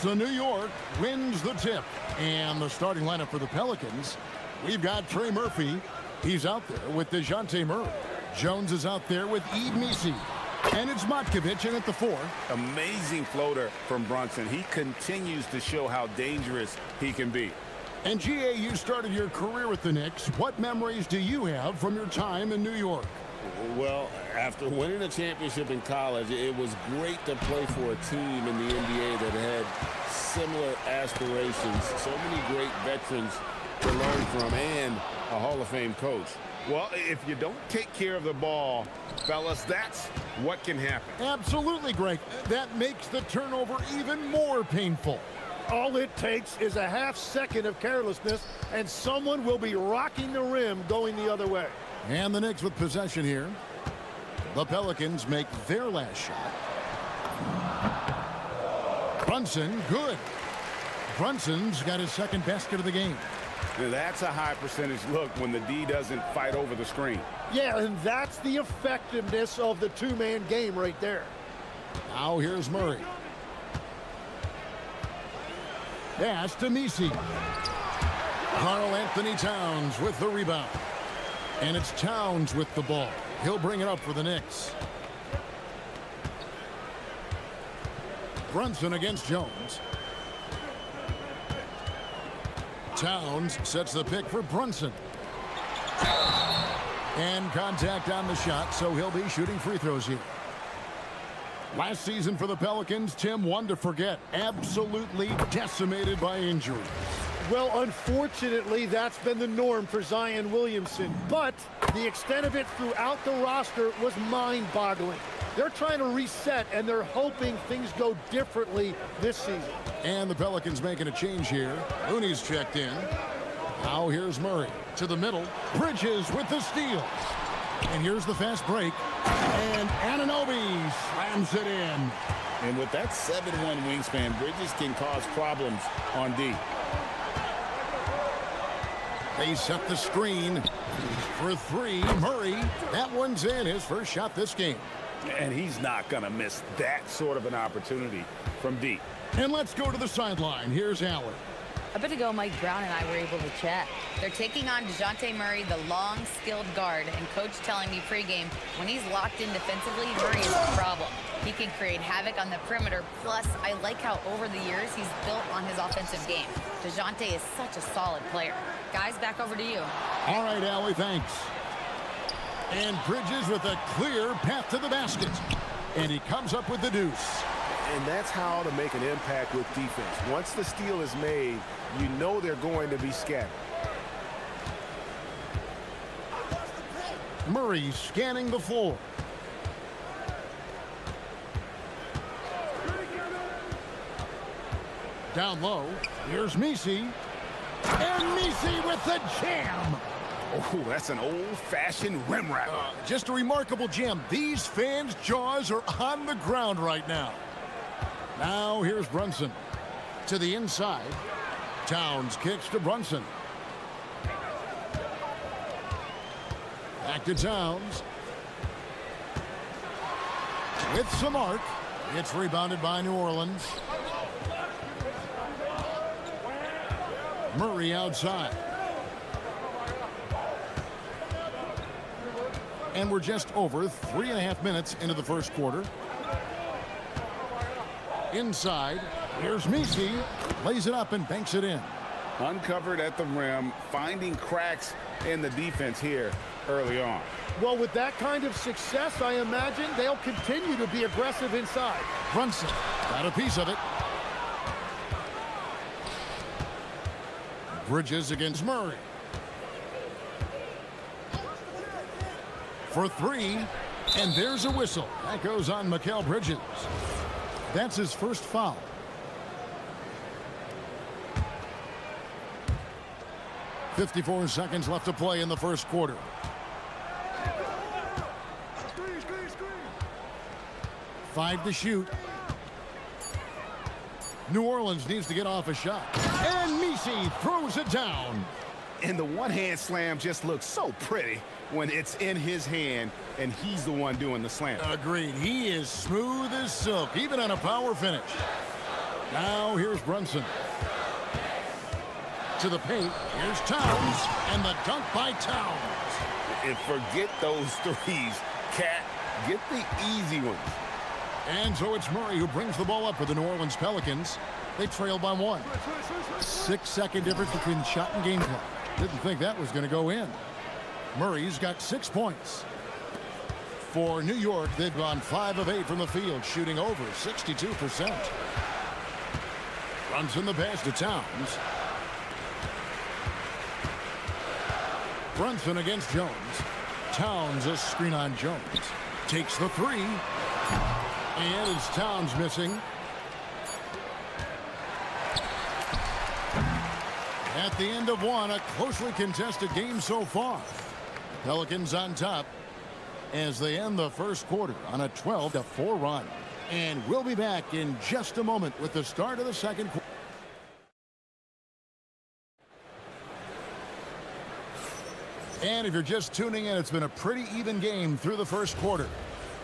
So New York wins the tip. And the starting lineup for the Pelicans, we've got Trey Murphy. He's out there with DeJounte Murray. Jones is out there with Misi. And it's Matkovic in at the 4. Amazing floater from Brunson. He continues to show how dangerous he can be. And GA, you started your career with the Knicks. What memories do you have from your time in New York? Well, after winning a championship in college, it was great to play for a team in the NBA that had similar aspirations. So many great veterans to learn from and a Hall of Fame coach. Well, if you don't take care of the ball, fellas, that's what can happen. Absolutely, Greg. That makes the turnover even more painful. All it takes is a half second of carelessness, and someone will be rocking the rim going the other way. And the Knicks with possession here. The Pelicans make their last shot. Brunson, good. Brunson's got his second basket of the game. Now, that's a high percentage look when the D doesn't fight over the screen. Yeah, and that's the effectiveness of the two-man game right there. Now here's Murray. Pass to Misi. Karl Anthony Towns with the rebound. And it's Towns with the ball. He'll bring it up for the Knicks. Brunson against Jones. Towns sets the pick for Brunson. And contact on the shot, so he'll be shooting free throws here. Last season for the Pelicans, Tim, one to forget. Absolutely decimated by injury. Well, unfortunately, that's been the norm for Zion Williamson. But the extent of it throughout the roster was mind-boggling. They're trying to reset, and they're hoping things go differently this season. And the Pelicans making a change here. Looney's checked in. Now here's Murray to the middle. Bridges with the steal. And here's the fast break. And Anunoby slams it in. And with that 7'1" wingspan, Bridges can cause problems on D. They set the screen for 3. Murray, that one's in. His first shot this game. And he's not going to miss that sort of an opportunity from deep. And let's go to the sideline. Here's Allen. A bit ago, Mike Brown and I were able to chat. They're taking on DeJounte Murray, the long, skilled guard, and coach telling me pregame, when he's locked in defensively, Murray is a problem. He can create havoc on the perimeter, plus I like how over the years he's built on his offensive game. DeJounte is such a solid player. Guys, back over to you. All right, Allie, thanks. And Bridges with a clear path to the basket. And he comes up with the deuce. And that's how to make an impact with defense. Once the steal is made, you know they're going to be scattered. Murray scanning the floor. Down low, here's Misi. And Misi with the jam. Oh, that's an old-fashioned rim wrap. Just a remarkable jam. These fans' jaws are on the ground right now. Now here's Brunson to the inside. Towns kicks to Brunson. Back to Towns. With some arc. It's rebounded by New Orleans. Murray outside. And we're just over 3.5 minutes into the first quarter. Inside, here's Misi, lays it up and banks it in. Uncovered at the rim, finding cracks in the defense here early on. Well, with that kind of success, I imagine they'll continue to be aggressive inside. Brunson got a piece of it. Bridges against Murray. For 3, and there's a whistle. That goes on Mikal Bridges. That's his first foul. .54 seconds left to play in the first quarter. Five to shoot. New Orleans needs to get off a shot. And Misi throws it down. And the one-hand slam just looks so pretty when it's in his hand and he's the one doing the slam. Agreed. He is smooth as silk, even on a power finish. Now here's Brunson. To the paint. Here's Towns. And the dunk by Towns. And forget those threes. Cat, get the easy ones. And so it's Murray who brings the ball up for the New Orleans Pelicans. They trail by 1. 6-second difference between shot and game clock. Didn't think that was going to go in. Murray's got 6 points. For New York, they've gone 5 of 8 from the field, shooting over 62%. Runs in the pass to Towns. Brunson against Jones. Towns a screen on Jones. Takes the 3. And it's Towns missing. At the end of 1, a closely contested game so far. Pelicans on top as they end the first quarter on a 12-4 run. And we'll be back in just a moment with the start of the second quarter. And if you're just tuning in, it's been a pretty even game through the first quarter.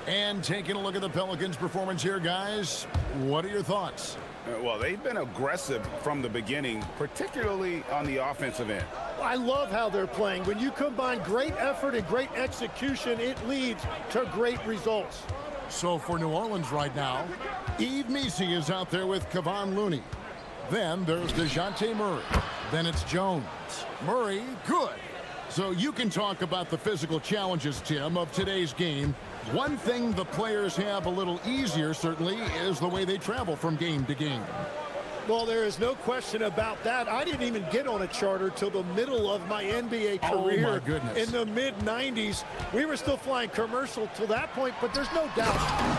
And taking a look at the Pelicans' performance here, guys, what are your thoughts? Well, they've been aggressive from the beginning, particularly on the offensive end. I love how they're playing. When you combine great effort and great execution, it leads to great results. So for New Orleans right now, Yves Missi is out there with Kevon Looney. Then there's DeJounte Murray. Then it's Jones. Murray, good. So you can talk about the physical challenges, Tim, of today's game. One thing the players have a little easier, certainly, is the way they travel from game to game. Well, there is no question about that. I didn't even get on a charter till the middle of my NBA career. Oh, my goodness. In the mid-90s. We were still flying commercial till that point, but there's no doubt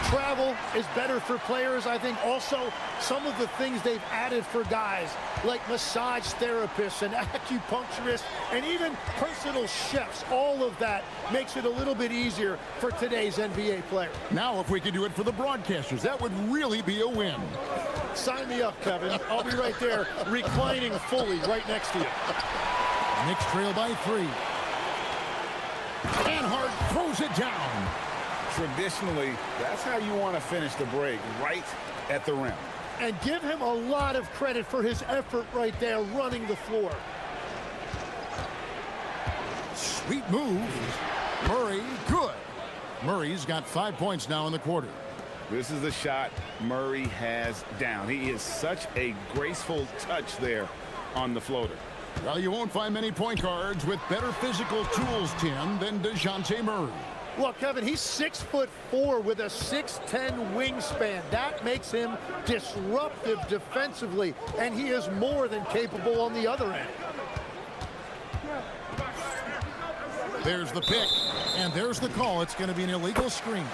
travel is better for players. I think also some of the things they've added for guys, like massage therapists and acupuncturists and even personal chefs, all of that makes it a little bit easier for today's NBA player. Now, if we could do it for the broadcasters, that would really be a win. Sign me up, Kevin. I'll be right there, reclining fully right next to you. Knicks trail by 3. And Hart throws it down. Traditionally, that's how you want to finish the break, right at the rim. And give him a lot of credit for his effort right there, running the floor. Sweet move. Murray, good. Murray's got 5 points now in the quarter. This is the shot Murray has down. He is such a graceful touch there on the floater. Well, you won't find many point guards with better physical tools, Tim, than DeJounte Murray. Well, Kevin, he's 6'4" with a 6'10" wingspan. That makes him disruptive defensively, and he is more than capable on the other end. There's the pick, and there's the call. It's going to be an illegal screen.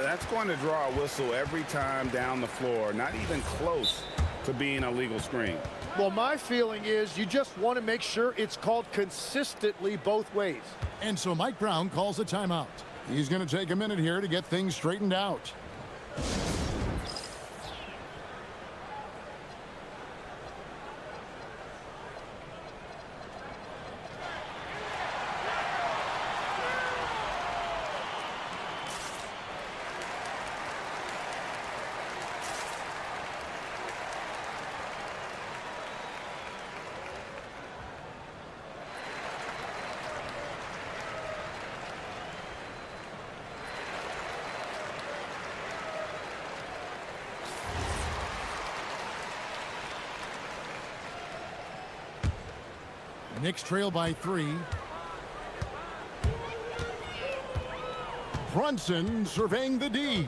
That's going to draw a whistle every time down the floor. Not even close to being a legal screen. Well, my feeling is you just want to make sure it's called consistently both ways. And so Mike Brown calls a timeout. He's going to take a minute here to get things straightened out. Knicks trail by 3. Brunson surveying the D.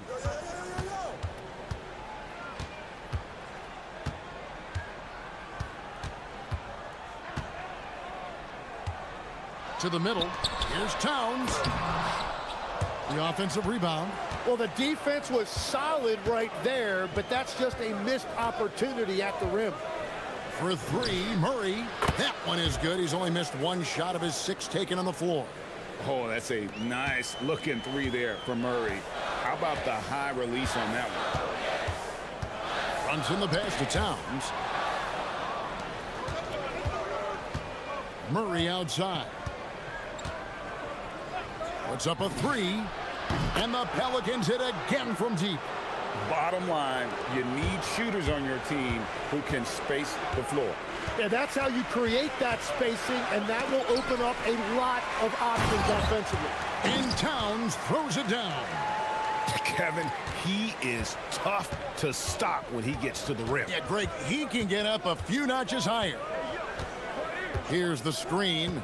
To the middle. Here's Towns. The offensive rebound. Well, the defense was solid right there, but that's just a missed opportunity at the rim. For 3, Murray. That one is good. He's only missed 1 shot of his 6 taken on the floor. Oh, that's a nice looking 3 there for Murray. How about the high release on that one? Runs in the pass to Towns. Murray outside. Puts up a 3. And the Pelicans hit again from deep. Bottom line, you need shooters on your team who can space the floor. Yeah, that's how you create that spacing, and that will open up a lot of options offensively. And Towns throws it down. Kevin, he is tough to stop when he gets to the rim. Yeah, Greg, he can get up a few notches higher. Here's the screen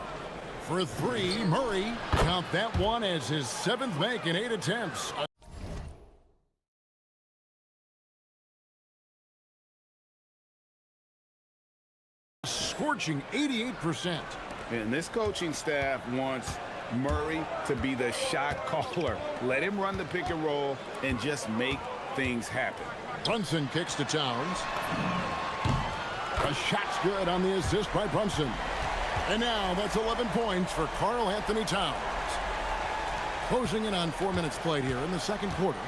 for three. Murray, count that one as his 7th make in 8 attempts. Scorching 88%. And this coaching staff wants Murray to be the shot caller. Let him run the pick and roll and just make things happen. Brunson kicks to Towns. A shot's good on the assist by Brunson. And now that's 11 points for Karl Anthony Towns. Closing in on 4 minutes played here in the second quarter.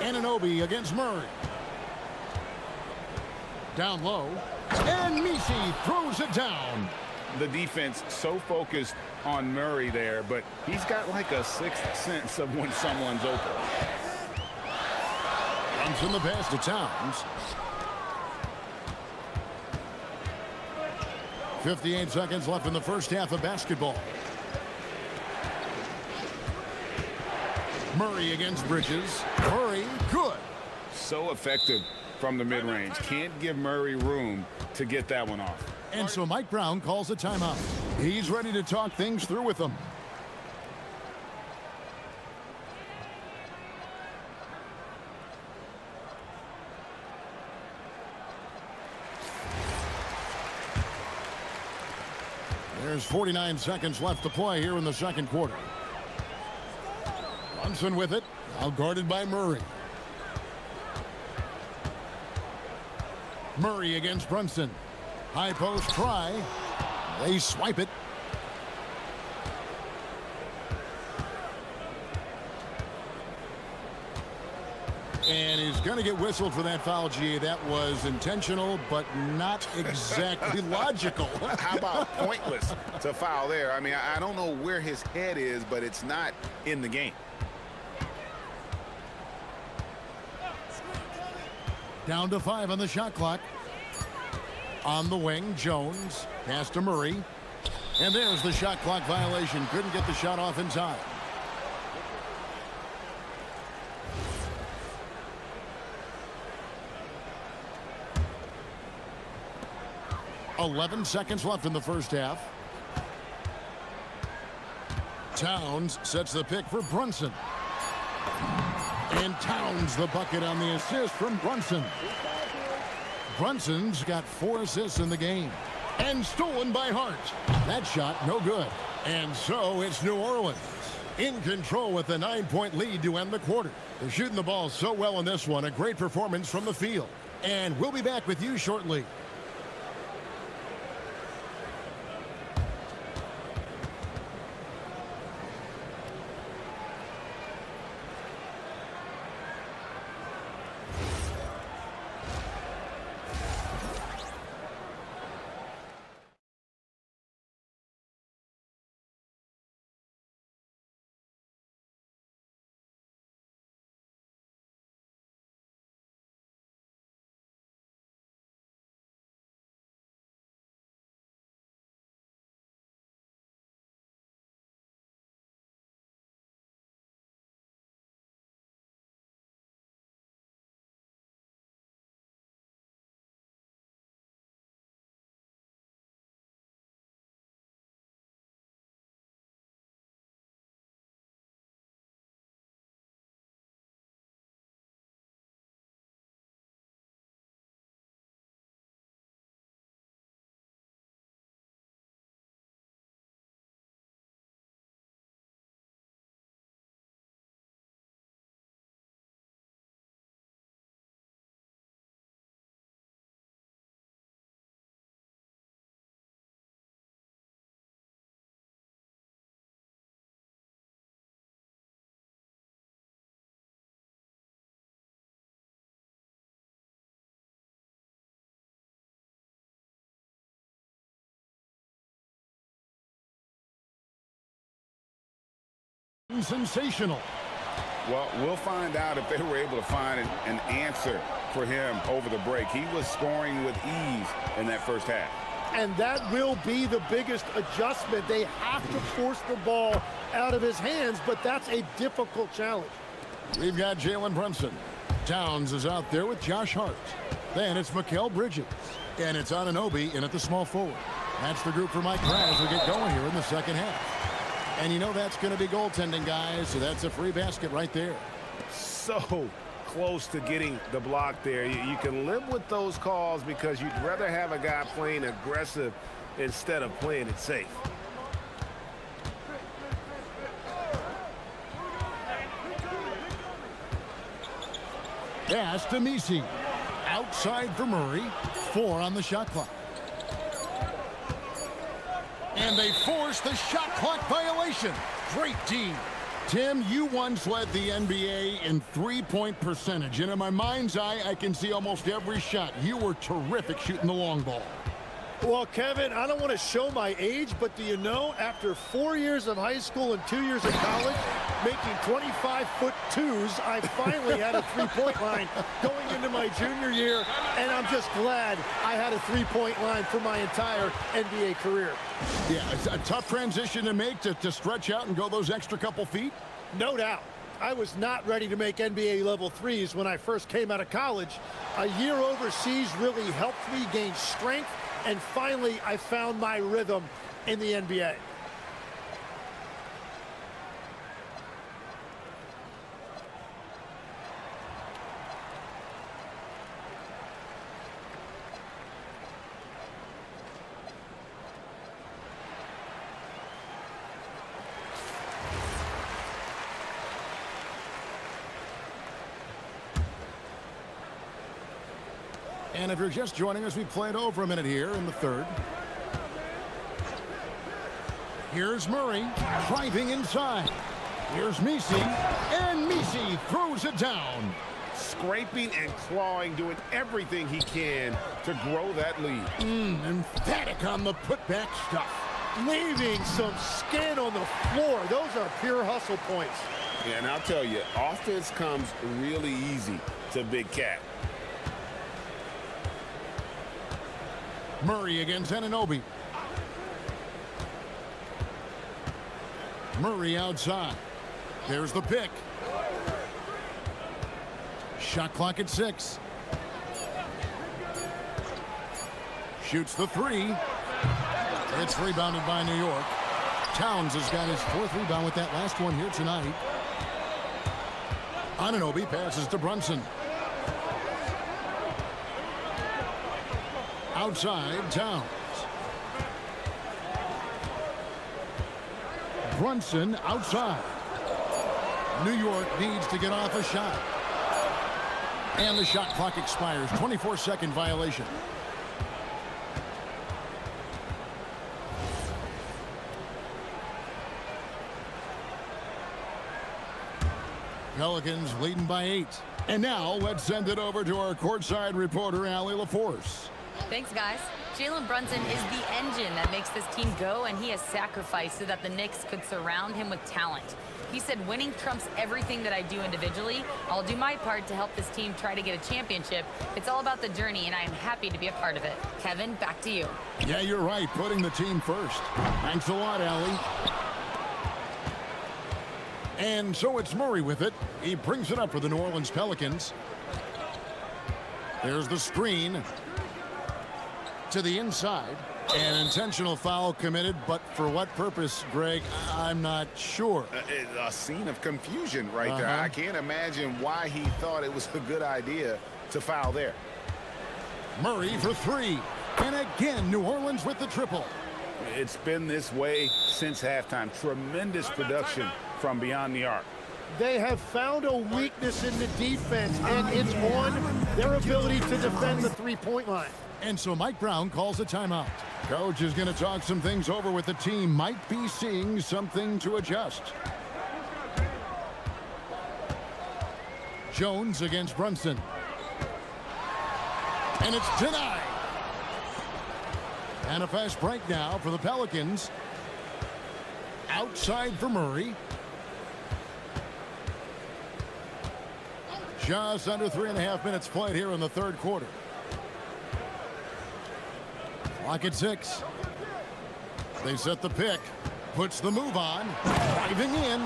Anunoby against Murray. Down low. And Misi throws it down. The defense so focused on Murray there, but he's got like a sixth sense of when someone's open. Brunson the pass to Towns. 58 seconds left in the first half of basketball. Murray against Bridges. Murray, good. So effective from the mid-range. Can't give Murray room to get that one off. And so Mike Brown calls a timeout. He's ready to talk things through with them. There's 49 seconds left to play here in the second quarter. Brunson with it, now guarded by Murray. Murray against Brunson. High post try. They swipe it. And he's going to get whistled for that foul, G. That was intentional, but not exactly logical. How about pointless to foul there? I mean, I don't know where his head is, but it's not in the game. Down to 5 on the shot clock. On the wing, Jones. Pass to Murray. And there's the shot clock violation. Couldn't get the shot off in time. .11 seconds left in the first half. Towns sets the pick for Brunson. And Towns the bucket on the assist from Brunson. Brunson's got 4 assists in the game. And stolen by Hart. That shot no good. And so it's New Orleans in control with a 9-point lead to end the quarter. They're shooting the ball so well in this one. A great performance from the field. And we'll be back with you shortly. Sensational. Well, we'll find out if they were able to find an answer for him over the break. He was scoring with ease in that first half. And that will be the biggest adjustment. They have to force the ball out of his hands, but that's a difficult challenge. We've got Jalen Brunson. Towns is out there with Josh Hart. Then it's Mikal Bridges. And it's Anunoby in at the small forward. That's the group for Mike Brown as we get going here in the second half. And you know that's going to be goaltending, guys, so that's a free basket right there. So close to getting the block there. You can live with those calls because you'd rather have a guy playing aggressive instead of playing it safe. Pass to Misi. Outside for Murray. 4 on the shot clock. And they force the shot clock violation. Great D. Tim, you once led the NBA in three-point percentage. And in my mind's eye, I can see almost every shot. You were terrific shooting the long ball. Well, Kevin, I don't want to show my age, but do you know, after 4 years of high school and 2 years of college, making 25-foot-2s, I finally had a three-point line going into my junior year, and I'm just glad I had a three-point line for my entire NBA career. Yeah, it's a tough transition to make to stretch out and go those extra couple feet. No doubt. I was not ready to make NBA level threes when I first came out of college. A year overseas really helped me gain strength, and finally I found my rhythm in the NBA. And if you're just joining us, we played over a minute here in the third. Here's Murray driving inside. Here's Misi, and Misi throws it down. Scraping and clawing, doing everything he can to grow that lead. Emphatic on the putback stuff. Leaving some skin on the floor. Those are pure hustle points. Yeah, and I'll tell you, offense comes really easy to Big Cat. Murray against Anunoby. Murray outside. There's the pick. Shot clock at 6. Shoots the 3. It's rebounded by New York. Towns has got his 4th rebound with that last one here tonight. Anunoby passes to Brunson. Outside, Towns. Brunson outside. New York needs to get off a shot. And the shot clock expires. 24-second violation. Pelicans leading by 8. And now let's send it over to our courtside reporter, Allie LaForce. Thanks, guys. Jalen Brunson is the engine that makes this team go, and he has sacrificed so that the Knicks could surround him with talent. He said, winning trumps everything that I do individually. I'll do my part to help this team try to get a championship. It's all about the journey, and I am happy to be a part of it. Kevin, back to you. Yeah, you're right. Putting the team first. Thanks a lot, Allie. And so it's Murray with it. He brings it up for the New Orleans Pelicans. There's the screen to the inside. An intentional foul committed, but for what purpose, Greg, I'm not sure. A scene of confusion right there. I can't imagine why he thought it was a good idea to foul there. Murray for 3. And again, New Orleans with the triple. It's been this way since halftime. Tremendous production from beyond the arc. They have found a weakness in the defense, and it's on their ability to defend the three-point line. And so Mike Brown calls a timeout. Coach is going to talk some things over with the team. Might be seeing something to adjust. Jones against Brunson. And it's denied. And a fast break now for the Pelicans. Outside for Murray. Just under 3.5 minutes played here in the third quarter. Clock at 6. They set the pick. Puts the move on. Driving in.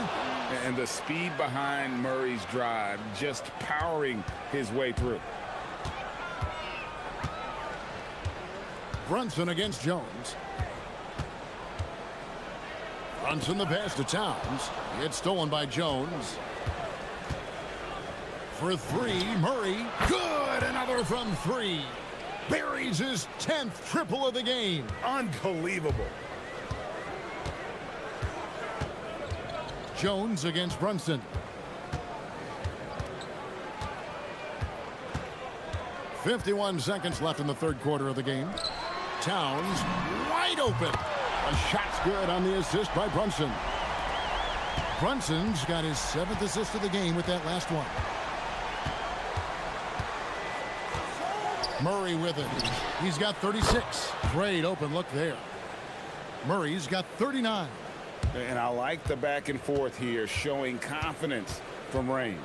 And the speed behind Murray's drive, just powering his way through. Brunson against Jones. Brunson the pass to Towns. It's stolen by Jones. For three, Murray. Good! Another from three. Buries his 10th triple of the game. Unbelievable. Jones against Brunson. 51 seconds left in the third quarter of the game. Towns wide open. A shot's good on the assist by Brunson. Brunson's got his 7th assist of the game with that last one. Murray with it. He's got 36. Great open look there. Murray's got 39. And I like the back and forth here, showing confidence from range.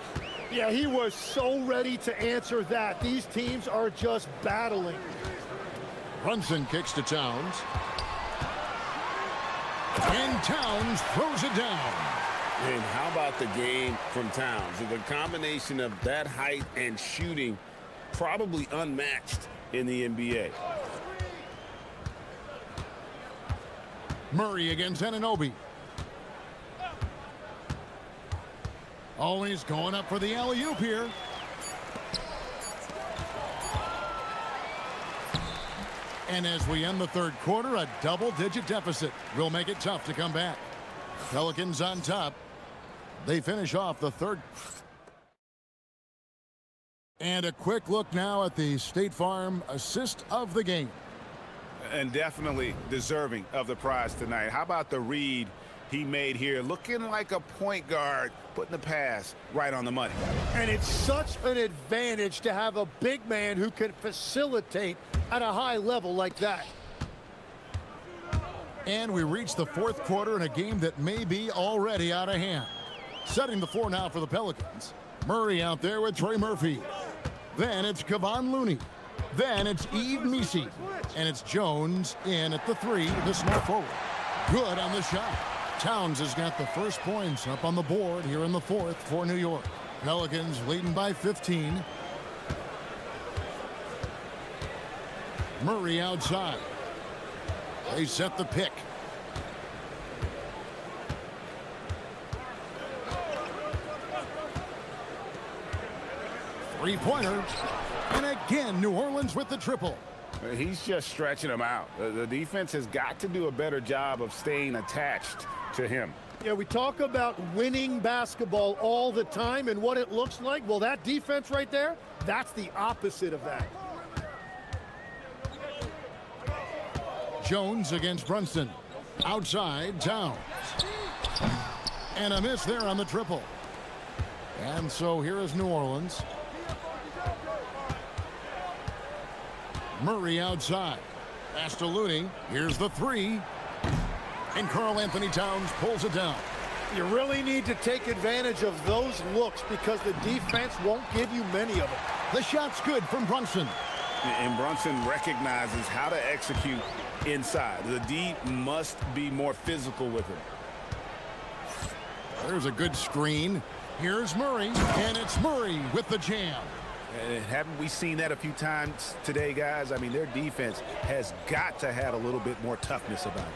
Yeah, he was so ready to answer that. These teams are just battling. Brunson kicks to Towns. And Towns throws it down. And how about the game from Towns? The combination of that height and shooting, probably unmatched in the NBA. Murray against Anunoby. Always going up for the alley-oop here. And as we end the third quarter, a double-digit deficit will make it tough to come back. Pelicans on top. They finish off the third. And a quick look now at the State Farm assist of the game. And definitely deserving of the prize tonight. How about the read he made here? Looking like a point guard, putting the pass right on the money. And it's such an advantage to have a big man who can facilitate at a high level like that. And we reach the fourth quarter in a game that may be already out of hand. Setting the floor now for the Pelicans. Murray out there with Trey Murphy. Then it's Kevon Looney. Then it's Yves Missi. And it's Jones in at the 3, the small forward. Good on the shot. Towns has got the first points up on the board here in the fourth for New York. Pelicans leading by 15. Murray outside. They set the pick. Three-pointer. And again, New Orleans with the triple. He's just stretching them out. The defense has got to do a better job of staying attached to him. Yeah, we talk about winning basketball all the time and what it looks like. Well, that defense right there, that's the opposite of that. Jones against Brunson. Outside, Towns. And a miss there on the triple. And so here is New Orleans. Murray outside. Pass to Looney. Here's the 3. And Karl Anthony Towns pulls it down. You really need to take advantage of those looks because the defense won't give you many of them. The shot's good from Brunson. And Brunson recognizes how to execute inside. The D must be more physical with him. There's a good screen. Here's Murray, and it's Murray with the jam. And haven't we seen that a few times today, guys? I mean, their defense has got to have a little bit more toughness about it.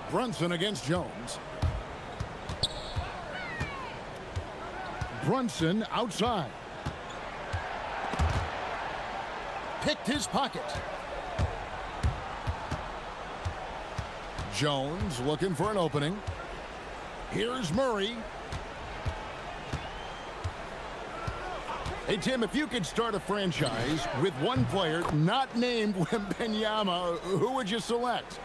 Brunson against Jones. Brunson outside. Picked his pocket. Jones looking for an opening. Here's Murray. Hey, Tim, if you could start a franchise with one player not named Wembanyama, who would you select?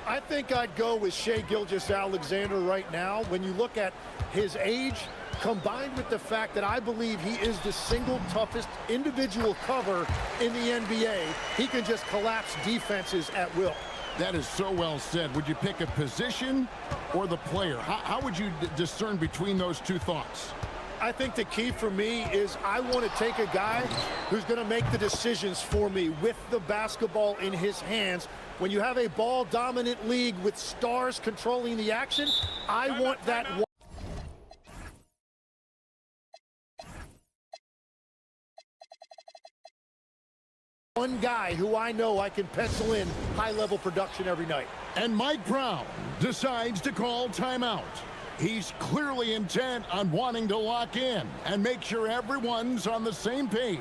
I think I'd go with Shai Gilgeous-Alexander right now. When you look at his age, combined with the fact that I believe he is the single toughest individual cover in the NBA, he can just collapse defenses at will. That is so well said. Would you pick a position or the player? How would you discern between those two thoughts? I think the key for me is I want to take a guy who's going to make the decisions for me with the basketball in his hands. When you have a ball-dominant league with stars controlling the action, I want that one guy who I know I can pencil in high-level production every night. And Mike Brown decides to call timeout. He's clearly intent on wanting to lock in and make sure everyone's on the same page.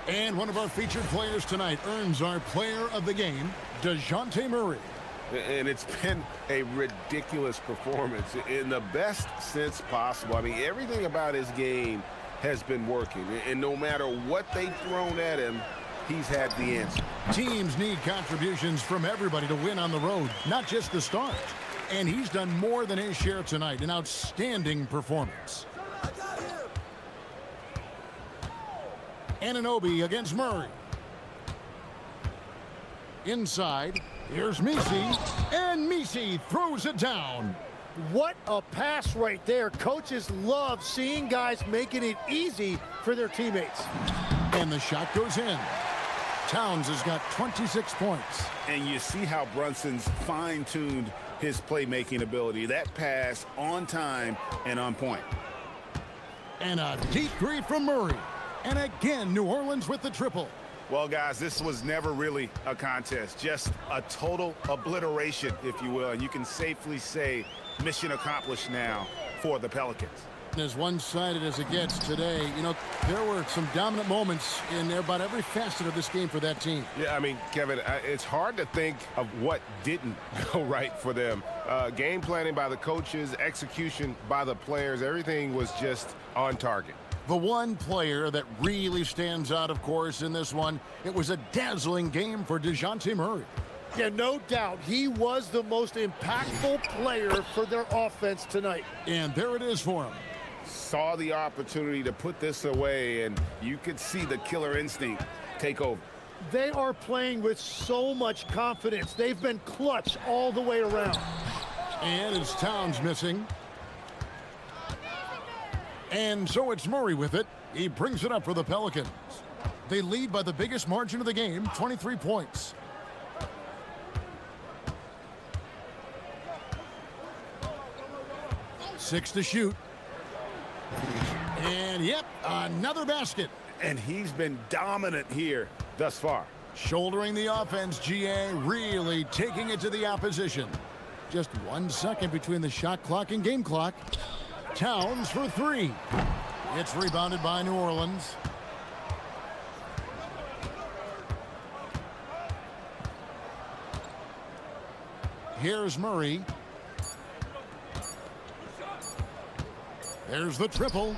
And one of our featured players tonight earns our player of the game, DeJounte Murray. And it's been a ridiculous performance in the best sense possible. I mean, everything about his game has been working. And no matter what they've thrown at him, he's had the answer. Teams need contributions from everybody to win on the road, not just the stars. And he's done more than his share tonight. An outstanding performance. Anunoby against Murray. Inside, here's Misi, and Misi throws it down. What a pass right there. Coaches love seeing guys making it easy for their teammates. And the shot goes in. Towns has got 26 points. And you see how Brunson's fine-tuned his playmaking ability. That pass on time and on point. And a deep three from Murray. And again, New Orleans with the triple. Well, guys, this was never really a contest, just a total obliteration, if you will. And you can safely say mission accomplished now for the Pelicans. As one-sided as it gets today, you know, there were some dominant moments in about every facet of this game for that team. Yeah, I mean, Kevin, it's hard to think of what didn't go right for them. Game planning by the coaches, execution by the players, everything was just on target. The one player that really stands out, of course, in this one, it was a dazzling game for DeJounte Murray. Yeah, no doubt. He was the most impactful player for their offense tonight. And there it is for him. Saw the opportunity to put this away, and you could see the killer instinct take over. They are playing with so much confidence. They've been clutch all the way around. And it's Towns missing. And so it's Murray with it. He brings it up for the Pelicans. They lead by the biggest margin of the game, 23 points. Six to shoot. And yep, another basket. And he's been dominant here thus far. Shouldering the offense, GA really taking it to the opposition. Just 1 second between the shot clock and game clock. Towns for three. It's rebounded by New Orleans. Here's Murray. There's the triple.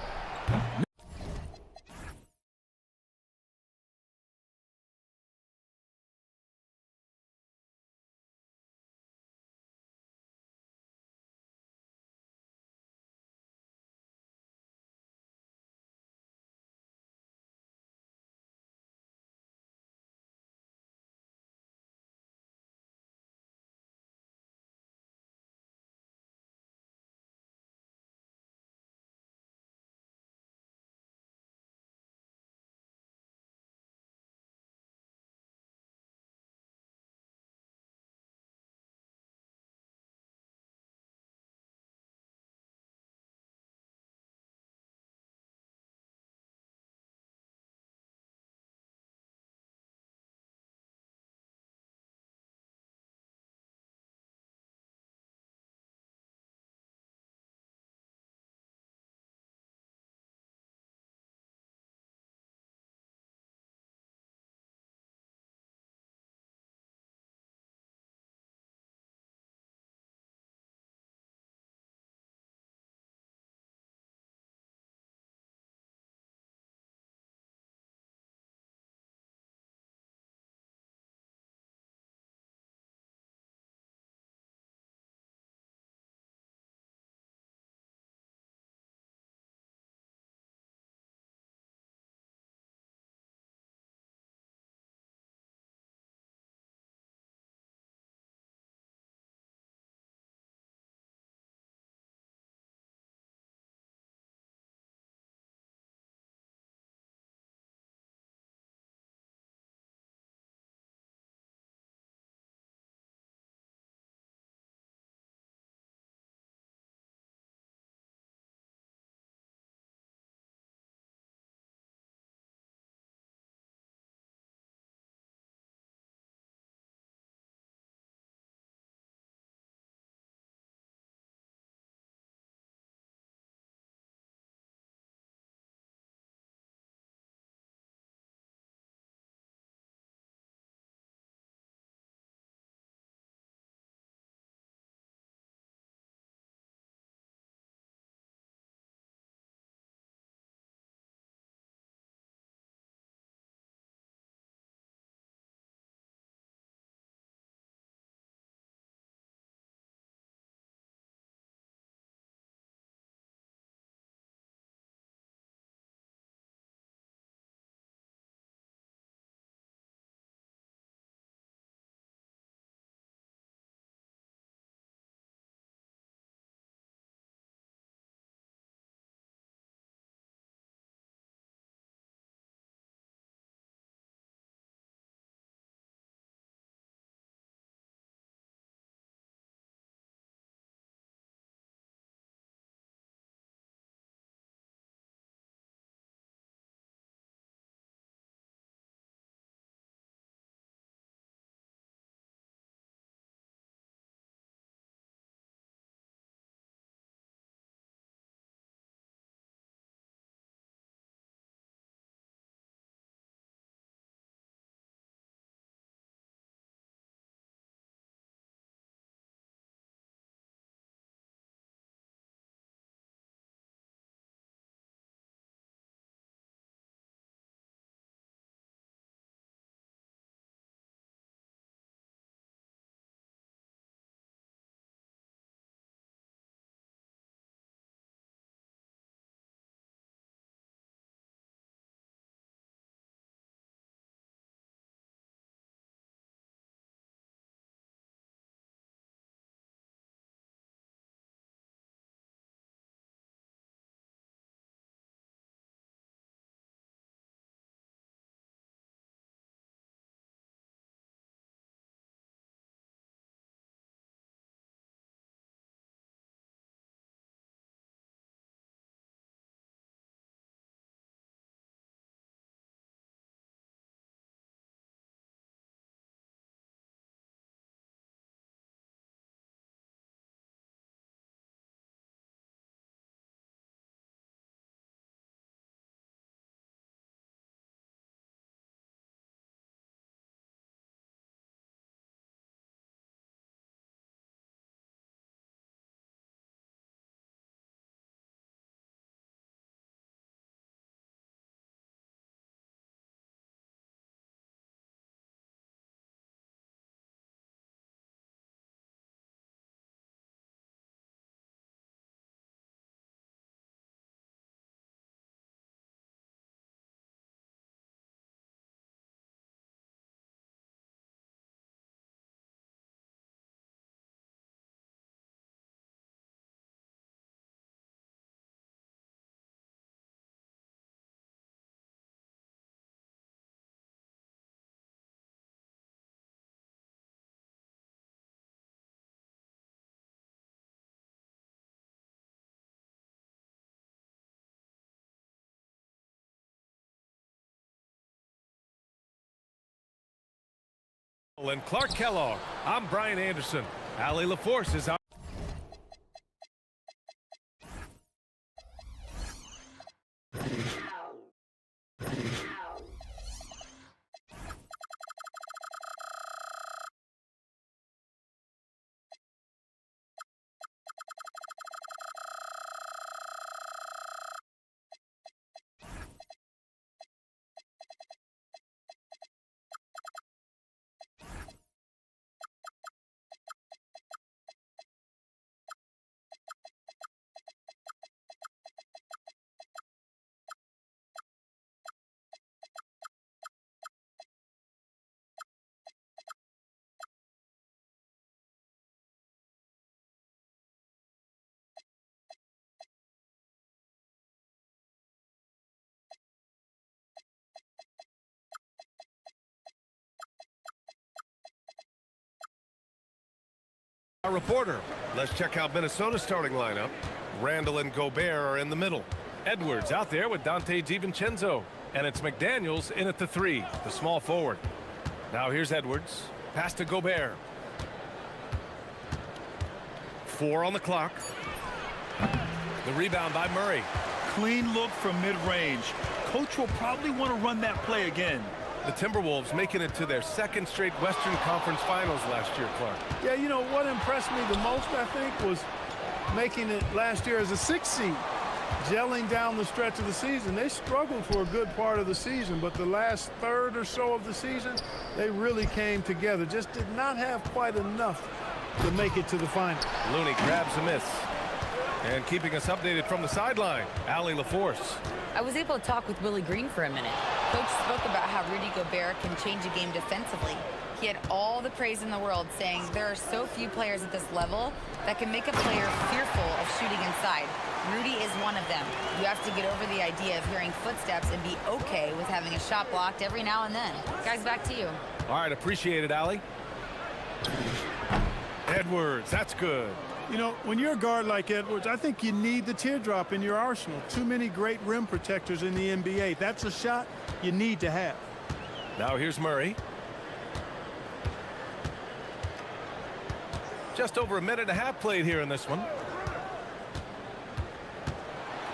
And Clark Kellogg. I'm Brian Anderson. Allie LaForce is out. Our reporter. Let's check out Minnesota's starting lineup. Randall and Gobert are in the middle. Edwards out there with Dante DiVincenzo. And it's McDaniels in at the 3, the small forward. Now here's Edwards. Pass to Gobert. 4 on the clock. The rebound by Murray. Clean look from mid-range. Coach will probably want to run that play again. The Timberwolves making it to their 2nd straight Western Conference Finals last year, Clark. Yeah, you know, what impressed me the most, I think, was making it last year as a 6th seed. Gelling down the stretch of the season. They struggled for a good part of the season, but the last third or so of the season, they really came together. Just did not have quite enough to make it to the final. Looney grabs a miss. And keeping us updated from the sideline, Allie LaForce. I was able to talk with Willie Green for a minute. Coach spoke about how Rudy Gobert can change a game defensively. He had all the praise in the world, saying there are so few players at this level that can make a player fearful of shooting inside. Rudy is one of them. You have to get over the idea of hearing footsteps and be okay with having a shot blocked every now and then. Guys, back to you. All right, appreciate it, Allie. Edwards, that's good. You know, when you're a guard like Edwards, I think you need the teardrop in your arsenal. Too many great rim protectors in the NBA. That's a shot you need to have. Now here's Murray. Just over 1.5 minutes played here in this one.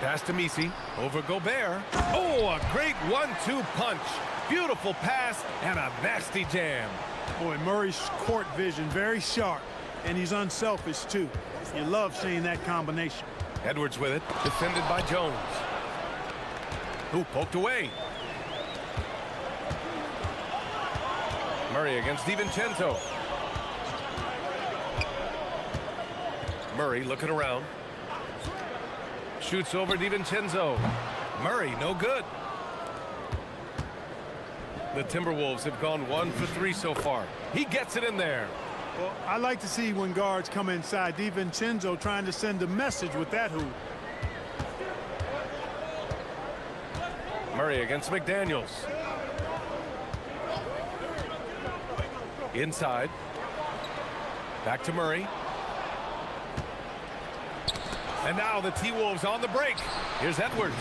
Pass to Misi. Over Gobert. Oh, a great 1-2 punch. Beautiful pass and a nasty jam. Boy, Murray's court vision, very sharp. And he's unselfish, too. You love seeing that combination. Edwards with it. Defended by Jones. Who poked away. Murray against DiVincenzo. Murray looking around. Shoots over DiVincenzo. Murray, no good. The Timberwolves have gone 1 for 3 so far. He gets it in there. Well, I like to see when guards come inside. DiVincenzo trying to send a message with that hoop. Murray against McDaniels. Inside. Back to Murray. And now the T-Wolves on the break. Here's Edwards.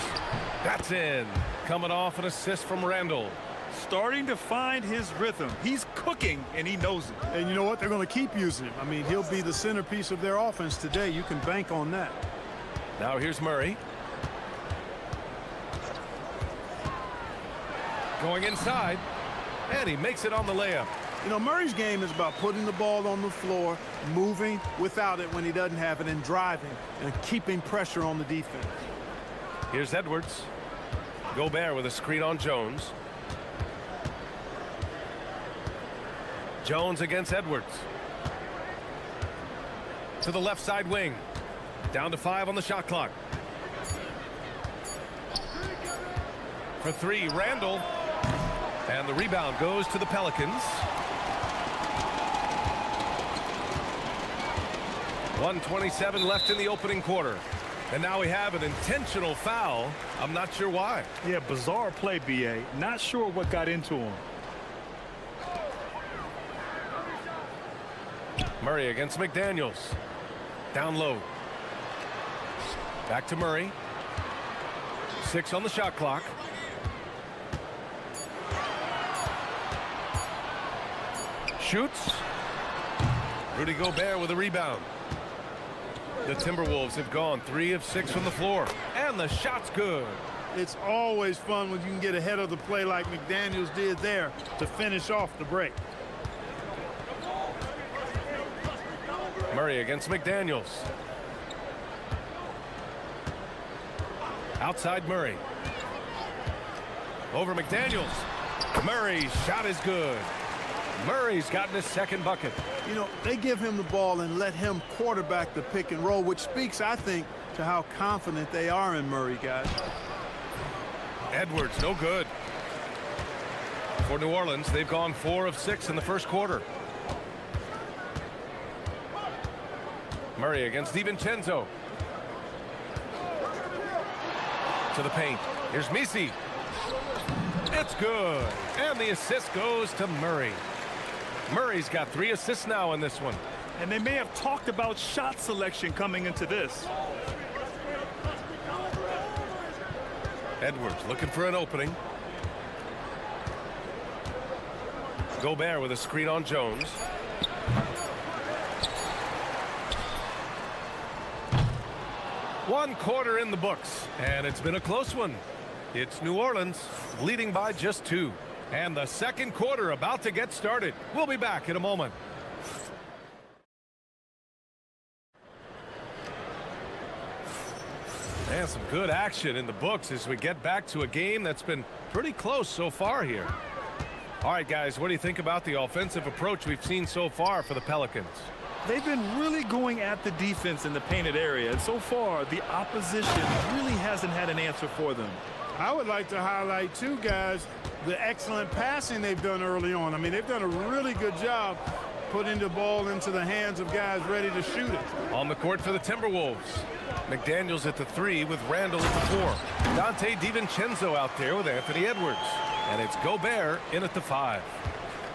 That's in. Coming off an assist from Randall. Starting to find his rhythm. He's cooking, and he knows it. And you know what? They're going to keep using him. I mean, he'll be the centerpiece of their offense today. You can bank on that. Now here's Murray. Going inside. And he makes it on the layup. You know, Murray's game is about putting the ball on the floor, moving without it when he doesn't have it, and driving and keeping pressure on the defense. Here's Edwards. Gobert with a screen on Jones. Jones against Edwards. To the left side wing. Down to 5 on the shot clock. For 3, Randall. And the rebound goes to the Pelicans. 1:27 left in the opening quarter. And now we have an intentional foul. I'm not sure why. Yeah, bizarre play, B.A. Not sure what got into him. Murray against McDaniels. Down low. Back to Murray. 6 on the shot clock. shoots. Rudy Gobert with a rebound. The Timberwolves have gone 3 of 6 from the floor. And the shot's good. It's always fun when you can get ahead of the play like McDaniels did there to finish off the break. Murray against McDaniels. Outside Murray. Over McDaniels. Murray's shot is good. Murray's gotten his second bucket. You know, they give him the ball and let him quarterback the pick and roll, which speaks, I think, to how confident they are in Murray, guys. Edwards, no good. For New Orleans, they've gone 4 of 6 in the first quarter. Murray against DiVincenzo. To the paint. Here's Misi. It's good. And the assist goes to Murray. Murray's got 3 assists now in this one. And they may have talked about shot selection coming into this. Edwards looking for an opening. Gobert with a screen on Jones. One quarter in the books, and it's been a close one. It's New Orleans leading by just 2. And the second quarter about to get started. We'll be back in a moment. And some good action in the books as we get back to a game that's been pretty close so far here. All right, guys, what do you think about the offensive approach we've seen so far for the Pelicans? They've been really going at the defense in the painted area, and so far the opposition really hasn't had an answer for them. I would like to highlight, too, guys, the excellent passing they've done early on. I mean, they've done a really good job putting the ball into the hands of guys ready to shoot it. On the court for the Timberwolves. McDaniels at the 3 with Randall at the 4. Dante DiVincenzo out there with Anthony Edwards. And it's Gobert in at the 5.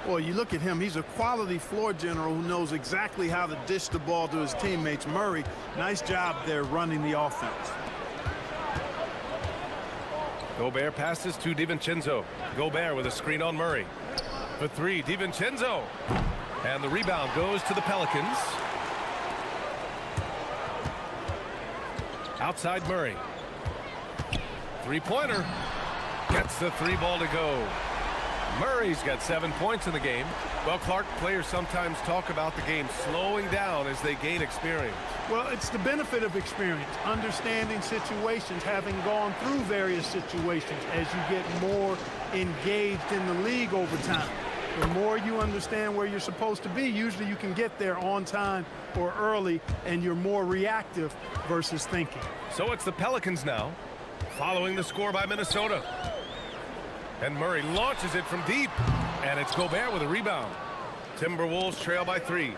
Well, you look at him, he's a quality floor general who knows exactly how to dish the ball to his teammates. Murray, nice job there running the offense. Gobert passes to DiVincenzo. Gobert with a screen on Murray. For 3, DiVincenzo. And the rebound goes to the Pelicans. Outside Murray. Three-pointer. Gets the 3 ball to go. Murray's got 7 points in the game. Well, Clark, players sometimes talk about the game slowing down as they gain experience. Well, it's the benefit of experience, understanding situations, having gone through various situations as you get more engaged in the league over time. The more you understand where you're supposed to be, usually you can get there on time or early, and you're more reactive versus thinking. So it's the Pelicans now, following the score by Minnesota. And Murray launches it from deep, and it's Gobert with a rebound. Timberwolves trail by 3.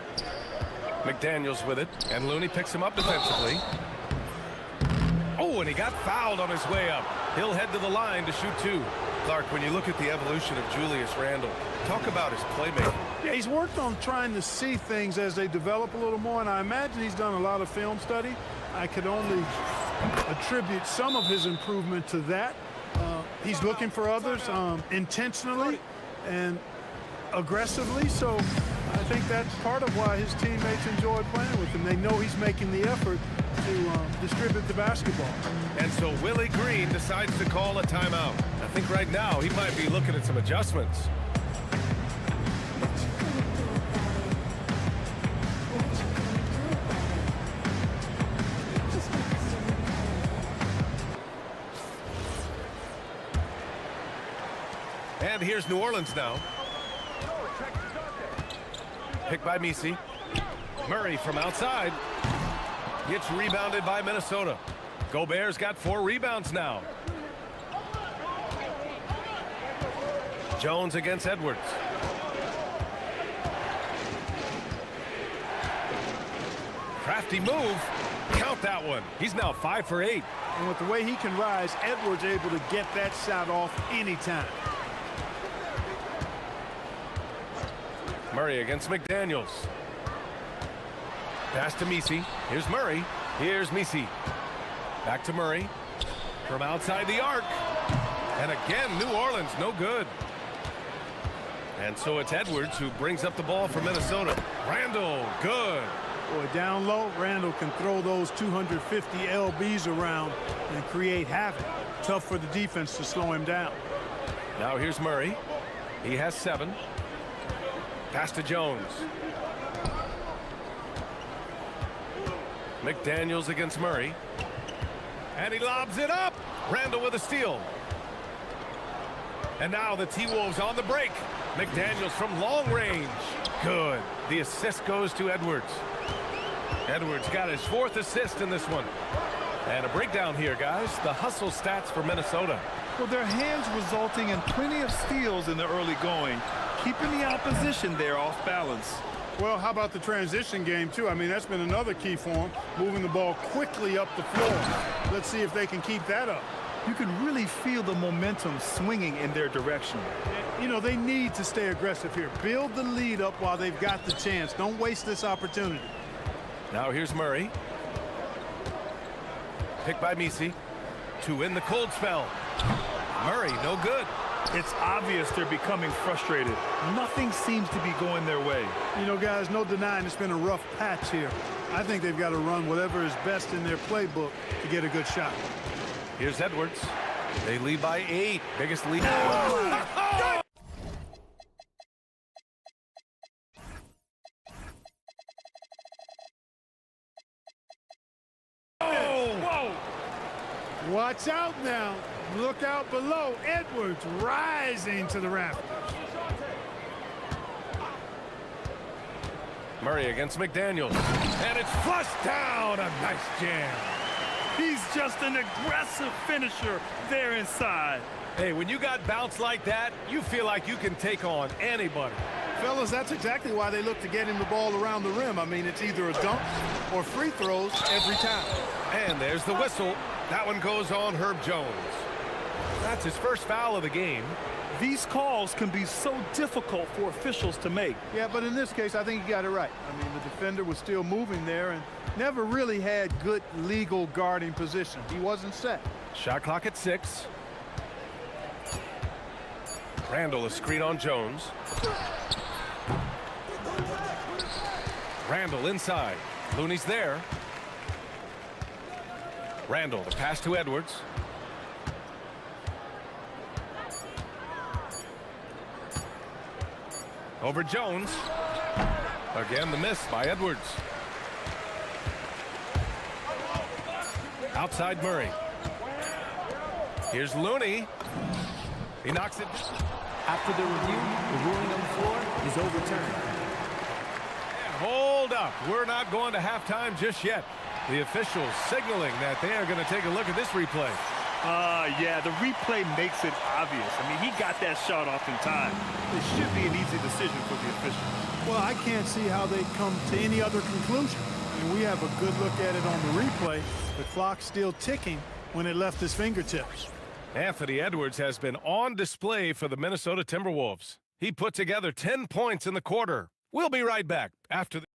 McDaniels with it, and Looney picks him up defensively. Oh, and he got fouled on his way up. He'll head to the line to shoot 2. Clark, when you look at the evolution of Julius Randle, talk about his playmaking. Yeah, he's worked on trying to see things as they develop a little more, and I imagine he's done a lot of film study. I could only attribute some of his improvement to that. He's looking for others intentionally and aggressively, so I think that's part of why his teammates enjoy playing with him. They know he's making the effort to distribute the basketball. And so Willie Green decides to call a timeout. I think right now he might be looking at some adjustments. And here's New Orleans now. Picked by Misi. Murray from outside. Gets rebounded by Minnesota. Gobert's got 4 rebounds now. Jones against Edwards. Crafty move. Count that one. He's now 5 for 8. And with the way he can rise, Edwards able to get that shot off anytime. Murray against McDaniels. Pass to Misi. Here's Murray. Here's Misi. Back to Murray. From outside the arc. And again, New Orleans, no good. And so it's Edwards who brings up the ball for Minnesota. Randall, good. Boy, down low, Randall can throw those 250 lbs around and create havoc. Tough for the defense to slow him down. Now here's Murray. He has 7. Pass to Jones. McDaniels against Murray. And he lobs it up. Randall with a steal. And now the T-Wolves on the break. McDaniels from long range. Good. The assist goes to Edwards. Edwards got his 4th assist in this one. And a breakdown here, guys. The hustle stats for Minnesota. Well, their hands resulting in plenty of steals in the early going, keeping the opposition there off balance. Well, how about the transition game, too? I mean, that's been another key for them, moving the ball quickly up the floor. Let's see if they can keep that up. You can really feel the momentum swinging in their direction. You know, they need to stay aggressive here. Build the lead up while they've got the chance. Don't waste this opportunity. Now here's Murray. Picked by Misi. To win the cold spell. Murray, no good. It's obvious they're becoming frustrated. Nothing seems to be going their way. You know, guys, no denying it's been a rough patch here. I think they've got to run whatever is best in their playbook to get a good shot. Here's Edwards. They lead by 8. Biggest lead. Watch out now. Look out below. Edwards rising to the rafters. Murray against McDaniels. And it's flushed down. A nice jam. He's just an aggressive finisher there inside. Hey, when you got bounce like that, you feel like you can take on anybody. Fellas, that's exactly why they look to get him the ball around the rim. I mean, it's either a dunk or free throws every time. And there's the whistle. That one goes on Herb Jones. That's his first foul of the game. These calls can be so difficult for officials to make. Yeah, but in this case, I think he got it right. I mean, the defender was still moving there and never really had good legal guarding position. He wasn't set. Shot clock at 6. Randall, a screen on Jones. Randall inside. Looney's there. Randall, the pass to Edwards. Over Jones. Again, the miss by Edwards. Outside Murray. Here's Looney. He knocks it. After the review, the ruling on the floor is overturned. And hold up. We're not going to halftime just yet. The officials signaling that they are going to take a look at this replay. Yeah, the replay makes it obvious. I mean, he got that shot off in time. It should be an easy decision for the officials. Well, I can't see how they'd come to any other conclusion. I mean, we have a good look at it on the replay. The clock's still ticking when it left his fingertips. Anthony Edwards has been on display for the Minnesota Timberwolves. He put together 10 points in the quarter. We'll be right back after the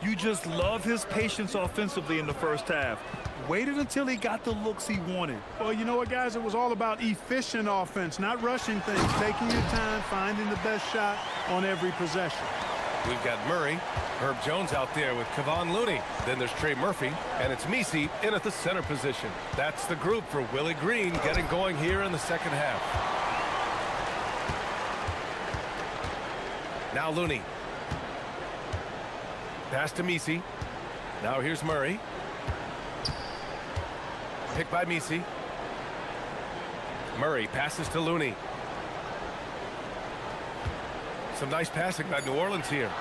You just love his patience offensively in the first half. Waited until he got the looks he wanted. Well, you know what, guys? It was all about efficient offense, not rushing things, taking your time, finding the best shot on every possession. We've got Murray, Herb Jones out there with Kevon Looney. Then there's Trey Murphy, and it's Misi in at the center position. That's the group for Willie Green getting going here in the second half. Now Looney. Pass to Misi. Now here's Murray. Picked by Misi. Murray passes to Looney. Some nice passing by New Orleans here.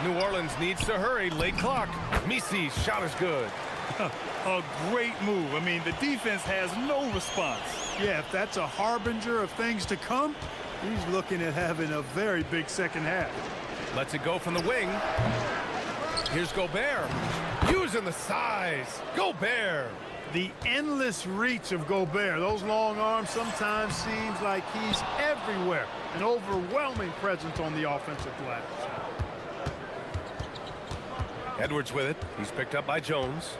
New Orleans needs to hurry. Late clock. Misi's shot is good. A great move. I mean, the defense has no response. Yeah, if that's a harbinger of things to come, he's looking at having a very big second half. Lets it go from the wing. Here's Gobert. Using the size. Gobert. The endless reach of Gobert. Those long arms sometimes seems like he's everywhere. An overwhelming presence on the offensive glass. Edwards with it. He's picked up by Jones.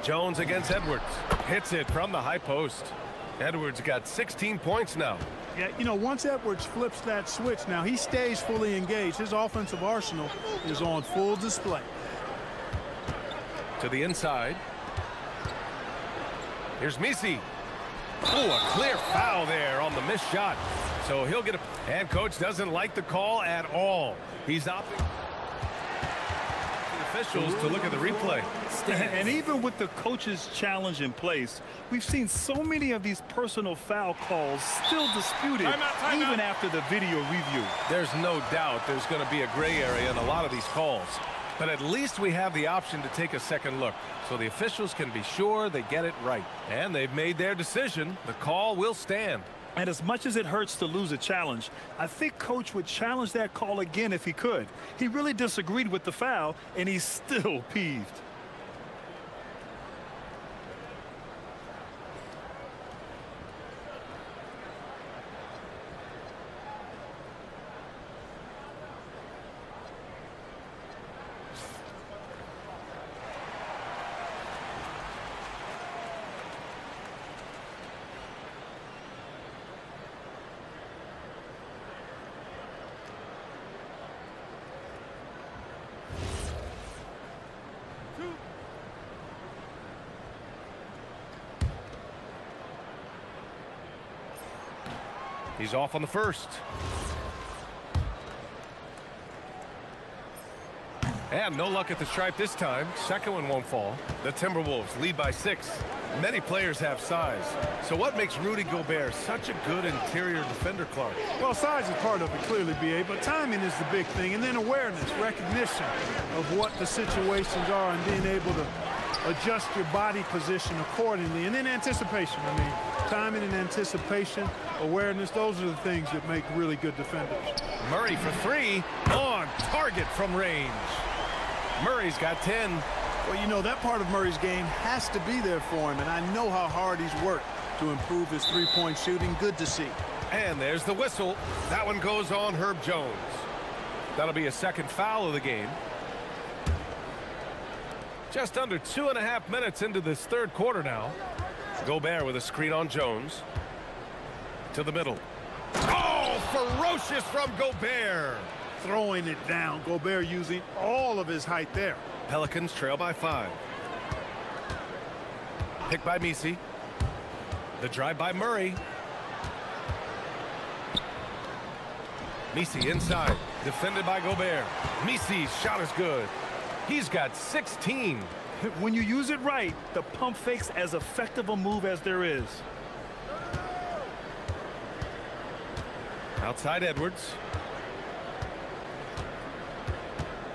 Jones against Edwards. Hits it from the high post. Edwards got 16 points now. Yeah, you know, once Edwards flips that switch, now he stays fully engaged. His offensive arsenal is on full display. To the inside. Here's Misi. Oh, a clear foul there on the missed shot. So he'll get a... And coach doesn't like the call at all. He's opting the officials to look at the replay. And even with the coach's challenge in place, we've seen so many of these personal foul calls still disputed even after the video review. There's no doubt there's going to be a gray area in a lot of these calls. But at least we have the option to take a second look, so the officials can be sure they get it right. And they've made their decision. The call will stand. And as much as it hurts to lose a challenge, I think Coach would challenge that call again if he could. He really disagreed with the foul, and he's still peeved. He's off on the first. And no luck at the stripe this time. Second one won't fall. The Timberwolves lead by 6. Many players have size. So what makes Rudy Gobert such a good interior defender, Clark? Well, size is part of it, clearly, B.A., but timing is the big thing. And then awareness, recognition of what the situations are and being able to adjust your body position accordingly. And then anticipation. I mean, timing and anticipation, awareness, those are the things that make really good defenders. Murray for 3. On target from range. Murray's got 10. Well, you know, that part of Murray's game has to be there for him, and I know how hard he's worked to improve his three-point shooting. Good to see. And there's the whistle. That one goes on Herb Jones. That'll be a second foul of the game. Just under 2.5 minutes into this third quarter now. Gobert with a screen on Jones. To the middle. Oh, ferocious from Gobert. Throwing it down. Gobert using all of his height there. Pelicans trail by 5. Picked by Misi. The drive by Murray. Misi inside. Defended by Gobert. Misi's shot is good. He's got 16. When you use it right, the pump fake's as effective a move as there is. Outside Edwards.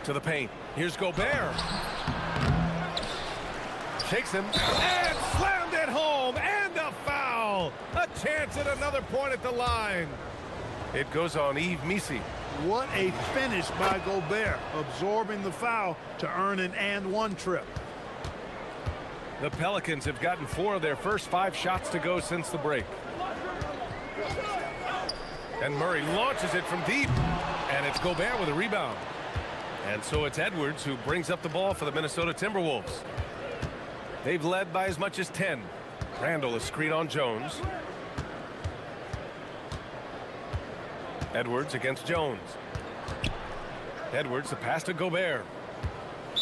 To the paint. Here's Gobert. Shakes him. And slammed it home. And a foul. A chance at another point at the line. It goes on Yves Misi. What a finish by Gobert, absorbing the foul to earn an and-one trip. The Pelicans have gotten 4 of their first 5 shots to go since the break. And Murray launches it from deep. And it's Gobert with a rebound. And so it's Edwards who brings up the ball for the Minnesota Timberwolves. They've led by as much as 10. Randall is screen on Jones. Edwards against Jones. Edwards, the pass to Gobert.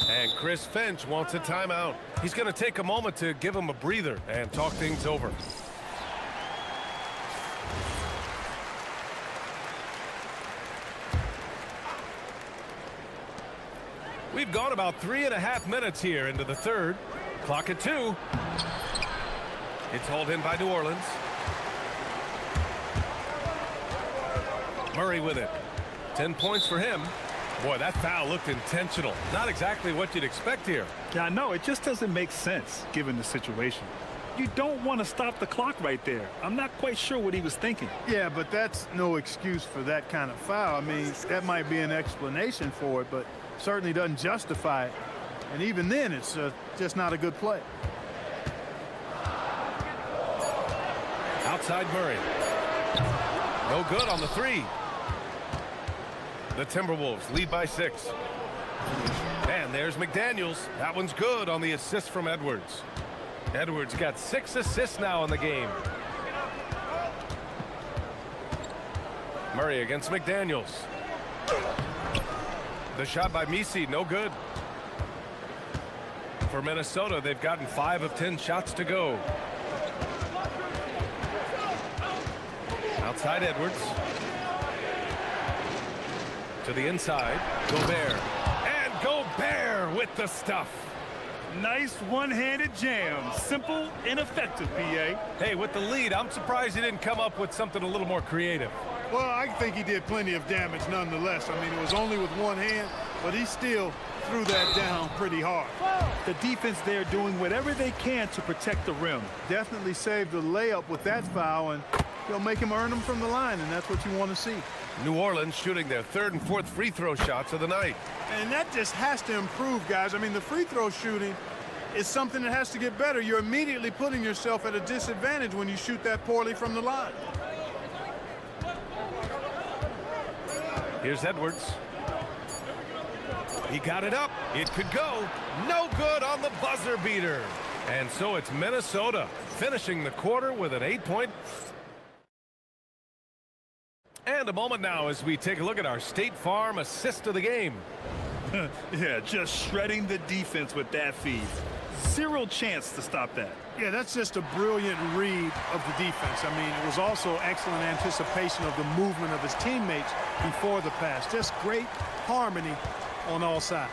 And Chris Finch wants a timeout. He's going to take a moment to give him a breather and talk things over. gone about 3.5 minutes here into the third. Clock at 2. It's hauled in by New Orleans. Murray with it. 10 points for him. Boy, that foul looked intentional. Not exactly what you'd expect here. Yeah, I know. It just doesn't make sense given the situation. You don't want to stop the clock right there. I'm not quite sure what he was thinking. Yeah, but that's no excuse for that kind of foul. I mean, that might be an explanation for it, but certainly doesn't justify it. And even then, it's just not a good play. Outside Murray. No good on the 3. The Timberwolves lead by 6. And there's McDaniels. That one's good on the assist from Edwards. Edwards got 6 assists now in the game. Murray against McDaniels. The shot by Misi, no good. For Minnesota, they've gotten 5 of 10 shots to go. Outside Edwards. To the inside, Gobert. And Gobert with the stuff. Nice one-handed jam. Simple and effective, BA. Hey, with the lead, I'm surprised he didn't come up with something a little more creative. Well, I think he did plenty of damage nonetheless. I mean, it was only with one hand, but he still threw that down pretty hard. The defense there doing whatever they can to protect the rim. Definitely saved the layup with that foul, and he'll make him earn them from the line, and that's what you want to see. New Orleans shooting their 3rd and 4th free throw shots of the night. And that just has to improve, guys. I mean, the free throw shooting is something that has to get better. You're immediately putting yourself at a disadvantage when you shoot that poorly from the line. Here's Edwards. He got it up. It could go. No good on the buzzer beater. And so it's Minnesota finishing the quarter with an 8-point. And a moment now as we take a look at our State Farm assist of the game. Yeah, just shredding the defense with that feed. Zero chance to stop that. Yeah, that's just a brilliant read of the defense. I mean, it was also excellent anticipation of the movement of his teammates before the pass. Just great harmony on all sides.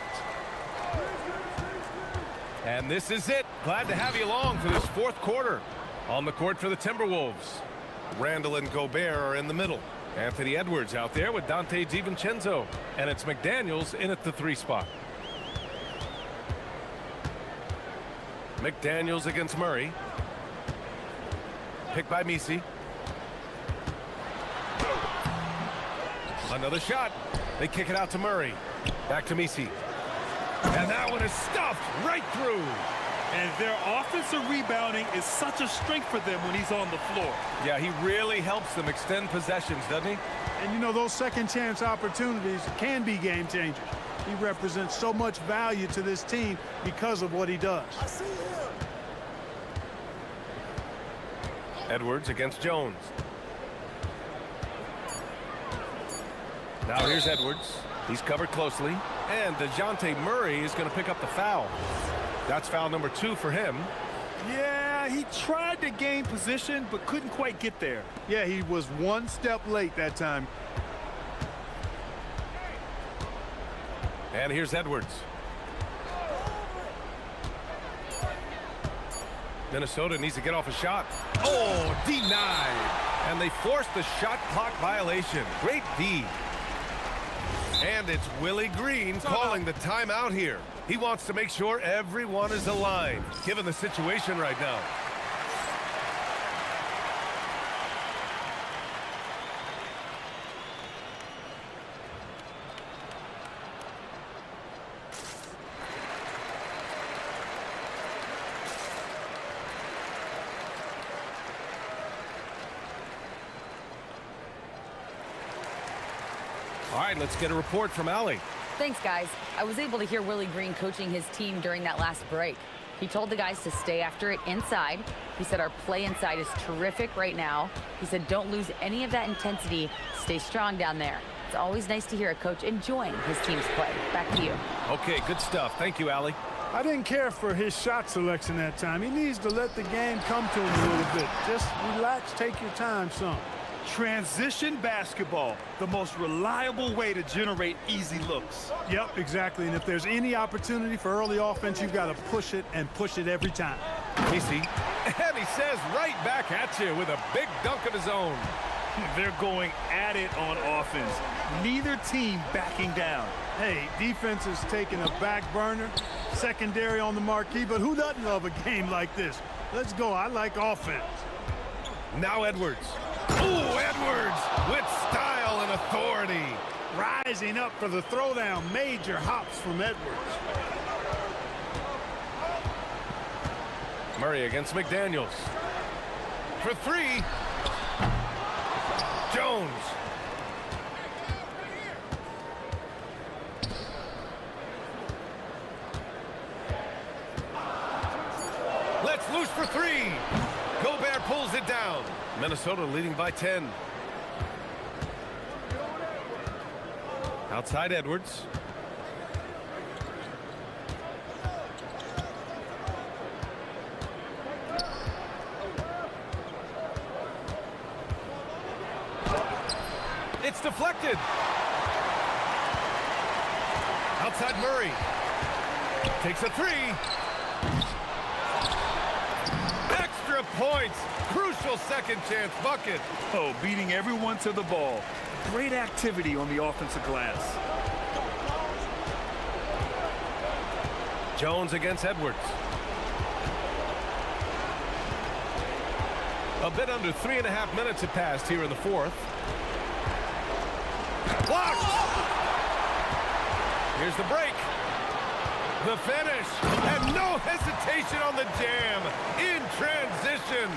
And this is it. Glad to have you along for this 4th quarter. On the court for the Timberwolves. Randall and Gobert are in the middle. Anthony Edwards out there with Dante DiVincenzo. And it's McDaniels in at the 3 spot. McDaniels against Murray. Picked by Misi. Another shot. They kick it out to Murray. Back to Misi. And that one is stuffed right through. And their offensive rebounding is such a strength for them when he's on the floor. Yeah, he really helps them extend possessions, doesn't he? And, you know, those second chance opportunities can be game changers. He represents so much value to this team because of what he does. Edwards against Jones. Now here's Edwards. He's covered closely. And DeJounte Murray is going to pick up the foul. That's foul number 2 for him. Yeah, he tried to gain position, but couldn't quite get there. Yeah, he was one step late that time. And here's Edwards. Minnesota needs to get off a shot. Oh, denied. And they forced the shot clock violation. Great D. And it's Willie Green calling the timeout here. He wants to make sure everyone is aligned, given the situation right now. All right, let's get a report from Allie. Thanks, guys. I was able to hear Willie Green coaching his team during that last break. He told the guys to stay after it inside. He said our play inside is terrific right now. He said don't lose any of that intensity. Stay strong down there. It's always nice to hear a coach enjoying his team's play. Back to you. Okay, good stuff. Thank you, Allie. I didn't care for his shot selection that time. He needs to let the game come to him a little bit. Just relax, take your time, son. Transition basketball, the most reliable way to generate easy looks. Yep, exactly. And if there's any opportunity for early offense, you've got to push it and push it every time. Casey, and he says right back at you with a big dunk of his own. They're going at it on offense. Neither team backing down. Hey, defense is taking a back burner, secondary on the marquee, but who doesn't love a game like this? Let's go. I like offense. Now Edwards. Ooh, Edwards with style and authority. Rising up for the throwdown. Major hops from Edwards. Murray against McDaniels. For three. Jones. Let's loose for three. Gobert pulls it down. Minnesota leading by 10. Outside Edwards. It's deflected. Outside Murray. Takes a three. Extra points. Crucial second chance bucket. Oh, beating everyone to the ball. Great activity on the offensive glass. Jones against Edwards. A bit under 3.5 minutes have passed here in the fourth. Blocked! Here's the break. The finish. And no hesitation on the jam. In transition.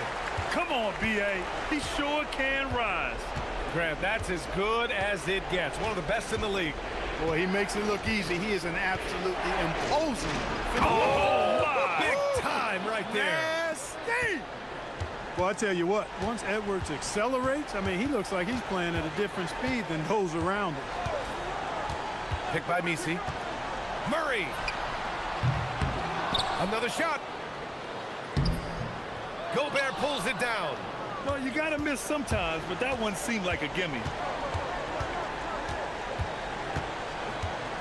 Come on, B.A. He sure can rise. Grant, that's as good as it gets. One of the best in the league. Boy, he makes it look easy. He is an absolutely imposing. Oh, my. Big time right there. Nasty! Well, I tell you what, once Edwards accelerates, I mean, he looks like he's playing at a different speed than those around him. Picked by Misi. Murray. Another shot. Gobert pulls it down. Well, you got to miss sometimes, but that one seemed like a gimme.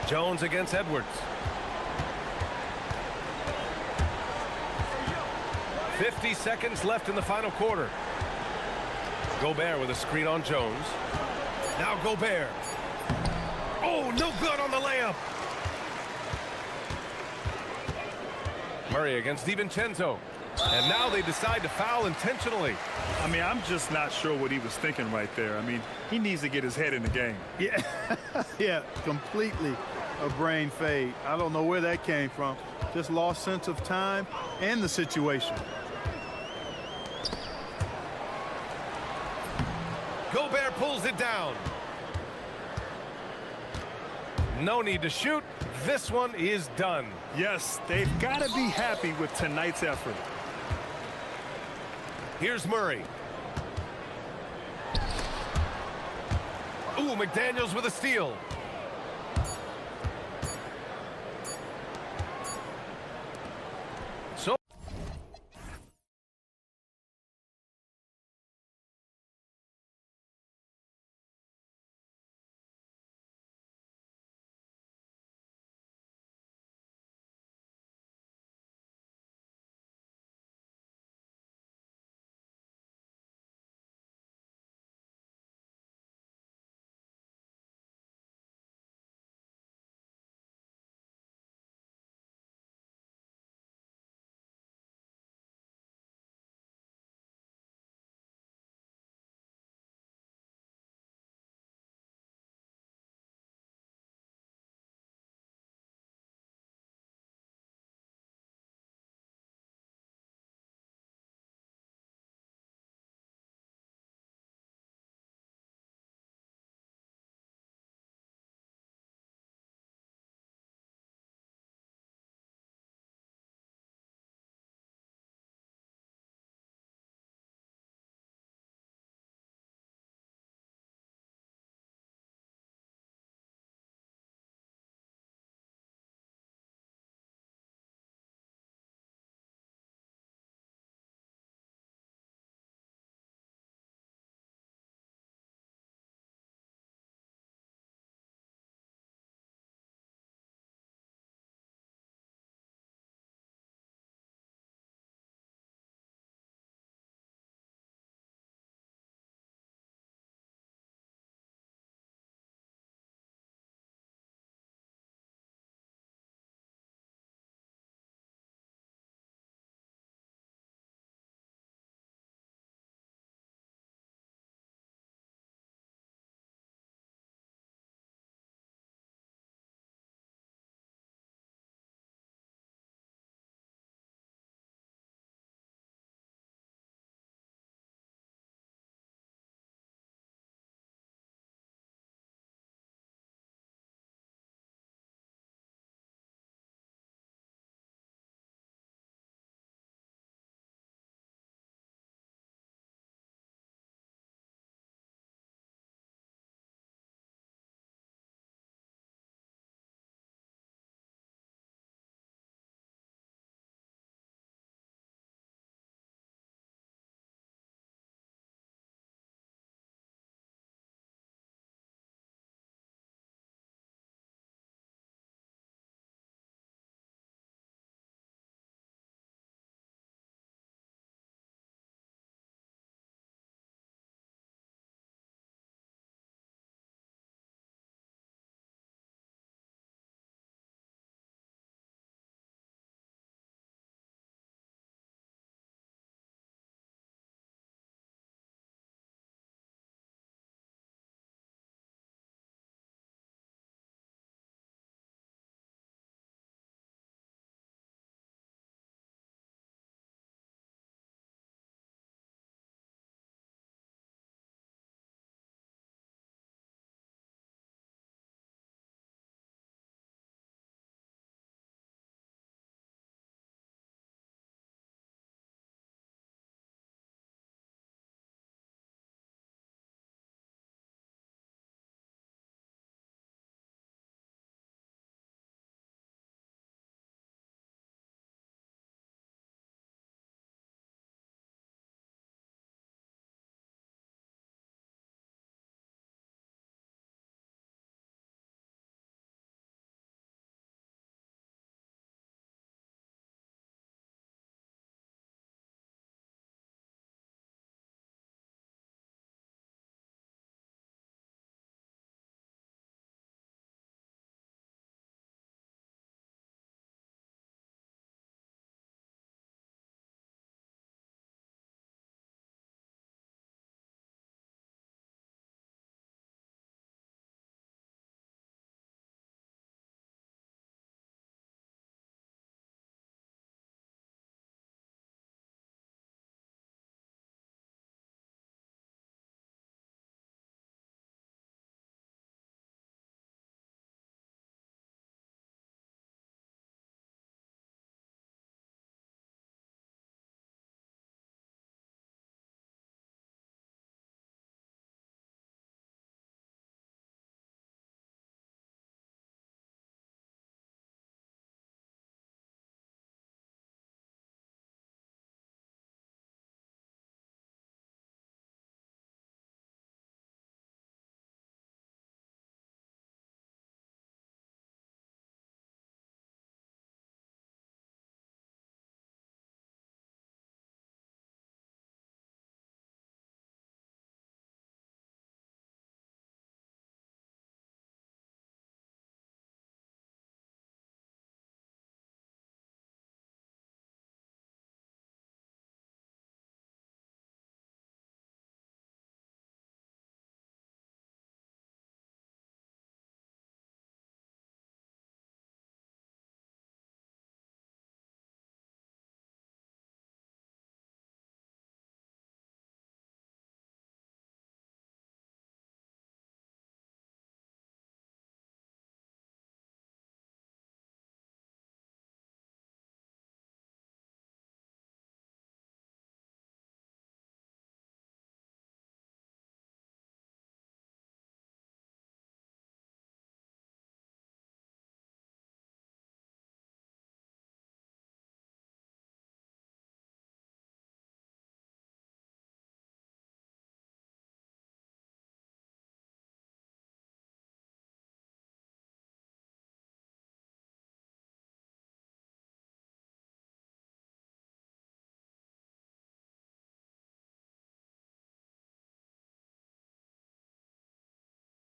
Jones against Edwards. 50 seconds left in the final quarter. Gobert with a screen on Jones. Now Gobert. Oh, no good on the layup. Murray against DiVincenzo. And now they decide to foul intentionally. I mean, I'm just not sure what he was thinking right there. I mean, he needs to get his head in the game. Yeah, yeah, completely a brain fade. I don't know where that came from. Just lost sense of time and the situation. Gobert pulls it down. No need to shoot. This one is done. Yes, they've got to be happy with tonight's effort. Here's Murray. Ooh, McDaniels with a steal.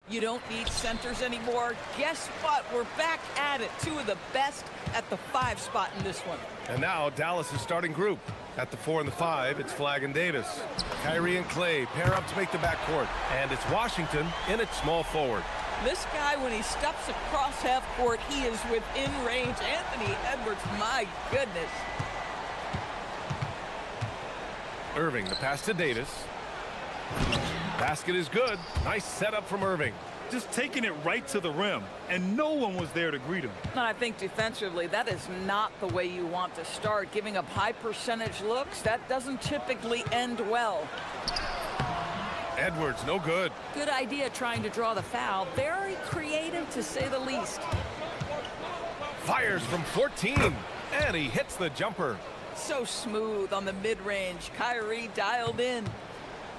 You don't need centers anymore. Guess what? We're back at it. Two of the best at the 5 spot in this one. And now Dallas' starting group. At the 4 and the 5, it's Flagg and Davis. Kyrie and Clay pair up to make the backcourt. And it's Washington in at small forward. This guy, when he steps across half court, he is within range. Anthony Edwards, my goodness. Irving, the pass to Davis. Basket is good. Nice setup from Irving. Just taking it right to the rim, and no one was there to greet him. And I think defensively, that is not the way you want to start. Giving up high percentage looks, that doesn't typically end well. Edwards, no good. Good idea trying to draw the foul. Very creative, to say the least. Fires from 14, and he hits the jumper. So smooth on the mid-range. Kyrie dialed in.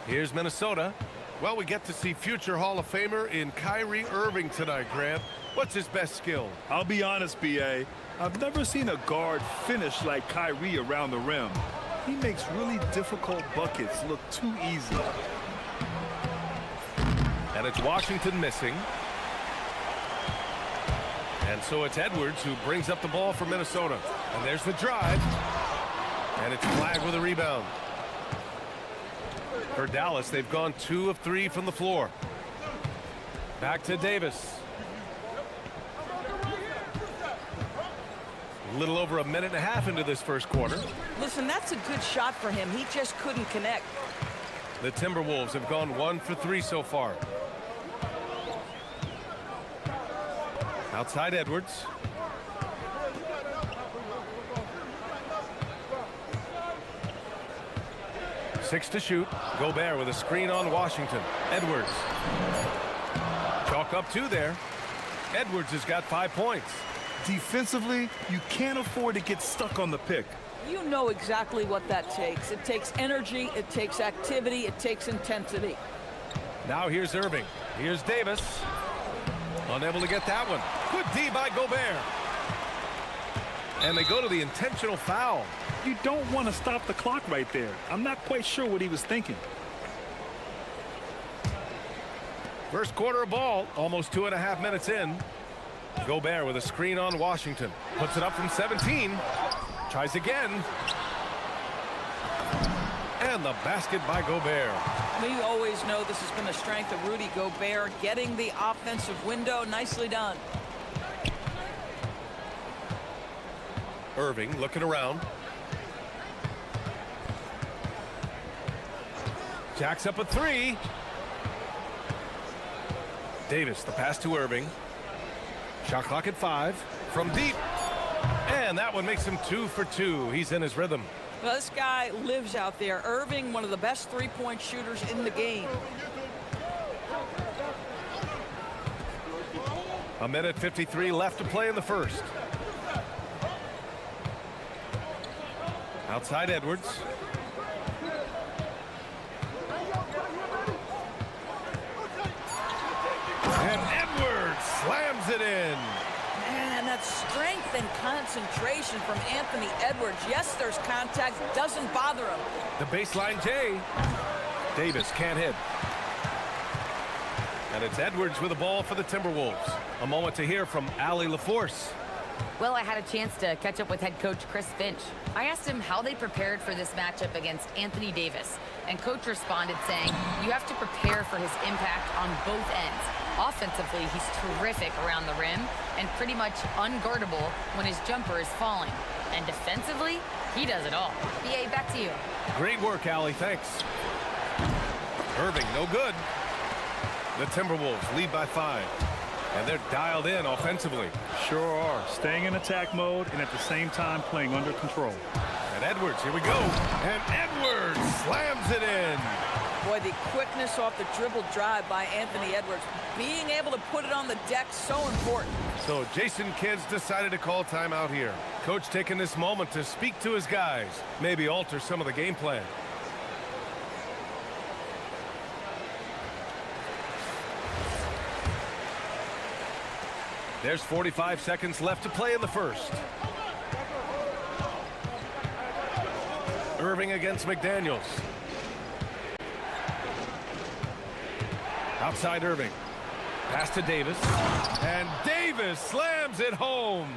Here's Minnesota. Well, we get to see future Hall of Famer in Kyrie Irving tonight, Grant. What's his best skill? I'll be honest, B.A. I've never seen a guard finish like Kyrie around the rim. He makes really difficult buckets look too easy. And it's Washington missing. And so it's Edwards who brings up the ball for Minnesota. And there's the drive. And it's Flagg with a rebound. For Dallas, they've gone 2 of 3 from the floor. Back to Davis. A little over a minute and a half into this first quarter. Listen, that's a good shot for him. He just couldn't connect. The Timberwolves have gone 1 for 3 so far. Outside Edwards. Six to shoot. Gobert with a screen on Washington. Edwards. Chalk up 2 there. Edwards has got 5 points. Defensively, you can't afford to get stuck on the pick. You know exactly what that takes. It takes energy, it takes activity, it takes intensity. Now here's Irving. Here's Davis. Unable to get that one. Good D by Gobert. And they go to the intentional foul. You don't want to stop the clock right there. I'm not quite sure what he was thinking. First quarter of ball, almost 2.5 minutes in. Gobert with a screen on Washington. Puts it up from 17. Tries again. And the basket by Gobert. We always know this has been a strength of Rudy Gobert, getting the offensive window. Nicely done. Irving looking around. Jacks up a 3. Davis, the pass to Irving. Shot clock at 5. From deep. And that one makes him 2 for 2. He's in his rhythm. Well, this guy lives out there. Irving, one of the best three-point shooters in the game. A minute 53 left to play in the first. Outside Edwards. And Edwards slams it in. Man, that strength and concentration from Anthony Edwards. Yes, there's contact. Doesn't bother him. The baseline J. Davis can't hit. And it's Edwards with the ball for the Timberwolves. A moment to hear from Allie LaForce. Well, I had a chance to catch up with head coach Chris Finch. I asked him how they prepared for this matchup against Anthony Davis, and coach responded saying, you have to prepare for his impact on both ends. Offensively, he's terrific around the rim and pretty much unguardable when his jumper is falling. And defensively, he does it all. BA, back to you. Great work, Allie. Thanks. Irving, no good. The Timberwolves lead by 5. And they're dialed in offensively. Sure are. Staying in attack mode and at the same time playing under control. And Edwards, here we go. And Edwards slams it in. Boy, the quickness off the dribble drive by Anthony Edwards. Being able to put it on the deck, so important. So Jason Kidd's decided to call timeout here. Coach taking this moment to speak to his guys. Maybe alter some of the game plan. There's 45 seconds left to play in the first. Irving against McDaniels. Outside Irving. Pass to Davis. And Davis slams it home.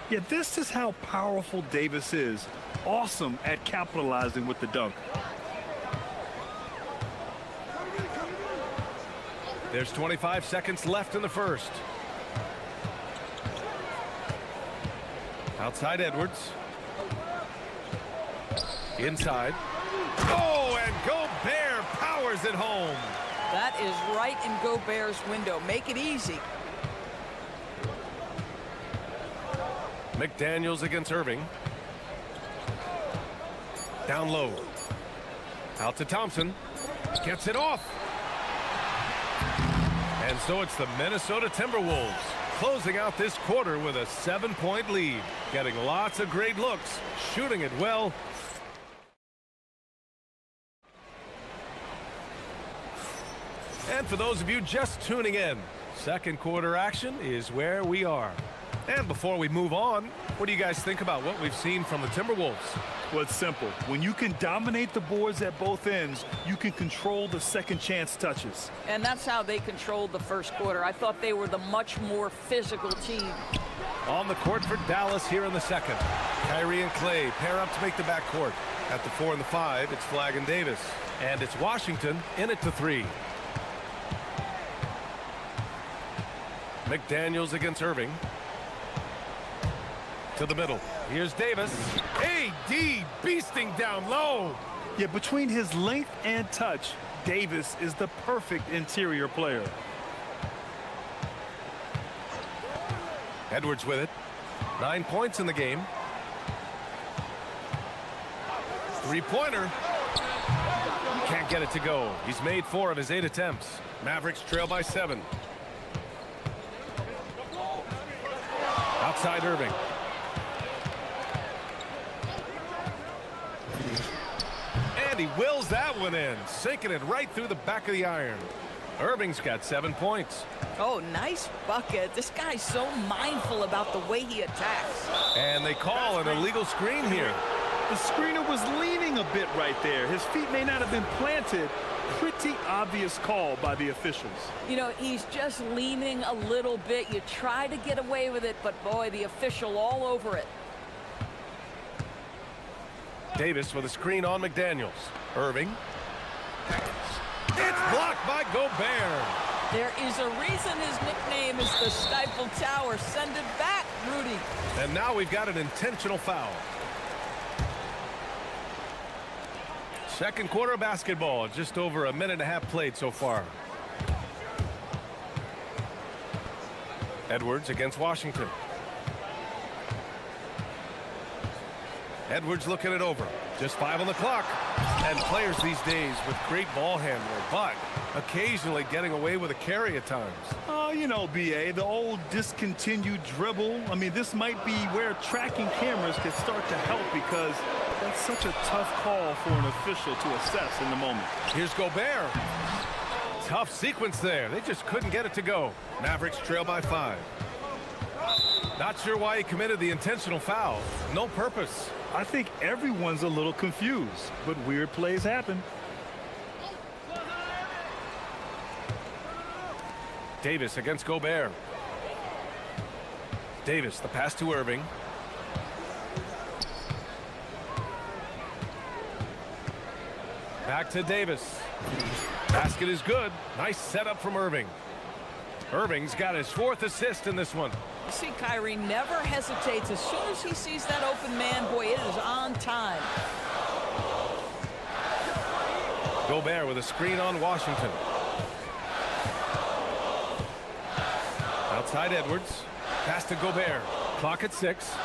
Yeah, this is how powerful Davis is. Awesome at capitalizing with the dunk. There's 25 seconds left in the first. Outside Edwards. Inside. Oh, and Gobert powers it home. That is right in Gobert's window. Make it easy. McDaniels against Irving. Down low. Out to Thompson. Gets it off. And so it's the Minnesota Timberwolves closing out this quarter with a 7-point lead. Getting lots of great looks. Shooting it well. And for those of you just tuning in, second quarter action is where we are. And before we move on, what do you guys think about what we've seen from the Timberwolves? Well, it's simple. When you can dominate the boards at both ends, you can control the second chance touches. And that's how they controlled the first quarter. I thought they were the much more physical team. On the court for Dallas here in the second. Kyrie and Clay pair up to make the backcourt. At the 4 and the 5, it's Flagg and Davis. And it's Washington in at the 3. McDaniels against Irving. To the middle. Here's Davis. AD beasting down low. Yeah, between his length and touch, Davis is the perfect interior player. Edwards with it. 9 points in the game. Three-pointer. Can't get it to go. He's made 4 of his 8 attempts. Mavericks trail by 7. Outside Irving. And he wills that one in, sinking it right through the back of the iron. Irving's got 7 points. Oh, nice bucket. This guy's so mindful about the way he attacks. And they call an illegal screen here. The screener was leaning a bit right there. His feet may not have been planted. Pretty obvious call by the officials. You know, he's just leaning a little bit. You try to get away with it, but boy, the official all over it. Davis with a screen on McDaniels. Irving. It's blocked by Gobert. There is a reason his nickname is the Stifle Tower. Send it back, Rudy. And now we've got an intentional foul. Second quarter of basketball, just over a minute and a half played so far. Edwards against Washington. Edwards looking it over. Just 5 on the clock. And players these days with great ball handling, but occasionally getting away with a carry at times. Oh, you know, BA, the old discontinued dribble. I mean, this might be where tracking cameras can start to help because that's such a tough call for an official to assess in the moment. Here's Gobert. Tough sequence there. They just couldn't get it to go. Mavericks trail by 5. Not sure why he committed the intentional foul. No purpose. I think everyone's a little confused, but weird plays happen. Davis against Gobert. Davis, the pass to Irving. Back to Davis. Basket is good. Nice setup from Irving. Irving's got his 4th assist in this one. You see, Kyrie never hesitates. As soon as he sees that open man, boy, it is on time. Gobert with a screen on Washington. Outside Edwards. Pass to Gobert. Clock at 6.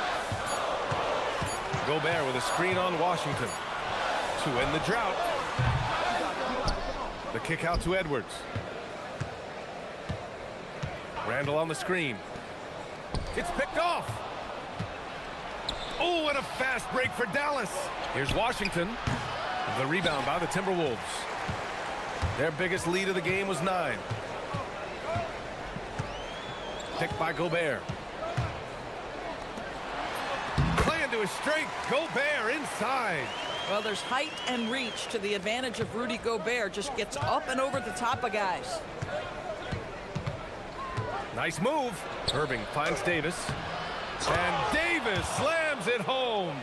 Gobert with a screen on Washington. To end the drought. The kick out to Edwards. Randall on the screen. It's picked off. Oh, and a fast break for Dallas. Here's Washington. The rebound by the Timberwolves. Their biggest lead of the game was 9. Picked by Gobert. Playing to his strength. Gobert inside. Well, there's height and reach to the advantage of Rudy Gobert. Just gets up and over the top of guys. Nice move. Irving finds Davis. And Davis slams it home.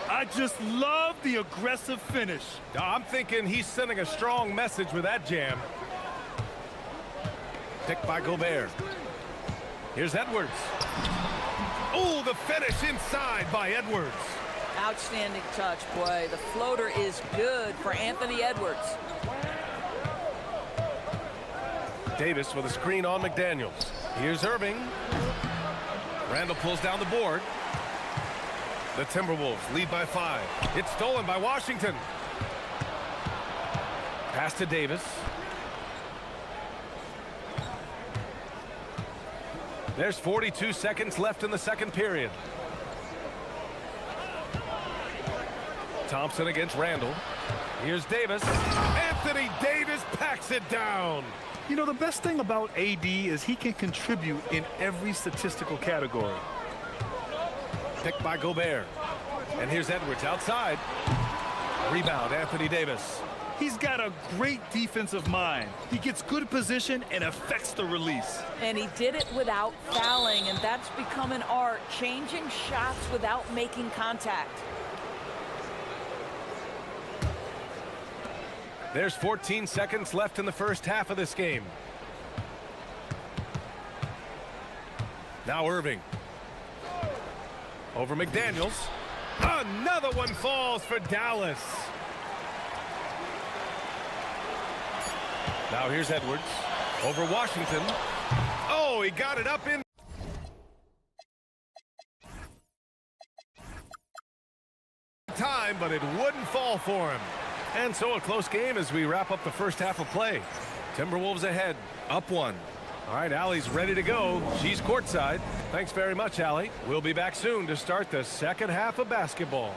I just love the aggressive finish. I'm thinking he's sending a strong message with that jam. Picked by Gobert. Here's Edwards. Oh, the finish inside by Edwards. Outstanding touch, boy. The floater is good for Anthony Edwards. Davis with a screen on McDaniels. Here's Irving. Randall pulls down the board. The Timberwolves lead by 5. It's stolen by Washington. Pass to Davis. There's 42 seconds left in the second period. Thompson against Randall. Here's Davis. Anthony Davis packs it down. You know, the best thing about AD is he can contribute in every statistical category. Picked by Gobert. And here's Edwards outside. Rebound, Anthony Davis. He's got a great defensive mind. He gets good position and affects the release. And he did it without fouling, and that's become an art, changing shots without making contact. There's 14 seconds left in the first half of this game. Now Irving. Over McDaniels. Another one falls for Dallas. Now here's Edwards. Over Washington. Oh, he got it up in time, but it wouldn't fall for him. And so a close game as we wrap up the first half of play. Timberwolves ahead, up 1. All right, Allie's ready to go. She's courtside. Thanks very much, Allie. We'll be back soon to start the second half of basketball.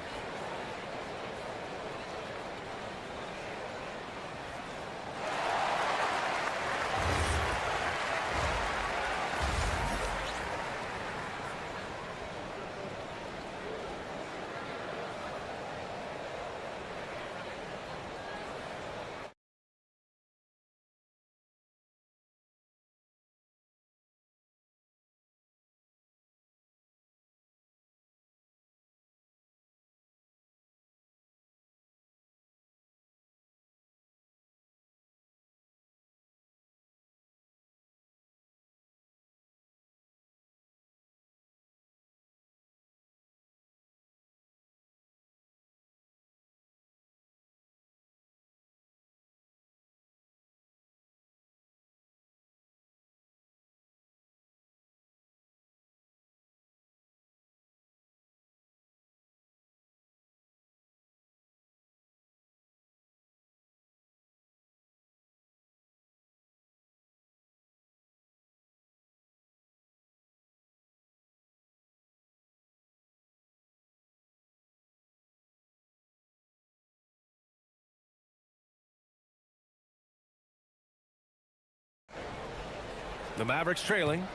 The Mavericks trailing.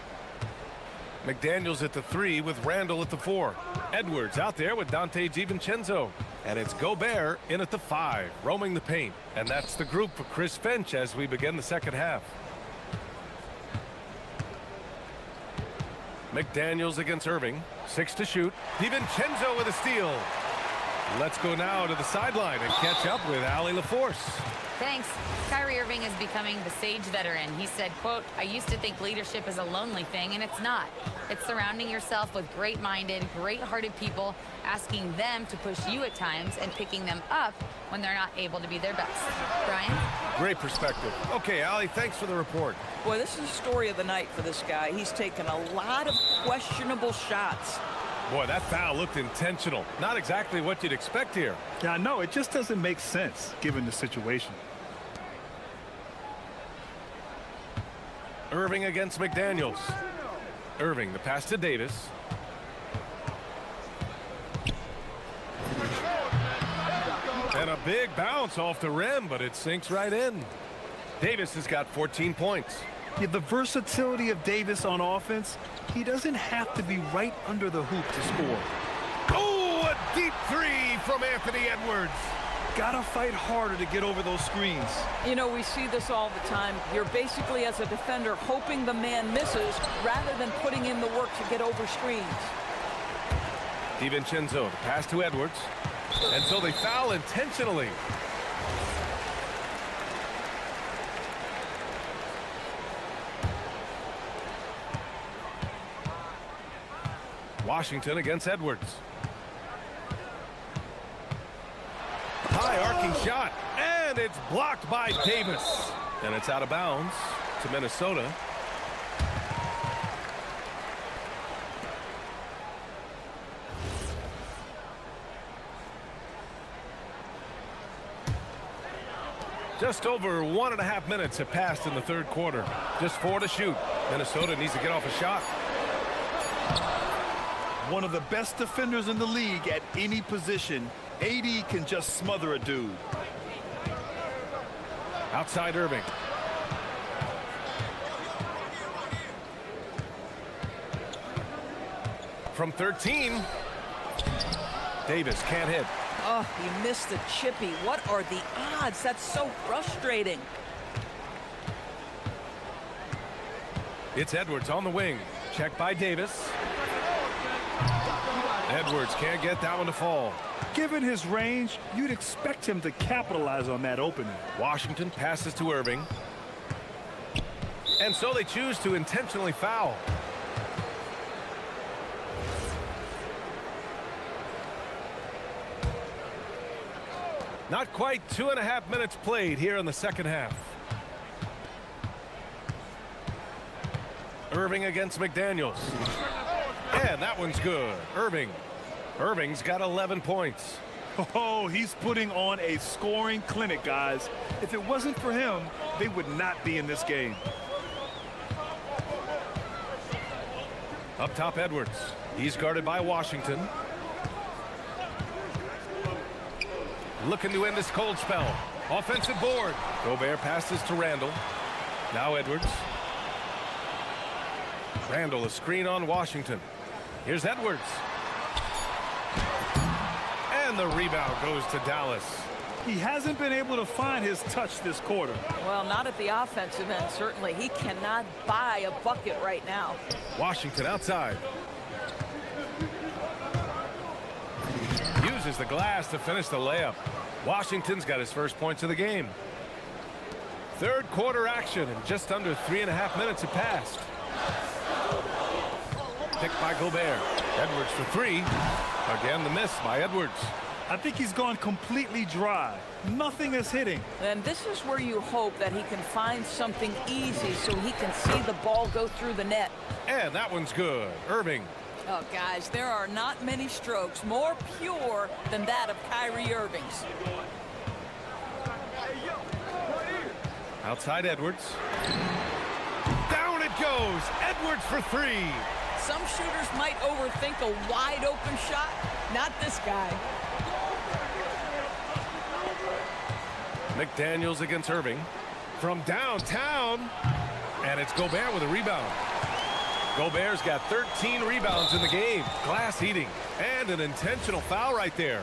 McDaniels at the 3 with Randall at the 4. Edwards out there with Dante DiVincenzo. And it's Gobert in at the 5, roaming the paint. And that's the group for Chris Finch as we begin the second half. McDaniels against Irving. 6 to shoot. DiVincenzo with a steal. Let's go now to the sideline and catch up with Allie LaForce. Thanks. Kyrie Irving is becoming the sage veteran. He said, quote, "I used to think leadership is a lonely thing, and it's not. It's surrounding yourself with great-minded, great-hearted people, asking them to push you at times and picking them up when they're not able to be their best." Brian? Great perspective. Okay, Allie, thanks for the report. Boy, this is the story of the night for this guy. He's taken a lot of questionable shots. Boy, that foul looked intentional. Not exactly what you'd expect here. Yeah, I know. It just doesn't make sense given the situation. Irving against McDaniels. Irving, the pass to Davis. And a big bounce off the rim, but it sinks right in. Davis has got 14 points. Yeah, the versatility of Davis on offense, he doesn't have to be right under the hoop to score. Oh, a deep 3 from Anthony Edwards. got to fight harder to get over those screens. You know, we see this all the time. You're basically, as a defender, hoping the man misses rather than putting in the work to get over screens. DiVincenzo, the pass to Edwards. And so they foul intentionally. Washington against Edwards. High arcing shot, and it's blocked by Davis. And it's out of bounds to Minnesota. Just over 1.5 minutes have passed in the third quarter. Just 4 to shoot. Minnesota needs to get off a shot. One of the best defenders in the league at any position. AD can just smother a dude. Outside Irving. From 13. Davis can't hit. Oh, he missed the chippy. What are the odds? That's so frustrating. It's Edwards on the wing. Check by Davis. Edwards can't get that one to fall. Given his range, you'd expect him to capitalize on that opening. Washington passes to Irving. And so they choose to intentionally foul. Not quite 2.5 minutes played here in the second half. Irving against McDaniels. And that one's good. Irving's got 11 points. Oh, he's putting on a scoring clinic, guys. If it wasn't for him, they would not be in this game. Up top, Edwards. He's guarded by Washington. Looking to end this cold spell. Offensive board. Gobert passes to Randall. Now Edwards. Randall, a screen on Washington. Here's Edwards. And the rebound goes to Dallas. He hasn't been able to find his touch this quarter. Well, not at the offensive end, certainly. He cannot buy a bucket right now. Washington outside. Uses the glass to finish the layup. Washington's got his first points of the game. Third quarter action, and just under 3.5 minutes have passed. Picked by Gobert. Edwards for 3. Again, the miss by Edwards. I think he's gone completely dry. Nothing is hitting. And this is where you hope that he can find something easy so he can see the ball go through the net. And that one's good. Irving. Oh, guys, there are not many strokes more pure than that of Kyrie Irving's. Outside Edwards. Down it goes. Edwards for 3. Some shooters might overthink a wide open shot. Not this guy. McDaniels against Irving. From downtown. And it's Gobert with a rebound. Gobert's got 13 rebounds in the game. Glass eating. And an intentional foul right there.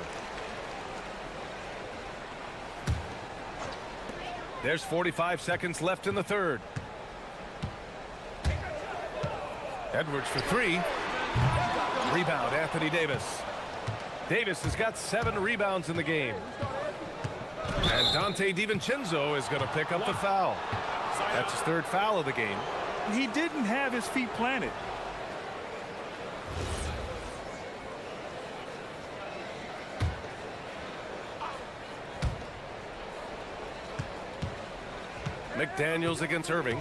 There's 45 seconds left in the third. Edwards for 3. Rebound, Anthony Davis. Davis has got 7 rebounds in the game. And Dante DiVincenzo is going to pick up the foul. That's his 3rd foul of the game. He didn't have his feet planted. McDaniels against Irving.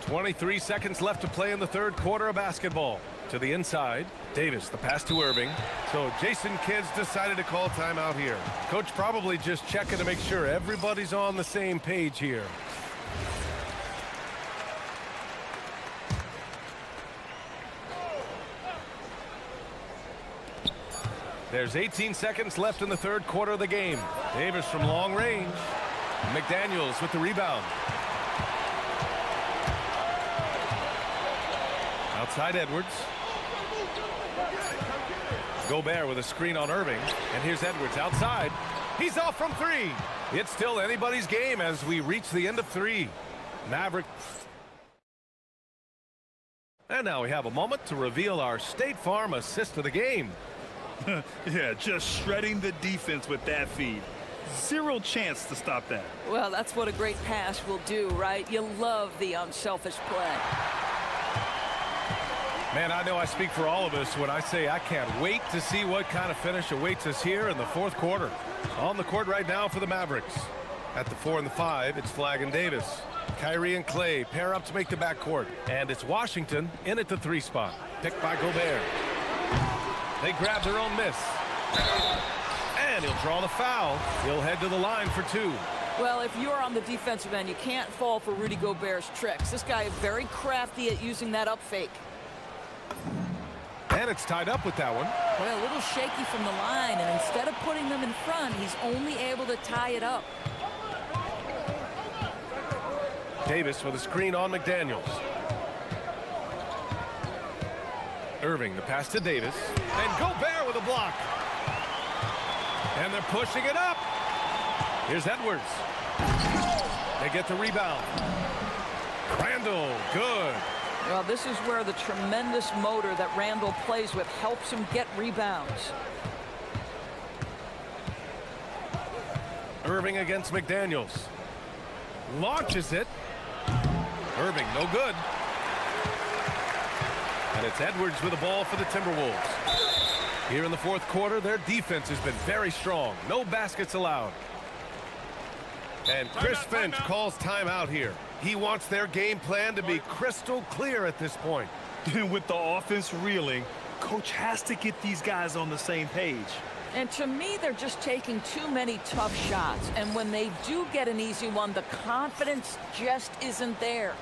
23 seconds left to play in the third quarter of basketball. To the inside. Davis, the pass to Irving. So Jason Kidd's decided to call timeout here. Coach probably just checking to make sure everybody's on the same page here. There's 18 seconds left in the third quarter of the game. Davis from long range. McDaniels with the rebound. Outside Edwards. Gobert with a screen on Irving. And here's Edwards outside. He's off from three. It's still anybody's game as we reach the end of three. Maverick. And now we have a moment to reveal our State Farm assist of the game. Yeah, just shredding the defense with that feed. Zero chance to stop that. Well, that's what a great pass will do, right? You love the unselfish play. Man, I know I speak for all of us when I say I can't wait to see what kind of finish awaits us here in the fourth quarter. On the court right now for the Mavericks. At the 4 and the 5, it's Flagg and Davis. Kyrie and Clay pair up to make the backcourt. And it's Washington in at the 3 spot. Picked by Gobert. They grab their own miss. And he'll draw the foul. He'll head to the line for 2. Well, if you're on the defensive end, you can't fall for Rudy Gobert's tricks. This guy is very crafty at using that up fake. And it's tied up with that one. Well, a little shaky from the line, and instead of putting them in front, he's only able to tie it up. Davis with a screen on McDaniels. Irving, the pass to Davis. And Gobert with a block. And they're pushing it up. Here's Edwards. They get the rebound. Randall, good. Well, this is where the tremendous motor that Randall plays with helps him get rebounds. Irving against McDaniels. Launches it. Irving, no good. And it's Edwards with the ball for the Timberwolves. Here in the fourth quarter, their defense has been very strong. No baskets allowed. And Chris Finch calls timeout here. He wants their game plan to be crystal clear at this point. With the offense reeling, coach has to get these guys on the same page. And to me, they're just taking too many tough shots. And when they do get an easy one, the confidence just isn't there.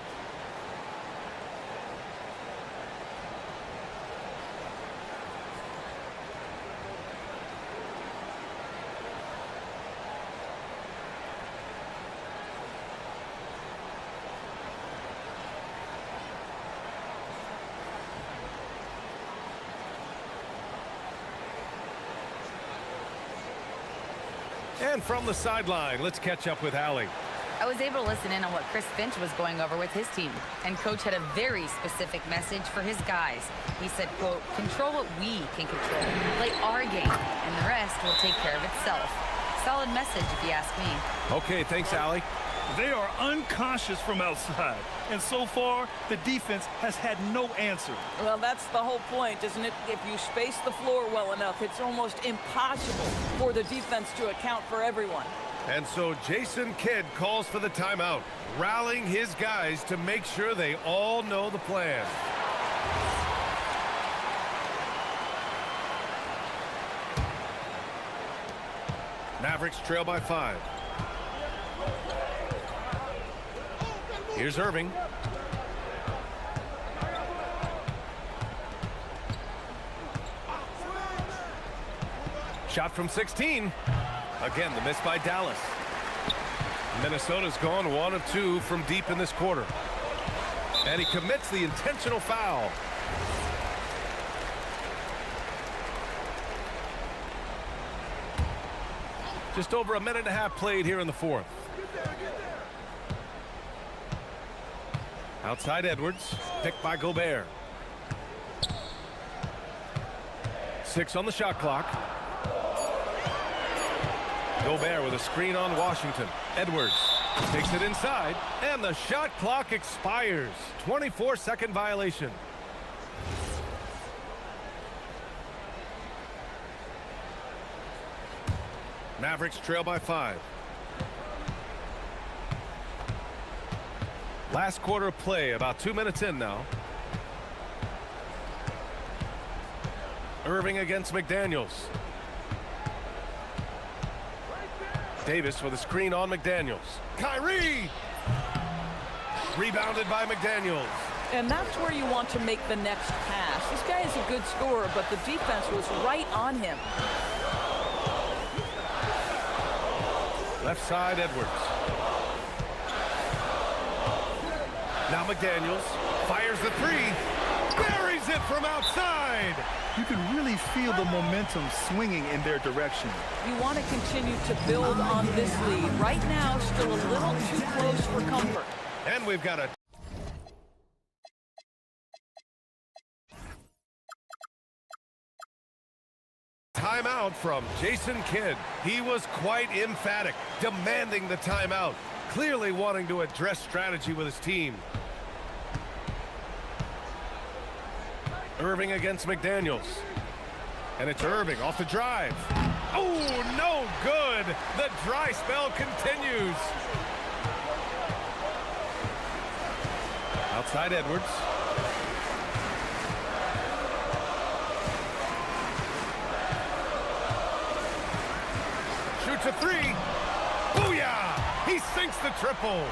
And from the sideline, let's catch up with Allie. I was able to listen in on what Chris Finch was going over with his team, and coach had a very specific message for his guys. He said, quote, control what we can control, play our game, and the rest will take care of itself. Solid message if you ask me. Okay, thanks, Allie. They are unconscious from outside, and so far the defense has had no answer. Well, that's the whole point, isn't it? If you space the floor well enough, it's almost impossible for the defense to account for everyone. And so Jason Kidd calls for the timeout, rallying his guys to make sure they all know the plan. Mavericks trail by 5. Here's Irving. Shot from 16. Again, the miss by Dallas. Minnesota's gone 1 of 2 from deep in this quarter. And he commits the intentional foul. Just over a minute and a half played here in the fourth. Outside Edwards, picked by Gobert. 6 on the shot clock. Gobert with a screen on Washington. Edwards takes it inside, and the shot clock expires. 24-second violation. Mavericks trail by 5. Last quarter of play, about 2 minutes in now. Irving against McDaniels. Davis with a screen on McDaniels. Kyrie! Rebounded by McDaniels. And that's where you want to make the next pass. This guy is a good scorer, but the defense was right on him. Left side, Edwards. Now McDaniels fires the 3. Buries Nails it from outside. You can really feel the momentum swinging in their direction. You want to continue to build on this lead. Right now, still a little too close for comfort. And we've got a timeout from Jason Kidd. He was quite emphatic, demanding the timeout, clearly wanting to address strategy with his team. Irving against McDaniels. And it's Irving off the drive. Oh, no good. The dry spell continues. Outside Edwards. Shoots a three. Booyah! He sinks the triple.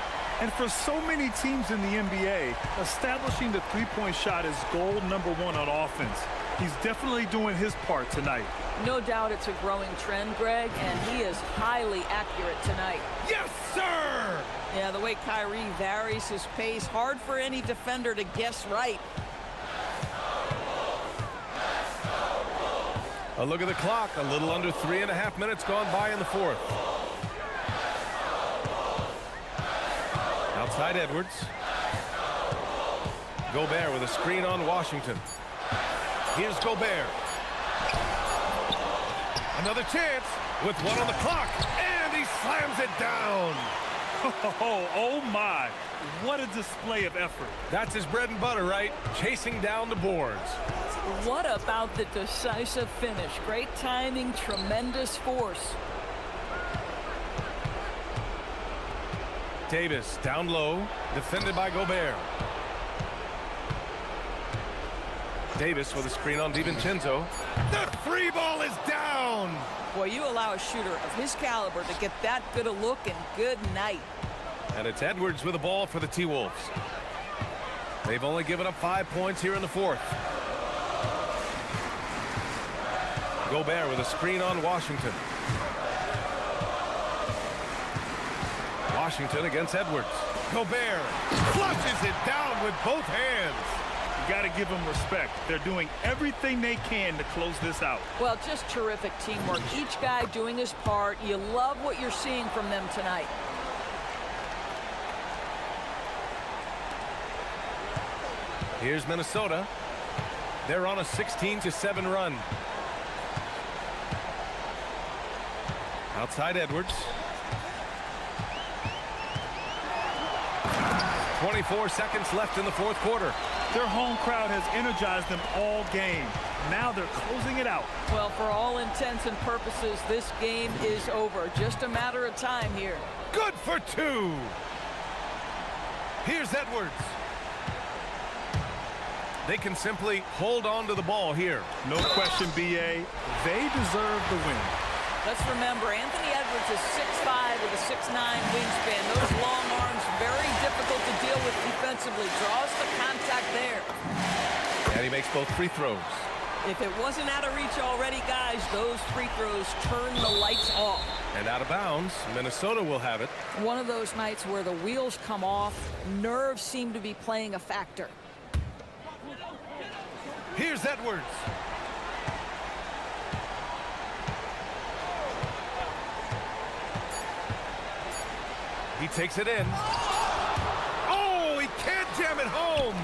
And for so many teams in the NBA, establishing the three-point shot is goal number one on offense. He's definitely doing his part tonight. No doubt it's a growing trend, Greg, and he is highly accurate tonight. Yes, sir! Yeah, the way Kyrie varies his pace, hard for any defender to guess right. A look at the clock. A little under 3.5 minutes gone by in the fourth. Outside Edwards. Gobert with a screen on Washington. Here's Gobert. Another chance with one on the clock, and he slams it down. Oh my, what a display of effort. That's his bread and butter, right? Chasing down the boards. What about the decisive finish? Great timing, tremendous force. Davis down low, defended by Gobert. Davis with a screen on DiVincenzo. The free ball is down! Boy, you allow a shooter of his caliber to get that good a look, and good night. And it's Edwards with the ball for the T-Wolves. They've only given up 5 points here in the fourth. Gobert with a screen on Washington. Washington against Edwards. Gobert flushes it down with both hands. You got to give them respect. They're doing everything they can to close this out. Well, just terrific teamwork. Each guy doing his part. You love what you're seeing from them tonight. Here's Minnesota. They're on a 16-7 run. Outside Edwards. 24 seconds left in the fourth quarter. Their home crowd has energized them all game. Now they're closing it out. Well, for all intents and purposes, this game is over. Just a matter of time here. Good for two. Here's Edwards. They can simply hold on to the ball here. No question, B.A. They deserve the win. Let's remember, Anthony Edwards is 6'5" with a 6'9" wingspan. Those long arms, very difficult to deal with defensively. Draws the contact there. And he makes both free throws. If it wasn't out of reach already, guys, those free throws turn the lights off. And out of bounds, Minnesota will have it. One of those nights where the wheels come off, nerves seem to be playing a factor. Here's Edwards. He takes it in. Oh, he can't jam it home.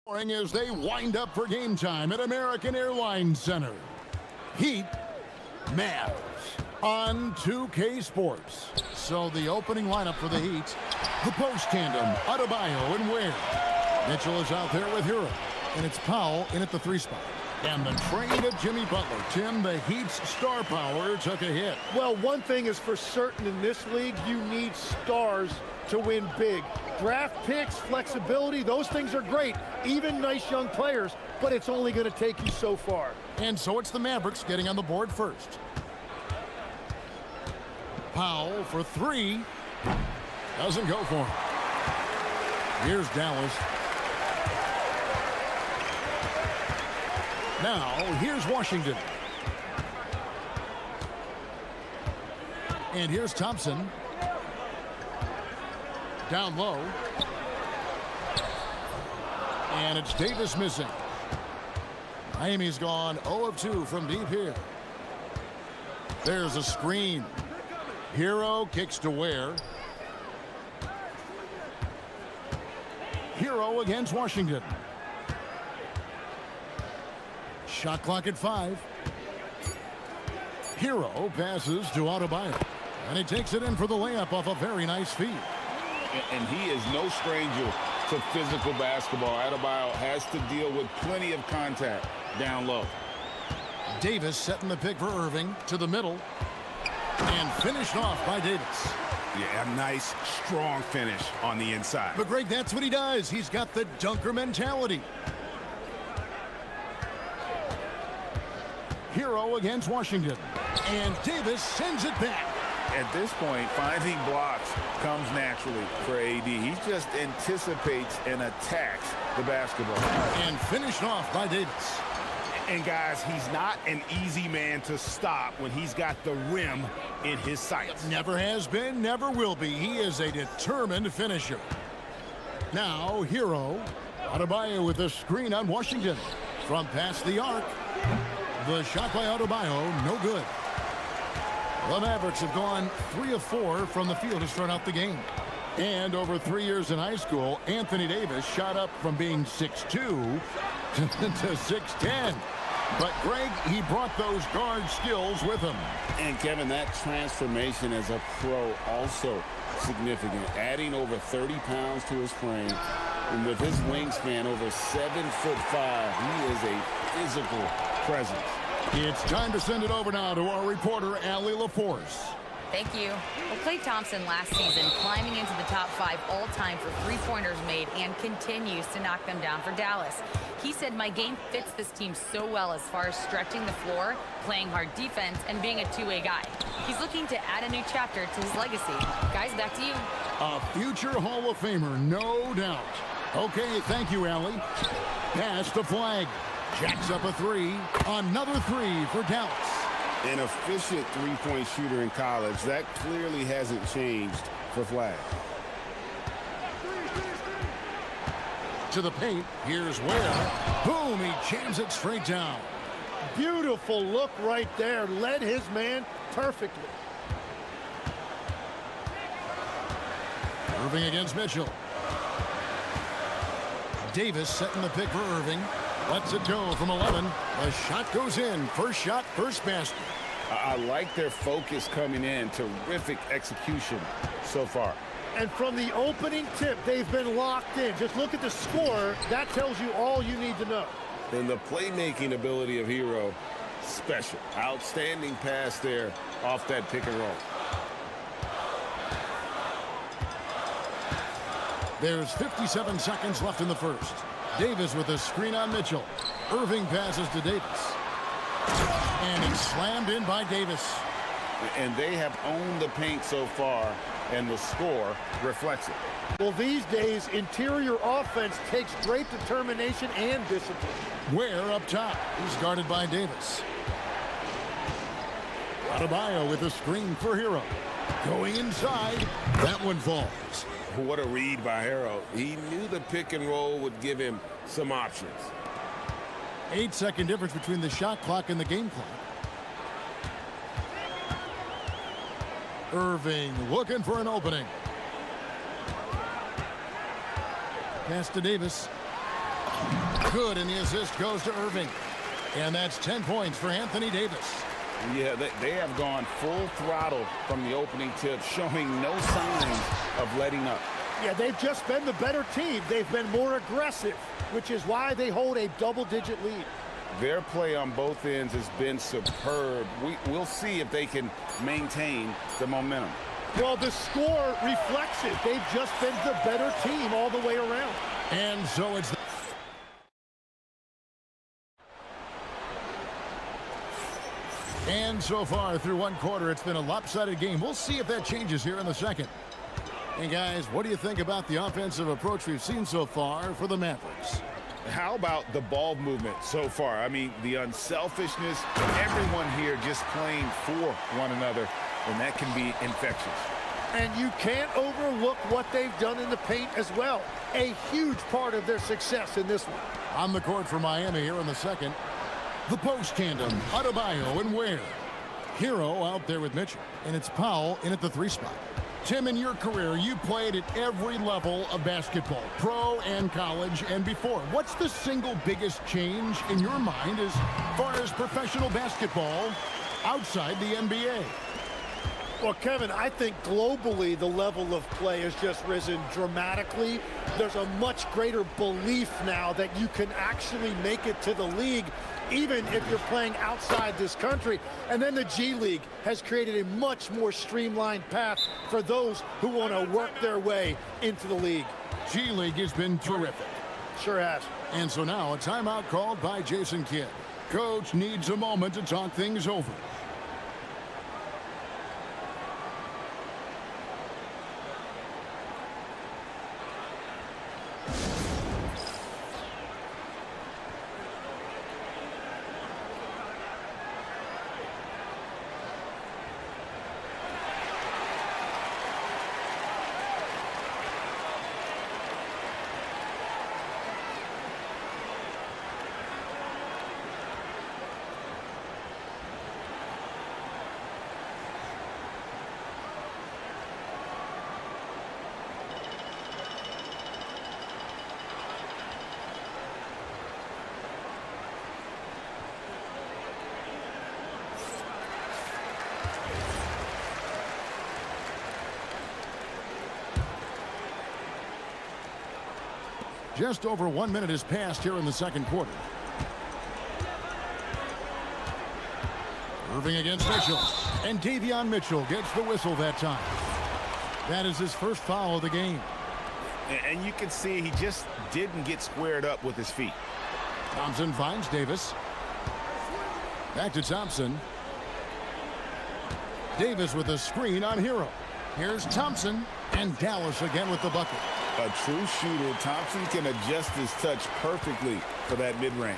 As they wind up for game time at American Airlines Center. Heat, Mavs on 2K Sports. So the opening lineup for the Heat, the post tandem, Adebayo and Ware. Mitchell is out there with Hero, and it's Powell in at the 3 spot. And the trade of Jimmy Butler. Tim, the Heat's star power took a hit. Well, one thing is for certain in this league, you need stars to win big. Draft picks, flexibility, those things are great. Even nice young players, but it's only going to take you so far. And so it's the Mavericks getting on the board first. Powell for 3. Doesn't go for him. Here's Dallas. Now, here's Washington. And here's Thompson. Down low. And it's Davis missing. Miami's gone 0 of 2 from deep here. There's a screen. Hero kicks to Ware. Hero against Washington. Shot clock at 5. Hero passes to Adebayo. And he takes it in for the layup off a very nice feed. And he is no stranger to physical basketball. Adebayo has to deal with plenty of contact down low. Davis setting the pick for Irving to the middle. And finished off by Davis. Yeah, a nice, strong finish on the inside. But Greg, that's what he does. He's got the dunker mentality. Hero against Washington. And Davis sends it back. At this point, finding blocks comes naturally for AD. He just anticipates and attacks the basketball. And finished off by Davis. And guys, he's not an easy man to stop when he's got the rim in his sights. Never has been, never will be. He is a determined finisher. Now, Hero. Adebayo with a screen on Washington. From past the arc. The shot by Adebayo, no good. The Mavericks have gone 3 of 4 from the field to start out the game. And over 3 years in high school, Anthony Davis shot up from being 6'2 to 6'10. But Greg, he brought those guard skills with him. And Kevin, that transformation as a pro also significant. Adding over 30 pounds to his frame. And with his wingspan over 7'5", he is a physical presence. It's time to send it over now to our reporter, Allie LaForce. Thank you. Well, Klay Thompson last season climbing into the top 5 all-time for three-pointers made and continues to knock them down for Dallas. He said, my game fits this team so well as far as stretching the floor, playing hard defense, and being a two-way guy. He's looking to add a new chapter to his legacy. Guys, back to you. A future Hall of Famer, no doubt. Okay, thank you, Allie. Pass the flag. Jacks up a 3. Another 3 for Dallas. An efficient three-point shooter in college. That clearly hasn't changed for Flag. To the paint. Here's Ware. Boom, he jams it straight down. Beautiful look right there. Led his man perfectly. Irving against Mitchell. Davis setting the pick for Irving. Lets it go from 11. The shot goes in. First shot, first basket. I like their focus coming in. Terrific execution so far. And from the opening tip, they've been locked in. Just look at the score. That tells you all you need to know. And the playmaking ability of Hero, special. Outstanding pass there off that pick and roll. There's 57 seconds left in the first. Davis with a screen on Mitchell. Irving passes to Davis. And it's slammed in by Davis. And they have owned the paint so far, and the score reflects it. Well, these days, interior offense takes great determination and discipline. Ware up top. He's guarded by Davis. Adebayo with a screen for Hero. Going inside. That one falls. What a read by Hero. He knew the pick and roll would give him some options. 8-second difference between the shot clock and the game clock. Irving looking for an opening. Pass to Davis. Good, and the assist goes to Irving. And that's 10 points for Anthony Davis. Yeah, they have gone full throttle from the opening tip, showing no signs of letting up. Yeah, they've just been the better team. They've been more aggressive, which is why they hold a double-digit lead. Their play on both ends has been superb. We'll see if they can maintain the momentum. Well, the score reflects it. They've just been the better team all the way around. And so it's... And so far through one quarter, it's been a lopsided game. We'll see if that changes here in the second. And guys, what do you think about the offensive approach we've seen so far for the Mavericks? How about the ball movement so far? I mean, the unselfishness, everyone here just playing for one another, and that can be infectious. And you can't overlook what they've done in the paint as well. A huge part of their success in this one. On the court for Miami here in the second. The post tandem, Adebayo and Ware. Hero out there with Mitchell, and it's Powell in at the 3 spot. Tim, in your career, you played at every level of basketball, pro and college and before. What's the single biggest change in your mind as far as professional basketball outside the NBA? Well, Kevin, I think globally the level of play has just risen dramatically. There's a much greater belief now that you can actually make it to the league, even if you're playing outside this country. And then the G League has created a much more streamlined path for those who want to work their way into the league. G League has been terrific. Sure has. And so now a timeout called by Jason Kidd. Coach needs a moment to talk things over. Just over 1 minute has passed here in the second quarter. Irving against Mitchell. And Davion Mitchell gets the whistle that time. That is his first foul of the game. And you can see he just didn't get squared up with his feet. Thompson finds Davis. Back to Thompson. Davis with a screen on Hero. Here's Thompson, and Dallas again with the bucket. A true shooter, Thompson can adjust his touch perfectly for that mid-range.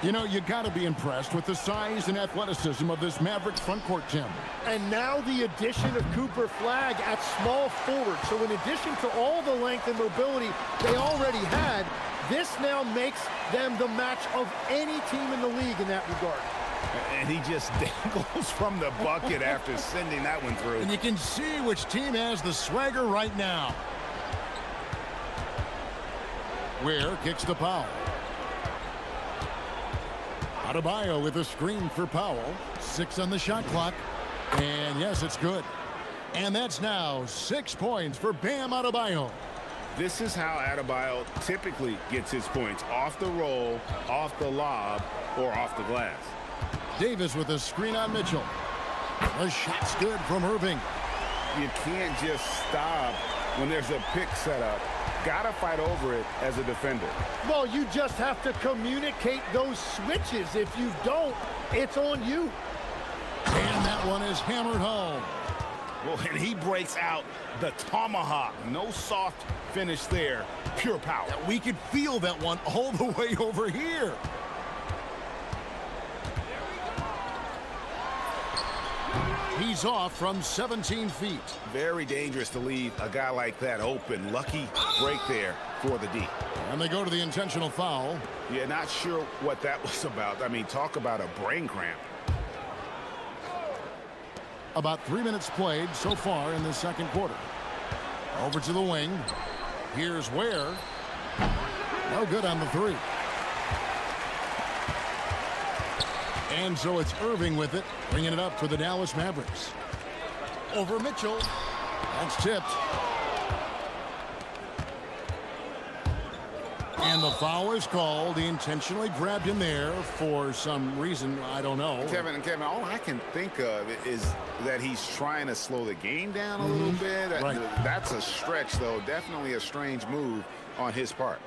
You know, you got to be impressed with the size and athleticism of this Mavericks front court, Tim. And now the addition of Cooper Flagg at small forward. So in addition to all the length and mobility they already had, this now makes them the match of any team in the league in that regard. And he just dangles from the bucket after sending that one through. And you can see which team has the swagger right now. Ware kicks to Powell. Adebayo with a screen for Powell. 6 on the shot clock. And yes, it's good. And that's now 6 points for Bam Adebayo. This is how Adebayo typically gets his points. Off the roll, off the lob, or off the glass. Davis with a screen on Mitchell. The shot's good from Irving. You can't just stop when there's a pick set up. Gotta fight over it as a defender. Well, you just have to communicate those switches. If you don't, it's on you. And that one is hammered home. Well, and he breaks out the tomahawk. No soft finish there. Pure power. We could feel that one all the way over here. He's off from 17 feet. Very dangerous to leave a guy like that open. Lucky break there for the D. And they go to the intentional foul. Yeah, not sure what that was about. I mean, talk about a brain cramp. About 3 minutes played so far in the second quarter. Over to the wing. Here's Ware. No good on the three. And so it's Irving with it, bringing it up for the Dallas Mavericks. Over Mitchell. That's tipped. And the foul is called. He intentionally grabbed him there for some reason. I don't know. Kevin, all I can think of is that he's trying to slow the game down a little bit. Right. That's a stretch, though. Definitely a strange move on his part.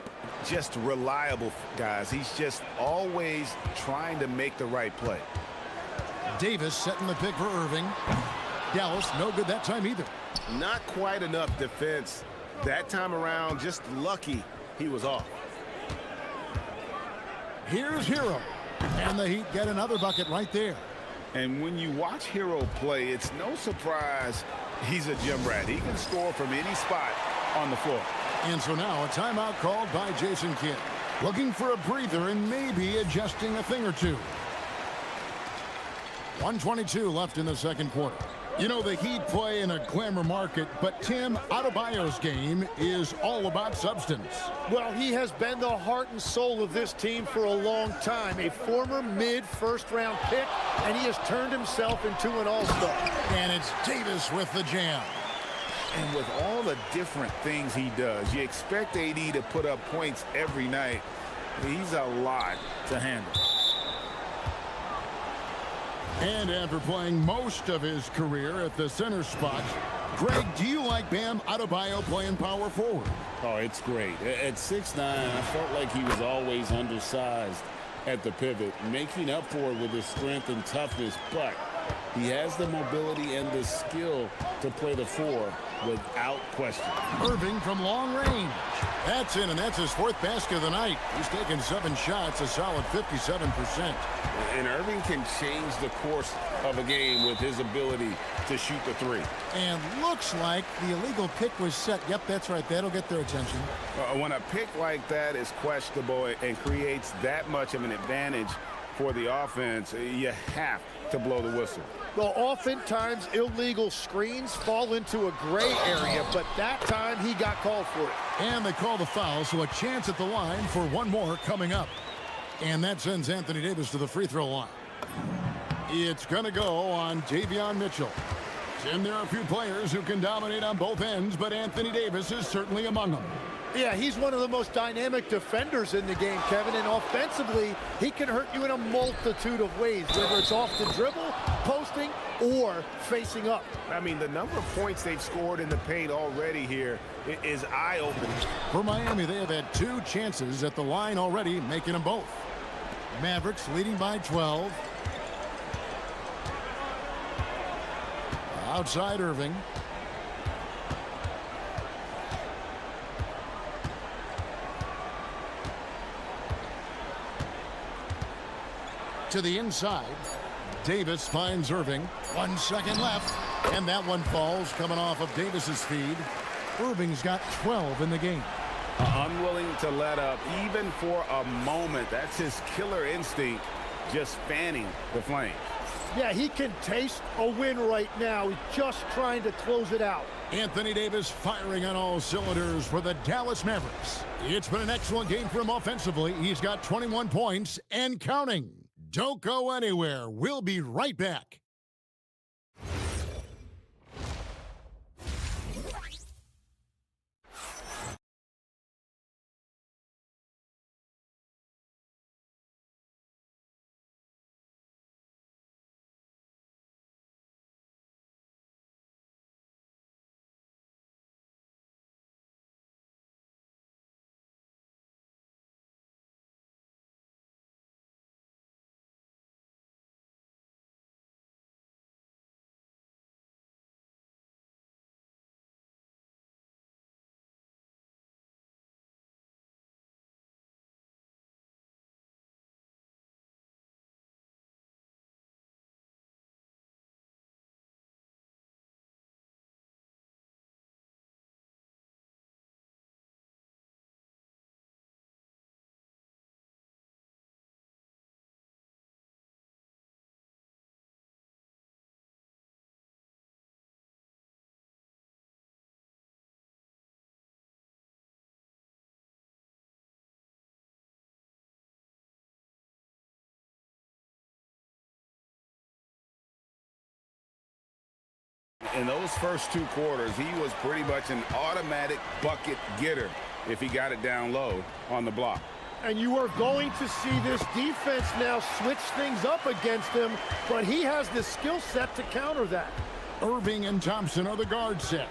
Just reliable, guys. He's just always trying to make the right play. Davis setting the pick for Irving. Dallas, no good that time either. Not quite enough defense that time around. Just lucky he was off. Here's Hero. And the Heat get another bucket right there. And when you watch Hero play, it's no surprise he's a gym rat. He can score from any spot on the floor. And so now a timeout called by Jason Kidd. Looking for a breather and maybe adjusting a thing or two. 1:22 left in the second quarter. You know, the Heat play in a glamour market, but Tim, Adebayo's game is all about substance. Well, he has been the heart and soul of this team for a long time. A former mid-first-round pick, and he has turned himself into an all-star. And it's Davis with the jam. And with all the different things he does, you expect AD to put up points every night. He's a lot to handle. And after playing most of his career at the center spot, Greg, do you like Bam Adebayo playing power forward? Oh, it's great. At 6'9", I felt like he was always undersized at the pivot, making up for it with his strength and toughness, but he has the mobility and the skill to play the four without question. Irving from long range. That's in, and that's his fourth basket of the night. He's taken 7 shots, a solid 57%. And Irving can change the course of a game with his ability to shoot the three. And looks like the illegal pick was set. Yep, that's right. That'll get their attention. When a pick like that is questionable and creates that much of an advantage for the offense, you have to blow the whistle. Well, oftentimes illegal screens fall into a gray area, but that time he got called for it. And they call the foul, so a chance at the line for one more coming up. And that sends Anthony Davis to the free throw line. It's going to go on Davion Mitchell. And there are a few players who can dominate on both ends, but Anthony Davis is certainly among them. Yeah, he's one of the most dynamic defenders in the game, Kevin, and offensively, he can hurt you in a multitude of ways, whether it's off the dribble, posting, or facing up. I mean, the number of points they've scored in the paint already here is eye-opening. For Miami, they have had 2 chances at the line already, making them both. Mavericks leading by 12. Outside Irving. To the inside. Davis finds Irving. 1 second left. And that one falls coming off of Davis's feed. Irving's got 12 in the game. Unwilling to let up even for a moment. That's his killer instinct, just fanning the flame. Yeah, he can taste a win right now. He's just trying to close it out. Anthony Davis firing on all cylinders for the Dallas Mavericks. It's been an excellent game for him offensively. He's got 21 points and counting. Don't go anywhere. We'll be right back. In those first 2 quarters, he was pretty much an automatic bucket getter if he got it down low on the block. And you are going to see this defense now switch things up against him, but he has the skill set to counter that. Irving and Thompson are the guard set.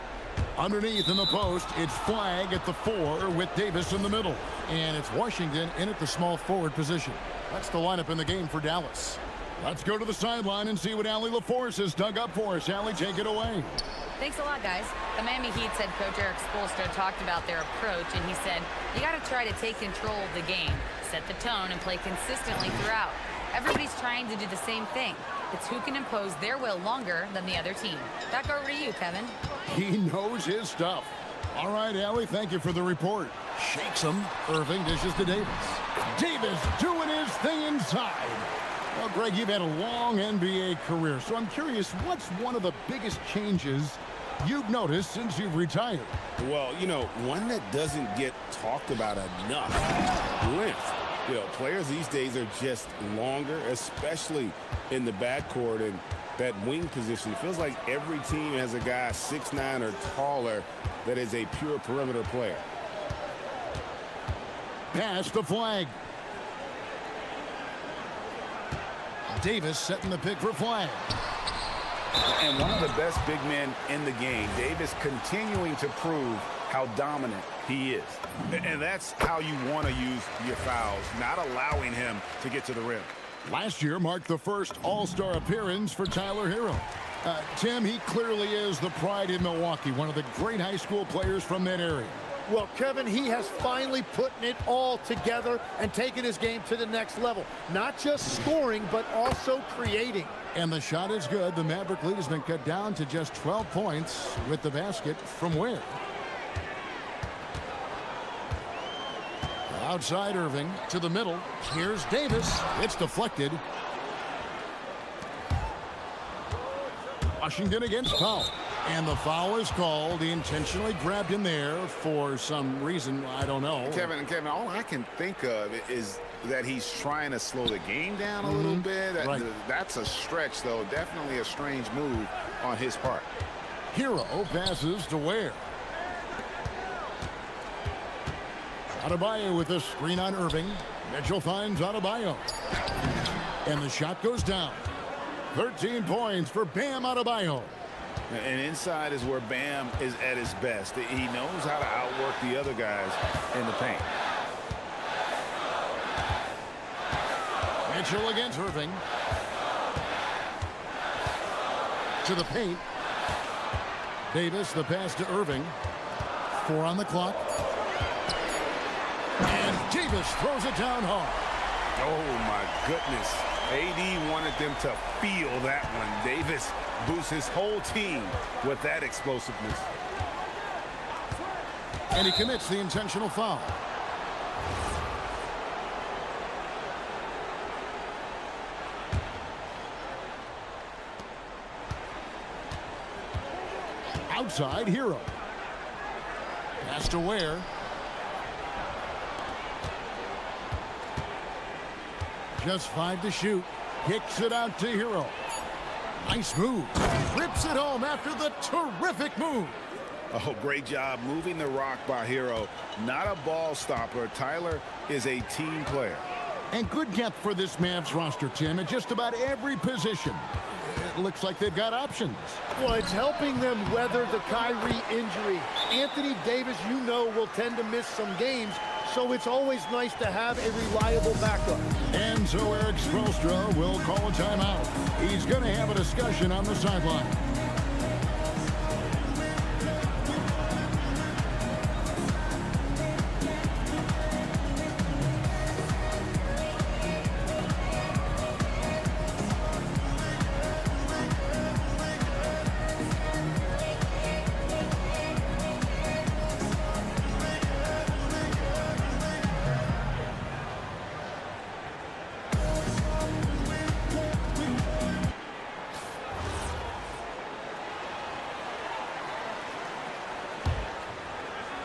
Underneath in the post, it's Flag at the 4 with Davis in the middle. And it's Washington in at the small forward position. That's the lineup in the game for Dallas. Let's go to the sideline and see what Allie LaForce has dug up for us. Allie, take it away. Thanks a lot, guys. The Miami Heat's head coach Eric Spoelstra talked about their approach, and he said, you got to try to take control of the game, set the tone, and play consistently throughout. Everybody's trying to do the same thing. It's who can impose their will longer than the other team. Back over to you, Kevin. He knows his stuff. All right, Allie, thank you for the report. Shakes him. Irving dishes to Davis. Davis doing his thing inside. Well, Greg, you've had a long NBA career, so I'm curious, what's one of the biggest changes you've noticed since you've retired? Well, you know, one that doesn't get talked about enough, length. You know, players these days are just longer, especially in the backcourt and that wing position. It feels like every team has a guy 6'9" or taller that is a pure perimeter player. Pass the Flag. Davis setting the pick for Flag. And one of the best big men in the game, Davis continuing to prove how dominant he is. And that's how you want to use your fouls, not allowing him to get to the rim. Last year marked the first All-Star appearance for Tyler Hero. Tim, he clearly is the pride in Milwaukee, one of the great high school players from that area. Well, Kevin, he has finally put it all together and taken his game to the next level. Not just scoring, but also creating. And the shot is good. The Maverick lead has been cut down to just 12 points with the basket from where? Outside Irving to the middle. Here's Davis. It's deflected. Washington against foul. And the foul is called. He intentionally grabbed him there for some reason. I don't know. Kevin, all I can think of is that he's trying to slow the game down a little bit. Right. That's a stretch, though. Definitely a strange move on his part. Hero passes to Ware. Adebayo with a screen on Irving. Mitchell finds Adebayo. And the shot goes down. 13 points for Bam Adebayo. And inside is where Bam is at his best. He knows how to outwork the other guys in the paint. Mitchell against Irving. To the paint. Davis, the pass to Irving. 4 on the clock. And Davis throws it down hard. Oh, my goodness. AD wanted them to feel that one. Davis boosts his whole team with that explosiveness. And he commits the intentional foul. Outside, Hero. Pass to Ware. Just 5 to shoot. Kicks it out to Hero. Nice move. Rips it home after the terrific move. Oh, great job moving the rock by Hero. Not a ball stopper. Tyler is a team player. And good depth for this Mavs roster, Tim, at just about every position. It looks like they've got options. Well, it's helping them weather the Kyrie injury. Anthony Davis, you know, will tend to miss some games, so it's always nice to have a reliable backup. And so Eric Spoelstra will call a timeout. He's going to have a discussion on the sideline.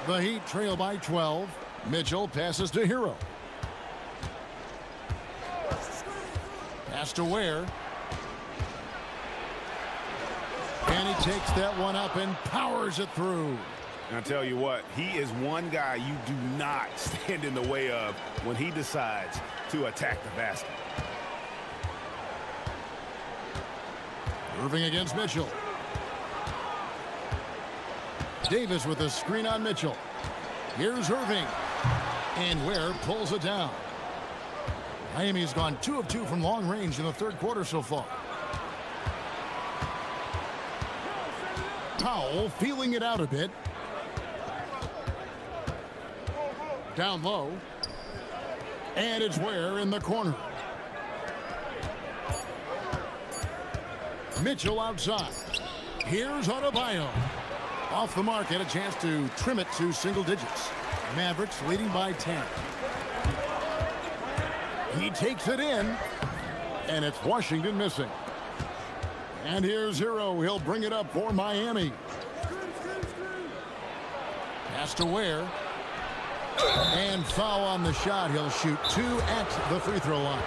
The Heat trail by 12. Mitchell passes to Hero. Pass to Ware. And he takes that one up and powers it through. And I tell you what, he is one guy you do not stand in the way of when he decides to attack the basket. Irving against Mitchell. Davis with a screen on Mitchell. Here's Irving. And Ware pulls it down. Miami's gone 2 of 2 from long range in the third quarter so far. Powell feeling it out a bit. Down low. And it's Ware in the corner. Mitchell outside. Here's Adebayo. Off the mark, had a chance to trim it to single digits. Mavericks leading by 10. He takes it in, and it's Washington missing. And here's Hero. He'll bring it up for Miami. Pass to Ware. And foul on the shot. He'll shoot 2 at the free throw line.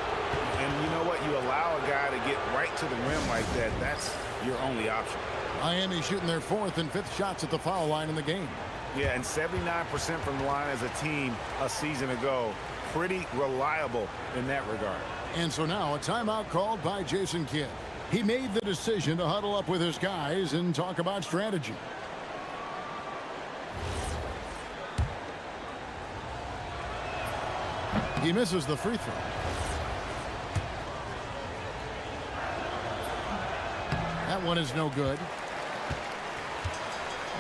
And you know what? You allow a guy to get right to the rim like that. That's your only option. Miami shooting their 4th and 5th shots at the foul line in the game. Yeah, and 79% from the line as a team a season ago. Pretty reliable in that regard. And so now a timeout called by Jason Kidd. He made the decision to huddle up with his guys and talk about strategy. He misses the free throw. That one is no good.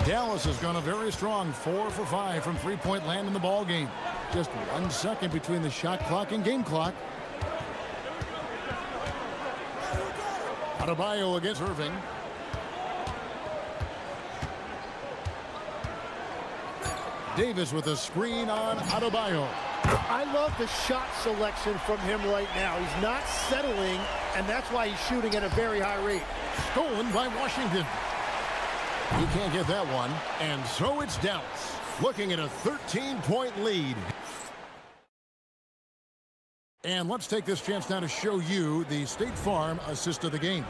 Dallas has gone a very strong 4 for 5 from three-point land in the ball game. Just 1 second between the shot clock and game clock. Adebayo against Irving. Davis with a screen on Adebayo. I love the shot selection from him right now. He's not settling, and that's why he's shooting at a very high rate. Stolen by Washington. He can't get that one, and so it's Dallas looking at a 13-point lead. And let's take this chance now to show you the State Farm assist of the game.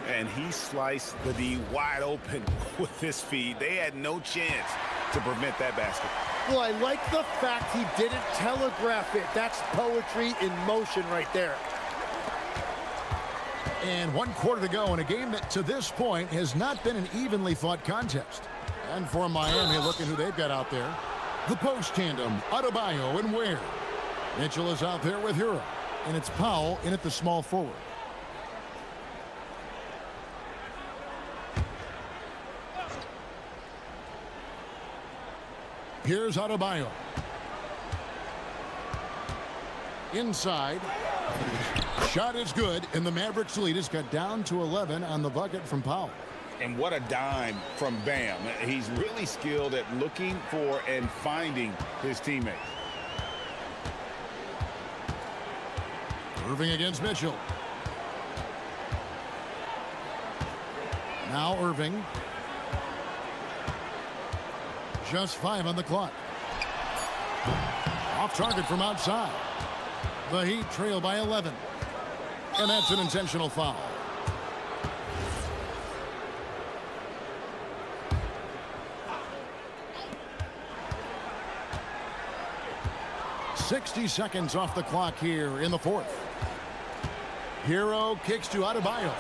And he sliced the D wide open with his feed. They had no chance to prevent that basket. Well, I like the fact he didn't telegraph it. That's poetry in motion right there. And 1 quarter to go in a game that to this point has not been an evenly fought contest. And for Miami, looking who they've got out there. The post tandem, Adebayo and Ware. Mitchell is out there with Hero. And it's Powell in at the small forward. Here's Adebayo. Inside. Shot is good, and the Mavericks lead has got down to 11 on the bucket from Powell. And what a dime from Bam. He's really skilled at looking for and finding his teammates. Irving against Mitchell. Now Irving. Just 5 on the clock. Off target from outside. The Heat trail by 11. And that's an intentional foul. .60 seconds off the clock here in the 4th. Hero kicks to Adebayo.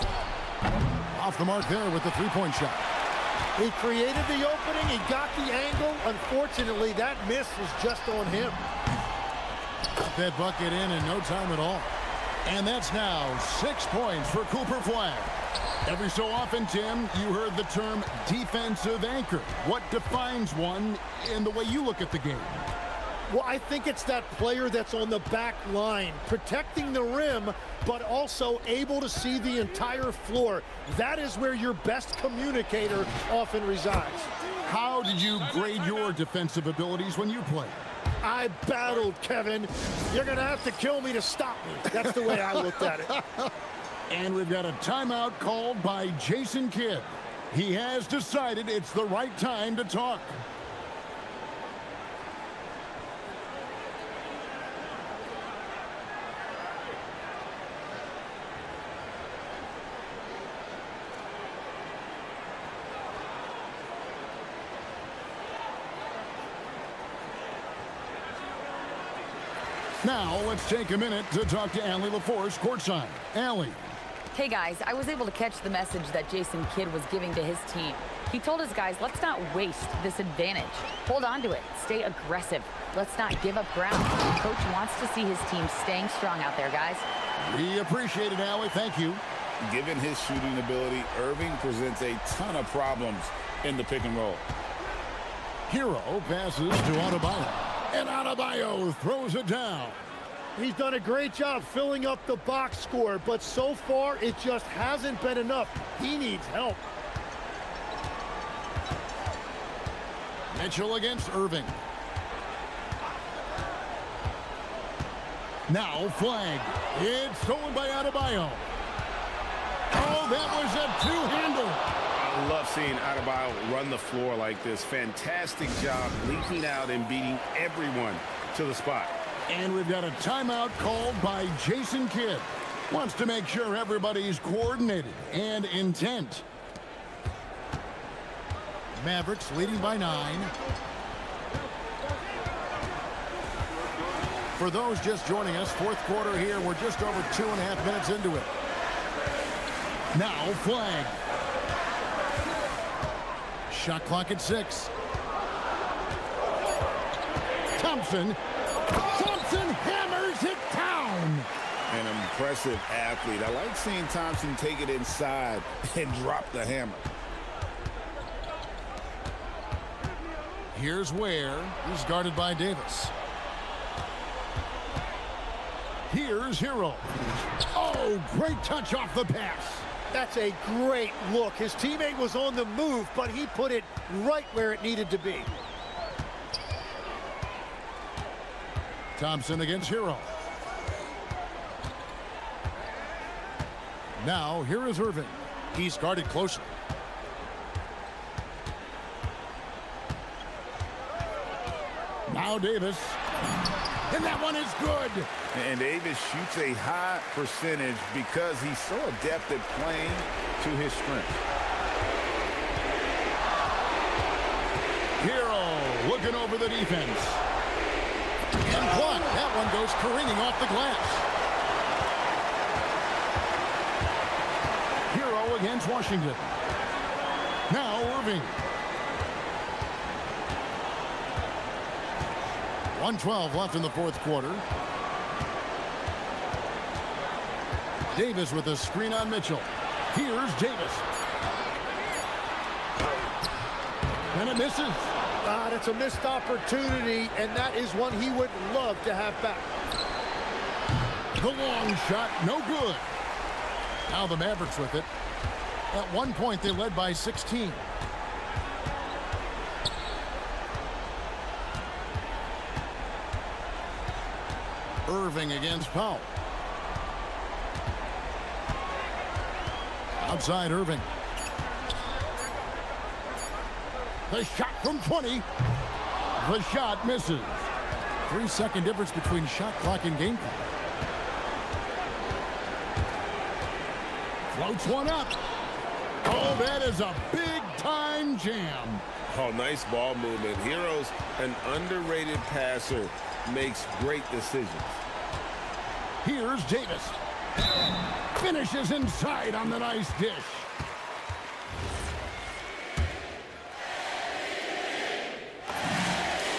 Off the mark there with the three-point shot. He created the opening. He got the angle. Unfortunately, that miss was just on him. Got that bucket in no time at all. And that's now 6 points for Cooper Flag. Every so often, Tim, you heard the term defensive anchor. What defines one in the way you look at the game? Well, I think it's that player that's on the back line, protecting the rim, but also able to see the entire floor. That is where your best communicator often resides. How did you grade your defensive abilities when you played? I battled, Kevin. You're going to have to kill me to stop me. That's the way I looked at it. And we've got a timeout called by Jason Kidd. He has decided it's the right time to talk. Now, let's take a minute to talk to Allie LaForce courtside. Allie. Hey guys, I was able to catch the message that Jason Kidd was giving to his team. He told his guys, let's not waste this advantage. Hold on to it. Stay aggressive. Let's not give up ground. Coach wants to see his team staying strong out there, guys. We appreciate it, Allie. Thank you. Given his shooting ability, Irving presents a ton of problems in the pick and roll. Hero passes to Adebayo. And Adebayo throws it down. He's done a great job filling up the box score, but so far it just hasn't been enough. He needs help. Mitchell against Irving. Now flag. It's stolen by Adebayo. Oh, that was a two-hander. I love seeing Adebayo run the floor like this. Fantastic job leaking out and beating everyone to the spot. And we've got a timeout called by Jason Kidd. Wants to make sure everybody's coordinated and intent. Mavericks leading by 9. For those just joining us, fourth quarter here. We're just over 2.5 minutes into it. Now flag. Shot clock at 6. Thompson hammers it down. An impressive athlete. I like seeing Thompson take it inside and drop the hammer. Here's Ware. He's guarded by Davis. Here's Hero. Oh, great touch off the pass. That's a great look. His teammate was on the move, but he put it right where it needed to be. Thompson against Hero. Now, here is Irving. He's guarded closely. Now Davis. And that one is good. And Davis shoots a high percentage because he's so adept at playing to his strength. Hero looking over the defense. And blocked. That one goes careening off the glass. Hero against Washington. Now Irving. 1:12 left in the fourth quarter. Davis with a screen on Mitchell. Here's Davis. And it misses. That's a missed opportunity, and that is one he would love to have back. The long shot, no good. Now the Mavericks with it. At one point, they led by 16. Irving against Powell. Outside Irving. The shot from 20. The shot misses. 3-second difference between shot clock and game clock. Floats one up. Oh, that is a big-time jam. Oh, nice ball movement. Hero's an underrated passer. Makes great decisions. Here's Davis. Finishes inside on the nice dish.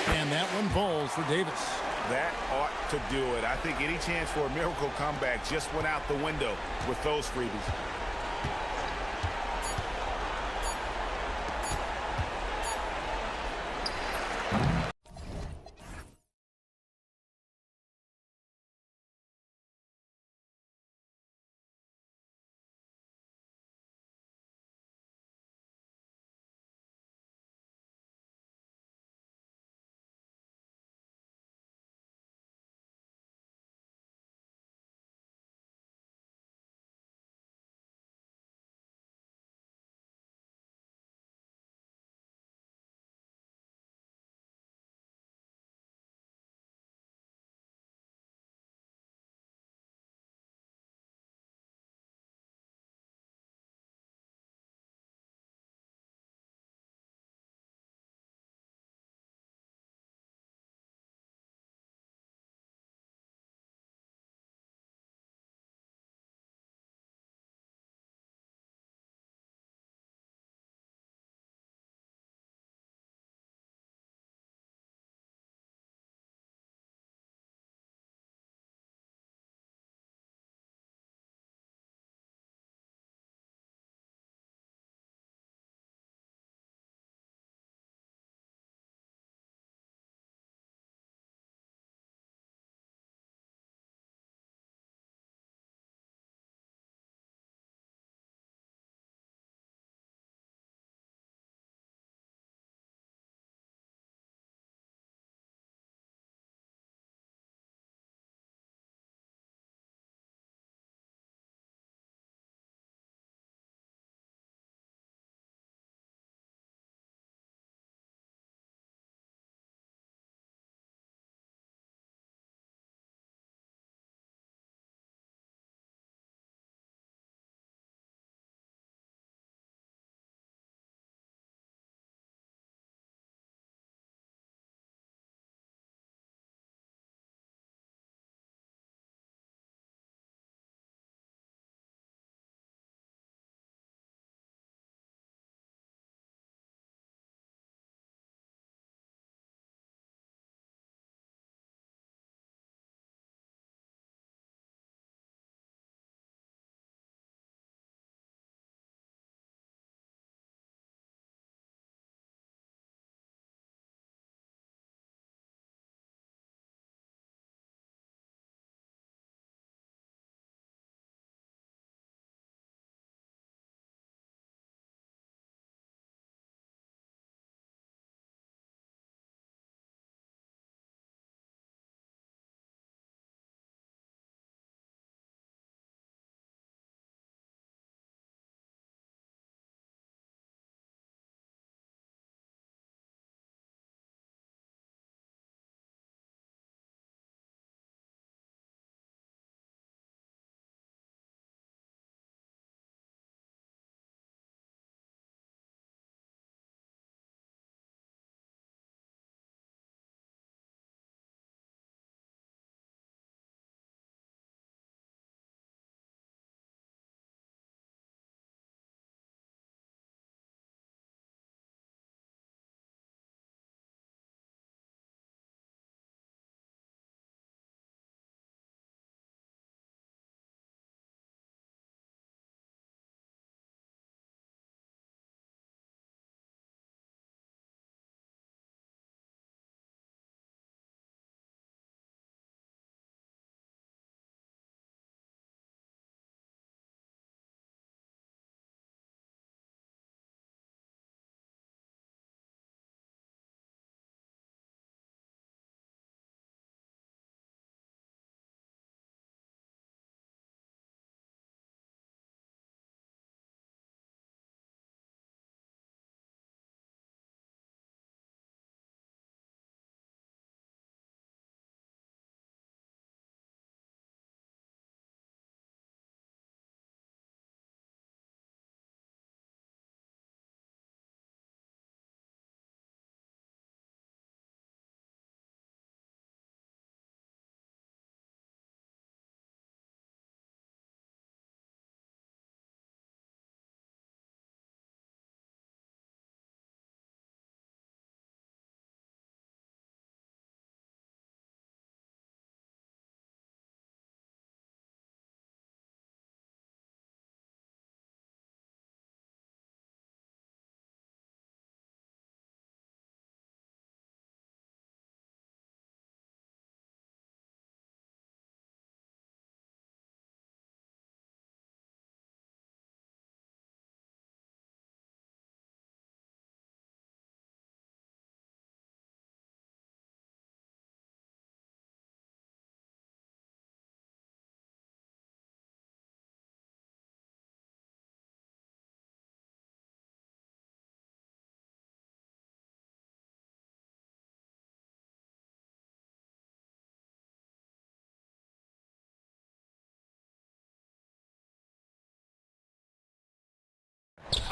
And that one falls for Davis. That ought to do it. I think any chance for a miracle comeback just went out the window with those freebies.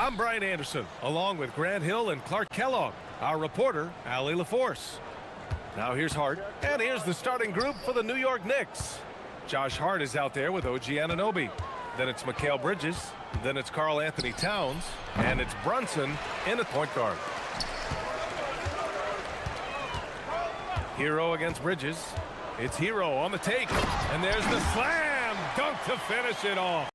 I'm Brian Anderson, along with Grant Hill and Clark Kellogg. Our reporter, Allie LaForce. Now here's Hart, and here's the starting group for the New York Knicks. Josh Hart is out there with OG Anunoby. Then it's Mikal Bridges. Then it's Karl Anthony Towns. And it's Brunson in at point guard. Hero against Bridges. It's Hero on the take. And there's the slam dunk to finish it off.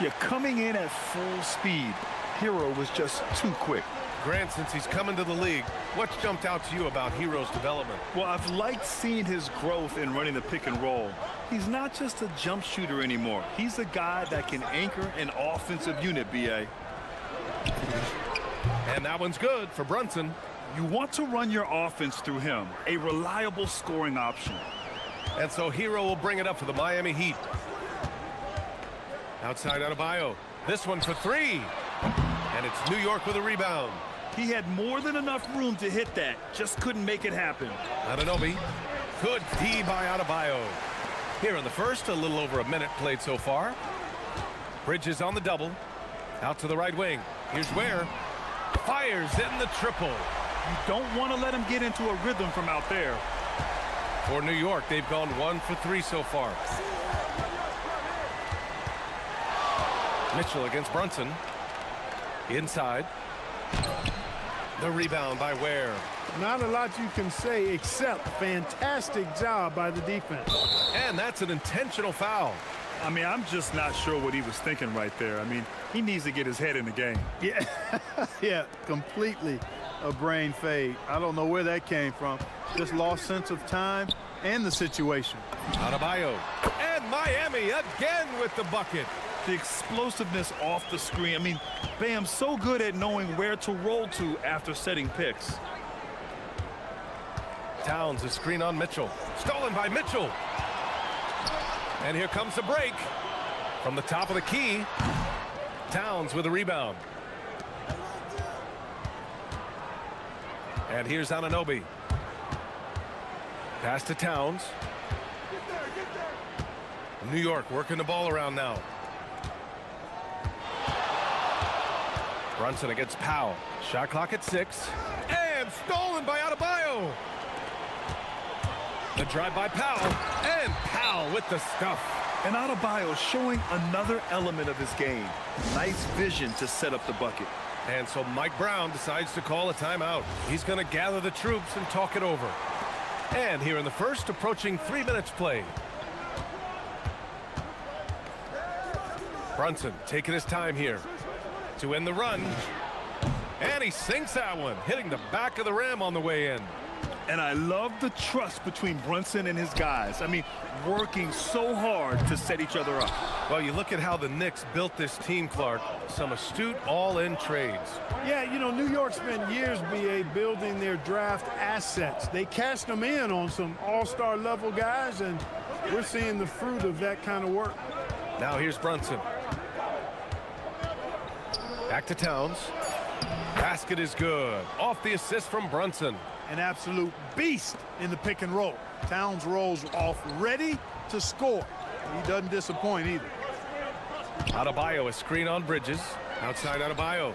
Yeah, coming in at full speed. Hero was just too quick. Grant, since he's coming to the league, what's jumped out to you about Hero's development? Well, I've liked seeing his growth in running the pick and roll. He's not just a jump shooter anymore. He's a guy that can anchor an offensive unit, B.A. And that one's good for Brunson. You want to run your offense through him, a reliable scoring option. And so Hero will bring it up for the Miami Heat. Outside Adebayo. This one for three. And it's New York with a rebound. He had more than enough room to hit that. Just couldn't make it happen. Anunoby. Good D by Adebayo. Here in the first, a little over a minute played so far. Bridges on the double. Out to the right wing. Here's Ware. Fires in the triple. You don't want to let him get into a rhythm from out there. For New York, they've gone 1 for 3 so far. Mitchell against Brunson. Inside. The rebound by Ware. Not a lot you can say except fantastic job by the defense. And that's an intentional foul. I mean, I'm just not sure what he was thinking right there. I mean, he needs to get his head in the game. Yeah, yeah, completely a brain fade. I don't know where that came from. Just lost sense of time and the situation. Adebayo. And Miami again with the bucket. The explosiveness off the screen. I mean, Bam's so good at knowing where to roll to after setting picks. Towns a screen on Mitchell. Stolen by Mitchell. And here comes the break. From the top of the key. Towns with a rebound. And here's Anunoby. Pass to Towns. New York working the ball around now. Brunson against Powell. Shot clock at 6. And stolen by Adebayo. The drive by Powell. And Powell with the stuff. And Adebayo showing another element of his game. Nice vision to set up the bucket. And so Mike Brown decides to call a timeout. He's going to gather the troops and talk it over. And here in the first, approaching 3 minutes played. Brunson taking his time here to end the run. And he sinks that one, hitting the back of the rim on the way in. And I love the trust between Brunson and his guys. I mean, working so hard to set each other up. Well, you look at how the Knicks built this team, Clark. Some astute all-in trades. Yeah, you know, New York spent years, B.A., building their draft assets. They cashed them in on some all-star level guys, and we're seeing the fruit of that kind of work. Now here's Brunson. Back to Towns. Basket is good. Off the assist from Brunson. An absolute beast in the pick and roll. Towns rolls off ready to score. He doesn't disappoint either. Adebayo, a screen on Bridges. Outside Adebayo.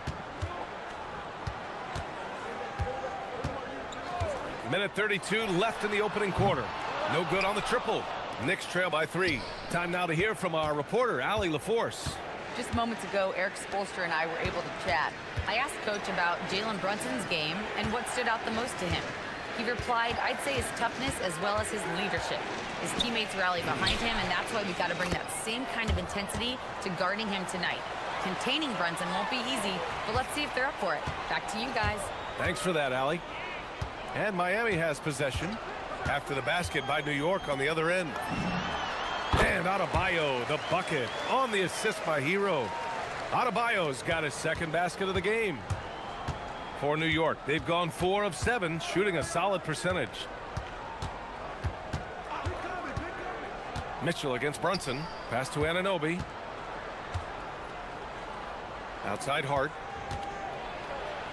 Minute 32 left in the opening quarter. No good on the triple. Knicks trail by 3. Time now to hear from our reporter, Allie LaForce. Just moments ago, Eric Spoelstra and I were able to chat. I asked Coach about Jalen Brunson's game and what stood out the most to him. He replied, I'd say his toughness as well as his leadership. His teammates rally behind him, and that's why we got to bring that same kind of intensity to guarding him tonight. Containing Brunson won't be easy, but let's see if they're up for it. Back to you guys. Thanks for that, Allie. And Miami has possession after the basket by New York on the other end. And Adebayo, the bucket on the assist by Hero. Adebayo's got his second basket of the game. For New York, they've gone 4 of 7, shooting a solid percentage. Mitchell against Brunson. Pass to Anunoby. Outside Hart.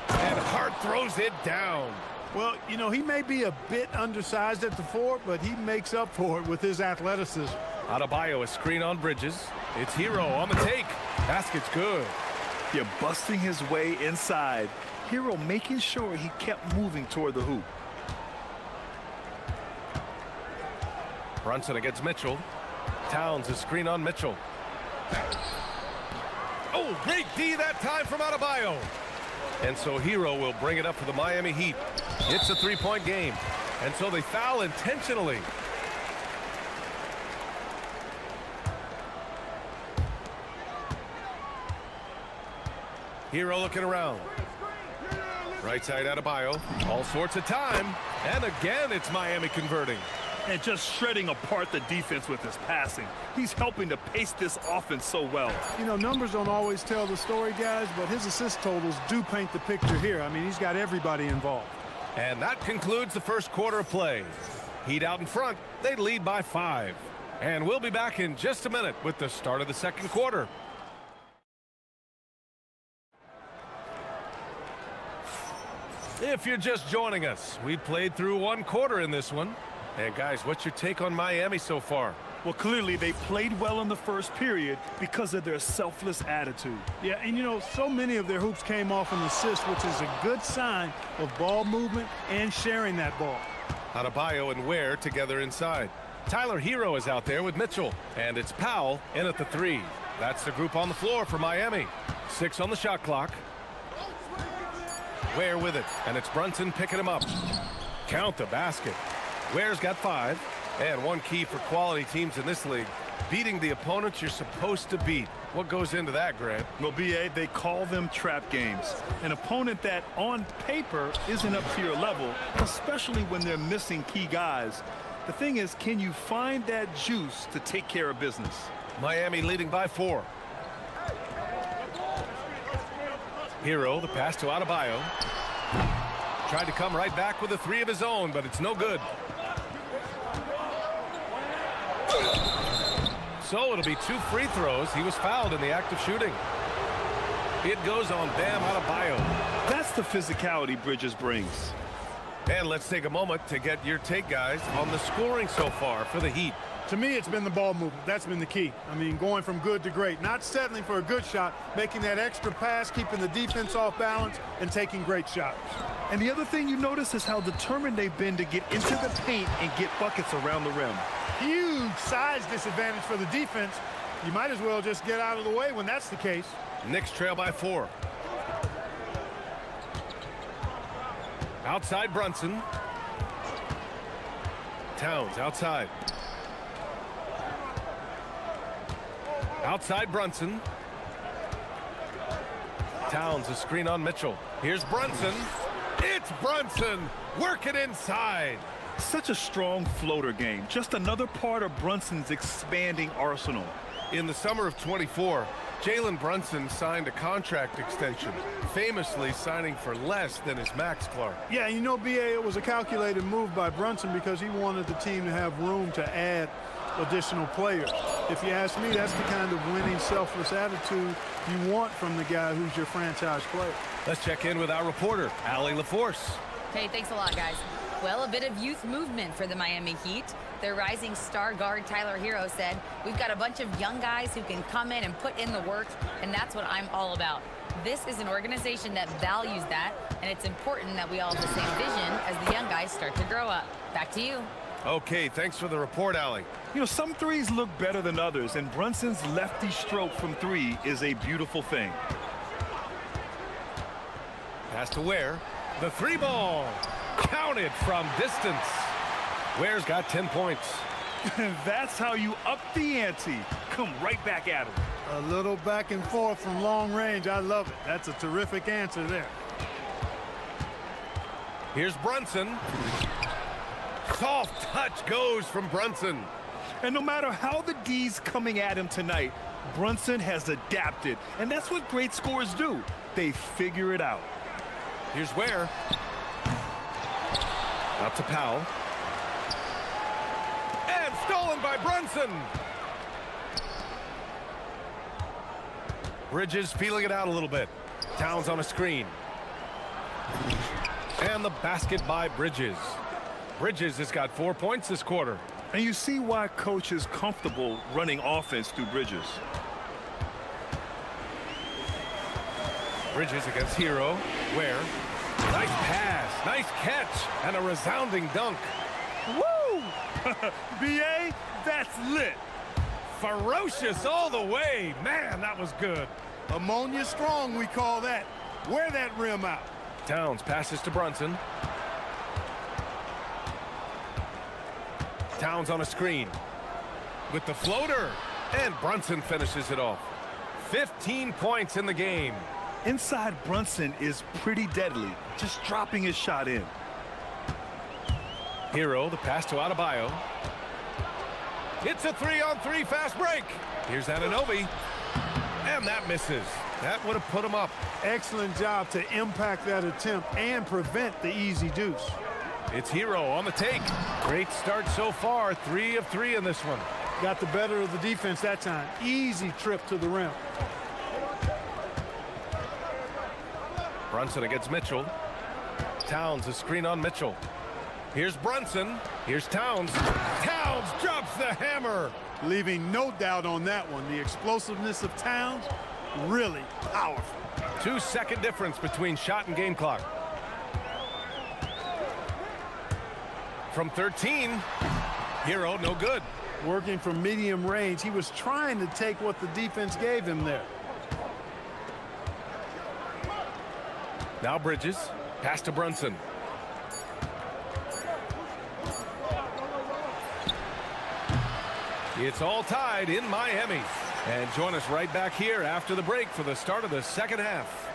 And Hart throws it down. Well, you know, he may be a bit undersized at the 4, but he makes up for it with his athleticism. Adebayo, a screen on Bridges. It's Hero on the take. Basket's good. Yeah, busting his way inside. Hero making sure he kept moving toward the hoop. Brunson against Mitchell. Towns, a screen on Mitchell. Oh, great D that time from Adebayo. And so Hero will bring it up for the Miami Heat. It's a three-point game. And so they foul intentionally. Hero looking around. Right side Adebayo. All sorts of time. And again, it's Miami converting. And just shredding apart the defense with his passing. He's helping to pace this offense so well. You know, numbers don't always tell the story, guys, but his assist totals do paint the picture here. I mean, he's got everybody involved. And that concludes the first quarter of play. Heat out in front. They lead by 5. And we'll be back in just a minute with the start of the second quarter. If you're just joining us, we played through one quarter in this one. And guys, what's your take on Miami so far? Well, clearly they played well in the first period because of their selfless attitude. Yeah, and you know, so many of their hoops came off an assist, which is a good sign of ball movement and sharing that ball. Adebayo and Ware together inside. Tyler Hero is out there with Mitchell. And it's Powell in at the 3. That's the group on the floor for Miami. 6 on the shot clock. Ware with it, and it's Brunson picking him up. Count the basket. Ware's got 5, and one key for quality teams in this league, beating the opponents you're supposed to beat. What goes into that, Grant? Well, BA, they call them trap games. An opponent that, on paper, isn't up to your level, especially when they're missing key guys. The thing is, can you find that juice to take care of business? Miami leading by 4. Hero, the pass to Adebayo. Tried to come right back with a 3 of his own, but it's no good. So it'll be 2 free throws. He was fouled in the act of shooting. It goes on Bam Adebayo. That's the physicality Bridges brings. And let's take a moment to get your take, guys, on the scoring so far for the Heat. To me, it's been the ball movement. That's been the key. I mean, going from good to great. Not settling for a good shot, making that extra pass, keeping the defense off balance, and taking great shots. And the other thing you notice is how determined they've been to get into the paint and get buckets around the rim. Huge size disadvantage for the defense. You might as well just get out of the way when that's the case. Knicks trail by 4. Outside Brunson. Towns outside. Outside Brunson. Towns, a screen on Mitchell. Here's Brunson. It's Brunson working inside. Such a strong floater game. Just another part of Brunson's expanding arsenal. In the summer of 24, Jalen Brunson signed a contract extension, famously signing for less than his max, Clark. Yeah, you know, BA, it was a calculated move by Brunson because he wanted the team to have room to add additional players. If you ask me, that's the kind of winning, selfless attitude you want from the guy who's your franchise player. Let's check in with our reporter, Allie LaForce. Hey, thanks a lot, guys. Well, a bit of youth movement for the Miami Heat. Their rising star guard, Tyler Hero, said, "We've got a bunch of young guys who can come in and put in the work, and that's what I'm all about." This is an organization that values that, and it's important that we all have the same vision as the young guys start to grow up. Back to you. Okay, thanks for the report, Allie. You know, some threes look better than others, and Brunson's lefty stroke from 3 is a beautiful thing. Pass to Ware. The 3 ball. Counted from distance. Ware's got 10 points. That's how you up the ante. Come right back at him. A little back and forth from long range. I love it. That's a terrific answer there. Here's Brunson. Soft touch goes from Brunson. And no matter how the D's coming at him tonight, Brunson has adapted. And that's what great scorers do. They figure it out. Here's Ware. Out to Powell. And stolen by Brunson. Bridges feeling it out a little bit. Towns on a screen. And the basket by Bridges. Bridges has got 4 points this quarter. And you see why coach is comfortable running offense through Bridges. Bridges against Hero. Where? Nice pass, nice catch, and a resounding dunk. Woo! B.A., that's lit. Ferocious all the way. Man, that was good. Ammonia strong, we call that. Wear that rim out. Towns passes to Brunson. Towns on a screen. With the floater. And Brunson finishes it off. 15 points in the game. Inside Brunson is pretty deadly, just dropping his shot in. Hero, the pass to Adebayo. It's a 3-on-3 fast break. Here's Anunoby. And that misses. That would have put him up. Excellent job to impact that attempt and prevent the easy deuce. It's Hero on the take. Great start so far. 3 of 3 in this one. Got the better of the defense that time. Easy trip to the rim. Brunson against Mitchell. Towns a screen on Mitchell. Here's Brunson. Here's Towns. Towns drops the hammer. Leaving no doubt on that one. The explosiveness of Towns, really powerful. 2-second difference between shot and game clock. From 13, Hero no good. Working from medium range, he was trying to take what the defense gave him there. Now Bridges, pass to Brunson. It's all tied in Miami. And join us right back here after the break for the start of the second half.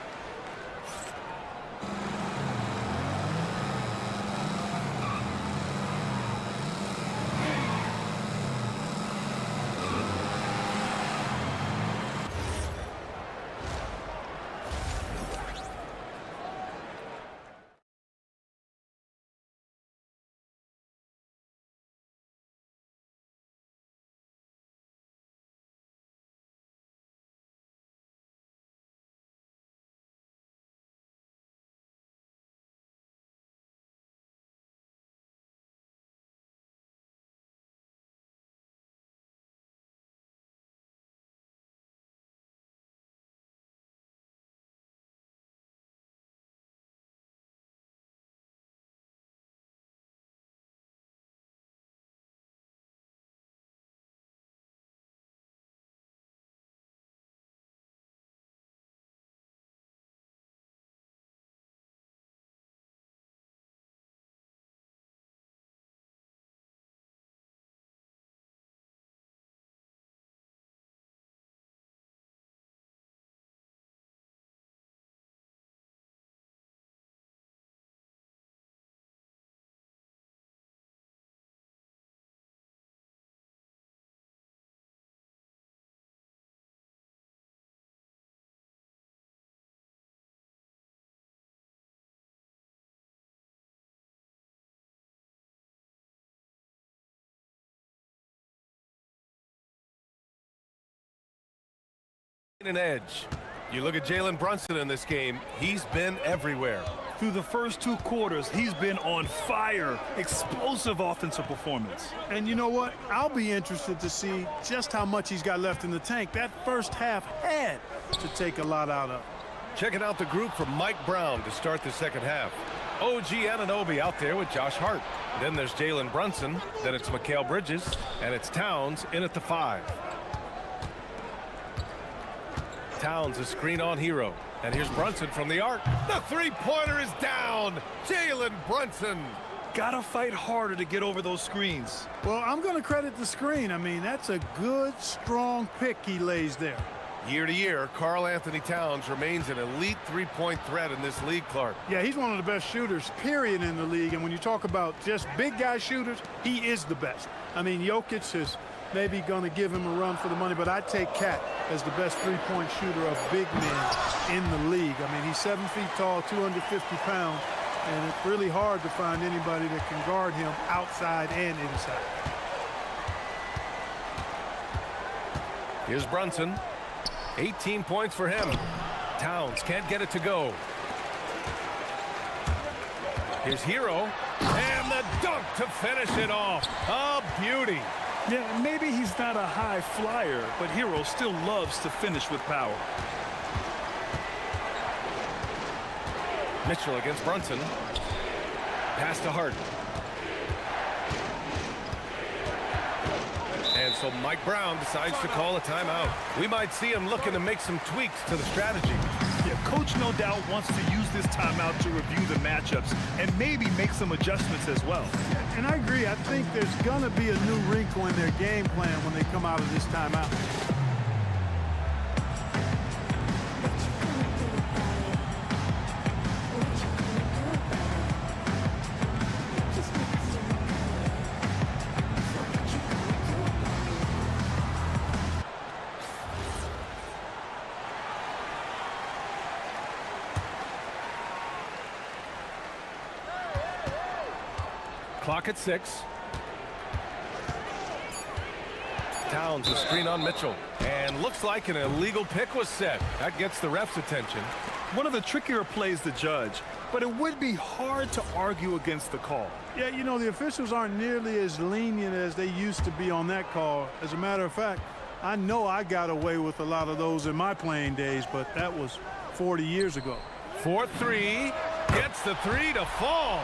An edge. You look at Jalen Brunson in this game, he's been everywhere. Through the first 2 quarters, he's been on fire. Explosive offensive performance. And you know what? I'll be interested to see just how much he's got left in the tank. That first half had to take a lot out of. Checking out the group from Mike Brown to start the second half. OG Anunoby out there with Josh Hart. Then there's Jalen Brunson. Then it's Mikal Bridges. And it's Towns in at the 5. Towns a screen on Hero. And here's Brunson from the arc. The three-pointer is down. Jalen Brunson. Gotta fight harder to get over those screens. Well, I'm going to credit the screen. I mean, that's a good, strong pick he lays there. Year to year, Karl Anthony Towns remains an elite three-point threat in this league, Clark. Yeah, he's one of the best shooters, period, in the league. And when you talk about just big guy shooters, he is the best. I mean, Jokic is maybe going to give him a run for the money, but I'd take Cat as the best three-point shooter of big men in the league. I mean, he's 7 feet tall, 250 pounds, and it's really hard to find anybody that can guard him outside and inside. Here's Brunson. 18 points for him. Towns can't get it to go. Here's Hero. And And the dunk to finish it off. A beauty. Yeah, maybe he's not a high flyer, but Hero still loves to finish with power. Mitchell against Brunson. Pass to Harden. And so Mike Brown decides to call a timeout. We might see him looking to make some tweaks to the strategy. Yeah, coach no doubt wants to use this timeout to review the matchups and maybe make some adjustments as well. And I agree. I think there's going to be a new wrinkle in their game plan when they come out of this timeout. Clock at 6. Towns a screen on Mitchell. And looks like an illegal pick was set. That gets the ref's attention. One of the trickier plays to judge, but it would be hard to argue against the call. Yeah, you know, the officials aren't nearly as lenient as they used to be on that call. As a matter of fact, I know I got away with a lot of those in my playing days, but that was 40 years ago. 4-3. Gets the 3 to fall.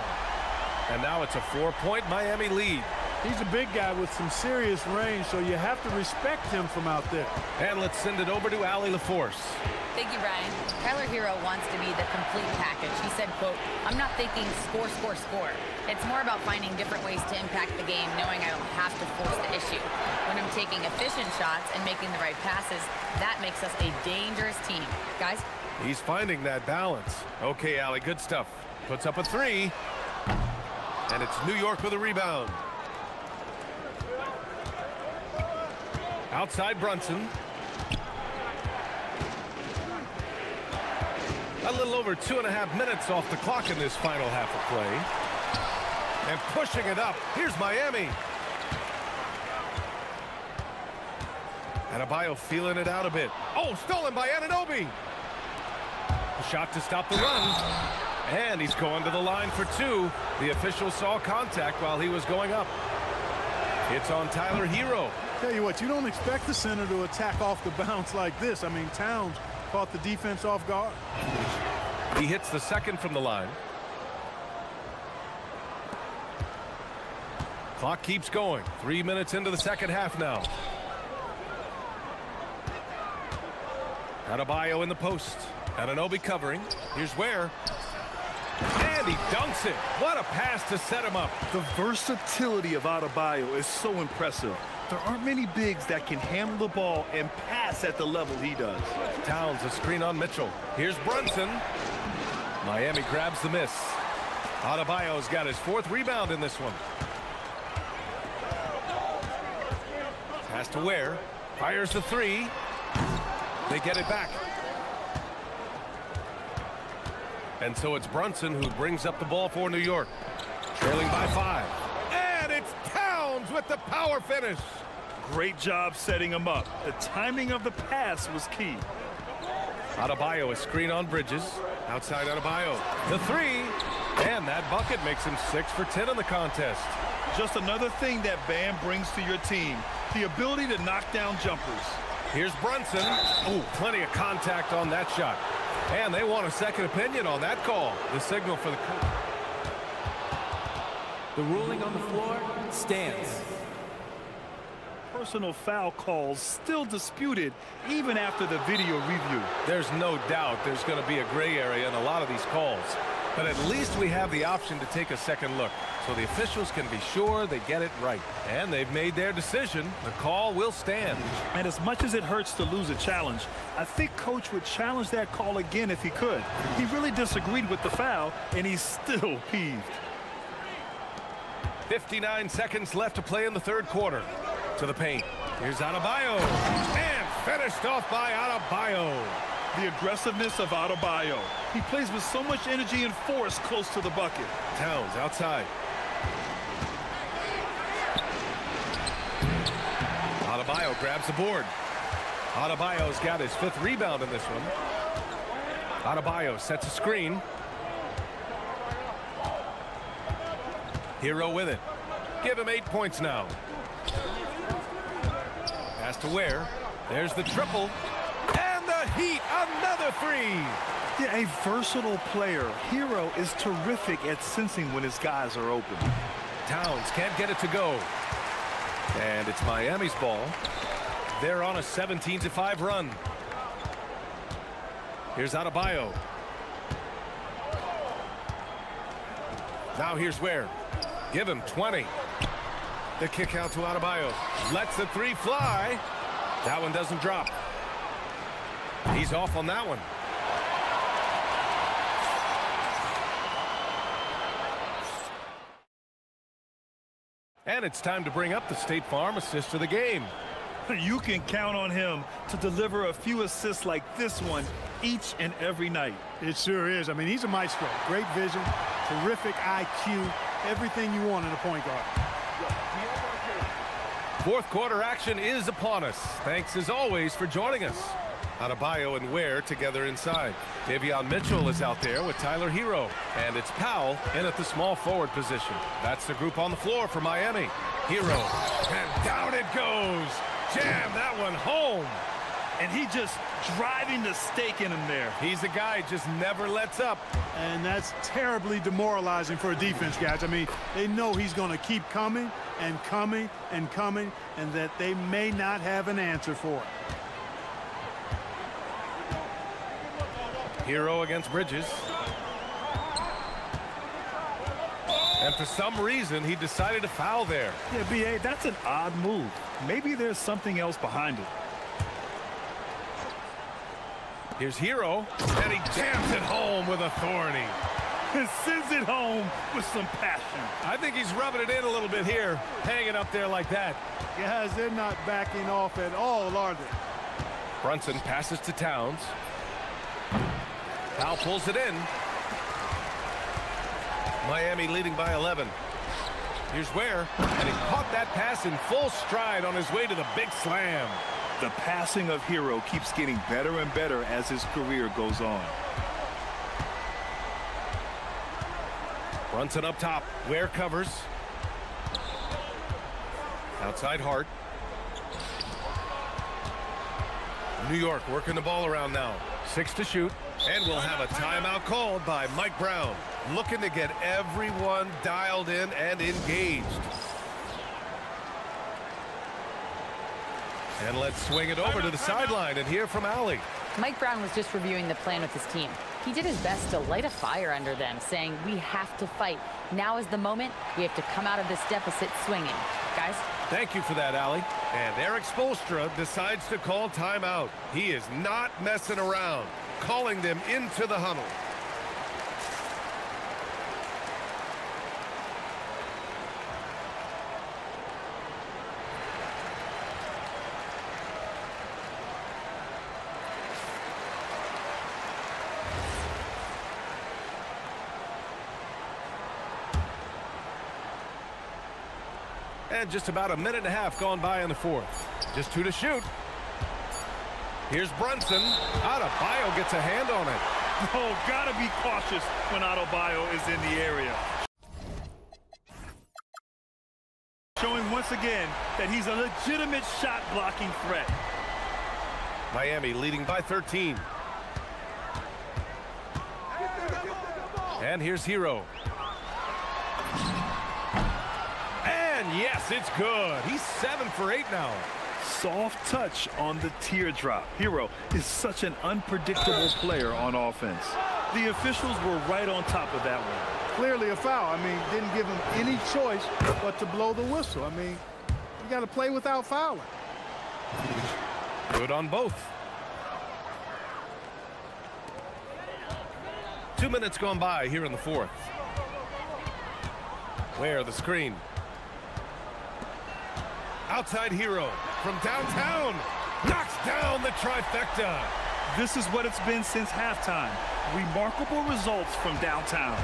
And now it's a 4-point Miami lead. He's a big guy with some serious range, so you have to respect him from out there. And let's send it over to Allie LaForce. Thank you, Brian. Tyler Hero wants to be the complete package. He said, quote, "I'm not thinking score, score, score. It's more about finding different ways to impact the game, knowing I don't have to force the issue. When I'm taking efficient shots and making the right passes, that makes us a dangerous team." Guys? He's finding that balance. Okay, Allie, good stuff. Puts up a 3. And it's New York with a rebound. Outside Brunson. A little over 2.5 minutes off the clock in this final half of play. And pushing it up. Here's Miami. Adebayo feeling it out a bit. Oh, stolen by Anunoby. A shot to stop the run. And he's going to the line for 2. The official saw contact while he was going up. It's on Tyler Hero. Tell you what, you don't expect the center to attack off the bounce like this. I mean, Towns caught the defense off guard. He hits the second from the line. Clock keeps going. 3 minutes into the second half now. Adebayo in the post. Anunoby covering. Here's Ware. And he dunks it. What a pass to set him up. The versatility of Adebayo is so impressive. There aren't many bigs that can handle the ball and pass at the level he does. Towns a screen on Mitchell. Here's Brunson. Miami grabs the miss. Adebayo's got his 4th rebound in this one. Pass to Ware. Fires the 3. They get it back. And so it's Brunson who brings up the ball for New York. Trailing by 5. And it's Towns with the power finish. Great job setting him up. The timing of the pass was key. Adebayo a screen on Bridges. Outside Adebayo. The 3. And that bucket makes him 6 for 10 in the contest. Just another thing that Bam brings to your team. The ability to knock down jumpers. Here's Brunson. Oh, plenty of contact on that shot. And they want a second opinion on that call. The signal for the coach. The ruling on the floor stands. Personal foul calls still disputed even after the video review. There's no doubt there's going to be a gray area in a lot of these calls. But at least we have the option to take a second look, so the officials can be sure they get it right. And they've made their decision. The call will stand. And as much as it hurts to lose a challenge, I think Coach would challenge that call again if he could. He really disagreed with the foul, and he's still peeved. 59 seconds left to play in the third quarter. To the paint. Here's Adebayo. And finished off by Adebayo. The aggressiveness of Adebayo. He plays with so much energy and force close to the bucket. Towns outside. Adebayo grabs the board. Adebayo's got his 5th rebound in this one. Adebayo sets a screen. Hero with it. Give him 8 points now. Pass to Ware. There's the triple. And the heat. Another three. Yeah, a versatile player. Hero is terrific at sensing when his guys are open. Towns can't get it to go. And it's Miami's ball. They're on a 17-5 run. Here's Adebayo. Now here's Ware. Give him 20. The kick out to Adebayo. Lets the three fly. That one doesn't drop. He's off on that one. And it's time to bring up the State Farm assist of the game. You can count on him to deliver a few assists like this one each and every night. It sure is. I mean, he's a maestro. Great vision, terrific IQ, everything you want in a point guard. Fourth quarter action is upon us. Thanks as always for joining us. Adebayo and Ware together inside. Davion Mitchell is out there with Tyler Hero. And it's Powell in at the small forward position. That's the group on the floor for Miami. Hero. And down it goes. Jam that one home. And he just driving the stake in him there. He's a guy just never lets up. And that's terribly demoralizing for a defense, guys. I mean, they know he's going to keep coming and coming and coming, and that they may not have an answer for it. Hero against Bridges. And for some reason, he decided to foul there. Yeah, B.A., that's an odd move. Maybe there's something else behind it. Here's Hero, and he jams it home with authority. And sends it home with some passion. I think he's rubbing it in a little bit here, hanging up there like that. Guys, they're not backing off at all, are they? Brunson passes to Towns. Powell pulls it in. Miami leading by 11. Here's Ware, and he caught that pass in full stride on his way to the big slam. The passing of Hero keeps getting better and better as his career goes on. Brunson up top. Ware covers. Outside Hart. New York working the ball around now. 6 to shoot. And we'll have a timeout called by Mike Brown. Looking to get everyone dialed in and engaged. And let's swing it over to the sideline and hear from Allie. Mike Brown was just reviewing the plan with his team. He did his best to light a fire under them, saying, we have to fight. Now is the moment. We have to come out of this deficit swinging. Guys? Thank you for that, Allie. And Eric Spoelstra decides to call timeout. He is not messing around, calling them into the huddle. And just about a minute and a half gone by in the fourth. Just 2 to shoot. Here's Brunson. Adebayo gets a hand on it. Oh, gotta be cautious when Adebayo is in the area. Showing once again that he's a legitimate shot blocking threat. Miami leading by 13. And here's Hero. And yes, it's good. He's 7 for 8 now. Soft touch on the teardrop. Hero is such an unpredictable player on offense. The officials were right on top of that one. Clearly a foul. I mean, didn't give him any choice but to blow the whistle. I mean, you got to play without fouling. Good on both. 2 minutes gone by here in the fourth. Ware the screen. Outside Hero from downtown. Knocks down the trifecta. This is what it's been since halftime. Remarkable results from downtown.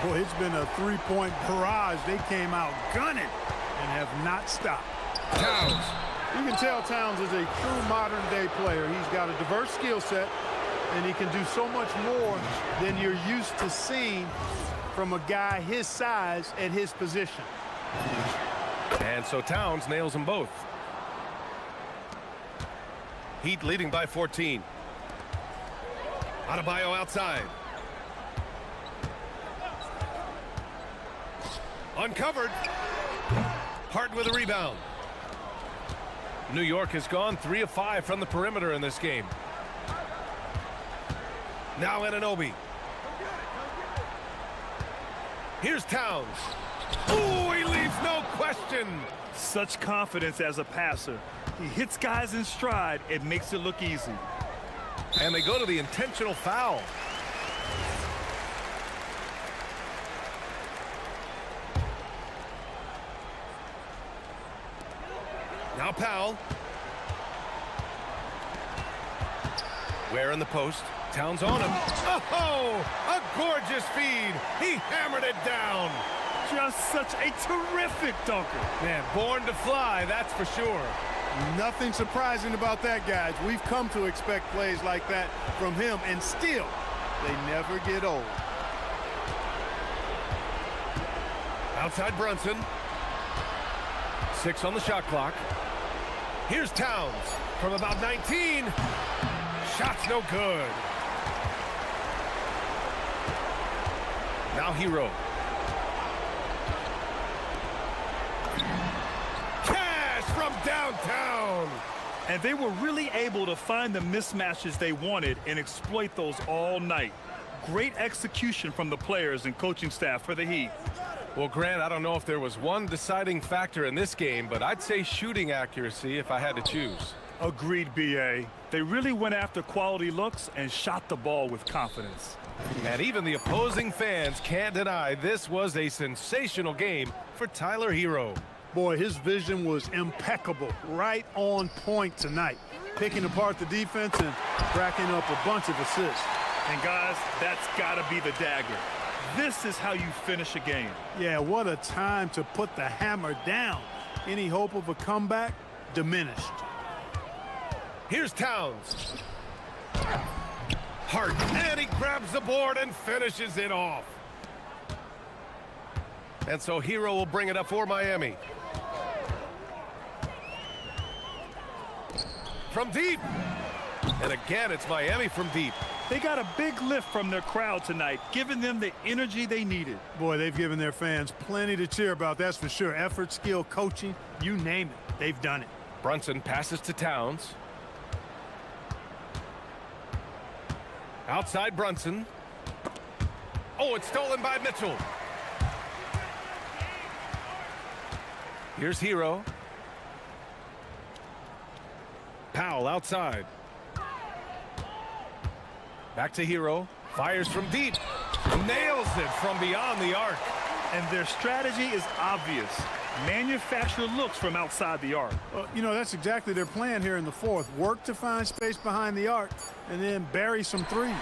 Boy, it's been a three-point barrage. They came out gunning and have not stopped. Towns. You can tell Towns is a true modern-day player. He's got a diverse skill set, and he can do so much more than you're used to seeing from a guy his size at his position. And so Towns nails them both. Heat leading by 14. Adebayo outside. Uncovered. Hart with a rebound. New York has gone 3 of 5 from the perimeter in this game. Now Anunoby. Here's Towns. Ooh, he leaves no question. Such confidence as a passer. He hits guys in stride. It makes it look easy. And they go to the intentional foul. Now Powell. Ware in the post. Towns on him. Oh, a gorgeous feed. He hammered it down. Just such a terrific dunker. Man, born to fly, that's for sure. Nothing surprising about that, guys. We've come to expect plays like that from him, and still, they never get old. Outside Brunson. 6 on the shot clock. Here's Towns from about 19. Shot's no good. Now Hero. Cash from downtown. And they were really able to find the mismatches they wanted and exploit those all night. Great execution from the players and coaching staff for the Heat. Well, Grant, I don't know if there was one deciding factor in this game, but I'd say shooting accuracy if I had to choose. Agreed, B.A. They really went after quality looks and shot the ball with confidence. And even the opposing fans can't deny this was a sensational game for Tyler Hero. Boy, his vision was impeccable, right on point tonight. Picking apart the defense and racking up a bunch of assists. And guys, that's got to be the dagger. This is how you finish a game. Yeah, what a time to put the hammer down. Any hope of a comeback? Diminished. Here's Towns. Hart, and he grabs the board and finishes it off. And so Hero will bring it up for Miami. From deep. And again, it's Miami from deep. They got a big lift from their crowd tonight, giving them the energy they needed. Boy, they've given their fans plenty to cheer about, that's for sure. Effort, skill, coaching, you name it, they've done it. Brunson passes to Towns. Outside Brunson. Oh, it's stolen by Mitchell. Here's Hero. Powell outside. Back to Hero. Fires from deep. Nails it from beyond the arc. And their strategy is obvious. Manufacture looks from outside the arc. You know, that's exactly their plan here in the fourth. Work to find space behind the arc and then bury some threes.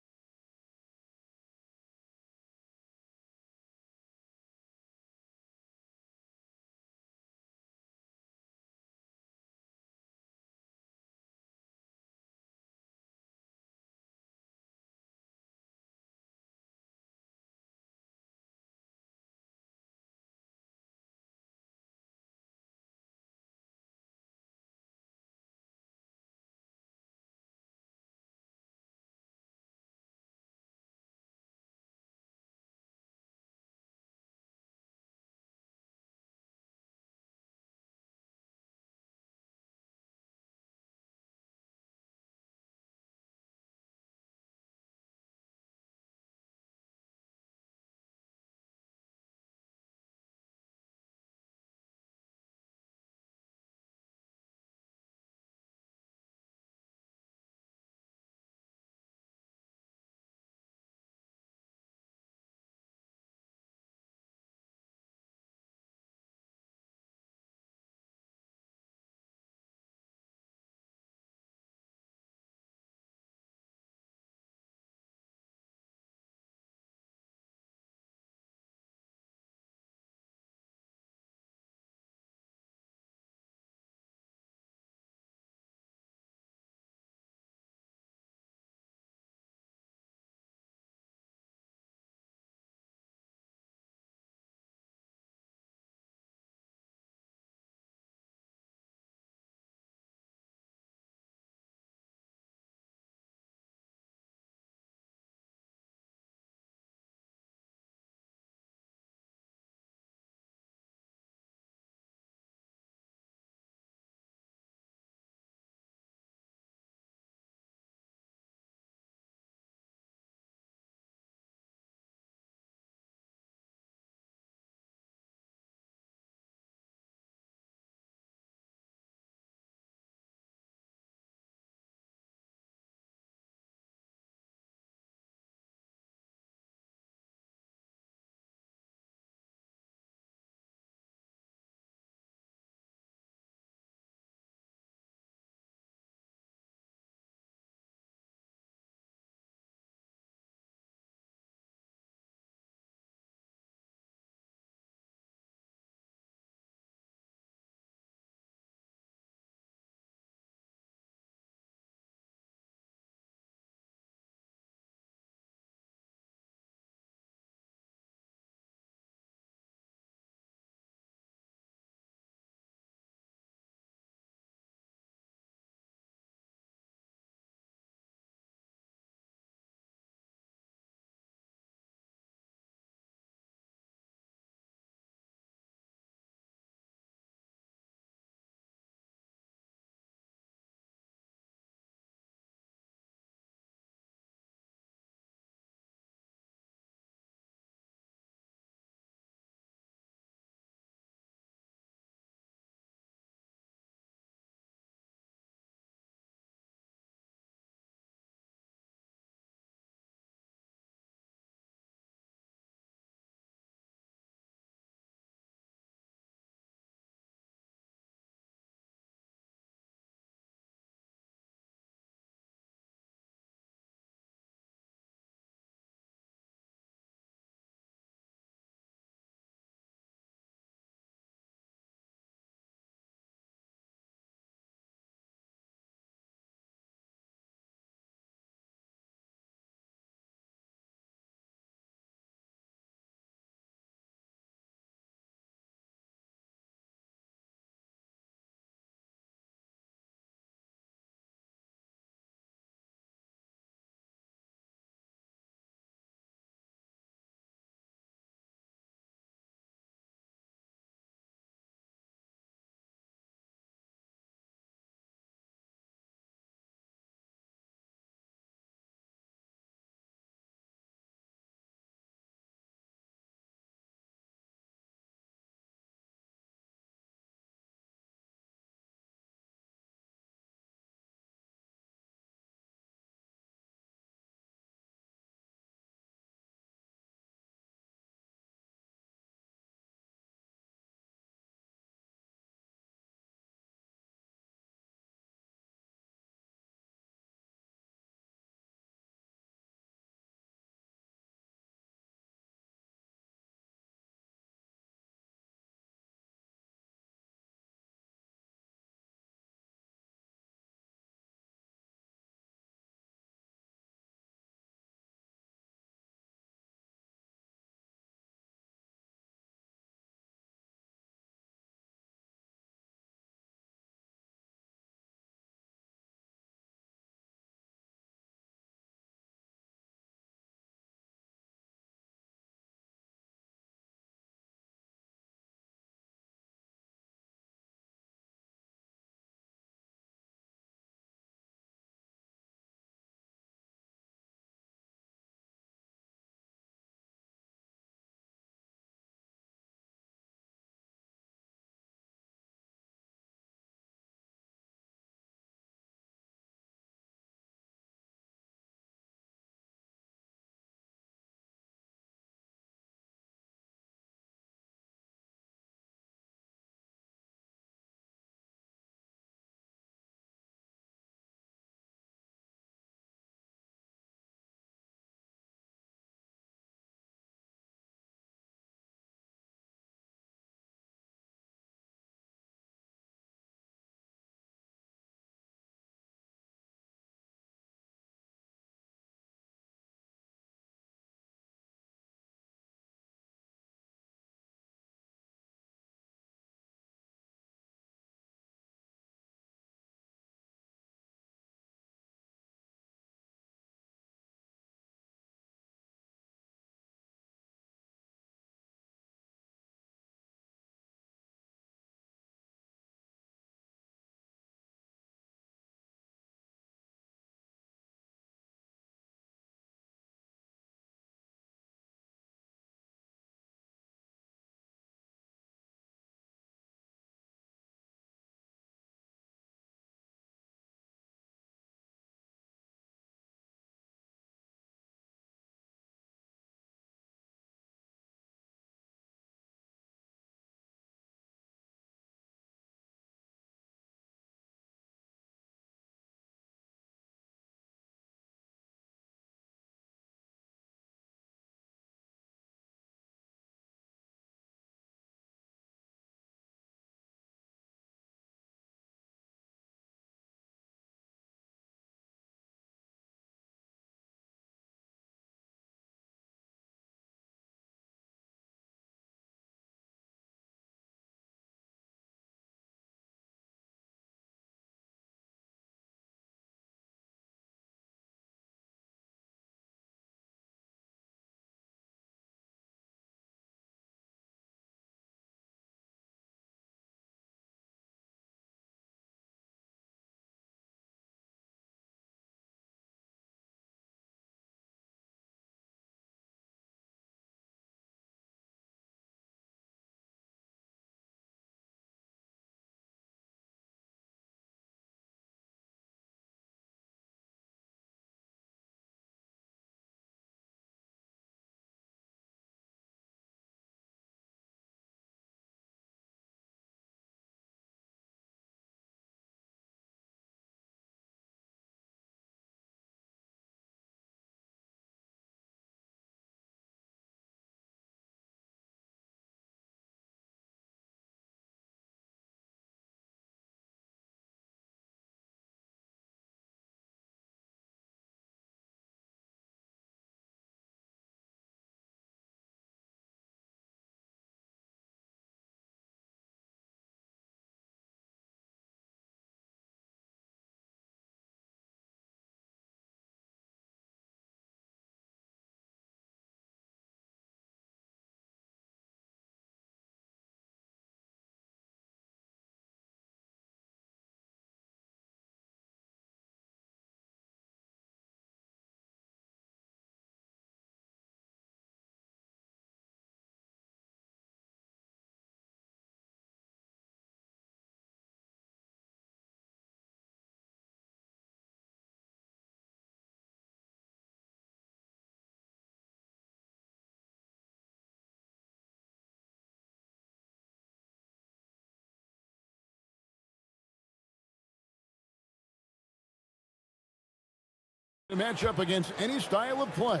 to match up against any style of play.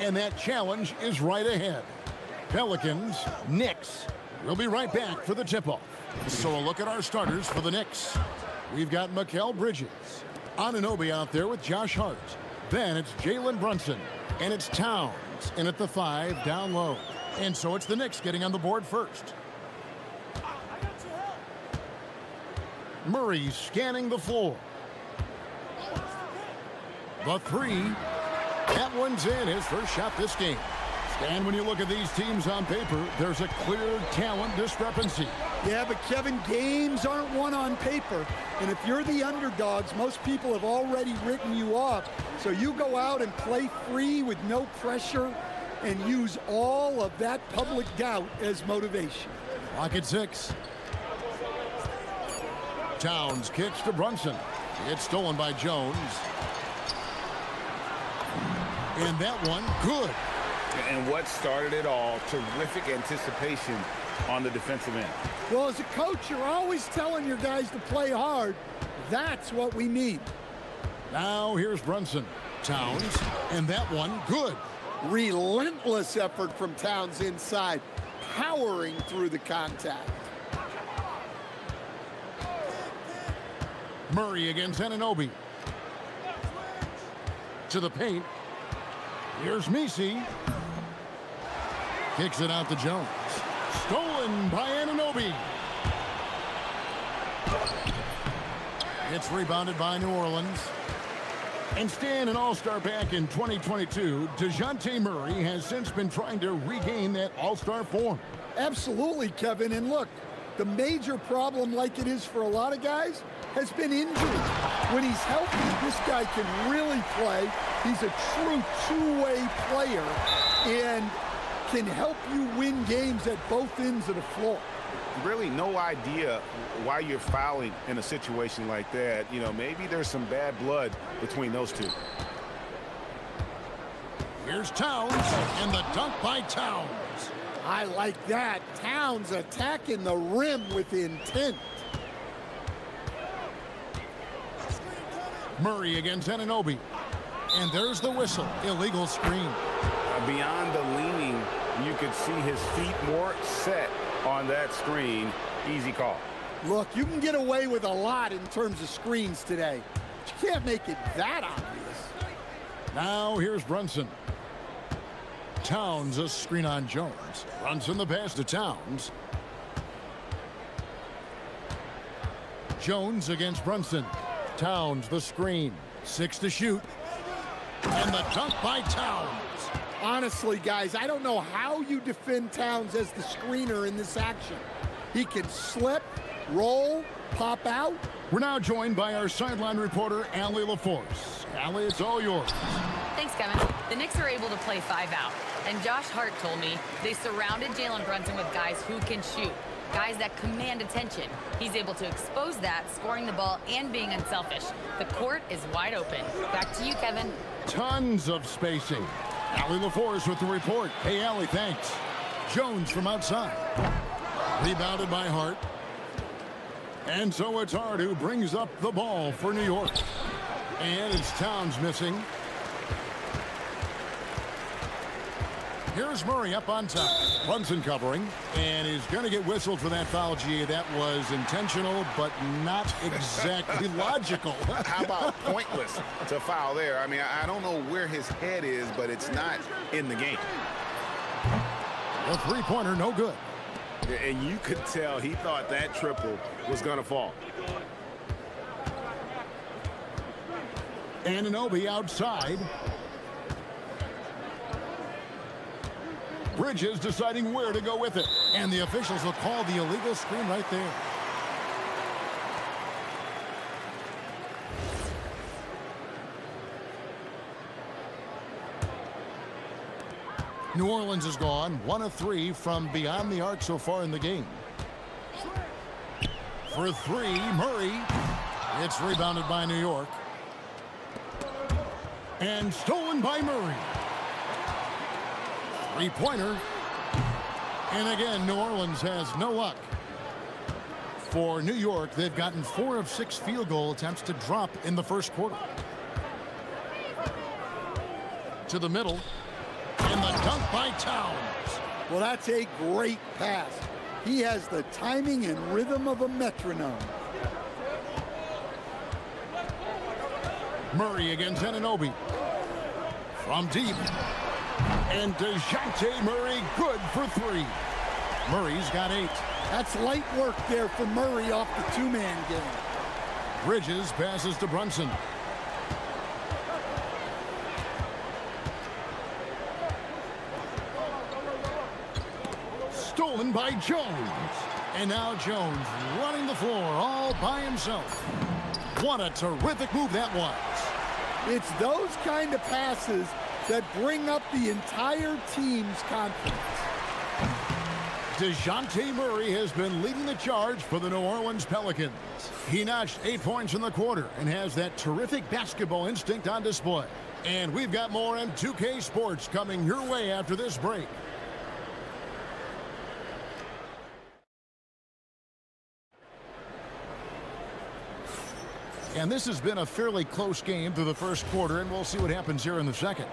And that challenge is right ahead. Pelicans, Knicks. We'll be right back for the tip-off. So a look at our starters for the Knicks. We've got Mikal Bridges. Anunoby out there with Josh Hart. Then it's Jalen Brunson. And it's Towns. And at the 5, down low. And so it's the Knicks getting on the board first. Murray scanning the floor. The 3. That one's in, his first shot this game. And when you look at these teams on paper, there's a clear talent discrepancy. Yeah, but Kevin, games aren't won on paper. And if you're the underdogs, most people have already written you off. So you go out and play free with no pressure and use all of that public doubt as motivation. Clock at 6. Towns kicks to Brunson. It's stolen by Jones. And that one, good. And what started it all, terrific anticipation on the defensive end. Well, as a coach, you're always telling your guys to play hard. That's what we need. Now here's Brunson. Towns, and that one, good. Relentless effort from Towns inside, powering through the contact. Murray against Anunoby. To the paint. Here's Messi. Kicks it out to Jones. Stolen by Anunoby. It's rebounded by New Orleans. And staying an all-star back in 2022, DeJounte Murray has since been trying to regain that all-star form. Absolutely, Kevin. And look, the major problem, like it is for a lot of guys, has been injury. When he's healthy, this guy can really play. He's a true two-way player and can help you win games at both ends of the floor. Really no idea why you're fouling in a situation like that. You know, maybe there's some bad blood between those two. Here's Towns, and the dunk by Towns. I like that. Towns attacking the rim with intent. Murray against Anunoby. And there's the whistle. Illegal screen. Beyond the leaning, you could see his feet more set on that screen. Easy call. Look, you can get away with a lot in terms of screens today. But you can't make it that obvious. Now here's Brunson. Towns a screen on Jones. Brunson the pass to Towns. Jones against Brunson. Towns the screen. 6 to shoot. And the dunk by Towns. Honestly, guys, I don't know how you defend Towns as the screener in this action. He can slip, roll, pop out. We're now joined by our sideline reporter, Allie LaForce. Allie, it's all yours. Thanks, Kevin. The Knicks are able to play 5 out. And Josh Hart told me they surrounded Jalen Brunson with guys who can shoot. Guys that command attention. He's able to expose that, scoring the ball and being unselfish. The court is wide open. Back to you, Kevin. Tons of spacing. Allie LaForce with the report. Hey, Allie, thanks. Jones from outside. Rebounded by Hart. And so it's Hart who brings up the ball for New York. And it's Towns missing. Here's Murray up on top. Brunson covering. And he's going to get whistled for that foul, G. That was intentional, but not exactly logical. How about pointless to foul there? I mean, I don't know where his head is, but it's not in the game. A three-pointer, no good. And you could tell he thought that triple was going to fall. Anunoby outside. Bridges deciding where to go with it. And the officials will call the illegal screen right there. New Orleans is gone. 1 of 3 from beyond the arc so far in the game. For 3, Murray. It's rebounded by New York. And stolen by Murray. Three-pointer. And again, New Orleans has no luck. For New York, they've gotten 4 of 6 field goal attempts to drop in the first quarter. to the middle. And the dunk by Towns. Well, that's a great pass. He has the timing and rhythm of a metronome. Murray against Anunoby. From deep. And DeJounte Murray good for three. Murray's got 8. That's light work there for Murray off the two-man game. Bridges passes to Brunson. Stolen by Jones. And now Jones running the floor all by himself. What a terrific move that was. It's those kind of passes that bring up the entire team's confidence. DeJounte Murray has been leading the charge for the New Orleans Pelicans. He notched 8 points in the quarter and has that terrific basketball instinct on display. And we've got more M2K Sports coming your way after this break. And this has been a fairly close game through the first quarter, and we'll see what happens here in the second.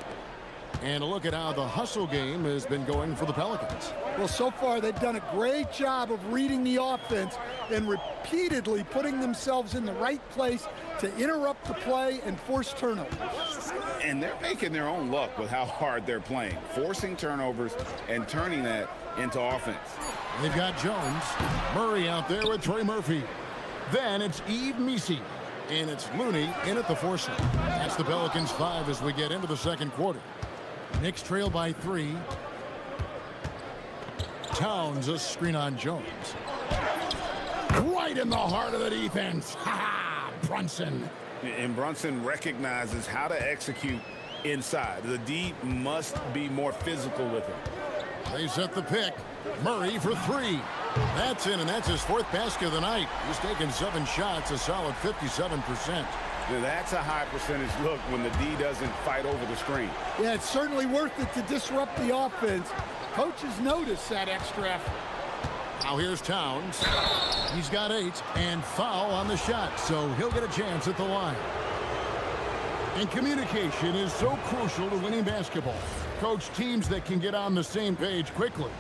And a look at how the hustle game has been going for the Pelicans. Well, so far they've done a great job of reading the offense and repeatedly putting themselves in the right place to interrupt the play and force turnovers. And they're making their own luck with how hard they're playing, forcing turnovers and turning that into offense. They've got Jones, Murray out there with Trey Murphy. Then it's Yves Missi. And it's Looney in at the 4 slot. That's the Pelicans 5 as we get into the second quarter. Knicks trail by 3. Towns a screen on Jones. Right in the heart of the defense. Ha-ha! Brunson. And Brunson recognizes how to execute inside. The D must be more physical with him. They set the pick. Murray for 3. That's in, and that's his 4th basket of the night. He's taken 7 shots, a solid 57%. That's a high percentage look when the D doesn't fight over the screen. Yeah, it's certainly worth it to disrupt the offense. Coaches notice that extra effort. Now here's Towns. He's got 8 and foul on the shot, so he'll get a chance at the line. And communication is so crucial to winning basketball. Coach, teams that can get on the same page quickly,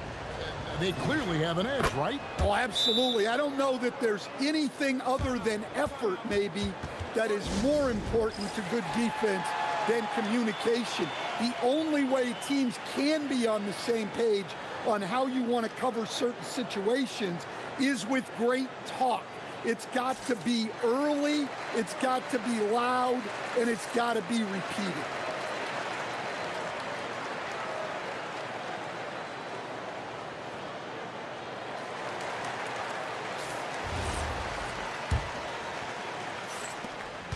they clearly have an edge, right? Oh, absolutely. I don't know that there's anything other than effort, maybe, that is more important to good defense than communication. The only way teams can be on the same page on how you want to cover certain situations is with great talk. It's got to be early, it's got to be loud, and it's got to be repeated.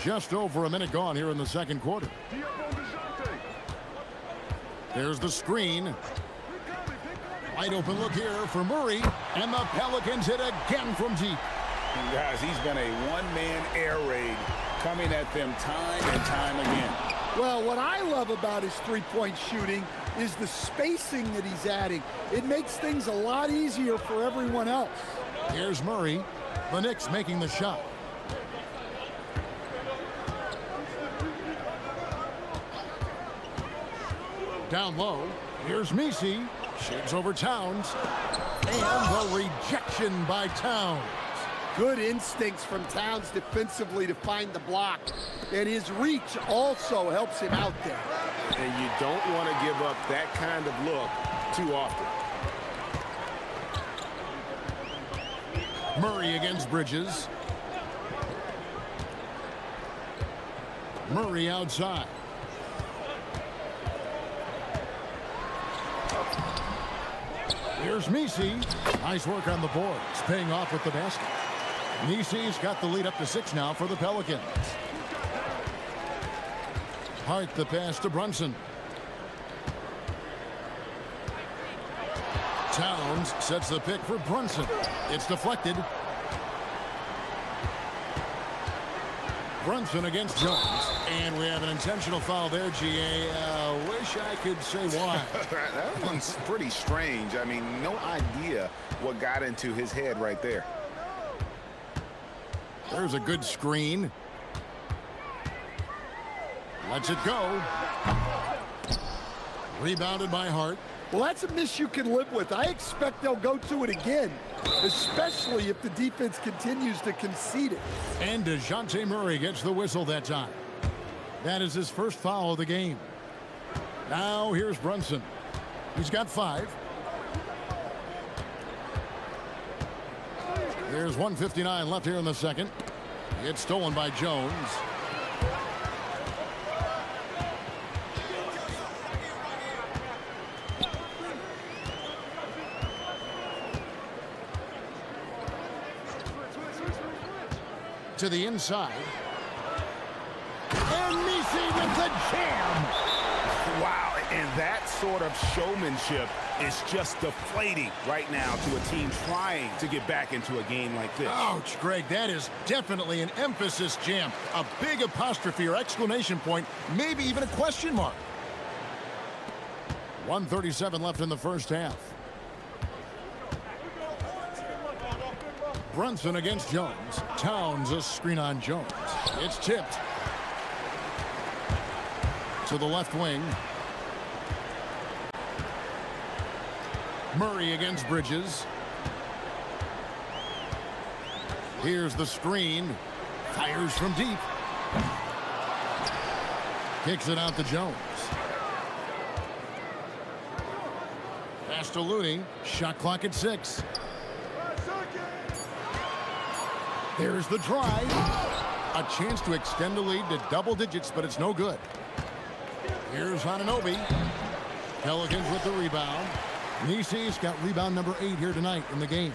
Just over a minute gone here in the second quarter. There's the screen. Wide open look here for Murray. And the Pelicans hit again from deep. And guys, he's been a one-man air raid coming at them time and time again. Well, what I love about his three-point shooting is the spacing that he's adding. It makes things a lot easier for everyone else. Here's Murray. The Knicks making the shot. Down low, here's Missi. Shakes over Towns. And the rejection by Towns. Good instincts from Towns defensively to find the block. And his reach also helps him out there. And you don't want to give up that kind of look too often. Murray against Bridges. Murray outside. Here's Missi. Nice work on the boards, paying off with the basket. Missi's got the lead up to 6 now for the Pelicans. Hart the pass to Brunson. Towns sets the pick for Brunson. It's deflected. Brunson against Jones. And we have an intentional foul there, GA. Wish I could say why. That one's pretty strange. I mean, no idea what got into his head right there. There's a good screen. Lets it go. Rebounded by Hart. Well, that's a miss you can live with. I expect they'll go to it again, especially if the defense continues to concede it. And DeJounte Murray gets the whistle that time. That is his first foul of the game. Now here's Brunson. He's got 5. There's 1:59 left here in the second. It's stolen by Jones. To the inside. And Nisi with the jam. Wow, and that sort of showmanship is just deflating right now to a team trying to get back into a game like this. Ouch, Greg, that is definitely an emphasis jam. A big apostrophe or exclamation point, maybe even a question mark. 1:37 left in the first half. Brunson against Jones. Towns a screen on Jones. It's tipped to the left wing. Murray against Bridges. Here's the screen. Fires from deep. Kicks it out to Jones. Pass to Looney. Shot clock at 6. There's the drive. A chance to extend the lead to double digits, but it's no good. Here's Hananobi. Pelicans with the rebound. Nisi's got rebound number 8 here tonight in the game.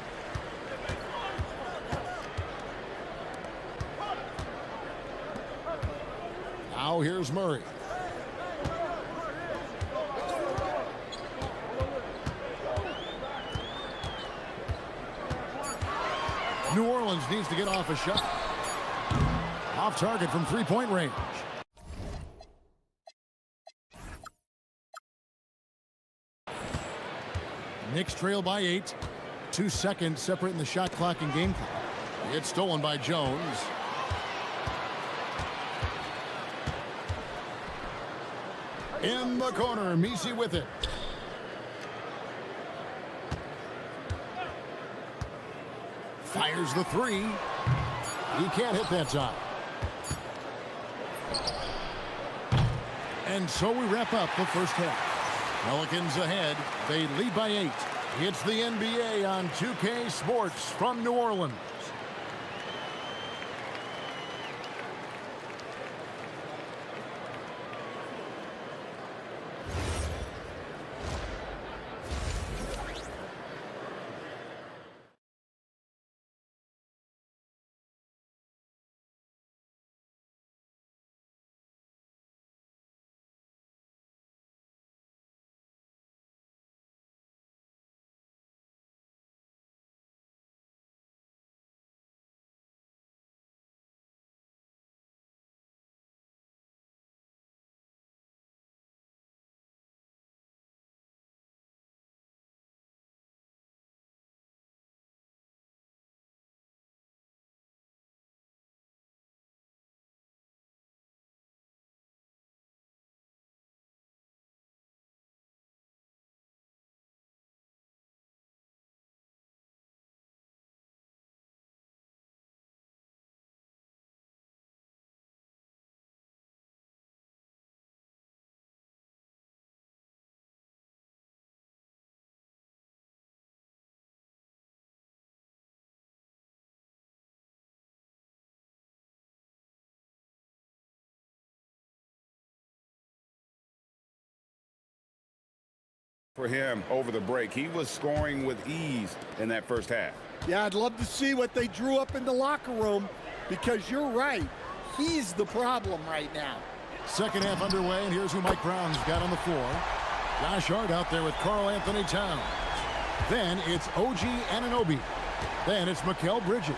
Now here's Murray. New Orleans needs to get off a shot. Off target from three-point range. Knicks trail by 8. 2 seconds separating the shot clock and game clock. It's stolen by Jones. In the corner, Nisi with it. Fires the 3. He can't hit that time. And so we wrap up the first half. Pelicans ahead. They lead by 8. It's the NBA on 2K Sports from New Orleans. For him over the break, he was scoring with ease in that first half. Yeah, I'd love to see what they drew up in the locker room, because you're right. He's the problem right now. Second half underway, and here's who Mike Brown's got on the floor. Josh Hart out there with Karl Anthony Towns. Then it's OG Anunoby. Then it's Mikal Bridges.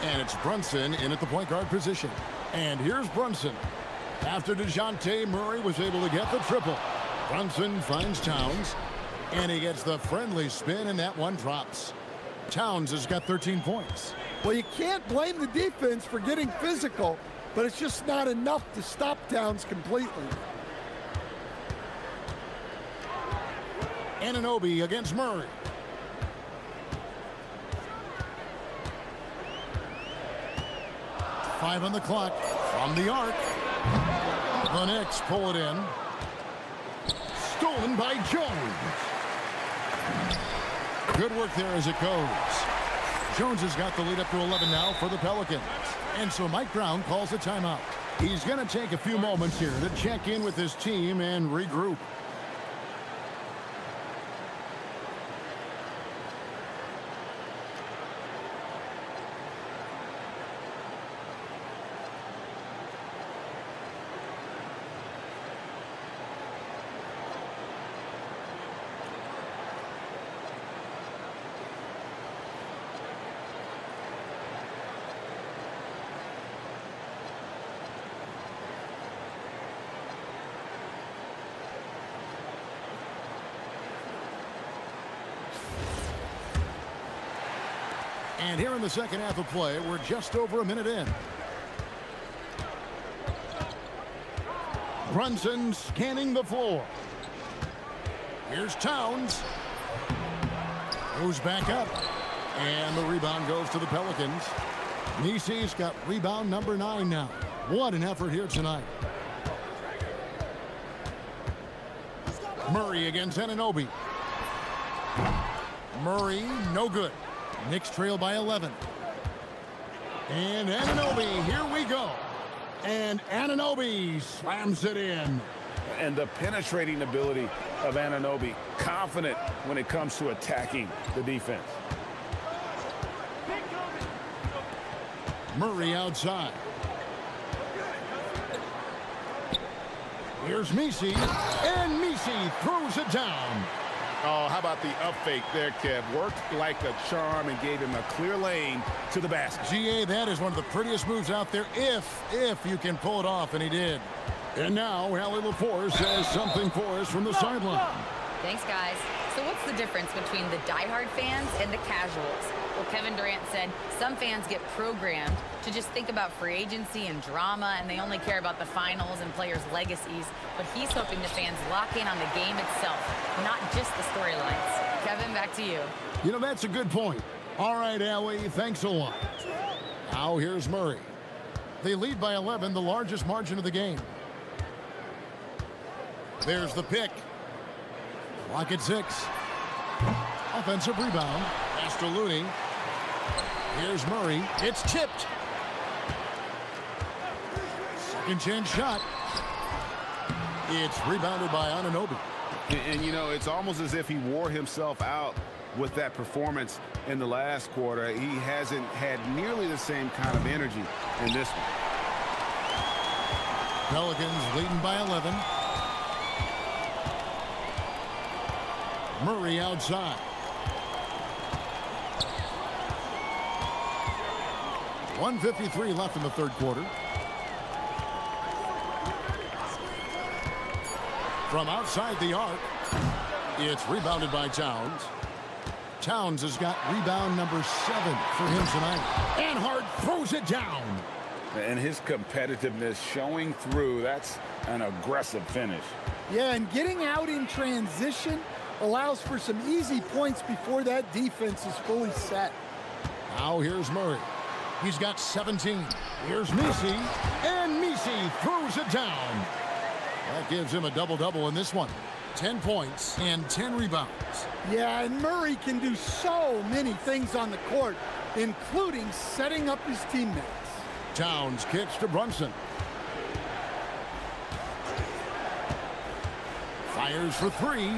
And it's Brunson in at the point guard position. And here's Brunson. After DeJounte Murray was able to get the triple, Brunson finds Towns. And he gets the friendly spin, and that one drops. Towns has got 13 points. Well, you can't blame the defense for getting physical, but it's just not enough to stop Towns completely. Anunoby against Murray. Five on the clock from the arc. The Knicks pull it in. Stolen by Jones. Good work there as it goes. Jones has got the lead up to 11 now for the Pelicans. And so Mike Brown calls a timeout. He's going to take a few moments here to check in with his team and regroup. And here in the second half of play, we're just over a minute in. Brunson scanning the floor. Here's Towns. Goes back up. And the rebound goes to the Pelicans. Nisi's got rebound number 9 now. What an effort here tonight. Murray against Anunoby. Murray, no good. Knicks trail by 11. And Anunoby, here we go. And Anunoby slams it in. And the penetrating ability of Anunoby, confident when it comes to attacking the defense. Murray outside. Here's Misi, and Misi throws it down. Oh, how about the up fake there, Kev? Worked like a charm and gave him a clear lane to the basket. GA, that is one of the prettiest moves out there, if you can pull it off, and he did. And now, Allie LaForce says something for us from the sideline. Thanks, guys. So what's the difference between the diehard fans and the casuals? Well, Kevin Durant said some fans get programmed to just think about free agency and drama, and they only care about the finals and players' legacies. But he's hoping the fans lock in on the game itself, not just the storylines. Kevin, back to you. You know, that's a good point. All right, Allie, thanks a lot. Now here's Murray. They lead by 11, the largest margin of the game. There's the pick. Clock at 6. Offensive rebound. Pass to Looney. Here's Murray. It's tipped. Second chance shot. It's rebounded by Anunoby. And, you know, it's almost as if he wore himself out with that performance in the last quarter. He hasn't had nearly the same kind of energy in this one. Pelicans leading by 11. Murray outside. 1:53 left in the third quarter. From outside the arc, it's rebounded by Towns. Towns has got rebound number 7 for him tonight. And Hart throws it down. And his competitiveness showing through. That's an aggressive finish. Yeah, and getting out in transition allows for some easy points before that defense is fully set. Now here's Murray. He's got 17. Here's Misi, and Misi throws it down. That gives him a double-double in this one. 10 points and 10 rebounds. Yeah, and Murray can do so many things on the court, including setting up his teammates. Towns kicks to Brunson. Fires for 3.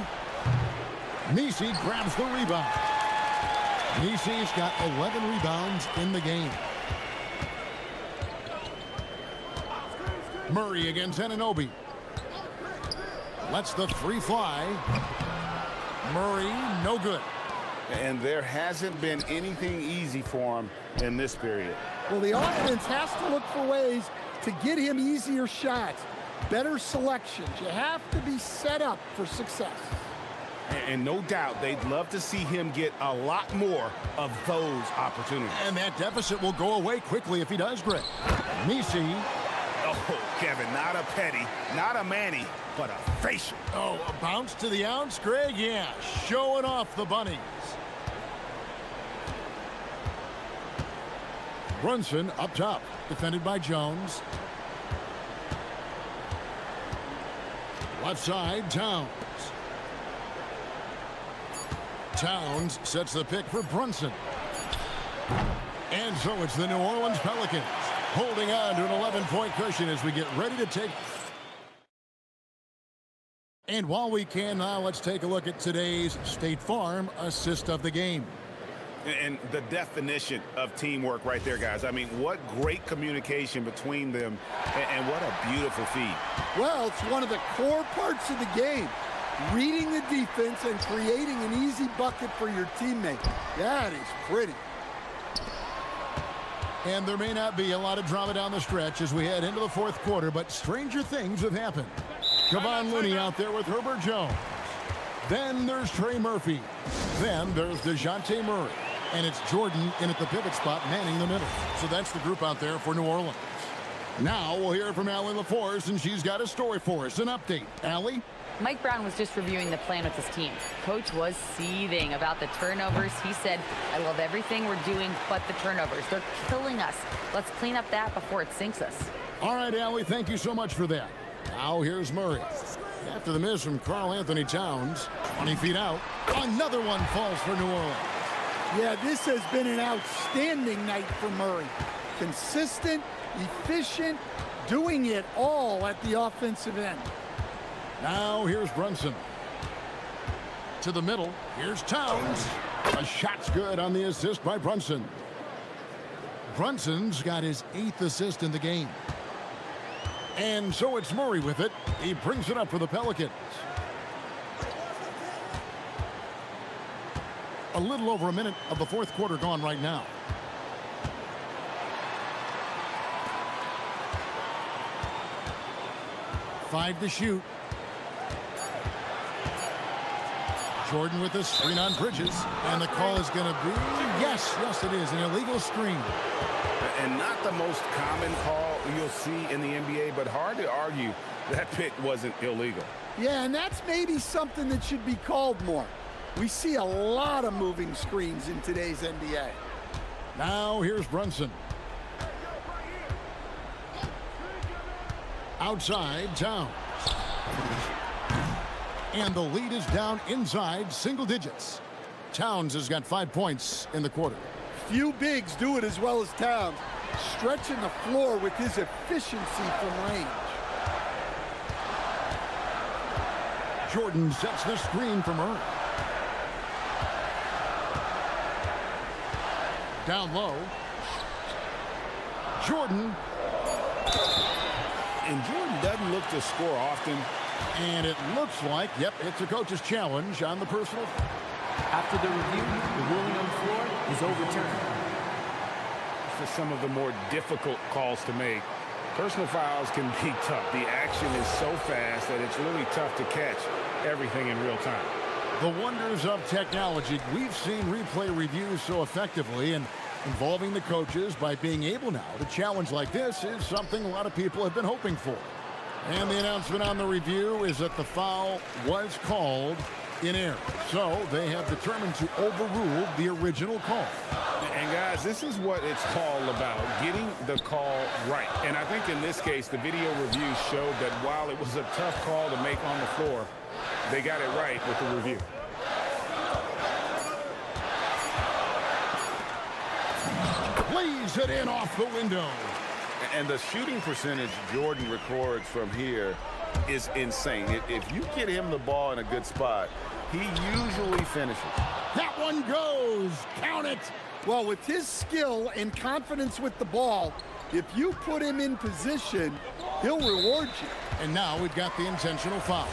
Misi grabs the rebound. Misi's got 11 rebounds in the game. Murray against Anunoby. Lets the 3 fly. Murray, no good. And there hasn't been anything easy for him in this period. Well, the offense has to look for ways to get him easier shots, better selections. You have to be set up for success. And no doubt they'd love to see him get a lot more of those opportunities. And that deficit will go away quickly if he does, Greg. Misi. Oh, Oh, Kevin, not a petty, not a Manny, but a facial. Oh, a bounce to the ounce, Greg? Yeah, showing off the bunnies. Brunson up top, defended by Jones. Left side, Towns. Towns sets the pick for Brunson. And so it's the New Orleans Pelicans holding on to an 11-point cushion as we get ready to take. And while we can now, let's take a look at today's State Farm assist of the game. And the definition of teamwork right there, guys. I mean, what great communication between them, and what a beautiful feed. Well, it's one of the core parts of the game. Reading the defense and creating an easy bucket for your teammate. That is pretty. And there may not be a lot of drama down the stretch as we head into the fourth quarter, but stranger things have happened. Kevon Looney out there with Herbert Jones. Then there's Trey Murphy. Then there's DeJounte Murray. And it's Jordan in at the pivot spot, manning the middle. So that's the group out there for New Orleans. Now we'll hear from Allie LaForce, and she's got a story for us, an update. Allie? Mike Brown was just reviewing the plan with his team. Coach was seething about the turnovers. He said, I love everything we're doing but the turnovers. They're killing us. Let's clean up that before it sinks us. All right, Allie, thank you so much for that. Now here's Murray. After the miss from Karl Anthony Towns, 20 feet out, another one falls for New Orleans. Yeah, this has been an outstanding night for Murray. Consistent, efficient, doing it all at the offensive end. Now here's Brunson. To the middle, here's Towns. A shot's good on the assist by Brunson. Brunson's got his 8th assist in the game. And so it's Murray with it. He brings it up for the Pelicans. A little over a minute of the fourth quarter gone right now. Five to shoot. Jordan with the screen on Bridges. And the call is going to be, yes, it is, an illegal screen. And not the most common call you'll see in the NBA, but hard to argue that pick wasn't illegal. Yeah, and that's maybe something that should be called more. We see a lot of moving screens in today's NBA. Now here's Brunson. Outside, Towns. And the lead is down inside single digits. Towns has got 5 points in the quarter. Few bigs do it as well as Towns, stretching the floor with his efficiency from range. Jordan sets the screen for Murray. Down low. Jordan. And Jordan doesn't look to score often. And it looks like, yep, it's a coach's challenge on the personal. After the review, the ruling on the floor is overturned. For some of the more difficult calls to make, personal fouls can be tough. The action is so fast that it's really tough to catch everything in real time. The wonders of technology. We've seen replay reviews so effectively, and involving the coaches by being able now to challenge like this is something a lot of people have been hoping for. And the announcement on the review is that the foul was called in error. So they have determined to overrule the original call. And guys, this is what it's all about, getting the call right. And I think in this case, the video review showed that while it was a tough call to make on the floor, they got it right with the review. Plays it in off the window. And the shooting percentage Jordan records from here is insane. If you get him the ball in a good spot, he usually finishes. That one goes. Count it. Well, with his skill and confidence with the ball, if you put him in position, he'll reward you. And now we've got the intentional foul.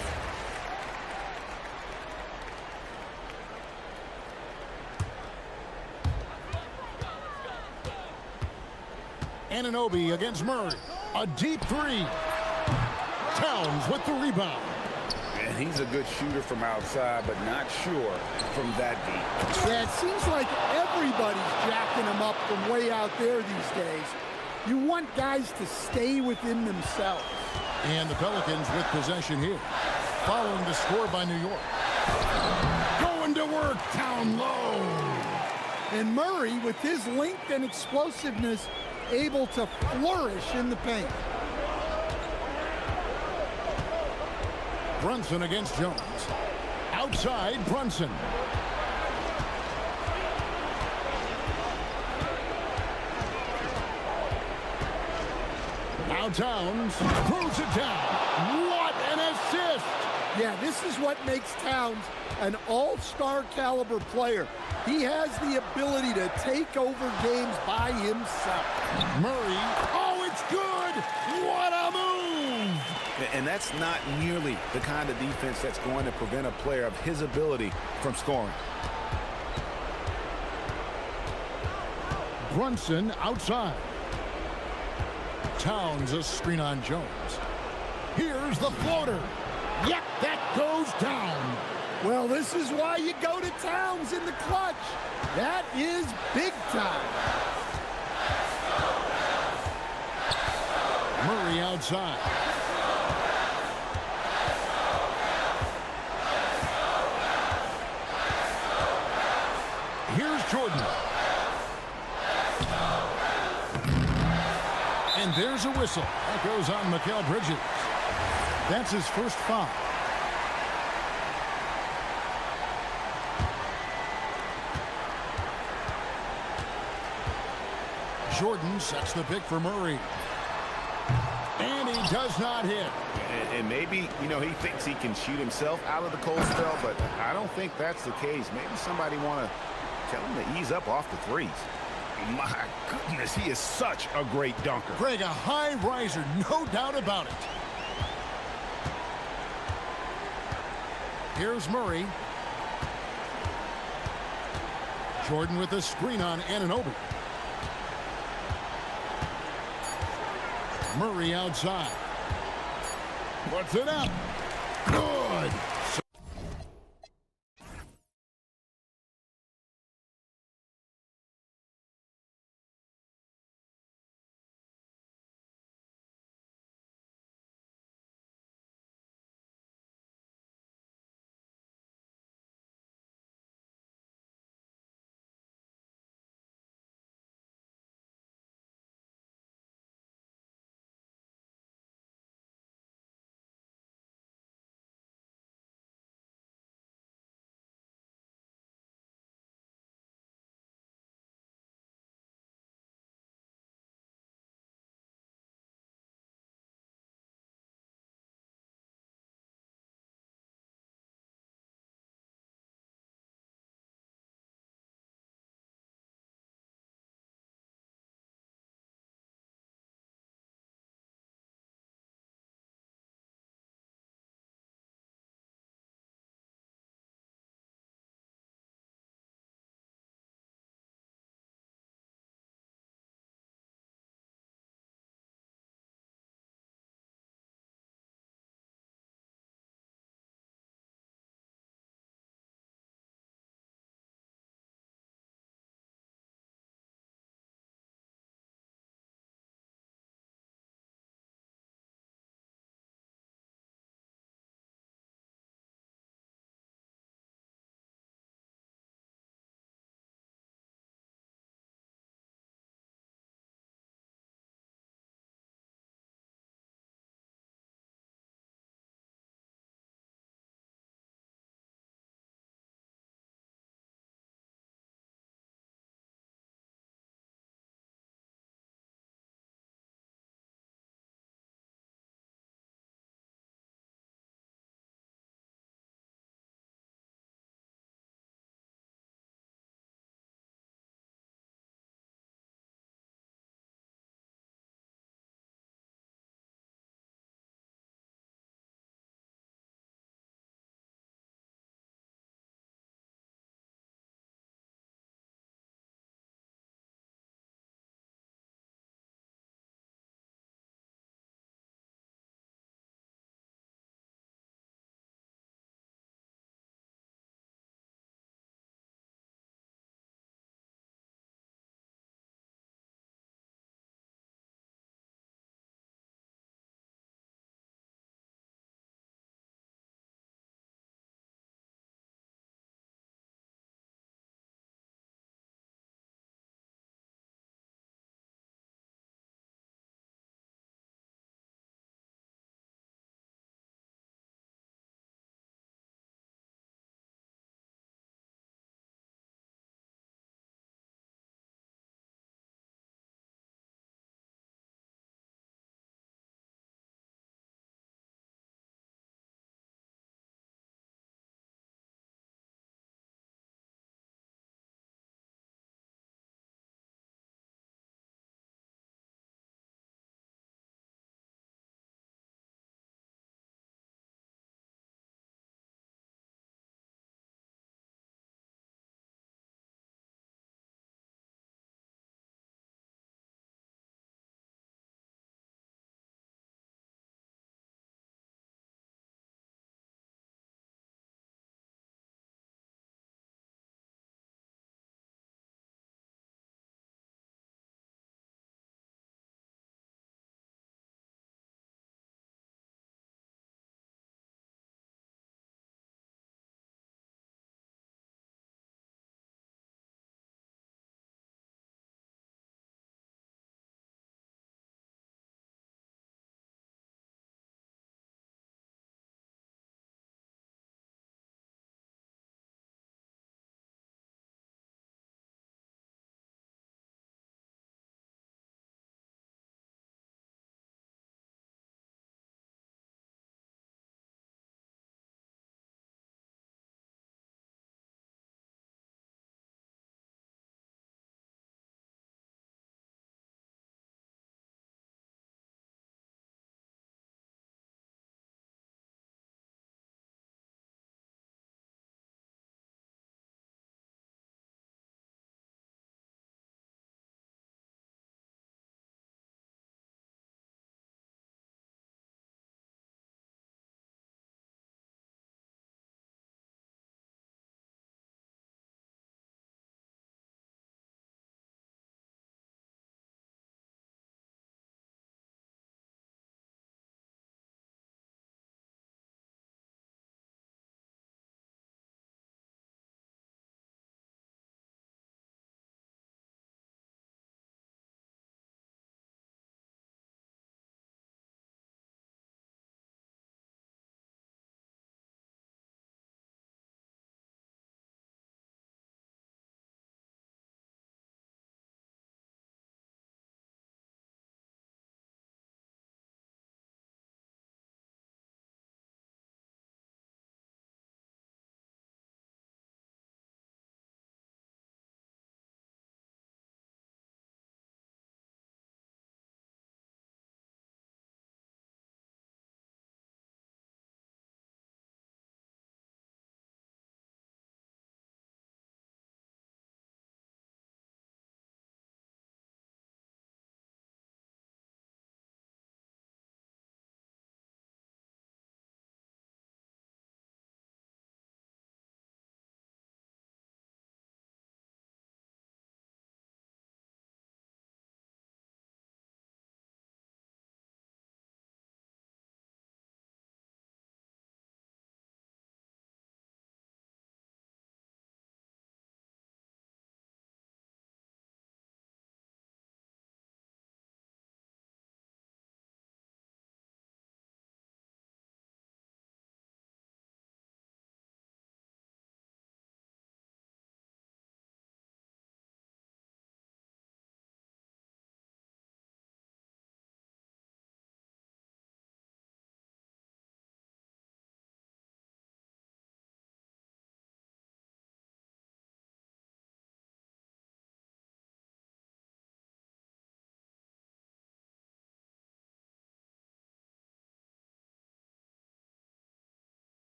Anunoby against Murray. A deep three. Towns with the rebound. And he's a good shooter from outside, but not sure from that deep. Yeah, it seems like everybody's jacking him up from way out there these days. You want guys to stay within themselves. And the Pelicans with possession here. Following the score by New York. Going to work down low. And Murray, with his length and explosiveness, able to flourish in the paint. Brunson against Jones. Outside, Brunson. Now Towns throws it down. What an assist! Yeah, this is what makes Towns an all-star caliber player. He has the ability to take over games by himself. Murray, oh, it's good! What a move! And that's not nearly the kind of defense that's going to prevent a player of his ability from scoring. Brunson outside. Towns a screen on Jones. Here's the floater. Yep, that goes down. Well, this is why you go to Towns in the clutch. That is big time. Murray outside. Here's Jordan. And there's a whistle. That goes on Mikal Bridges. That's his first foul. Jordan sets the pick for Murray. And he does not hit. And maybe, you know, he thinks he can shoot himself out of the cold spell, but I don't think that's the case. Maybe somebody want to tell him to ease up off the threes. My goodness, he is such a great dunker. Greg, a high riser, no doubt about it. Here's Murray. Jordan with a screen on Anunoby. Murray outside. Puts it up. Good.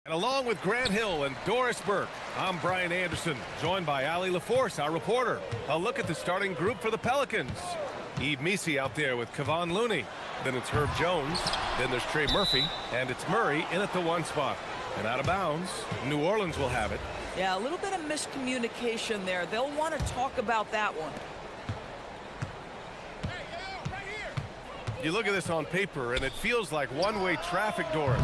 And along with Grant Hill and Doris Burke, I'm Brian Anderson, joined by Ali LaForce, our reporter. A look at the starting group for the Pelicans. Yves Missi out there with Kevon Looney. Then it's Herb Jones. Then there's Trey Murphy. And it's Murray in at the 1 spot. And out of bounds, New Orleans will have it. Yeah, a little bit of miscommunication there. They'll want to talk about that one. You look at this on paper, and it feels like one-way traffic, Doris.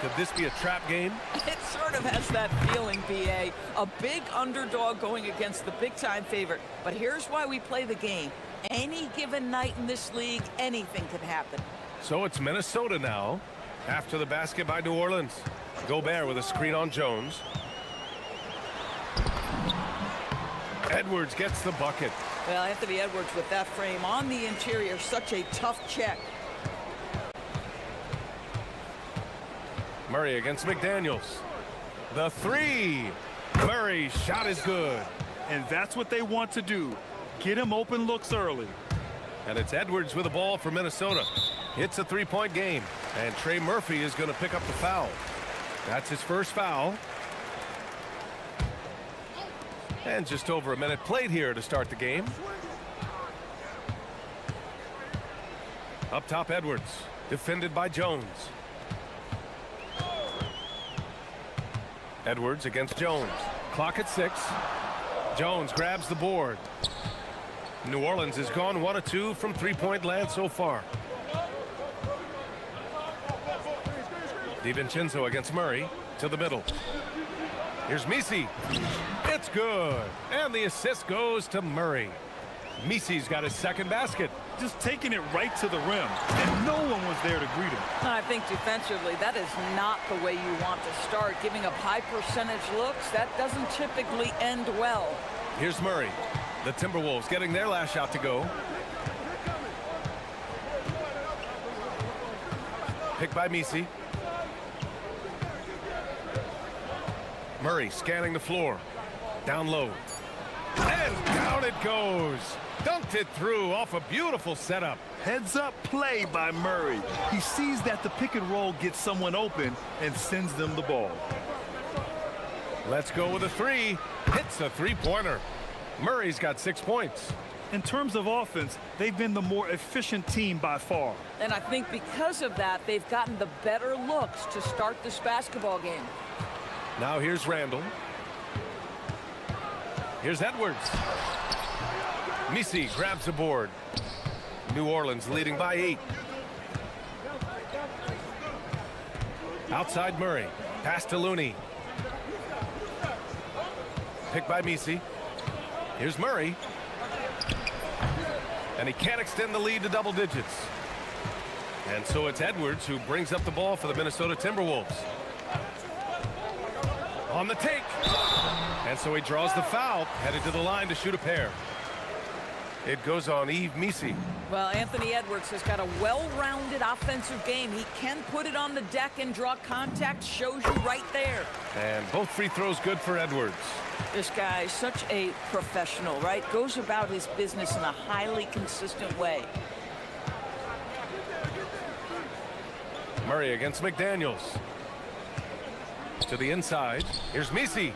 Could this be a trap game? It sort of has that feeling, B.A. A big underdog going against the big-time favorite. But here's why we play the game. Any given night in this league, anything could happen. So it's Minnesota now, after the basket by New Orleans. Gobert with a screen on Jones. Edwards gets the bucket. Well, Anthony Edwards with that frame on the interior, such a tough check. Murray against McDaniels. The 3. Murray's shot is good. And that's what they want to do. Get him open looks early. And it's Edwards with the ball for Minnesota. It's a 3-point game. And Trey Murphy is going to pick up the foul. That's his first foul. And just over a minute played here to start the game. Up top, Edwards. Defended by Jones. Edwards against Jones. Clock at 6. Jones grabs the board. New Orleans has gone 1 of 2 from 3-point land so far. DiVincenzo against Murray to the middle. Here's Missi. It's good. And the assist goes to Murray. Missi's got his second basket. Just taking it right to the rim, and no one was there to greet him. I think defensively, that is not the way you want to start. Giving up high percentage looks, that doesn't typically end well. Here's Murray. The Timberwolves getting their last shot to go. Picked by Missi. Murray scanning the floor. Down low. And down it goes. Dunked it through off a beautiful setup. Heads up play by Murray. He sees that the pick and roll gets someone open and sends them the ball. Let's go with a 3. Hits a 3-pointer. Murray's got 6 points. In terms of offense, they've been the more efficient team by far. And I think because of that, they've gotten the better looks to start this basketball game. Now here's Randall. Here's Edwards. Missi grabs the board. New Orleans leading by 8. Outside Murray. Pass to Looney. Picked by Missi. Here's Murray. And he can't extend the lead to double digits. And so it's Edwards who brings up the ball for the Minnesota Timberwolves. On the take. And so he draws the foul, headed to the line to shoot a pair. It goes on Yves Missi. Well, Anthony Edwards has got a well-rounded offensive game. He can put it on the deck and draw contact. Shows you right there. And both free throws good for Edwards. This guy is such a professional, right? Goes about his business in a highly consistent way. Murray against McDaniels. To the inside. Here's Missi.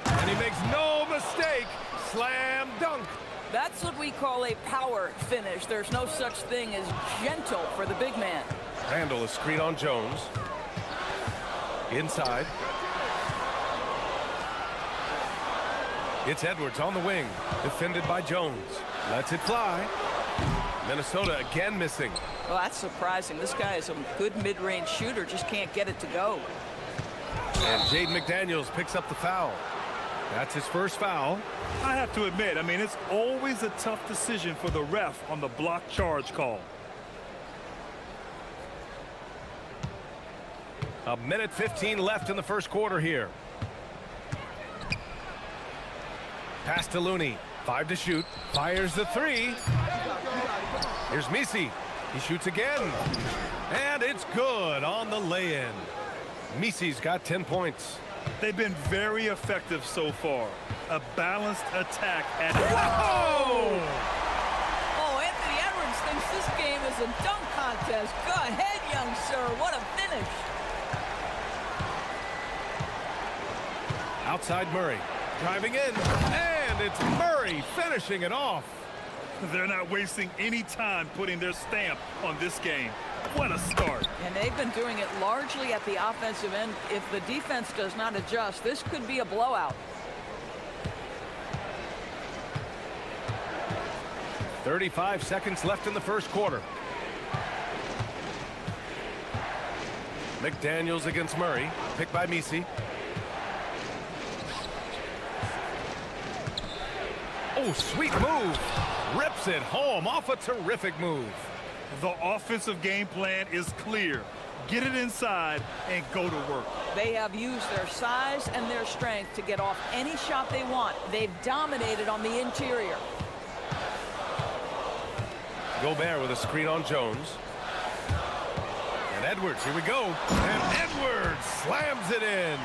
And he makes no mistake. Slam dunk. That's what we call a power finish. There's no such thing as gentle for the big man. Randall is screen on Jones. Inside. It's Edwards on the wing. Defended by Jones. Lets it fly. Minnesota again missing. Well, that's surprising. This guy is a good mid-range shooter. Just can't get it to go. And Jaden McDaniels picks up the foul. That's his first foul. I have to admit, I mean, it's always a tough decision for the ref on the block charge call. A minute 15 left in the first quarter here. Pass to Looney. 5 to shoot. Fires the 3. Here's Missi. He shoots again. And it's good on the lay-in. Missi's got 10 points. They've been very effective so far. A balanced attack at... Whoa! Oh, Anthony Edwards thinks this game is a dunk contest. Go ahead, young sir. What a finish. Outside Murray. Driving in. And it's Murray finishing it off. They're not wasting any time putting their stamp on this game. What a start. And they've been doing it largely at the offensive end. If the defense does not adjust, this could be a blowout. 35 seconds left in the first quarter. McDaniels against Murray. Picked by Misi. Oh, sweet move. Rips it home off a terrific move. The offensive game plan is clear. Get it inside and go to work. They have used their size and their strength to get off any shot they want. They've dominated on the interior. Gobert with a screen on Jones. And Edwards, here we go. And Edwards slams it in.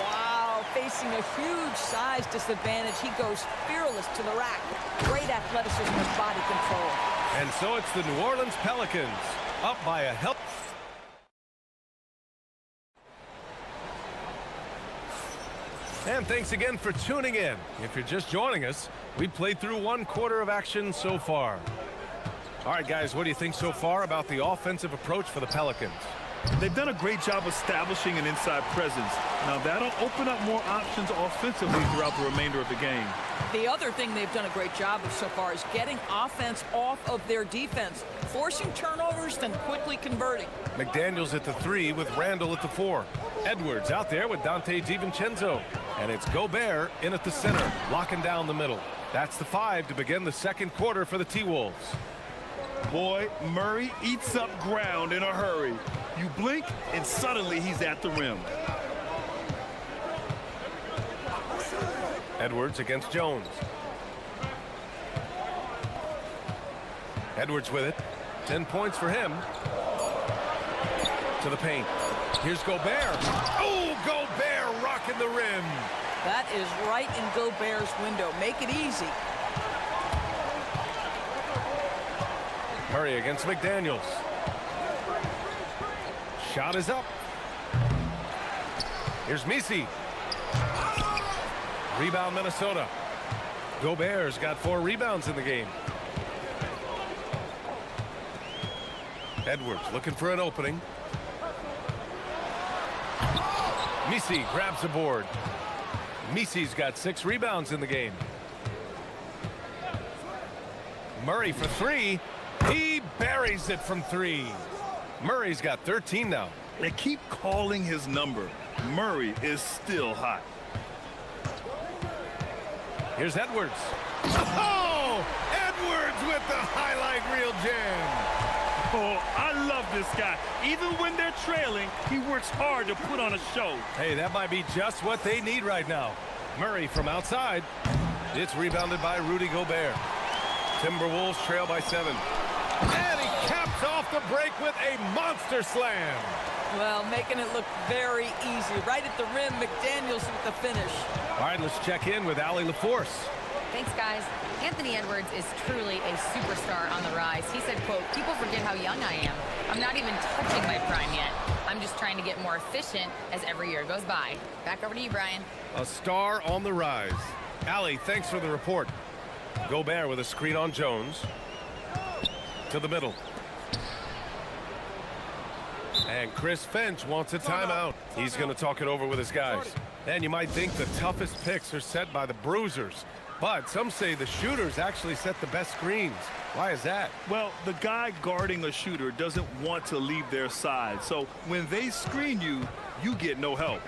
Wow, facing a huge size disadvantage, he goes fearless to the rack. Great athleticism and body control. And so it's the New Orleans Pelicans up by a help. And thanks again for tuning in. If you're just joining us, we played through one quarter of action so far. All right, guys, what do you think so far about the offensive approach for the Pelicans? They've done a great job establishing an inside presence. Now, that'll open up more options offensively throughout the remainder of the game. The other thing they've done a great job of so far is getting offense off of their defense, forcing turnovers, then quickly converting. McDaniels at the 3 with Randall at the 4. Edwards out there with Dante DiVincenzo. And it's Gobert in at the center, locking down the middle. That's the 5 to begin the second quarter for the T-Wolves. Boy, Murray eats up ground in a hurry. You blink, and suddenly he's at the rim. Edwards against Jones. Edwards with it. 10 points for him. To the paint. Here's Gobert. Oh, Gobert rocking the rim. That is right in Gobert's window. Make it easy. Murray against McDaniels. Shot is up. Here's Misi. Rebound Minnesota. Gobert's got 4 rebounds in the game. Edwards looking for an opening. Misi grabs the board. Misi's got 6 rebounds in the game. Murray for 3. He buries it from 3. Murray's got 13 now. They keep calling his number. Murray is still hot. Here's Edwards. Oh! Edwards with the highlight reel jam. Oh, I love this guy. Even when they're trailing, he works hard to put on a show. Hey, that might be just what they need right now. Murray from outside. It's rebounded by Rudy Gobert. Timberwolves trail by 7. And he caps off the break with a monster slam. Well, making it look very easy. Right at the rim, McDaniels with the finish. All right, let's check in with Allie LaForce. Thanks, guys. Anthony Edwards is truly a superstar on the rise. He said, quote, "People forget how young I am. I'm not even touching my prime yet. I'm just trying to get more efficient as every year goes by." Back over to you, Brian. A star on the rise. Allie, thanks for the report. Gobert with a screen on Jones. To the middle. And Chris Finch wants a timeout. He's going to talk it over with his guys. And you might think the toughest picks are set by the bruisers. But some say the shooters actually set the best screens. Why is that? Well, the guy guarding a shooter doesn't want to leave their side. So when they screen you, you get no help.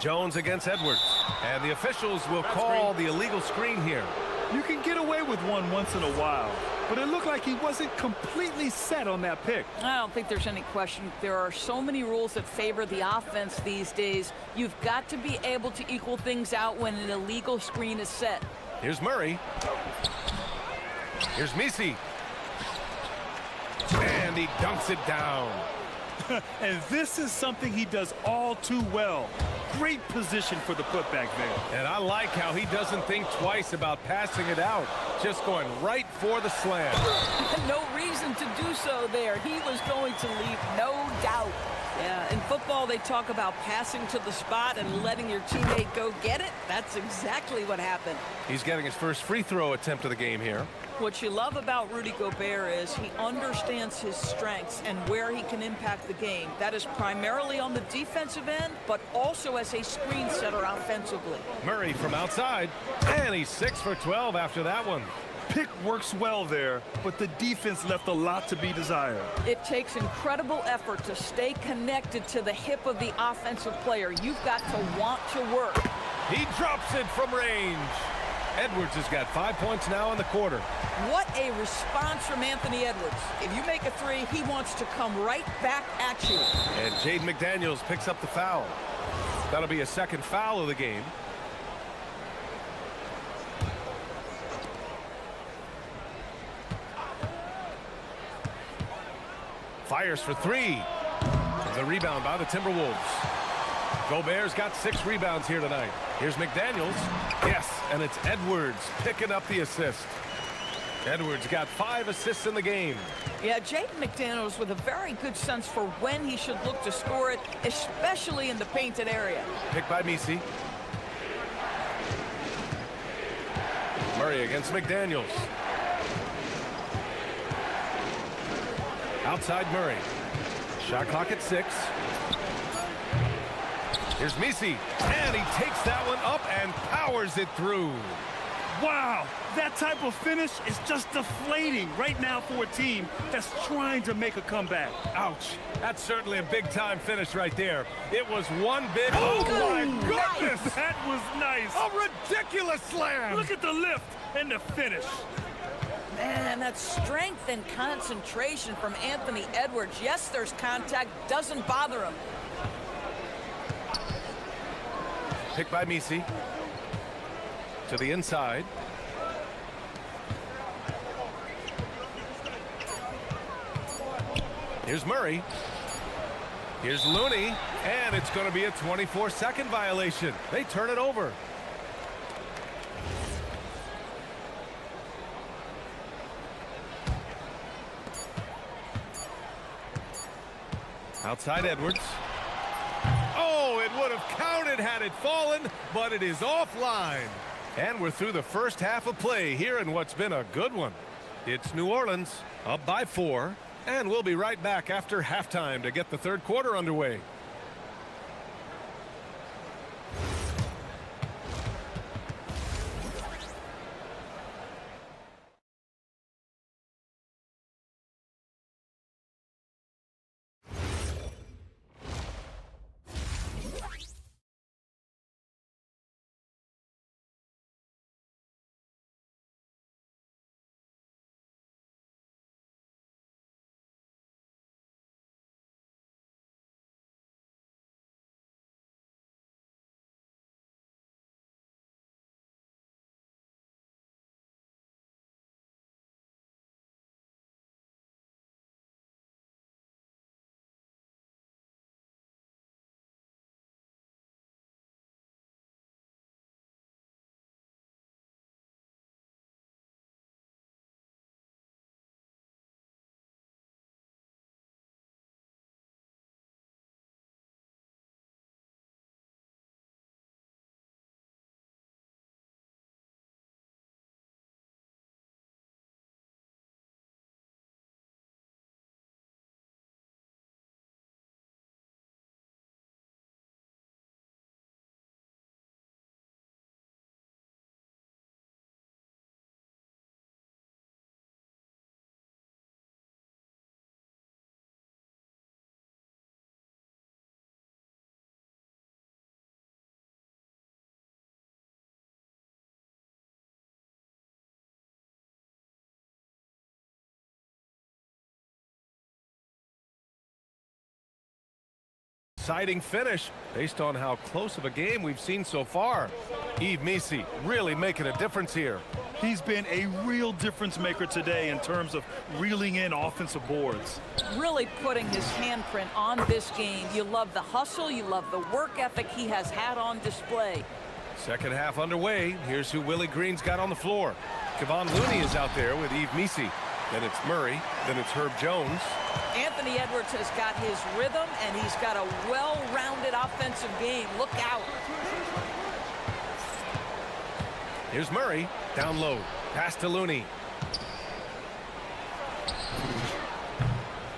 Jones against Edwards. And the officials will call the illegal screen here. You can get away with one once in a while, but it looked like he wasn't completely set on that pick. I don't think there's any question. There are so many rules that favor the offense these days. You've got to be able to equal things out when an illegal screen is set. Here's Murray. Here's Misi. And he dunks it down. And this is something he does all too well. Great position for the putback there. And I like how he doesn't think twice about passing it out. Just going right for the slam. No reason to do so there. He was going to leave no doubt. Yeah, in football, they talk about passing to the spot and letting your teammate go get it. That's exactly what happened. He's getting his first free throw attempt of the game here. What you love about Rudy Gobert is he understands his strengths and where he can impact the game. That is primarily on the defensive end, but also as a screen setter offensively. Murray from outside, and he's 6 for 12 after that one. Pick works well there, but the defense left a lot to be desired. It takes incredible effort to stay connected to the hip of the offensive player. You've got to want to work. He drops it from range. Edwards has got 5 points now in the quarter. What a response from Anthony Edwards. If you make a three, he wants to come right back at you. And Jaden McDaniels picks up the foul. That'll be a second foul of the game. Fires for three. The rebound by the Timberwolves. Gobert's got 6 rebounds here tonight. Here's McDaniels. Yes, and it's Edwards picking up the assist. Edwards got 5 assists in the game. Yeah, Jaden McDaniels with a very good sense for when he should look to score it, especially in the painted area. Picked by Misi. Murray against McDaniels. Outside Murray. Shot clock at 6. Here's Misi, and he takes that one up and powers it through. Wow, that type of finish is just deflating right now for a team that's trying to make a comeback. Ouch. That's certainly a big-time finish right there. It was one big... Oh, my goodness! That was nice. A ridiculous slam! Look at the lift and the finish. Man, that strength and concentration from Anthony Edwards. Yes, there's contact. Doesn't bother him. Picked by Misi. To the inside. Here's Murray. Here's Looney. And it's going to be a 24-second violation. They turn it over. Outside Edwards. Oh, it would have counted had it fallen, but it is offline. And we're through the first half of play here in what's been a good one. It's New Orleans up by 4, and we'll be right back after halftime to get the third quarter underway. Exciting finish based on how close of a game we've seen so far. Yves Misi really making a difference here. He's been a real difference maker today in terms of reeling in offensive boards. Really putting his handprint on this game. You love the hustle, you love the work ethic he has had on display. Second half underway. Here's who Willie Green's got on the floor. Kevon Looney is out there with Yves Misi. Then it's Murray. Then it's Herb Jones. Anthony Edwards has got his rhythm, and he's got a well-rounded offensive game. Look out. Here's Murray. Down low. Pass to Looney.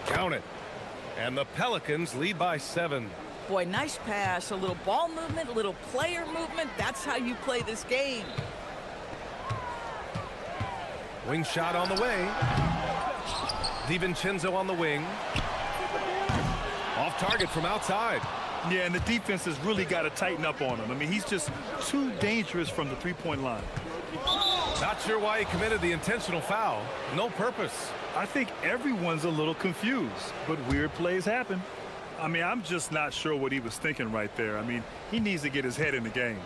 Count it. And the Pelicans lead by 7. Boy, nice pass. A little ball movement, a little player movement. That's how you play this game. Wing shot on the way. DiVincenzo on the wing. Off target from outside. Yeah, and the defense has really got to tighten up on him. I mean, he's just too dangerous from the three-point line. Not sure why he committed the intentional foul. No purpose. I think everyone's a little confused, but weird plays happen. I mean, I'm just not sure what he was thinking right there. I mean, he needs to get his head in the game.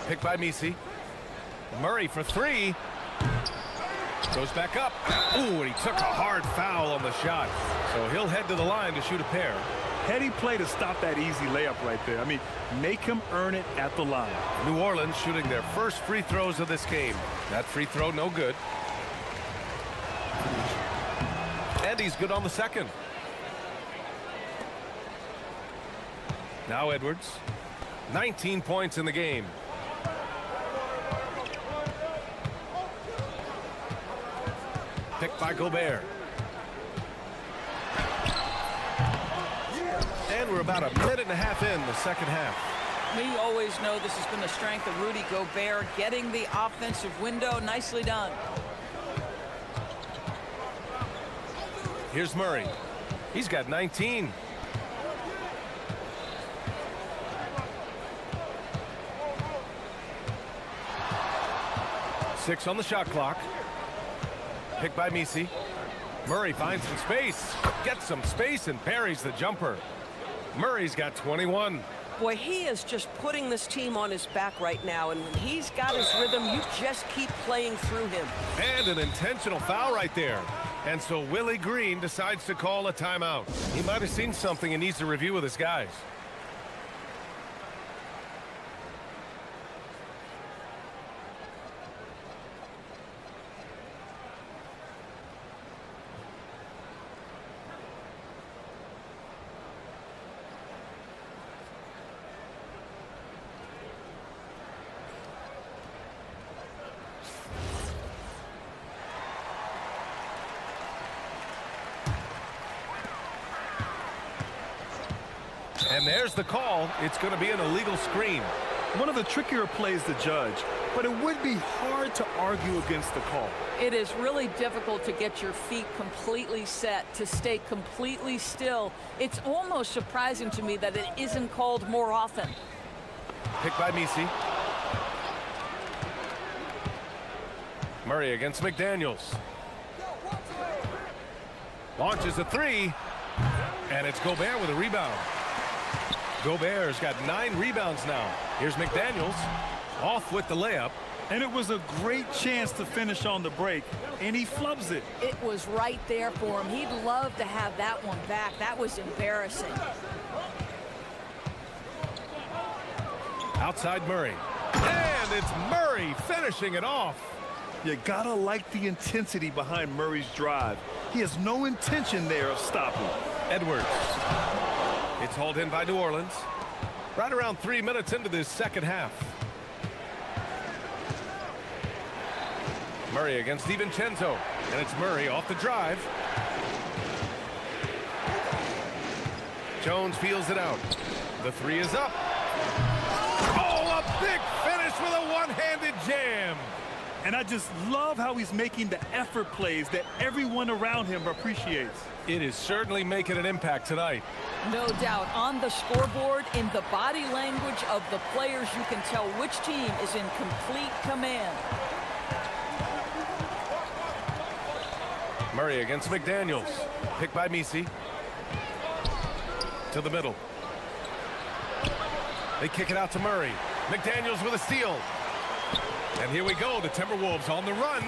Picked by Misi. Murray for 3. Goes back up. Ooh, and he took a hard foul on the shot. So he'll head to the line to shoot a pair. Heady play to stop that easy layup right there. I mean, make him earn it at the line. New Orleans shooting their first free throws of this game. That free throw no good. And he's good on the second. Now Edwards. 19 points in the game. Picked by Gobert. And we're about a minute and a half in the second half. We always know this has been the strength of Rudy Gobert, getting the offensive window. Nicely done. Here's Murray. He's got 19. Six on the shot clock. Picked by Misi. Murray finds some space. Gets some space and parries the jumper. Murray's got 21. Boy, he is just putting this team on his back right now, and when he's got his rhythm, you just keep playing through him. And an intentional foul right there. And so Willie Green decides to call a timeout. He might have seen something and needs to review with his guys. And there's the call. It's going to be an illegal screen. One of the trickier plays to judge, but it would be hard to argue against the call. It is really difficult to get your feet completely set, to stay completely still. It's almost surprising to me that it isn't called more often. Picked by Misi. Murray against McDaniels. Launches a 3. And it's Gobert with a rebound. Gobert's got 9 rebounds now. Here's McDaniels off with the layup. And it was a great chance to finish on the break, and he flubs it. It was right there for him. He'd love to have that one back. That was embarrassing. Outside Murray. And it's Murray finishing it off. You gotta like the intensity behind Murray's drive. He has no intention there of stopping. Edwards. It's hauled in by New Orleans. Right around 3 minutes into this second half. Murray against DiVincenzo. And it's Murray off the drive. Jones feels it out. The 3 is up. Oh, a big finish with a one-handed jam. And I just love how he's making the effort plays that everyone around him appreciates. It is certainly making an impact tonight. No doubt. On the scoreboard, in the body language of the players, you can tell which team is in complete command. Murray against McDaniels. Picked by Misi. To the middle. They kick it out to Murray. McDaniels with a steal. And here we go. The Timberwolves on the run.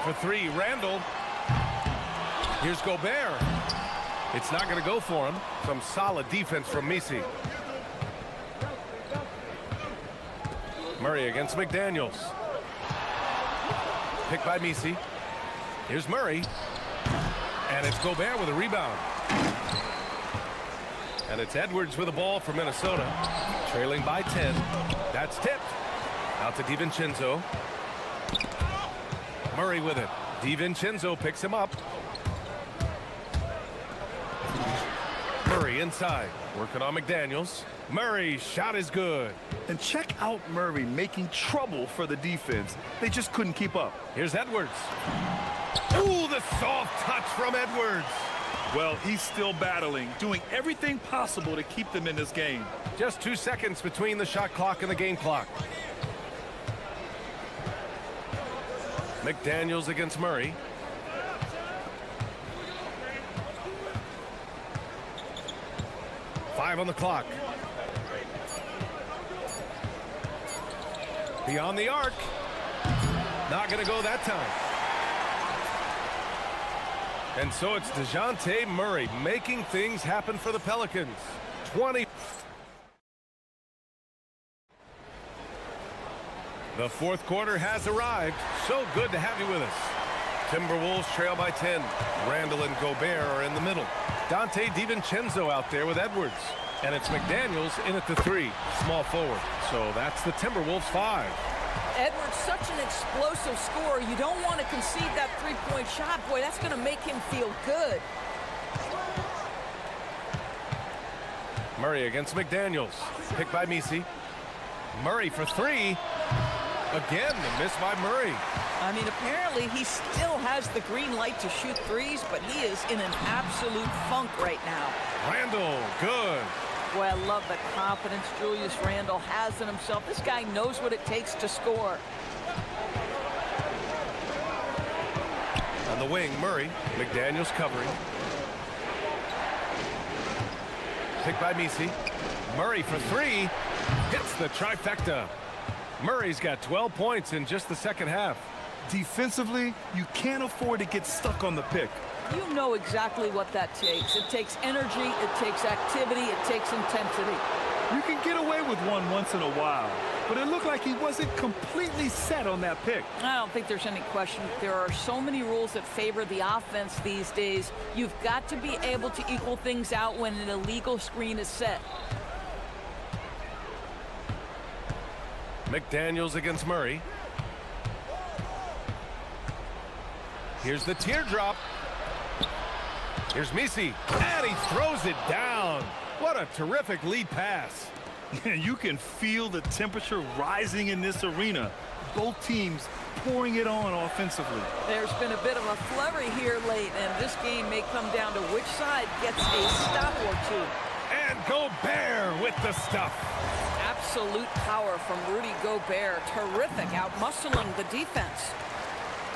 For 3, Randall. Here's Gobert. It's not going to go for him. Some solid defense from Misi. Murray against McDaniels. Picked by Misi. Here's Murray. And it's Gobert with a rebound. And it's Edwards with a ball for Minnesota. Trailing by 10. That's tipped. Out to DiVincenzo. Murray with it. DiVincenzo picks him up. Murray inside. Working on McDaniels. Murray's shot is good. And check out Murray making trouble for the defense. They just couldn't keep up. Here's Edwards. Ooh, the soft touch from Edwards. Well, he's still battling, doing everything possible to keep them in this game. Just 2 seconds between the shot clock and the game clock. McDaniels against Murray. Five on the clock. Beyond the arc. Not going to go that time. And so it's DeJounte Murray making things happen for the Pelicans. 20. The fourth quarter has arrived. So good to have you with us. Timberwolves trail by 10. Randall and Gobert are in the middle. Dante DiVincenzo out there with Edwards. And it's McDaniels in at the 3, small forward. So that's the Timberwolves 5. Edwards, such an explosive scorer. You don't want to concede that three-point shot. Boy, that's going to make him feel good. Murray against McDaniels. Picked by Misi. Murray for 3. Again, the miss by Murray. I mean, apparently he still has the green light to shoot threes, but he is in an absolute funk right now. Randall, good. Boy, I love the confidence Julius Randle has in himself. This guy knows what it takes to score. On the wing, Murray. McDaniels covering. Picked by Misi. Murray for 3. Hits the trifecta. Murray's got 12 points in just the second half. Defensively, you can't afford to get stuck on the pick. You know exactly what that takes. It takes energy, it takes activity, it takes intensity. You can get away with one once in a while, but it looked like he wasn't completely set on that pick. I don't think there's any question. There are so many rules that favor the offense these days. You've got to be able to equal things out when an illegal screen is set. McDaniels against Murray. Here's the teardrop. Here's Misi, and he throws it down. What a terrific lead pass. You can feel the temperature rising in this arena. Both teams pouring it on offensively. There's been a bit of a flurry here late, and this game may come down to which side gets a stop or two. And Gobert with the stuff. Absolute power from Rudy Gobert. Terrific, out-muscling the defense.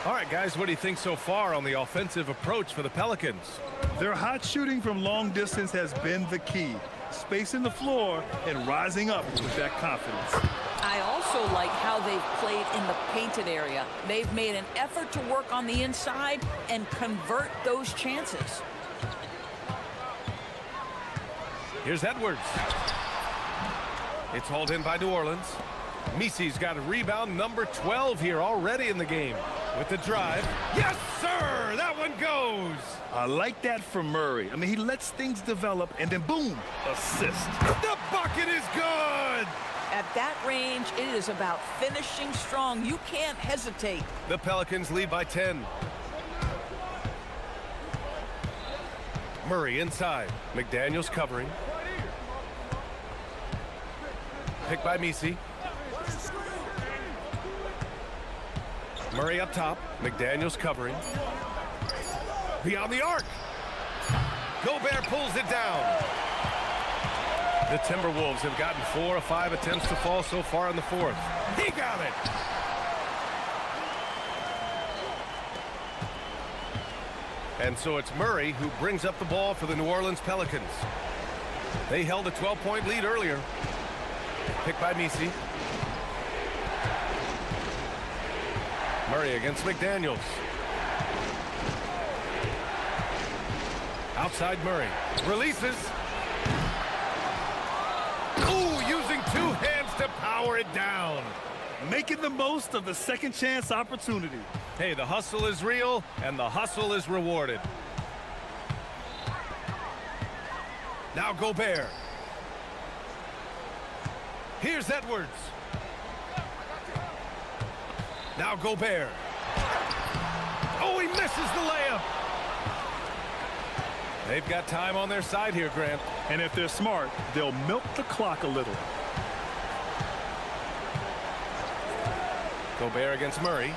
All right, guys, what do you think so far on the offensive approach for the Pelicans? Their hot shooting from long distance has been the key. Spacing the floor and rising up with that confidence. I also like how they've played in the painted area. They've made an effort to work on the inside and convert those chances. Here's Edwards. It's hauled in by New Orleans. Misi's got a rebound, number 12 here already in the game. With the drive. Yes, sir! That one goes! I like that from Murray. I mean, he lets things develop, and then boom, assist. The bucket is good! At that range, it is about finishing strong. You can't hesitate. The Pelicans lead by 10. Murray inside. McDaniels covering. Picked by Misi. Murray up top. McDaniels covering. Beyond the arc. Gobert pulls it down. The Timberwolves have gotten 4 of 5 attempts to fall so far in the fourth. He got it. And so it's Murray who brings up the ball for the New Orleans Pelicans. They held a 12-point lead earlier. Picked by Misi. Murray against McDaniels. Outside Murray. Releases. Ooh, using 2 hands to power it down. making the most of the second chance opportunity. Hey, the hustle is real, and the hustle is rewarded. Now Gobert. Here's Edwards. Now Gobert. Oh, he misses the layup. They've got time on their side here, Grant. And if they're smart, they'll milk the clock a little. Gobert against Murray.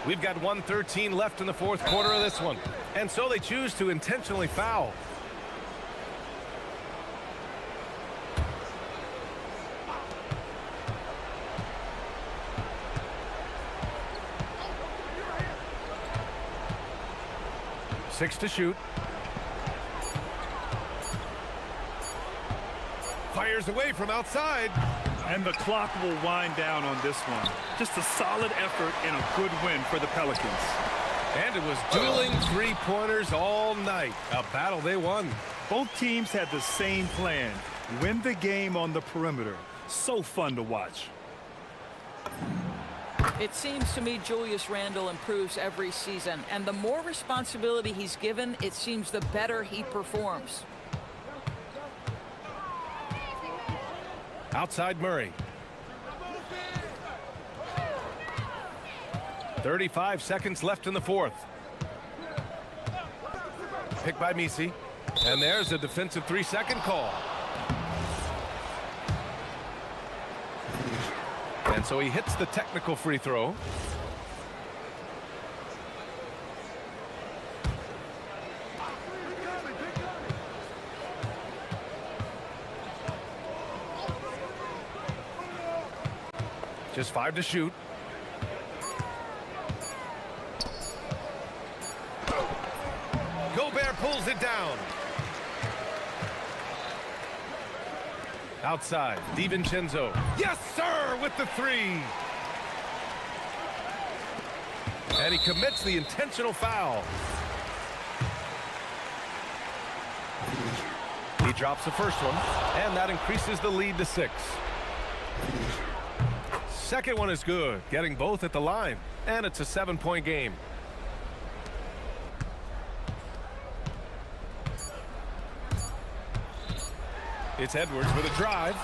We've got 1:13 left in the fourth quarter of this one. And so they choose to intentionally foul. Six to shoot. Fires away from outside. And the clock will wind down on this one. Just a solid effort and a good win for the Pelicans. And it was dueling three-pointers all night. A battle they won. Both teams had the same plan. Win the game on the perimeter. So fun to watch. It seems to me Julius Randle improves every season, and the more responsibility he's given, it seems the better he performs. Outside Murray. 35 seconds left in the fourth. Picked by Misi. And there's a defensive 3-second call. And so he hits the technical free throw. Just 5 to shoot. Gobert pulls it down. Outside, DiVincenzo. Yes, sir, with the three. And he commits the intentional foul. He drops the first one, and that increases the lead to 6. Second one is good, getting both at the line, and it's a 7-point game. It's Edwards with a drive.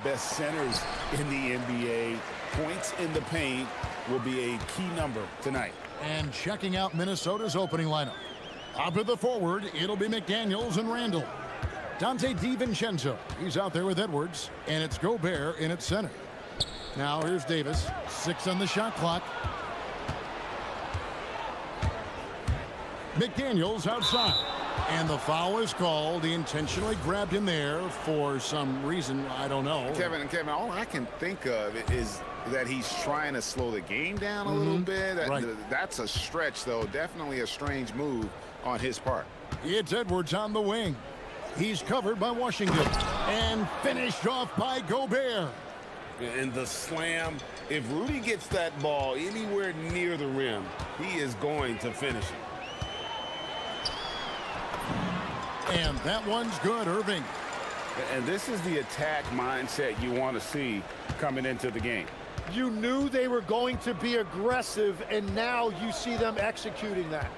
Best centers in the NBA. Points in the paint will be a key number tonight. And checking out Minnesota's opening lineup. Up at the forward, it'll be McDaniels and Randall. Dante DiVincenzo, he's out there with Edwards, and it's Gobert in at center. Now here's Davis, 6 on the shot clock. McDaniels outside, and the foul is called. He intentionally grabbed him there for some reason, I don't know. Kevin, all I can think of is that he's trying to slow the game down a little bit. Right. That's a stretch, though. Definitely a strange move on his part. It's Edwards on the wing. He's covered by Washington and finished off by Gobert. And the slam, if Rudy gets that ball anywhere near the rim, he is going to finish it. And that one's good, Irving. And this is the attack mindset you want to see coming into the game. You knew they were going to be aggressive, and now you see them executing that.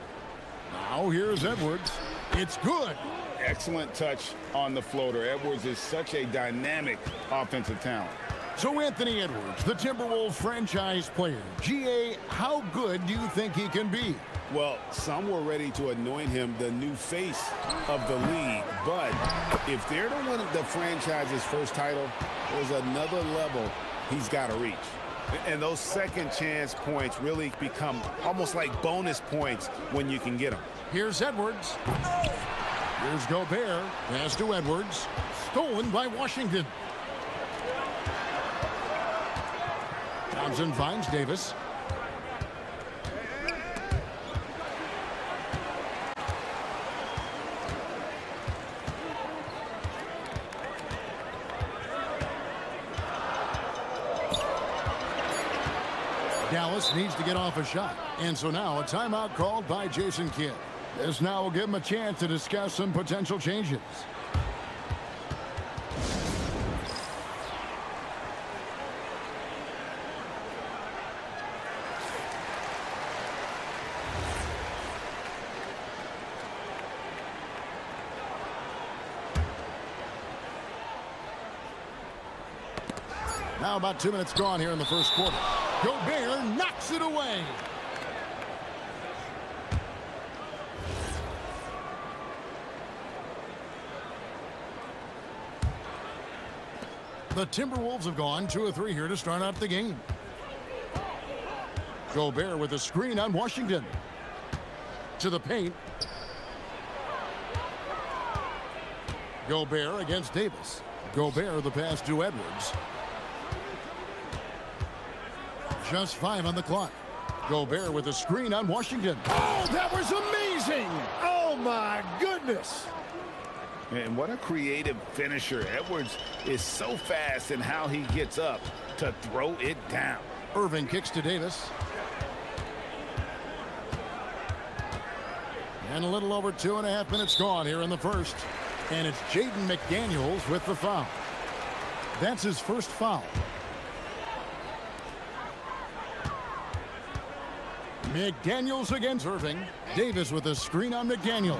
Now here's Edwards. It's good. Excellent touch on the floater. Edwards is such a dynamic offensive talent. So Anthony Edwards, the Timberwolves franchise player. GA, how good do you think he can be? Well, some were ready to anoint him the new face of the league. But if they're to win the franchise's first title, there's another level he's got to reach. And those second chance points really become almost like bonus points when you can get them. Here's Edwards. Here's Gobert. Pass to Edwards. Stolen by Washington. Thompson finds Davis. Dallas needs to get off a shot. And so now a timeout called by Jason Kidd. This now will give him a chance to discuss some potential changes. Now about 2 minutes gone here in the first quarter. Gobert knocks it away. The Timberwolves have gone 2 of 3 here to start out the game. Gobert with a screen on Washington. To the paint. Gobert against Davis. Gobert the pass to Edwards. Just 5 on the clock. Gobert with a screen on Washington. Oh, that was amazing! Oh, my goodness! And what a creative finisher. Edwards is so fast in how he gets up to throw it down. Irving kicks to Davis. And a little over 2.5 minutes gone here in the first. And it's Jaden McDaniels with the foul. That's his first foul. McDaniels against Irving. Davis with a screen on McDaniel.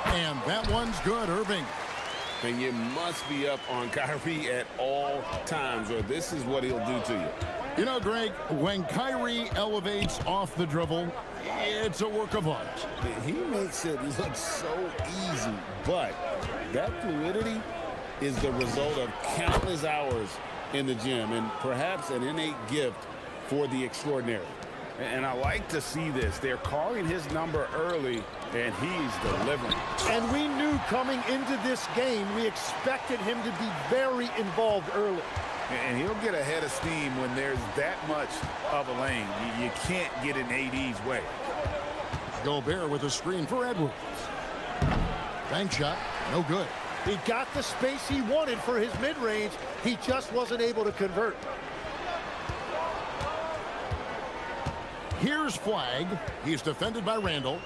And that one's good, Irving. And you must be up on Kyrie at all times, or this is what he'll do to you. You know, Greg, when Kyrie elevates off the dribble, it's a work of art. He makes it look so easy, but that fluidity is the result of countless hours in the gym and perhaps an innate gift for the extraordinary. And I like to see this. They're calling his number early, and he's delivering. And we knew coming into this game, we expected him to be very involved early. And he'll get ahead of steam when there's that much of a lane. You can't get in AD's way. Gobert with a screen for Edwards. Bank shot, no good. He got the space he wanted for his mid-range. He just wasn't able to convert. Here's Flag. He's defended by Randall.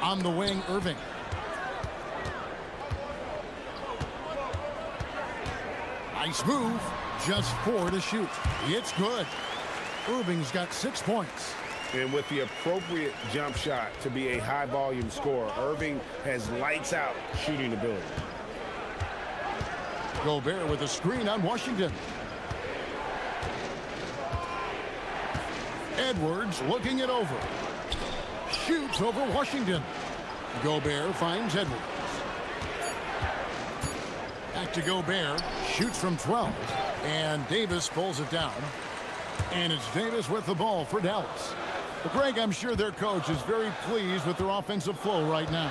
On the wing, Irving. Nice move. Just 4 to shoot. It's good. Irving's got 6 points. And with the appropriate jump shot to be a high-volume scorer, Irving has lights-out shooting ability. Gobert with a screen on Washington. Edwards looking it over. Shoots over Washington. Gobert finds Edwards. Back to Gobert. Shoots from 12. And Davis pulls it down. And it's Davis with the ball for Dallas. But Greg, I'm sure their coach is very pleased with their offensive flow right now.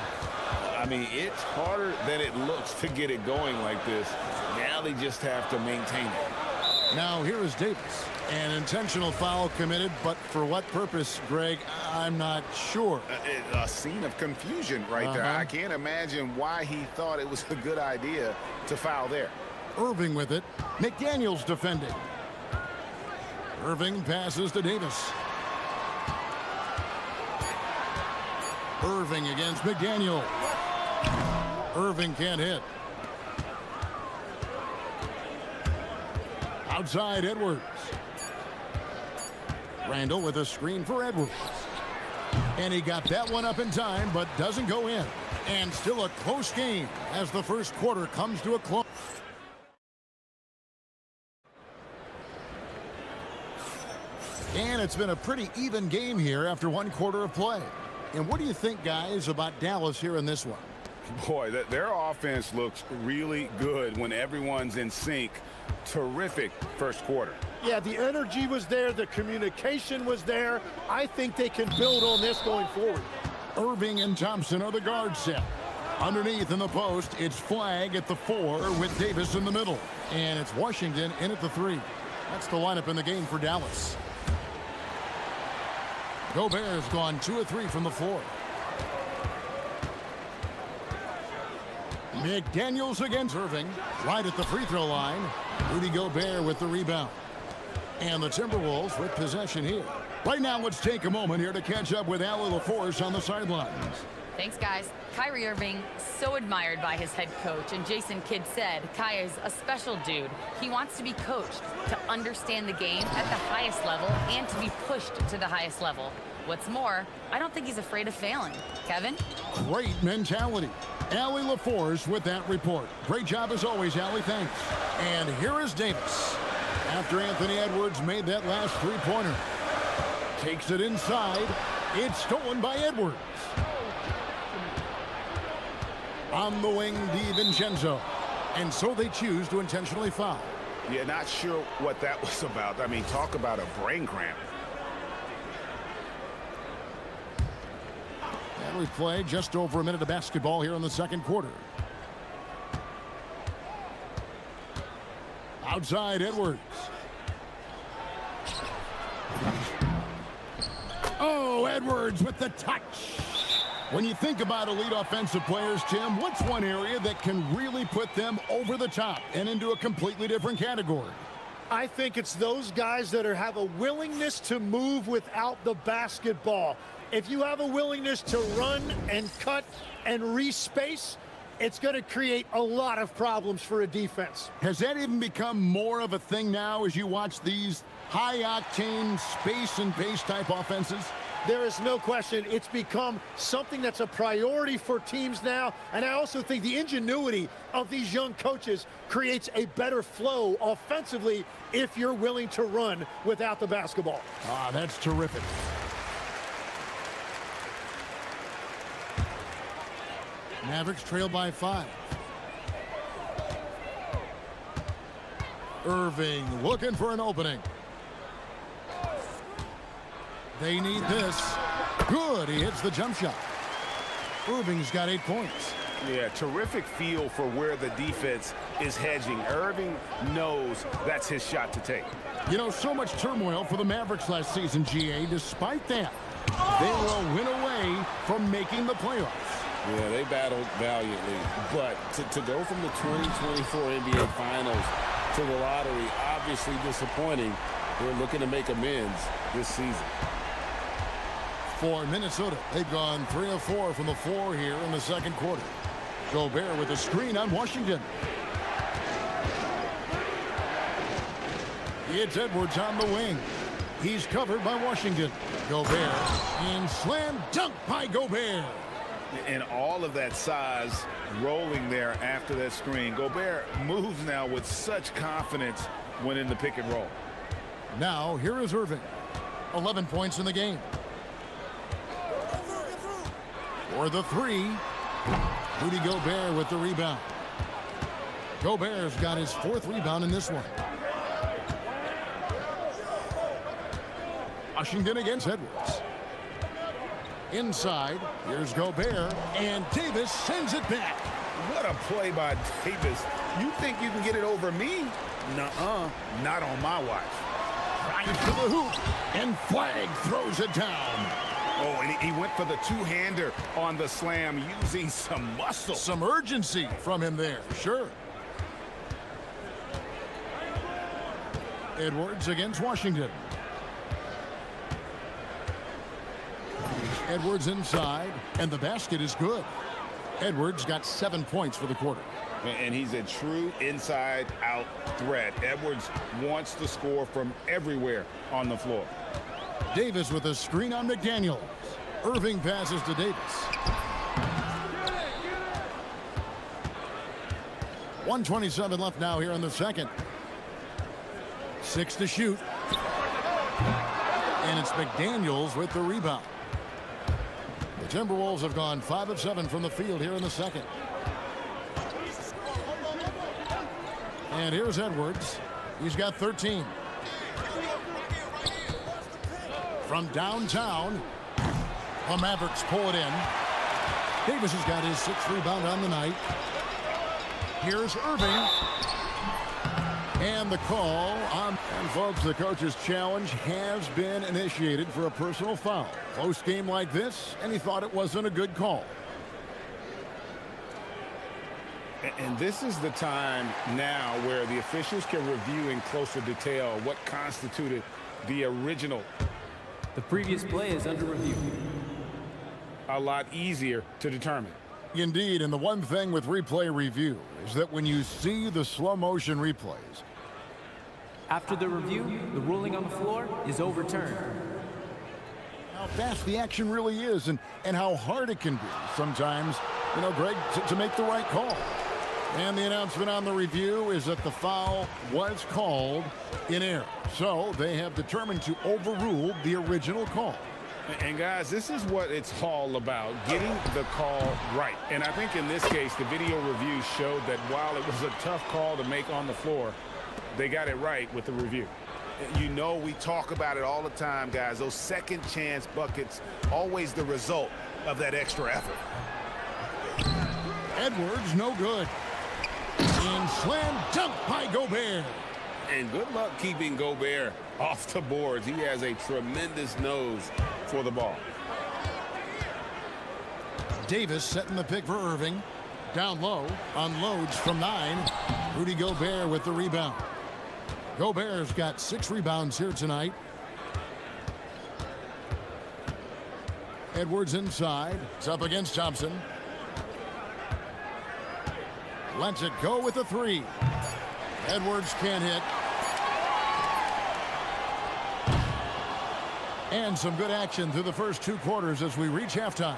I mean, it's harder than it looks to get it going like this. Now they just have to maintain it. Now here is Davis. An intentional foul committed, but for what purpose, Greg, I'm not sure. A scene of confusion right there. I can't imagine why he thought it was a good idea to foul there. Irving with it. McDaniels defending. Irving passes to Davis. Irving against McDaniel. Irving can't hit. Outside Edwards. Randall with a screen for Edwards. And he got that one up in time, but doesn't go in. And still a close game as the first quarter comes to a close. And it's been a pretty even game here after one quarter of play. And what do you think, guys, about Dallas here in this one? Boy, their offense looks really good when everyone's in sync. Terrific first quarter. Yeah, the energy was there. The communication was there. I think they can build on this going forward. Irving and Thompson are the guard set. Underneath in the post, it's Flag at the 4 with Davis in the middle. And it's Washington in at the 3. That's the lineup in the game for Dallas. Gobert has gone 2 of 3 from the floor. McDaniels against Irving. Right at the free throw line. Rudy Gobert with the rebound. And the Timberwolves with possession here. Right now, let's take a moment here to catch up with Allie LaForce on the sidelines. Thanks, guys. Kyrie Irving, so admired by his head coach. And Jason Kidd said, Kai is a special dude. He wants to be coached to understand the game at the highest level and to be pushed to the highest level. What's more, I don't think he's afraid of failing. Kevin? Great mentality. Allie LaForce with that report. Great job as always, Allie. Thanks. And here is Davis. After Anthony Edwards made that last three-pointer. Takes it inside. It's stolen by Edwards. On the wing, DiVincenzo. And so they choose to intentionally foul. Yeah, not sure what that was about. I mean, talk about a brain cramp. And we've played just over a minute of basketball here in the second quarter. Outside Edwards. Oh, Edwards with the touch. When you think about elite offensive players, Tim, what's one area that can really put them over the top and into a completely different category? I think it's those guys that have a willingness to move without the basketball. If you have a willingness to run and cut and respace, it's going to create a lot of problems for a defense. Has that even become more of a thing now as you watch these high-octane space and pace type offenses? There is no question it's become something that's a priority for teams now. And I also think the ingenuity of these young coaches creates a better flow offensively if you're willing to run without the basketball. Ah, that's terrific. Mavericks trail by 5. Irving looking for an opening. They need this. Good, he hits the jump shot. Irving's got 8 points. Yeah, terrific feel for where the defense is hedging. Irving knows that's his shot to take. You know, so much turmoil for the Mavericks last season, GA. Despite that, they will win away from making the playoffs. Yeah, they battled valiantly. But to go from the 2024 NBA Finals to the lottery, obviously disappointing. They're looking to make amends this season. For Minnesota, they've gone 3 of 4 from the floor here in the second quarter. Gobert with a screen on Washington. It's Edwards on the wing. He's covered by Washington. Gobert, and slam dunk by Gobert. And all of that size rolling there after that screen. Gobert moves now with such confidence when in the pick and roll. Now, here is Irving. 11 points in the game. For the three, Rudy Gobert with the rebound. Gobert's got his 4th rebound in this one. Washington against Edwards. Inside, here's Gobert, and Davis sends it back. What a play by Davis. You think you can get it over me? Nuh-uh, not on my watch. Right to the hoop, and Flag throws it down. Oh, and he went for the two-hander on the slam using some muscle. Some urgency from him there, sure. Edwards against Washington. Edwards inside, and the basket is good. Edwards got 7 points for the quarter. And he's a true inside-out threat. Edwards wants to score from everywhere on the floor. Davis with a screen on McDaniels. Irving passes to Davis. 1:27 left now here in the second. 6 to shoot. And it's McDaniels with the rebound. The Timberwolves have gone 5 of 7 from the field here in the second. And here's Edwards. He's got 13. From downtown, the Mavericks pull it in. Davis has got his 6th rebound on the night. Here's Irving. And the call on. And folks, the coach's challenge has been initiated for a personal foul. Close game like this, and he thought it wasn't a good call. And this is the time now where the officials can review in closer detail what constituted the original. The previous play is under review. A lot easier to determine. Indeed, and the one thing with replay review is that when you see the slow motion replays, After the review, the ruling on the floor is overturned. how fast the action really is and how hard it can be sometimes, you know, Greg, to make the right call. And the announcement on the review is that the foul was called in error. So they have determined to overrule the original call. And guys, this is what it's all about, getting the call right. And I think in this case, the video review showed that while it was a tough call to make on the floor, they got it right with the review. You know, we talk about it all the time, guys. Those second chance buckets, always the result of that extra effort. Edwards, no good. And slam dunk by Gobert. And good luck keeping Gobert off the boards. He has a tremendous nose for the ball. Davis setting the pick for Irving. Down low, unloads from 9. Rudy Gobert with the rebound. Gobert's got 6 rebounds here tonight. Edwards inside. It's up against Thompson. Lets it go with the 3. Edwards can't hit. And some good action through the first 2 quarters as we reach halftime.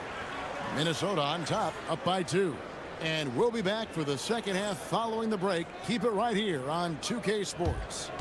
Minnesota on top, up by 2. And we'll be back for the second half following the break. Keep it right here on 2K Sports.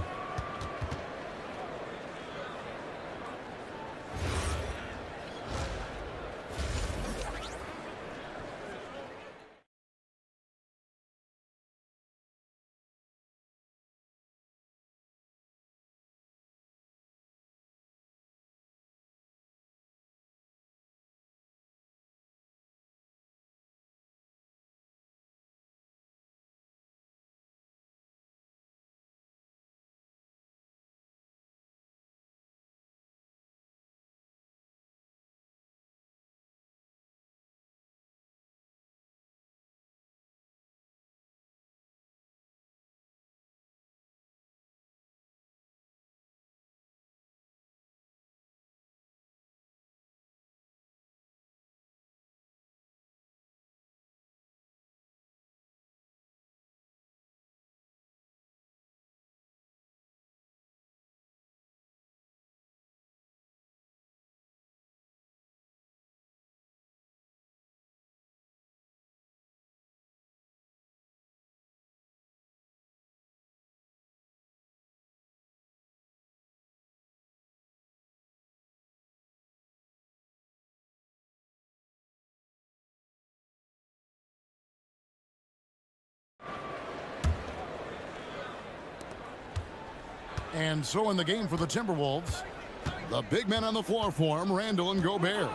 And so in the game for the Timberwolves, the big men on the floor for him, Randall and Gobert.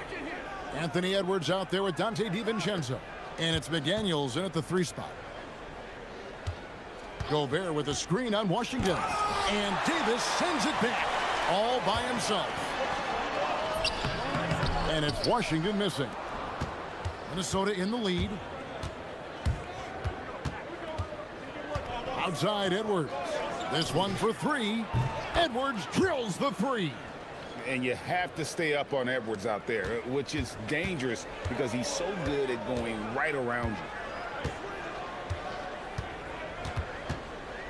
Anthony Edwards out there with Dante DiVincenzo. And it's McDaniels in at the 3 spot. Gobert with a screen on Washington. And Davis sends it back all by himself. And it's Washington missing. Minnesota in the lead. Outside Edwards. This one for 3. Edwards drills the 3. And you have to stay up on Edwards out there, which is dangerous because he's so good at going right around you.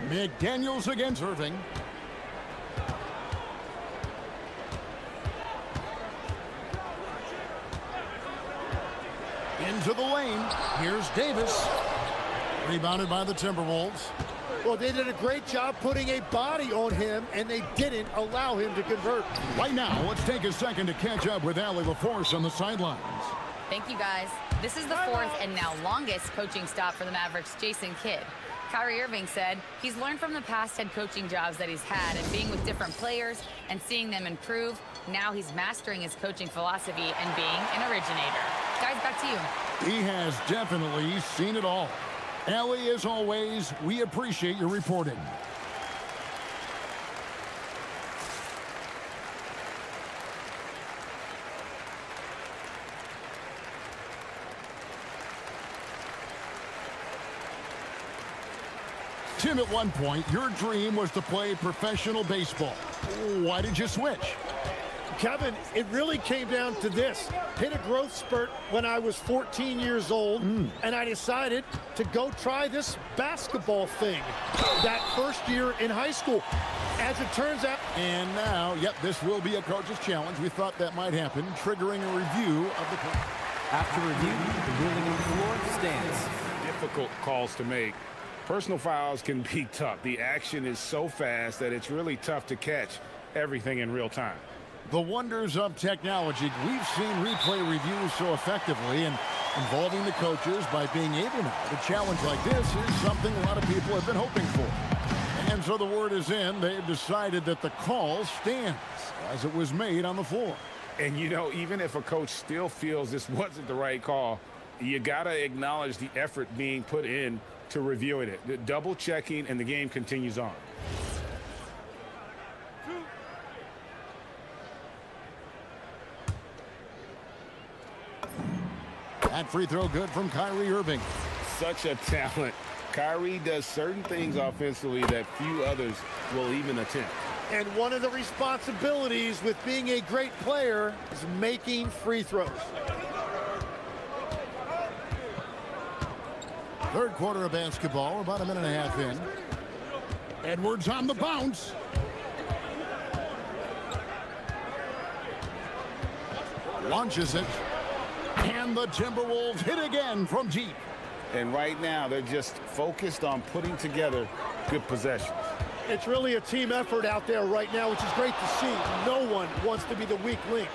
McDaniels against Irving. Into the lane. Here's Davis. Rebounded by the Timberwolves. Well, they did a great job putting a body on him, and they didn't allow him to convert. Right now, let's take a second to catch up with Allie LaForce on the sidelines. Thank you, guys. This is the 4th and now longest coaching stop for the Mavericks' Jason Kidd. Kyrie Irving said he's learned from the past head coaching jobs that he's had and being with different players and seeing them improve. Now he's mastering his coaching philosophy and being an originator. Guys, back to you. He has definitely seen it all. Allie, as always, we appreciate your reporting. Tim, at one point, your dream was to play professional baseball. Why did you switch? Kevin, it really came down to this. Hit a growth spurt when I was 14 years old, and I decided to go try this basketball thing that first year in high school. As it turns out... And now, yep, this will be a coach's challenge. We thought that might happen, triggering a review of the play. After review, the ruling on the floor stands. Difficult calls to make. Personal fouls can be tough. The action is so fast that it's really tough to catch everything in real time. The wonders of technology. We've seen replay reviews so effectively, and involving the coaches by being able now to challenge like this is something a lot of people have been hoping for. And so the word is in. They've decided that the call stands as it was made on the floor. And, you know, even if a coach still feels this wasn't the right call, you got to acknowledge the effort being put in to reviewing it. Double checking, and the game continues on. That free throw good from Kyrie Irving. Such a talent. Kyrie does certain things offensively that few others will even attempt. And one of the responsibilities with being a great player is making free throws. Third quarter of basketball, about a minute and a half in. Edwards on the bounce. Launches it. And the Timberwolves hit again from deep. And right now, they're just focused on putting together good possessions. It's really a team effort out there right now, which is great to see. No one wants to be the weak link.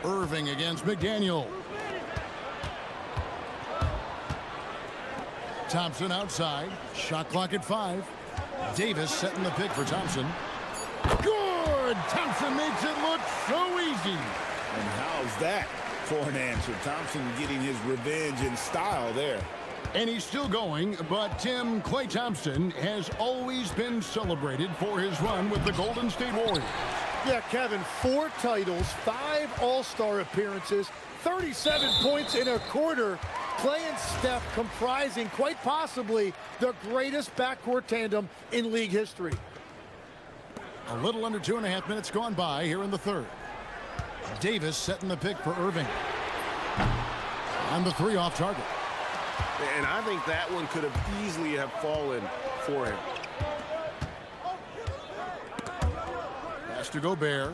Irving against McDaniel. Thompson outside. Shot clock at 5. Davis setting the pick for Thompson. Good! Thompson makes it look so easy. And how's that for an answer? Thompson getting his revenge in style there. And he's still going, but Tim, Klay Thompson has always been celebrated for his run with the Golden State Warriors. Yeah, Kevin, 4 titles, 5 All-Star appearances, 37 points in a quarter. Klay and Steph comprising quite possibly the greatest backcourt tandem in league history. A little under 2.5 minutes gone by here in the third. Davis setting the pick for Irving. On the 3 off target. And I think that one could have easily have fallen for him. Pass to Gobert.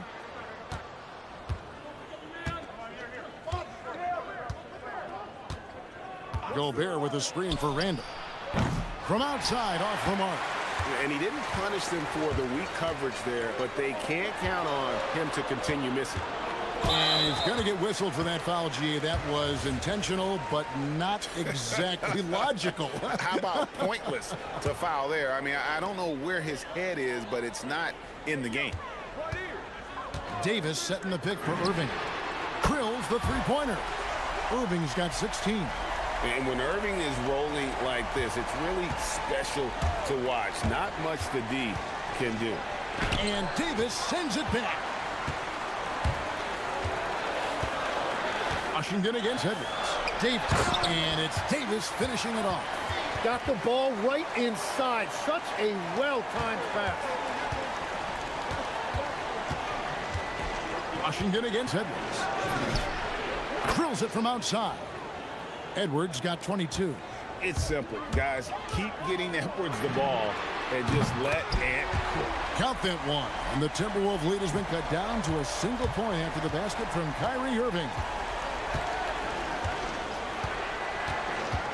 Gobert with a screen for Randall. From outside, off the mark. And he didn't punish them for the weak coverage there, but they can't count on him to continue missing. And he's going to get whistled for that foul, G. That was intentional, but not exactly logical. How about pointless to foul there? I mean, I don't know where his head is, but it's not in the game. Davis setting the pick for Irving. Drills the three-pointer. Irving's got 16. And when Irving is rolling like this, it's really special to watch. Not much the D can do. And Davis sends it back. Washington against Edwards. Davis, and it's Davis finishing it off. Got the ball right inside. Such a well-timed pass. Washington against Edwards. Drills it from outside. Edwards got 22. It's simple, guys. Keep getting Edwards the ball and just let Ant cook. Count that one. And the Timberwolves lead has been cut down to a single point after the basket from Kyrie Irving.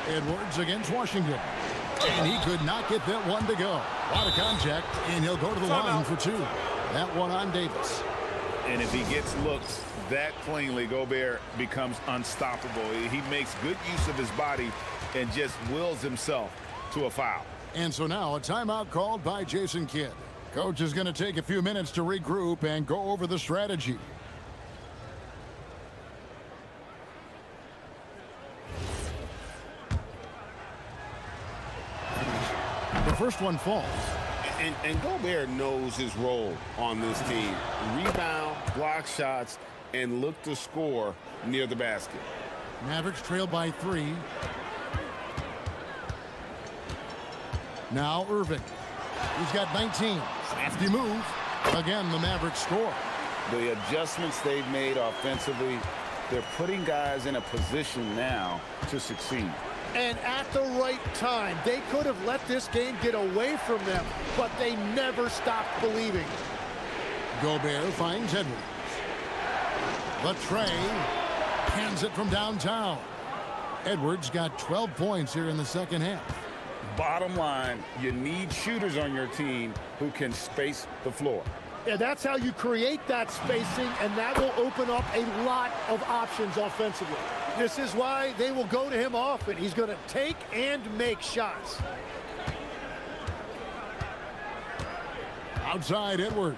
Edwards against Washington. And he could not get that one to go. A lot of contact, and he'll go to the line for two. That one on Davis. And if he gets looks that cleanly, Gobert becomes unstoppable. He makes good use of his body and just wills himself to a foul. And so now a timeout called by Jason Kidd. Coach is going to take a few minutes to regroup and go over the strategy. The first one falls. And Gobert knows his role on this team. Rebound, block shots, and look to score near the basket. Mavericks trail by 3. Now Irving. He's got 19. Crafty move. Again, the Mavericks score. The adjustments they've made offensively, they're putting guys in a position now to succeed. And at the right time, they could have let this game get away from them, but they never stopped believing. Gobert finds Edwards. The tray hands it from downtown. Edwards got 12 points here in the second half. Bottom line, you need shooters on your team who can space the floor. Yeah, that's how you create that spacing, and that will open up a lot of options offensively. This is why they will go to him often. He's going to take and make shots. Outside Edwards.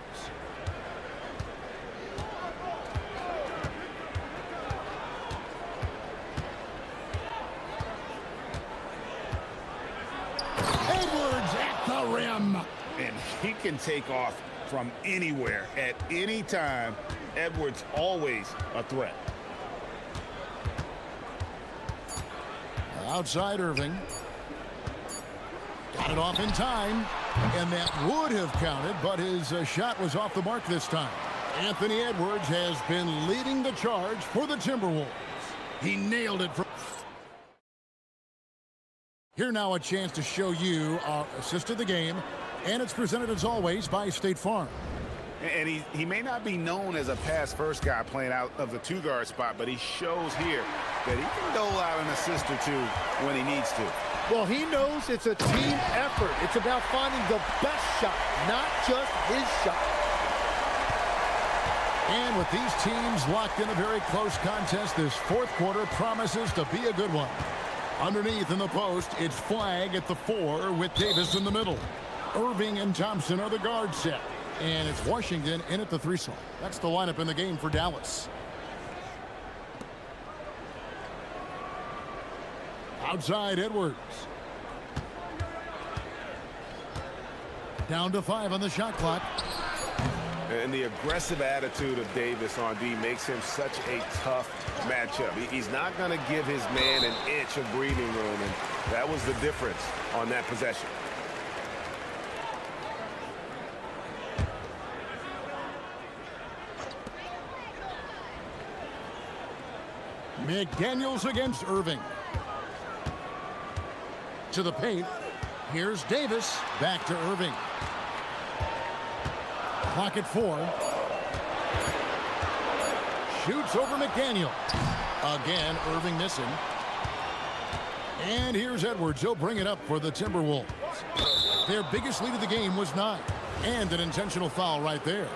Edwards at the rim. And he can take off from anywhere at any time. Edwards always a threat. Outside Irving. Got it off in time. And that would have counted, but his shot was off the mark this time. Anthony Edwards has been leading the charge for the Timberwolves. He nailed it. Here now a chance to show you our assist of the game. And it's presented as always by State Farm. And he may not be known as a pass-first guy playing out of the two-guard spot, but he shows here that he can dole out an assist or two when he needs to. Well, he knows it's a team effort. It's about finding the best shot, not just his shot. And with these teams locked in a very close contest, this fourth quarter promises to be a good one. Underneath in the post, it's Flag at the 4 with Davis in the middle. Irving and Thompson are the guard set. And it's Washington in at the 3 slot. That's the lineup in the game for Dallas. Outside Edwards. Down to 5 on the shot clock. And the aggressive attitude of Davis on D makes him such a tough matchup. He's not going to give his man an inch of breathing room, and that was the difference on that possession. McDaniels against Irving. To the paint. Here's Davis. Back to Irving. Clock at 4. Shoots over McDaniel. Again, Irving missing. And here's Edwards. He'll bring it up for the Timberwolves. Their biggest lead of the game was 9. And an intentional foul right there.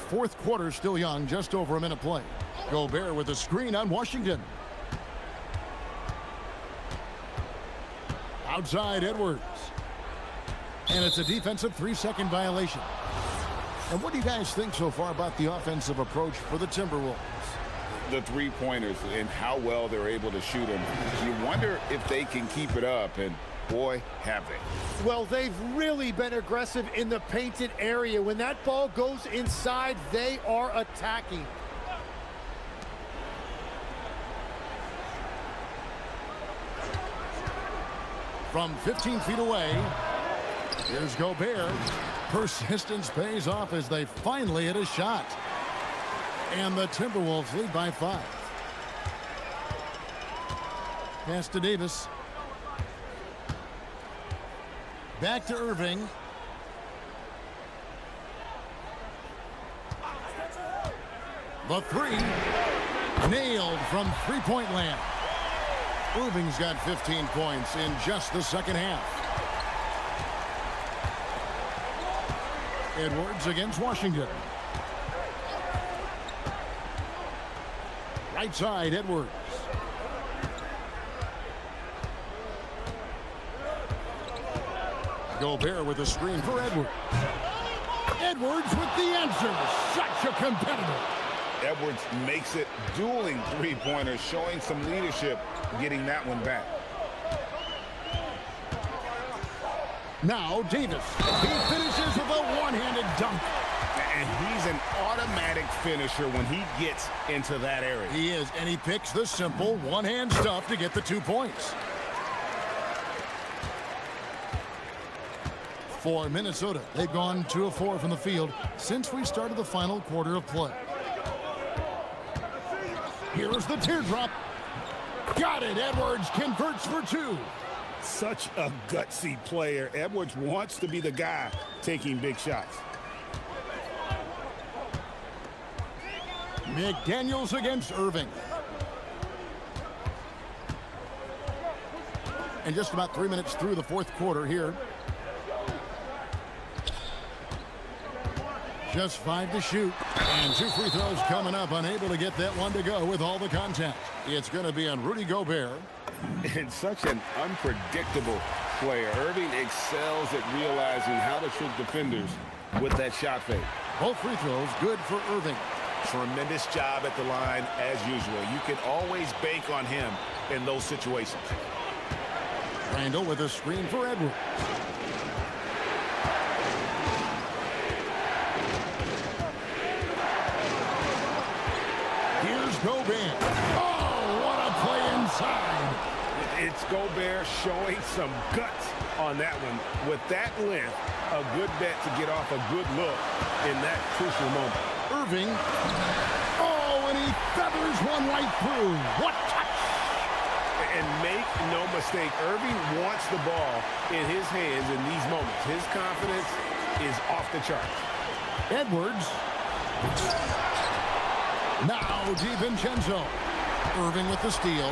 fourth quarter still young, just over a minute play. Gobert with a screen on Washington. Outside Edwards. And it's a defensive 3-second violation. And what do you guys think so far about the offensive approach for the Timberwolves? The three-pointers and how well they're able to shoot them. You wonder if they can keep it up, and boy, have they. Well, they've really been aggressive in the painted area. When that ball goes inside, they are attacking. From 15 feet away, here's Gobert. Persistence pays off as they finally hit a shot. And the Timberwolves lead by 5. Pass to Davis. Back to Irving. The three. Nailed from three-point land. Irving's got 15 points in just the second half. Edwards against Washington. Right side, Edwards. Gobert with a screen for Edwards. Edwards with the answer. Such a competitor. Edwards makes it dueling three-pointers, showing some leadership, getting that one back. Now Davis. He finishes with a one-handed dunk. And he's an automatic finisher when he gets into that area. He is, and he picks the simple one-hand stuff to get the 2 points. For Minnesota, they've gone 2 of 4 from the field since we started the final quarter of play. Here's the teardrop. Got it. Edwards converts for 2. Such a gutsy player. Edwards wants to be the guy taking big shots. McDaniels against Irving. And just about 3 minutes through the fourth quarter here. Just 5 to shoot. And 2 free throws coming up. Unable to get that one to go with all the contact. It's going to be on Rudy Gobert. And such an unpredictable player. Irving excels at realizing how to trick defenders with that shot fake. Both free throws good for Irving. Tremendous job at the line as usual. You can always bank on him in those situations. Randall with a screen for Edwards. Here's Gobert. Oh, what a play inside. It's Gobert showing some guts on that one. With that length, a good bet to get off a good look in that crucial moment. Irving. Oh, and he feathers one right through. What touch! And make no mistake, Irving wants the ball in his hands in these moments. His confidence is off the charts. Edwards. Now DiVincenzo. Irving with the steal.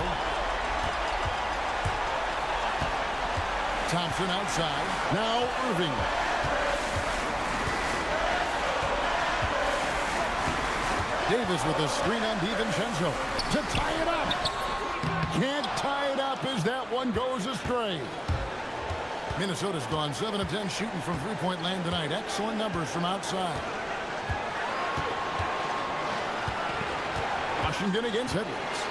Thompson outside. Now Irving. Davis with a screen on DiVincenzo to tie it up. Can't tie it up as that one goes astray. Minnesota's gone 7 of 10 shooting from three-point land tonight. Excellent numbers from outside. Washington against Edwards.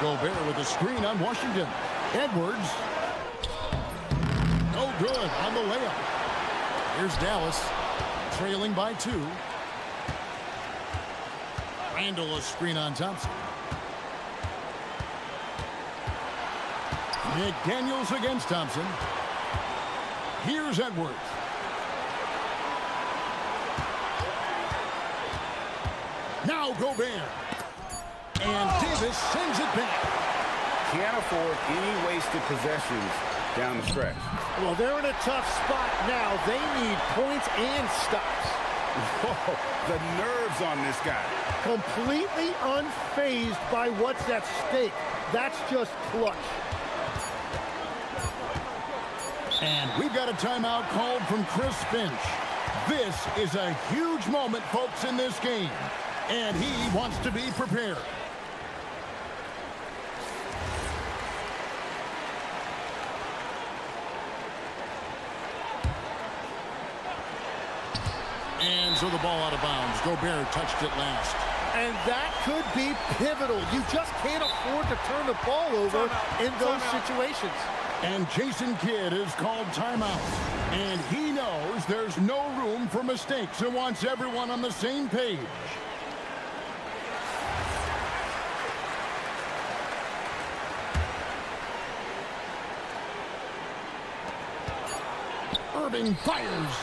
Gobert with a screen on Washington. Edwards. No good on the layup. Here's Dallas, trailing by 2. Randall a screen on Thompson. McDaniels against Thompson. Here's Edwards. Now Gobert. And Davis sends it back. Can't afford any wasted possessions down the stretch. Well, they're in a tough spot now. They need points and stops. Whoa, the nerves on this guy. Completely unfazed by what's at stake. That's just clutch. And we've got a timeout called from Chris Finch. This is a huge moment, folks, in this game. And he wants to be prepared. And so the ball out of bounds. Gobert touched it last. And that could be pivotal. You just can't afford to turn the ball over in those situations. And Jason Kidd is called timeout. And he knows there's no room for mistakes and wants everyone on the same page. Irving fires.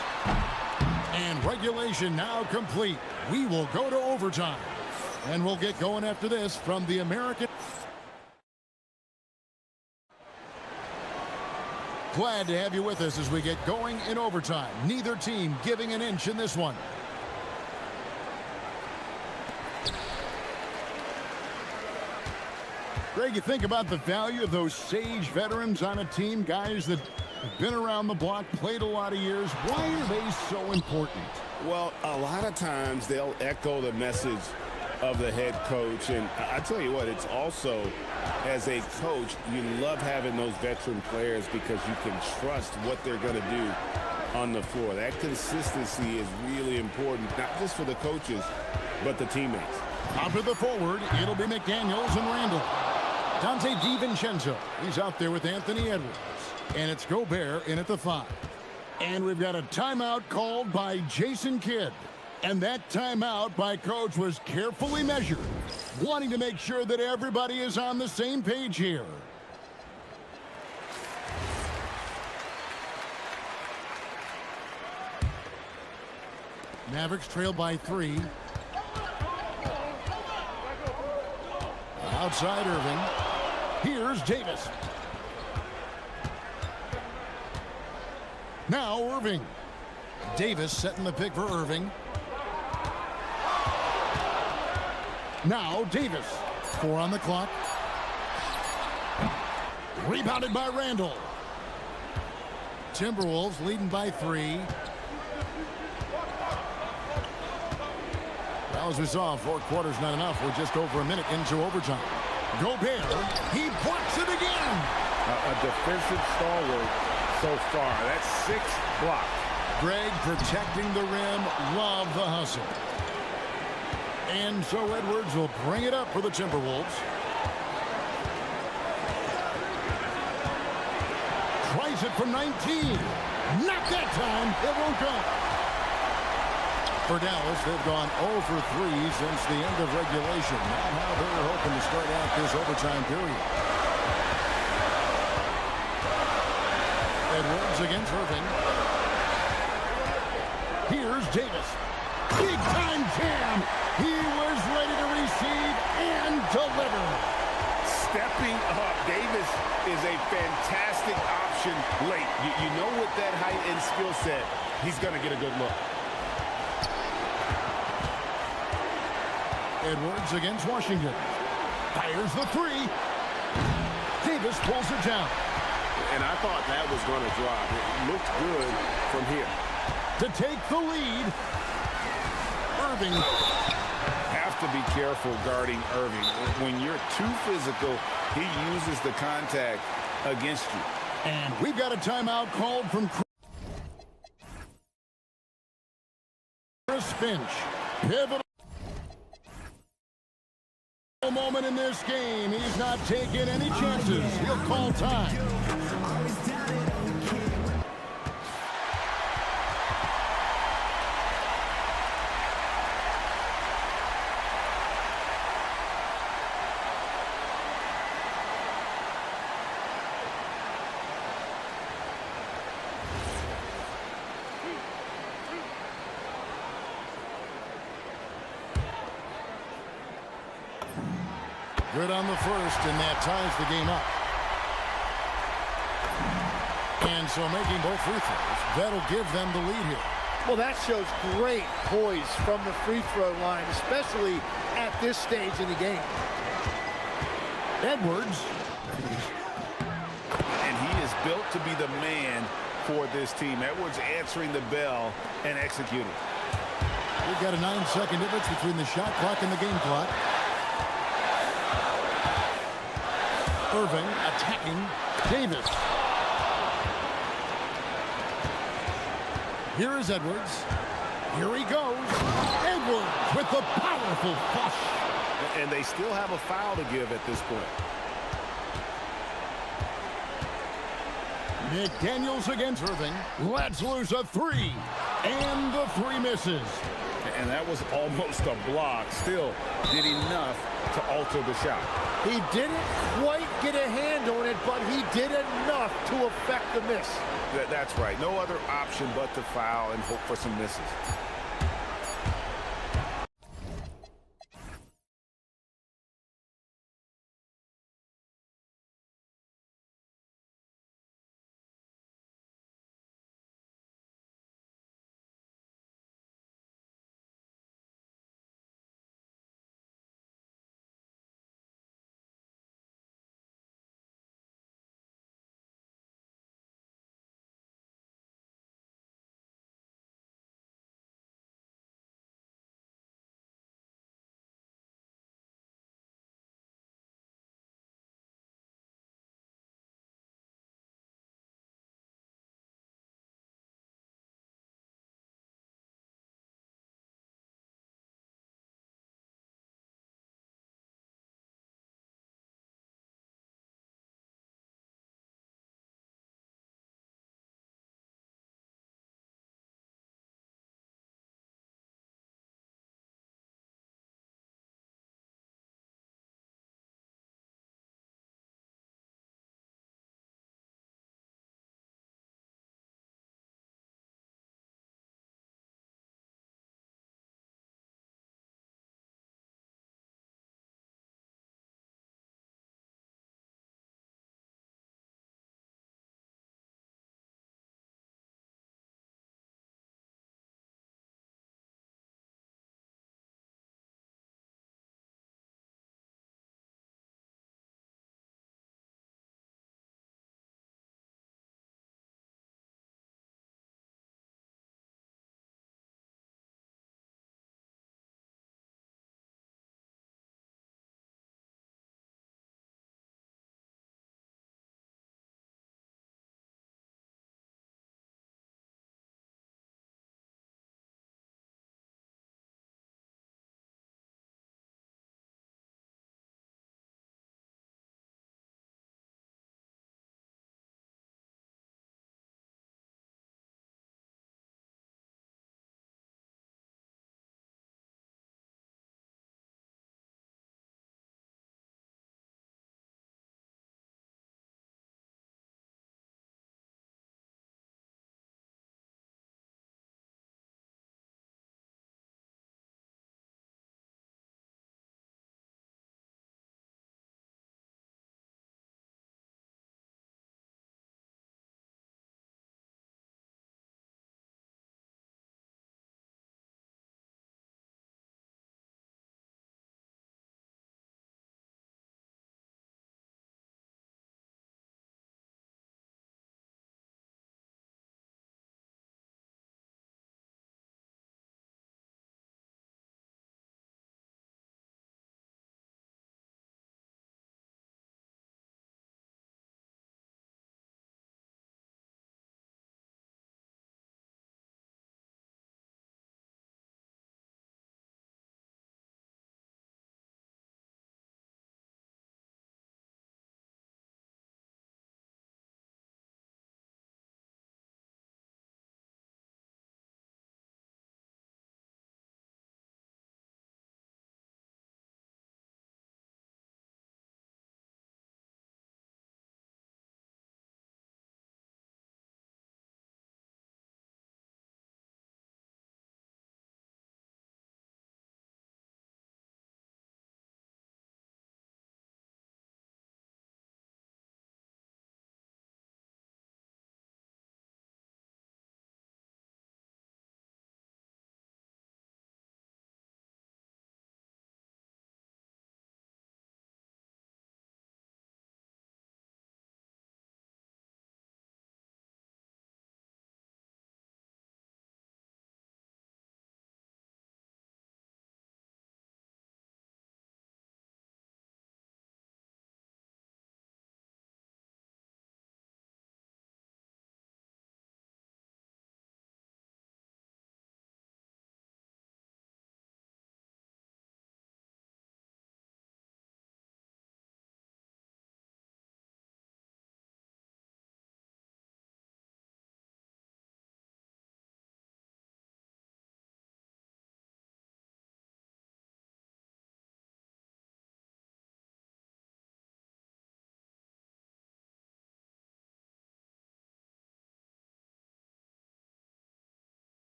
And regulation now complete. We will go to overtime. And we'll get going after this from the American. Glad to have you with us as we get going in overtime. Neither team giving an inch in this one. Greg, you think about the value of those sage veterans on a team, guys that have been around the block, played a lot of years. Why are they so important? Well, a lot of times they'll echo the message of the head coach. And I tell you what, it's also, as a coach, you love having those veteran players because you can trust what they're going to do on the floor. That consistency is really important, not just for the coaches, but the teammates. Out to the forward, it'll be McDaniels and Randall. Dante DiVincenzo, he's out there with Anthony Edwards. And it's Gobert in at the 5. And we've got a timeout called by Jason Kidd. And that timeout by coach was carefully measured, wanting to make sure that everybody is on the same page here. Mavericks trail by 3. Outside Irving. Here's Davis. Now Irving. Davis setting the pick for Irving. Now Davis. 4 on the clock. Rebounded by Randall. Timberwolves leading by 3. Well, as we saw, 4 quarters not enough. We're just over a minute into overtime. Gobert, he blocks it again. A defensive stalwart so far. That's 6 blocks. Greg protecting the rim. Love the hustle. And so Edwards will bring it up for the Timberwolves. Tries it from 19. Not that time. It won't go. For Dallas, they've gone 0 for 3 since the end of regulation. Not how they were hoping to start out this overtime period. Edwards against Irving. Here's Davis. Big time jam. He was ready to receive and deliver. Stepping up. Davis is a fantastic option late. You know, with that height and skill set, he's going to get a good look. Edwards against Washington. Fires the 3. Davis pulls it down. And I thought that was going to drop. It looked good from here. To take the lead. Irving. Have to be careful guarding Irving. When you're too physical, he uses the contact against you. And we've got a timeout called from Chris Finch. Pivotal moment in this game. He's not taking any chances. He'll call time. Good on the first, and that ties the game up. And so making both free throws, that'll give them the lead here. Well, that shows great poise from the free throw line, especially at this stage in the game. Edwards. And he is built to be the man for this team. Edwards answering the bell and executing. We've got a 9-second difference between the shot clock and the game clock. Irving attacking Davis. Here is Edwards. Here he goes. Edwards with the powerful flush. And they still have a foul to give at this point. McDaniels against Irving. Let's lose a three. And the three misses. And that was almost a block. Still did enough to alter the shot. He didn't quite get a hand on it, but he did enough to affect the miss. That's right. No other option but to foul and hope for some misses.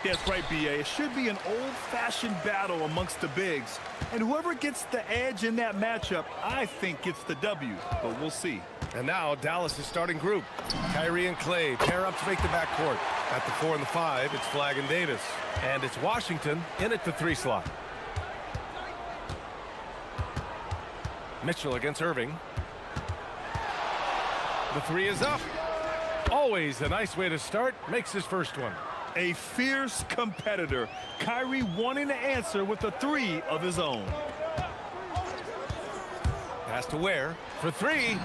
That's right, B.A. It should be an old-fashioned battle amongst the bigs. And whoever gets the edge in that matchup, I think gets the W. But we'll see. And now Dallas' starting group. Kyrie and Clay pair up to make the backcourt. At the 4 and the 5, it's Flagg and Davis. And it's Washington in at the 3 slot. Mitchell against Irving. The 3 is up. Always a nice way to start. Makes his first one. A fierce competitor. Kyrie wanting to answer with a 3 of his own. Pass to Ware for 3.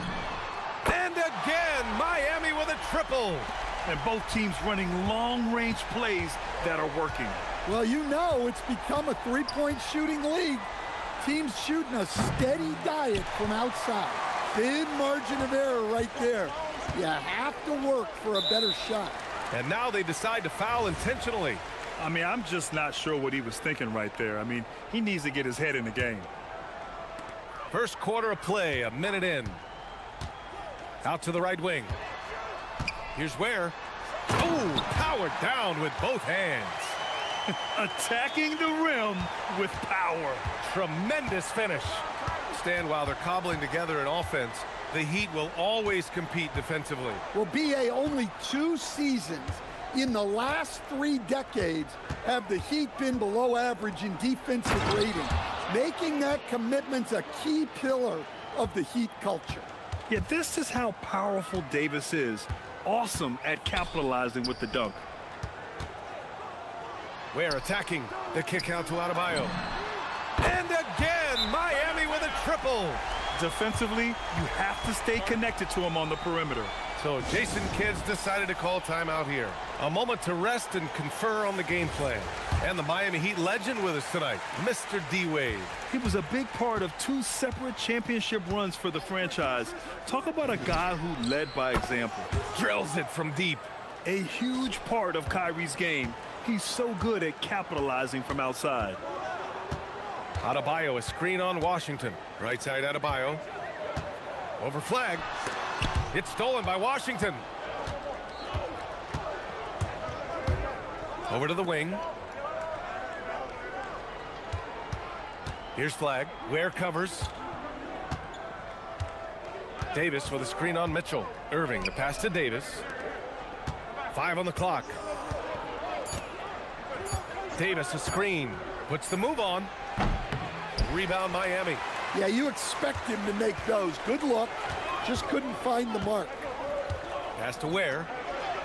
And again, Miami with a triple. And both teams running long-range plays that are working. Well, you know it's become a three-point shooting league. Teams shooting a steady diet from outside. Big margin of error right there. You have to work for a better shot. And now they decide to foul intentionally. I mean, I'm just not sure what he was thinking right there. I mean, he needs to get his head in the game. First quarter of play, a minute in. Out to the right wing. Here's Ware. Oh, powered down with both hands. Attacking the rim with power. Tremendous finish. Stand while they're cobbling together in offense. The Heat will always compete defensively. Well, B.A., only 2 seasons in the last 3 decades have the Heat been below average in defensive rating, making that commitment a key pillar of the Heat culture. Yeah, this is how powerful Davis is. Awesome at capitalizing with the dunk. Ware attacking. The kick out to Adebayo. And again, Miami with a triple. Defensively, you have to stay connected to him on the perimeter. So Jason Kidd's decided to call timeout here. A moment to rest and confer on the game plan. And the Miami Heat legend with us tonight, Mr. D-Wade. He was a big part of 2 separate championship runs for the franchise. Talk about a guy who led by example. Drills it from deep. A huge part of Kyrie's game. He's so good at capitalizing from outside. Adebayo, a screen on Washington. Right side Adebayo. Over Flagg. It's stolen by Washington. Over to the wing. Here's Flagg. Ware covers. Davis with a screen on Mitchell. Irving, the pass to Davis. 5 on the clock. Davis, a screen. Puts the move on. Rebound Miami. Yeah, you expect him to make those. Good look. Just couldn't find the mark. Pass to Ware.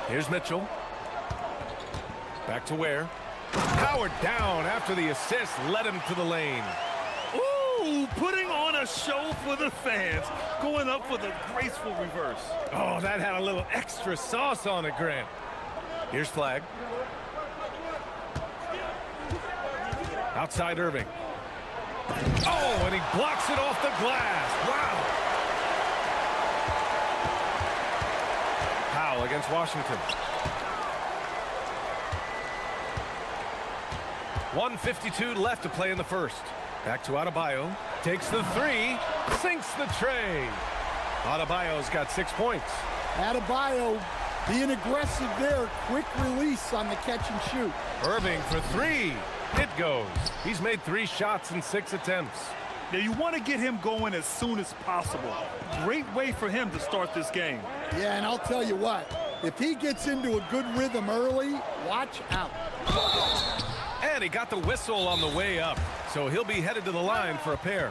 Here's Mitchell. Back to Ware. Powered down after the assist led him to the lane. Ooh, putting on a show for the fans. Going up with a graceful reverse. Oh, that had a little extra sauce on it, Grant. Here's Flagg. Outside Irving. Oh, and he blocks it off the glass. Wow. Foul against Washington. 1:52 left to play in the first. Back to Adebayo. Takes the 3. Sinks the tray. Adebayo's got 6 points. Adebayo being aggressive there. Quick release on the catch and shoot. Irving for 3. It goes. He's made 3 shots in 6 attempts. Now you want to get him going as soon as possible. Great way for him to start this game. Yeah, and I'll tell you what, if he gets into a good rhythm early, watch out. And he got the whistle on the way up, so he'll be headed to the line for a pair.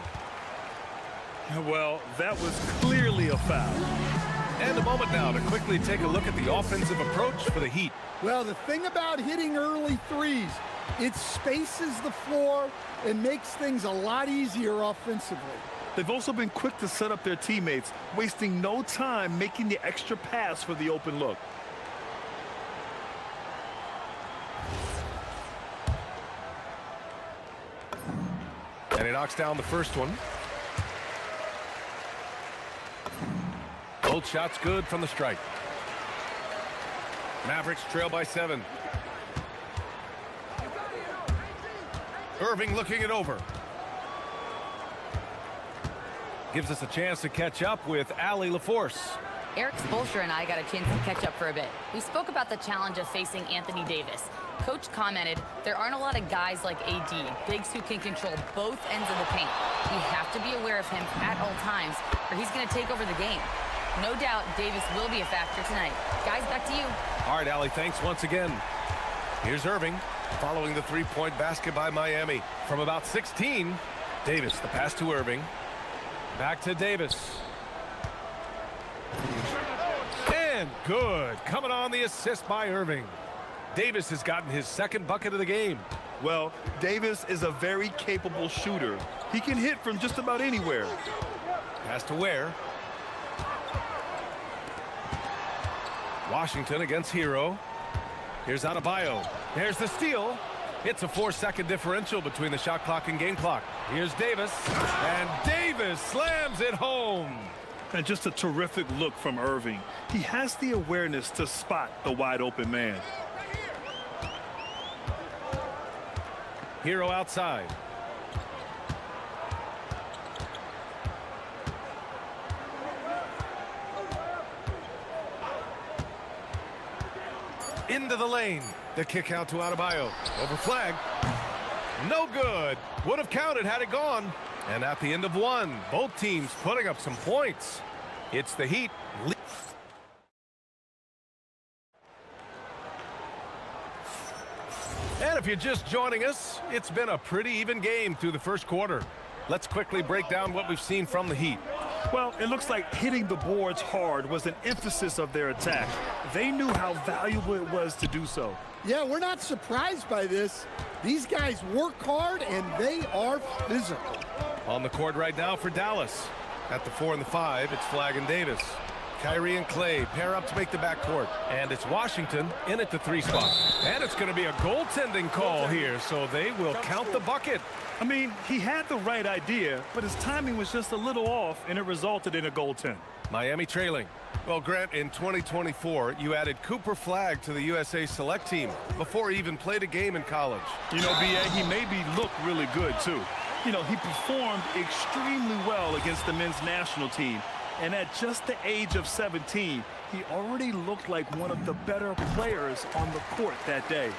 Well, that was clearly a foul. And a moment now to quickly take a look at the offensive approach for the Heat. Well, the thing about hitting early threes, it spaces the floor and makes things a lot easier offensively. They've also been quick to set up their teammates, wasting no time making the extra pass for the open look. And he knocks down the first one. Both shots good from the strike. Mavericks trail by 7. Irving looking it over. Gives us a chance to catch up with Allie LaForce. Eric Spoelstra and I got a chance to catch up for a bit. We spoke about the challenge of facing Anthony Davis. Coach commented, there aren't a lot of guys like AD, bigs who can control both ends of the paint. We have to be aware of him at all times, or he's going to take over the game. No doubt Davis will be a factor tonight. Guys, back to you. All right, Allie, thanks once again. Here's Irving following the three-point basket by Miami. From about 16, Davis, the pass to Irving. Back to Davis. And good. Coming on the assist by Irving. Davis has gotten his second bucket of the game. Well, Davis is a very capable shooter. He can hit from just about anywhere. Pass to Ware. Washington against Hero. Here's Adebayo. There's the steal. It's a 4-second differential between the shot clock and game clock. Here's Davis. And Davis slams it home. And just a terrific look from Irving. He has the awareness to spot the wide open man. Hero outside. Into the lane. The kick out to Adebayo. Over flag. No good. Would have counted had it gone. And at the end of one, both teams putting up some points. It's the Heat. And if you're just joining us, it's been a pretty even game through the first quarter. Let's quickly break down what we've seen from the Heat. Well, it looks like hitting the boards hard was an emphasis of their attack. They knew how valuable it was to do so. Yeah, we're not surprised by this. These guys work hard, and they are physical. On the court right now for Dallas. At the 4 and the 5, it's Flag and Davis. Kyrie and Clay pair up to make the backcourt. And it's Washington in at the 3 spot. And it's going to be a goaltending call here, so they will count the bucket. I mean, he had the right idea, but his timing was just a little off, and it resulted in a goaltend. Miami trailing. Well, Grant, in 2024, you added Cooper Flag to the USA Select team before he even played a game in college. You know, B.A., he made me look really good, too. You know, he performed extremely well against the men's national team. And at just the age of 17, he already looked like one of the better players on the court that day.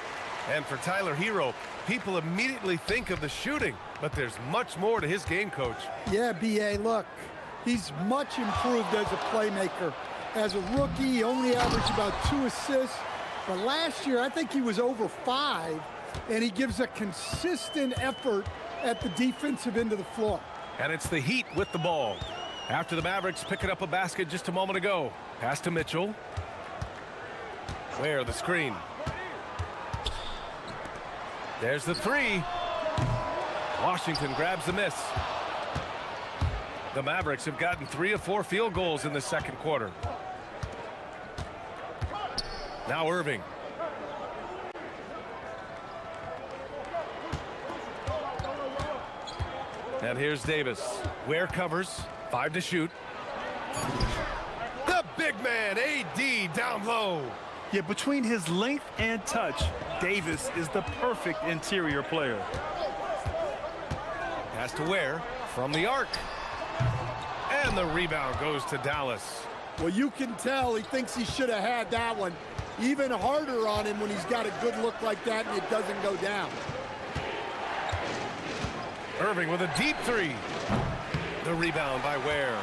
And for Tyler Hero, people immediately think of the shooting, but there's much more to his game, Coach. Yeah, B.A., look, he's much improved as a playmaker. As a rookie, he only averaged about 2 assists. But last year, I think he was over 5, and he gives a consistent effort at the defensive end of the floor. And it's the Heat with the ball. After the Mavericks picking up a basket just a moment ago. Pass to Mitchell. Where the screen. There's the 3. Washington grabs the miss. The Mavericks have gotten 3 of 4 field goals in the second quarter. Now Irving. And here's Davis. Ware covers. 5 to shoot. The big man, AD, down low. Yeah, between his length and touch, Davis is the perfect interior player. Pass to Ware from the arc. And the rebound goes to Dallas. Well, you can tell he thinks he should have had that one. Even harder on him when he's got a good look like that and it doesn't go down. Irving with a deep 3. The rebound by Ware.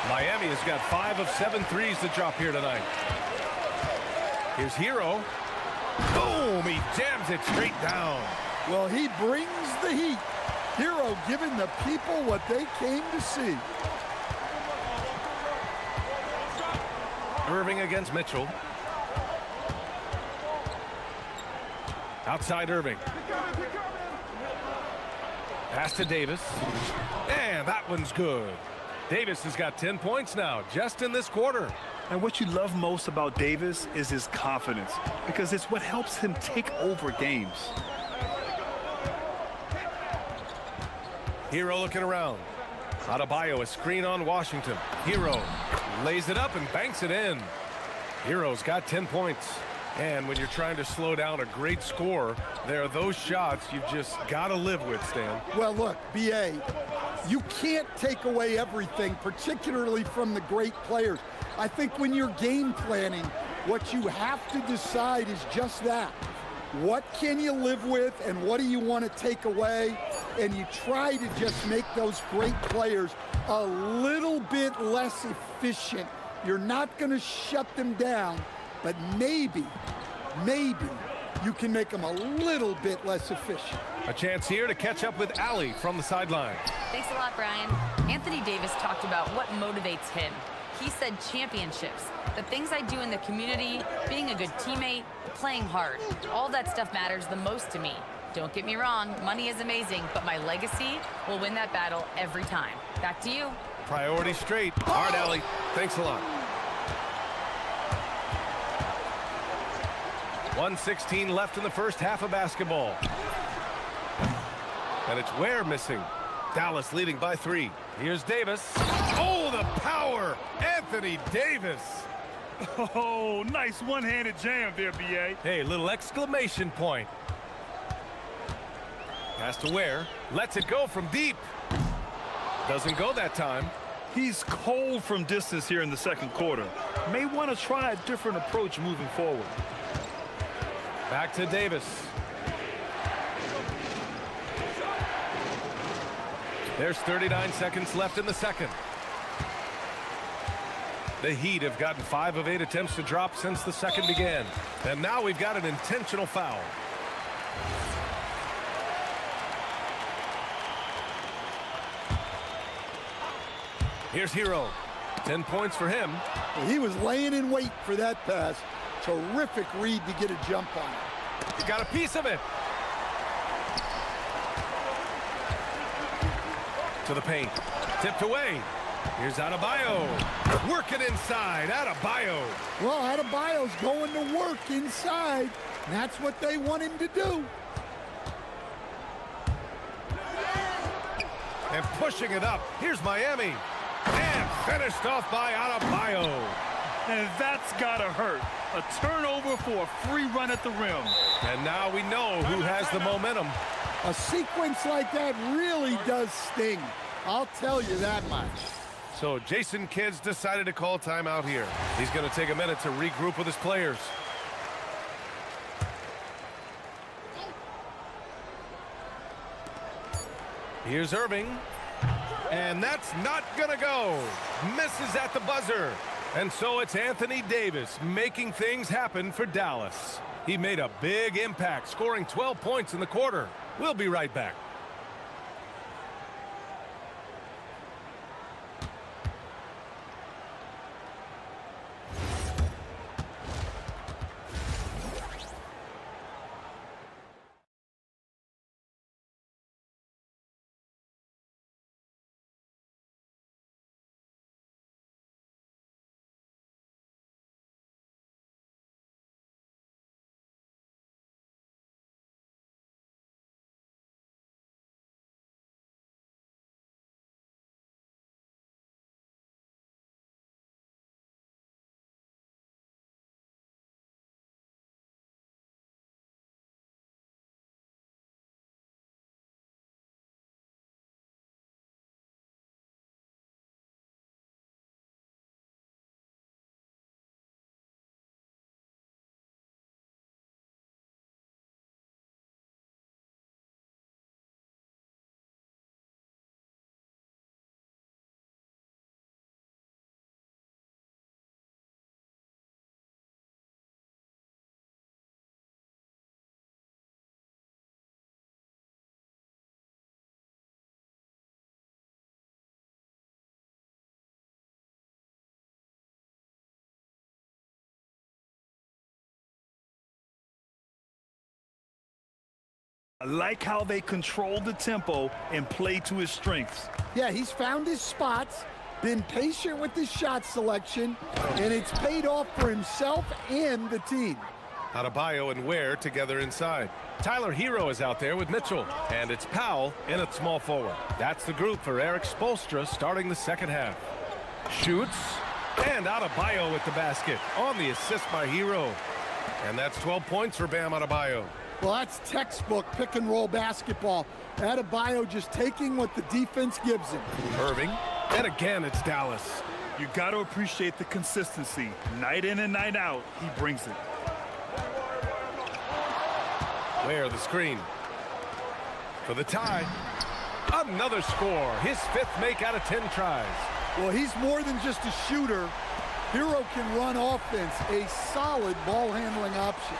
Miami has got 5 of 7 threes to drop here tonight. Here's Hero. Boom! He jams it straight down. Well, he brings the heat. Hero giving the people what they came to see. Irving against Mitchell. Outside Irving. Pass to Davis. And that one's good. Davis has got 10 points now, just in this quarter. And what you love most about Davis is his confidence, because it's what helps him take over games. Hero looking around. Adebayo, a screen on Washington. Hero lays it up and banks it in. Hero's got 10 points. And when you're trying to slow down a great score, there are those shots you've just got to live with, Stan. Well, look, B.A., you can't take away everything, particularly from the great players. I think when you're game planning, What you have to decide is just that. What can you live with and what do you want to take away? And you try to just make those great players a little bit less efficient. You're not going to shut them down, but maybe you can make them a little bit less efficient. A chance here to catch up with Allie from the sideline. Thanks a lot, Brian. Anthony Davis talked about what motivates him. He said championships, the things I do in the community, being a good teammate, playing hard. All that stuff matters the most to me. Don't get me wrong, money is amazing, but my legacy will win that battle every time. Back to you. Priority straight. All right, Allie. Thanks a lot. 1:16 left in the first half of basketball. And it's Ware missing. Dallas leading by 3. Here's Davis. Oh, the power! Anthony Davis. Oh, nice one-handed jam there, B.A. Hey, little exclamation point. Pass to Ware. Lets it go from deep. Doesn't go that time. He's cold from distance here in the second quarter. May want to try a different approach moving forward. Back to Davis. There's 39 seconds left in the second. The Heat have gotten 5 of 8 attempts to drop since the second began. And now we've got an intentional foul. Here's Hero. 10 points for him. He was laying in wait for that pass. Terrific read to get a jump on it. He got a piece of it. To the paint. Tipped away. Here's Adebayo. Working inside. Adebayo. Well, Adebayo's going to work inside. That's what they want him to do. And pushing it up. Here's Miami. And finished off by Adebayo. And that's gotta hurt. A turnover for a free run at the rim. And now we know who has the momentum. A sequence like that really does sting. I'll tell you that much. So Jason Kidd's decided to call timeout here. He's going to take a minute to regroup with his players. Here's Irving. And that's not going to go. Misses at the buzzer. And so it's Anthony Davis making things happen for Dallas. He made a big impact, scoring 12 points in the quarter. We'll be right back. I like how they control the tempo and play to his strengths. Yeah, he's found his spots, been patient with his shot selection, and it's paid off for himself and the team. Adebayo and Ware together inside. Tyler Hero is out there with Mitchell. And it's Powell in at small forward. That's the group for Eric Spoelstra starting the second half. Shoots. And Adebayo with the basket on the assist by Hero. And that's 12 points for Bam Adebayo. Well, that's textbook pick-and-roll basketball. Adebayo just taking what the defense gives him. Irving. And again, it's Dallas. You got to appreciate the consistency. Night in and night out, he brings it. Where the screen. For the tie. Another score. His 5th make out of 10 tries. Well, he's more than just a shooter. Hero can run offense, a solid ball handling option.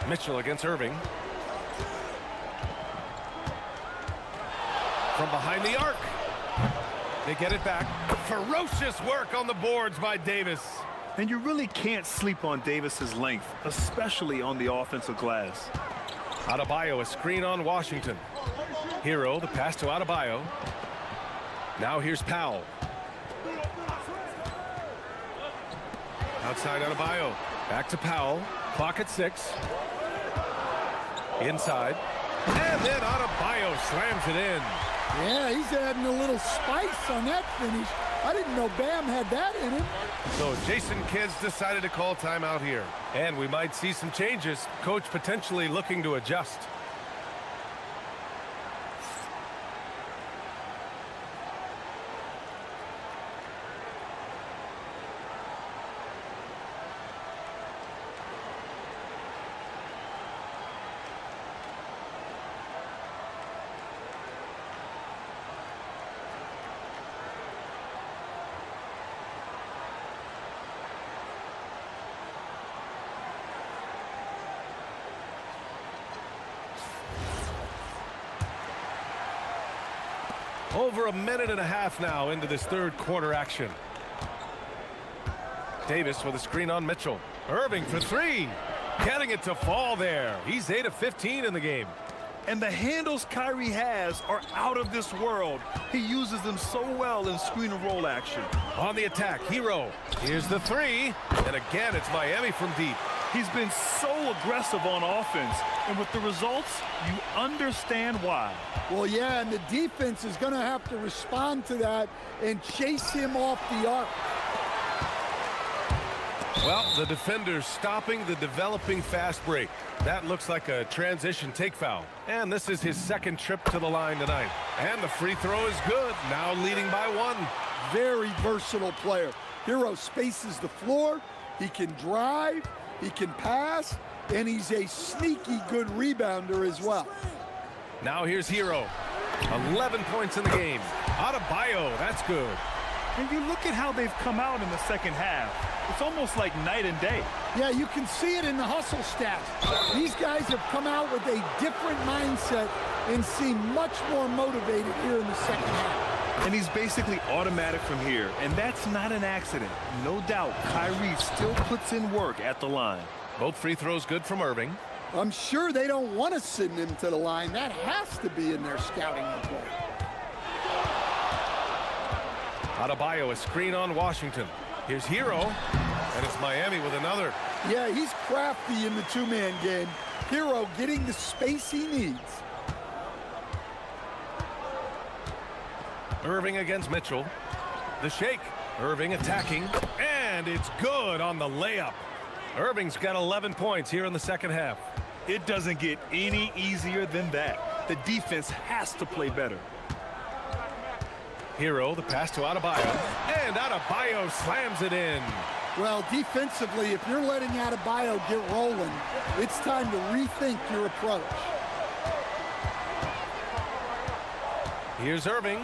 Mitchell against Irving. From behind the arc. They get it back. Ferocious work on the boards by Davis. And you really can't sleep on Davis's length, especially on the offensive glass. Adebayo, a screen on Washington. Hero, the pass to Adebayo. Now here's Powell. Outside Adebayo. Back to Powell. Clock at 6. Inside. And then Adebayo slams it in. Yeah, he's adding a little spice on that finish. I didn't know Bam had that in him. So Jason Kidd's decided to call timeout here. And we might see some changes. Coach potentially looking to adjust. Over a minute and a half now into this 3rd quarter action. Davis with a screen on Mitchell. Irving for 3. Getting it to fall there. He's 8 of 15 in the game. And the handles Kyrie has are out of this world. He uses them so well in screen and roll action. On the attack, Hero. Here's the 3. And again, it's Miami from deep. He's been so aggressive on offense. And with the results, you understand why. Well, yeah, and the defense is going to have to respond to that and chase him off the arc. Well, the defender's stopping the developing fast break. That looks like a transition take foul. And this is his 2nd trip to the line tonight. And the free throw is good. Now leading by 1. Very versatile player. Hero spaces the floor. He can drive. He can pass. And he's a sneaky good rebounder as well. Now here's Hero. 11 points in the game. Adebayo, that's good. And you look at how they've come out in the 2nd half. It's almost like night and day. Yeah, you can see it in the hustle stats. These guys have come out with a different mindset and seem much more motivated here in the 2nd half. And he's basically automatic from here, and that's not an accident. No doubt, Kyrie still puts in work at the line. Both free throws good from Irving. I'm sure they don't want to send him to the line. That has to be in their scouting report. Adebayo, a screen on Washington. Here's Hero, and it's Miami with another. Yeah, he's crafty in the 2-man game. Hero getting the space he needs. Irving against Mitchell. The shake. Irving attacking, and it's good on the layup. Irving's got 11 points here in the 2nd half. It doesn't get any easier than that. The defense has to play better. Hero, the pass to Adebayo, and Adebayo slams it in. Well, defensively, if you're letting Adebayo get rolling, it's time to rethink your approach. Here's Irving.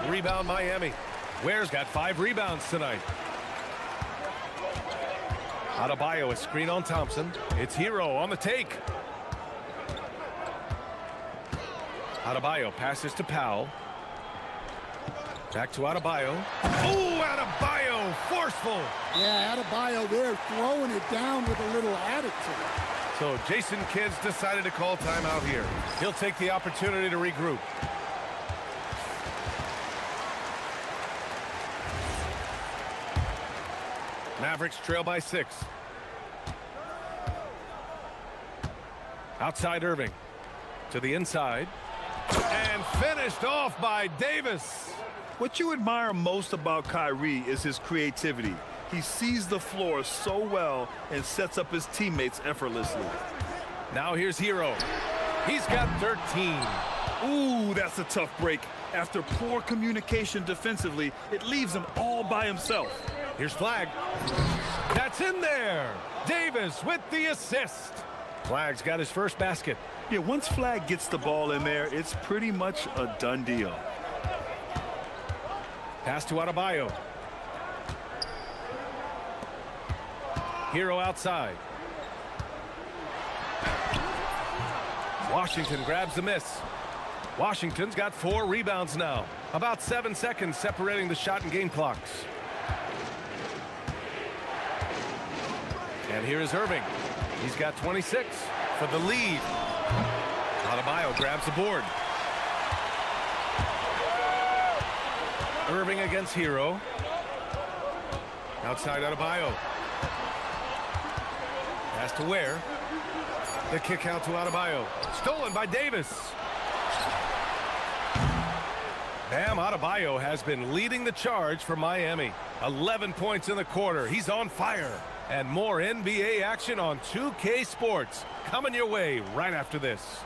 Rebound Miami. Ware's got 5 rebounds tonight. Adebayo, a screen on Thompson. It's Hero on the take. Adebayo passes to Powell. Back to Adebayo. Oh, Adebayo, forceful. Yeah, Adebayo there throwing it down with a little attitude. So Jason Kidd's decided to call timeout here. He'll take the opportunity to regroup. Mavericks trail by 6. Outside Irving. To the inside. And finished off by Davis. What you admire most about Kyrie is his creativity. He sees the floor so well and sets up his teammates effortlessly. Now here's Hero. He's got 13. Ooh, that's a tough break. After poor communication defensively, it leaves him all by himself. Here's Flag. That's in there. Davis with the assist. Flag's got his first basket. Yeah, once Flag gets the ball in there, it's pretty much a done deal. Pass to Adebayo. Hero outside. Washington grabs the miss. Washington's got 4 rebounds now. About 7 seconds separating the shot and game clocks. And here is Irving. He's got 26 for the lead. Adebayo grabs the board. Irving against Hero. Outside Adebayo. Pass to Ware. The kick out to Adebayo. Stolen by Davis. Bam Adebayo has been leading the charge for Miami. 11 points in the quarter. He's on fire. And more NBA action on 2K Sports coming your way right after this.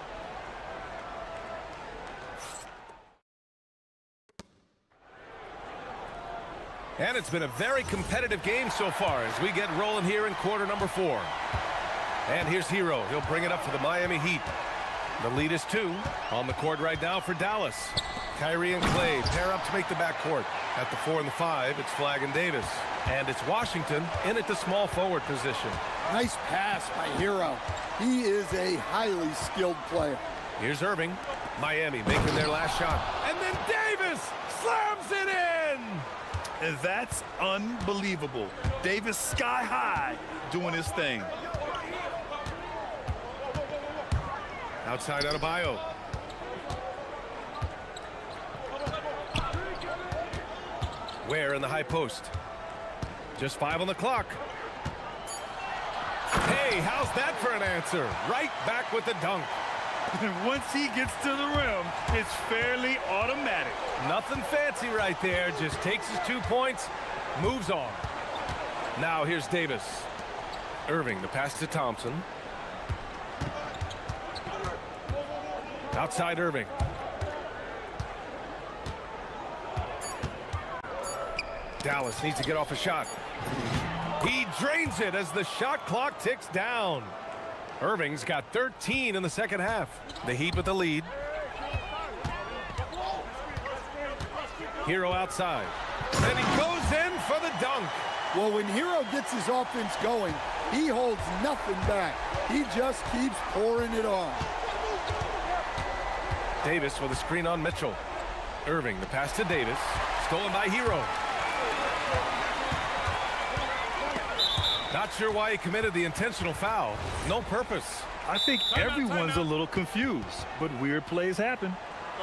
And it's been a very competitive game so far as we get rolling here in quarter number 4. And here's Hero. He'll bring it up for the Miami Heat. The lead is 2 on the court right now for Dallas. Kyrie and Clay pair up to make the backcourt. At the 4 and the 5, it's Flag and Davis. And it's Washington in at the small forward position. Nice pass by Hero. He is a highly skilled player. Here's Irving. Miami making their last shot. And then Davis slams it in! And that's unbelievable. Davis sky high doing his thing. Outside Adebayo. Ware in the high post. Just 5 on the clock. Hey, how's that for an answer? Right back with the dunk. And once he gets to the rim, it's fairly automatic. Nothing fancy right there. Just takes his 2 points, moves on. Now here's Davis. Irving, the pass to Thompson. Outside Irving. Dallas needs to get off a shot. He drains it as the shot clock ticks down. Irving's got 13 in the second half. The Heat with the lead. Hero outside. And he goes in for the dunk. Well, when Hero gets his offense going, he holds nothing back. He just keeps pouring it on. Davis with a screen on Mitchell. Irving, the pass to Davis. Stolen by Hero. Not sure why he committed the intentional foul. No purpose. I think everyone's a little confused, but weird plays happen.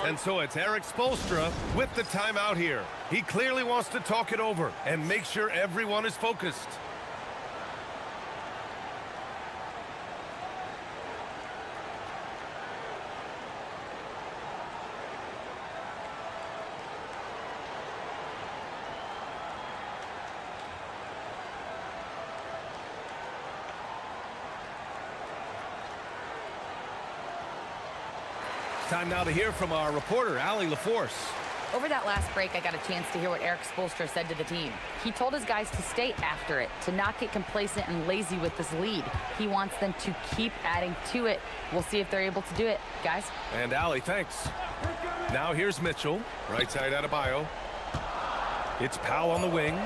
And so it's Eric Spoelstra with the timeout here. He clearly wants to talk it over and make sure everyone is focused. Time now to hear from our reporter, Allie LaForce. Over that last break, I got a chance to hear what Eric Spoelstra said to the team. He told his guys to stay after it, to not get complacent and lazy with this lead. He wants them to keep adding to it. We'll see if they're able to do it, guys. And Allie, thanks. Now here's Mitchell, right side Adebayo. It's Powell on the wing.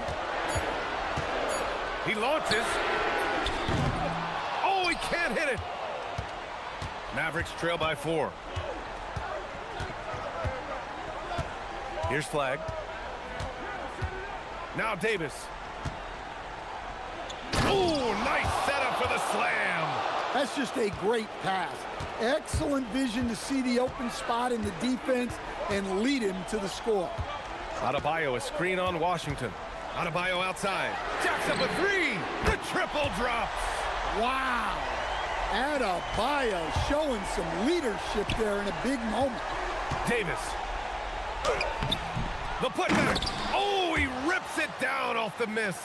He launches. Oh, he can't hit it. Mavericks trail by 4. Here's Flag. Now Davis. Oh, nice setup for the slam. That's just a great pass. Excellent vision to see the open spot in the defense and lead him to the score. Adebayo, a screen on Washington. Adebayo outside. Jacks up a 3. The triple drops. Wow. Adebayo showing some leadership there in a big moment. Davis. The putback. Oh, he rips it down off the miss.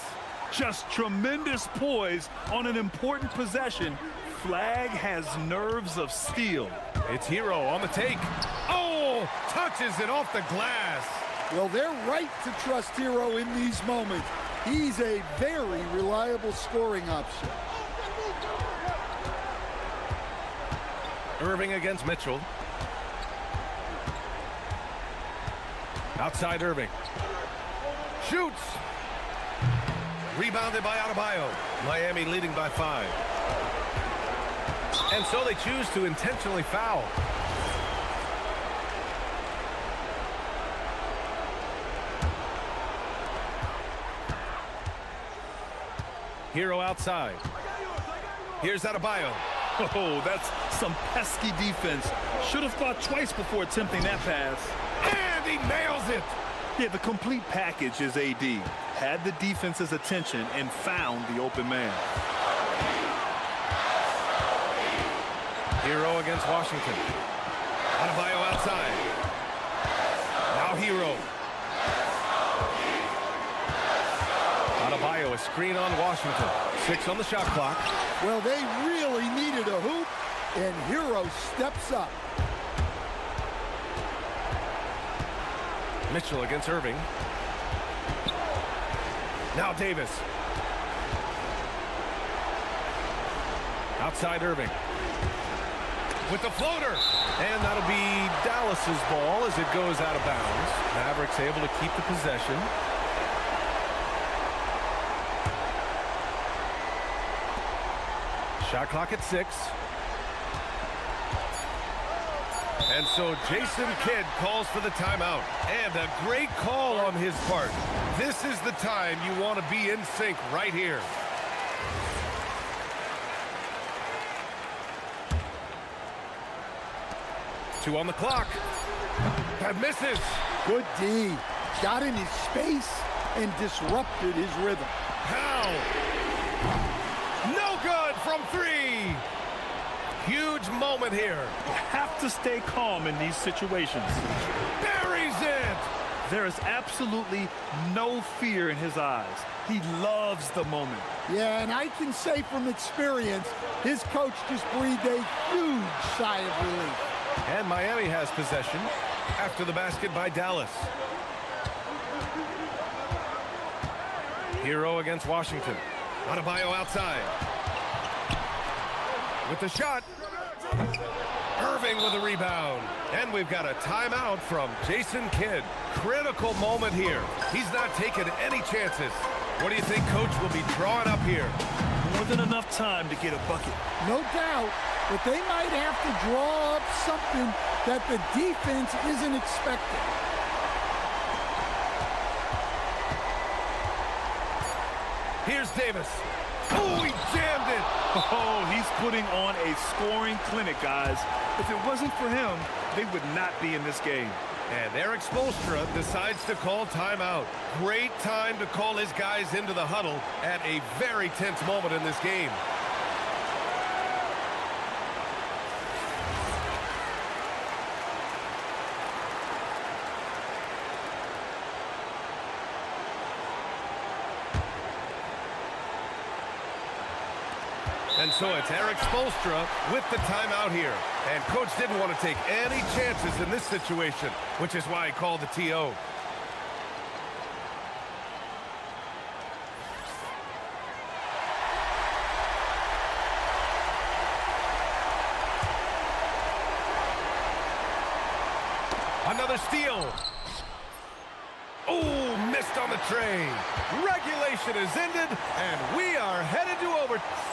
Just tremendous poise on an important possession. Flag has nerves of steel. It's Hero on the take. Oh, touches it off the glass. Well, they're right to trust Hero in these moments. He's a very reliable scoring option. Irving against Mitchell. Outside Irving. Shoots. Rebounded by Adebayo. Miami leading by 5. And so they choose to intentionally foul. Hero outside. Here's Adebayo. Oh, that's some pesky defense. Should have thought twice before attempting that pass. And he nails it. Yeah, the complete package is AD. Had the defense's attention and found the open man. Hero against Washington. Adebayo outside. Now Hero. Adebayo, a screen on Washington. 6 on the shot clock. Well, they really needed a hoop, and Hero steps up. Mitchell against Irving. Now Davis. Outside Irving. With the floater. And that'll be Dallas's ball as it goes out of bounds. Mavericks able to keep the possession. Shot clock at 6. And so Jason Kidd calls for the timeout. And a great call on his part. This is the time you want to be in sync right here. Two on the clock. That misses. Good D. Got in his space and disrupted his rhythm. How? No good from 3. Huge moment here. You have to stay calm in these situations. Buries it. There is absolutely no fear in his eyes. He loves the moment. Yeah, and I can say from experience, his coach just breathed a huge sigh of relief. And Miami has possession after the basket by Dallas. Hero against Washington. Adebayo outside. With the shot. Irving with a rebound. And we've got a timeout from Jason Kidd. Critical moment here. He's not taking any chances. What do you think Coach will be drawing up here? More than enough time to get a bucket. No doubt, but they might have to draw up something that the defense isn't expecting. Here's Davis. Oh, he jammed it. Oh, he's putting on a scoring clinic, guys. If it wasn't for him, they would not be in this game. And Eric Spoelstra decides to call timeout. Great time to call his guys into the huddle at a very tense moment in this game. And so it's Eric Spoelstra with the timeout here. And Coach didn't want to take any chances in this situation, which is why he called the TO. Another steal. Oh, missed on the tray. Regulation is ended, and we are headed to overtime.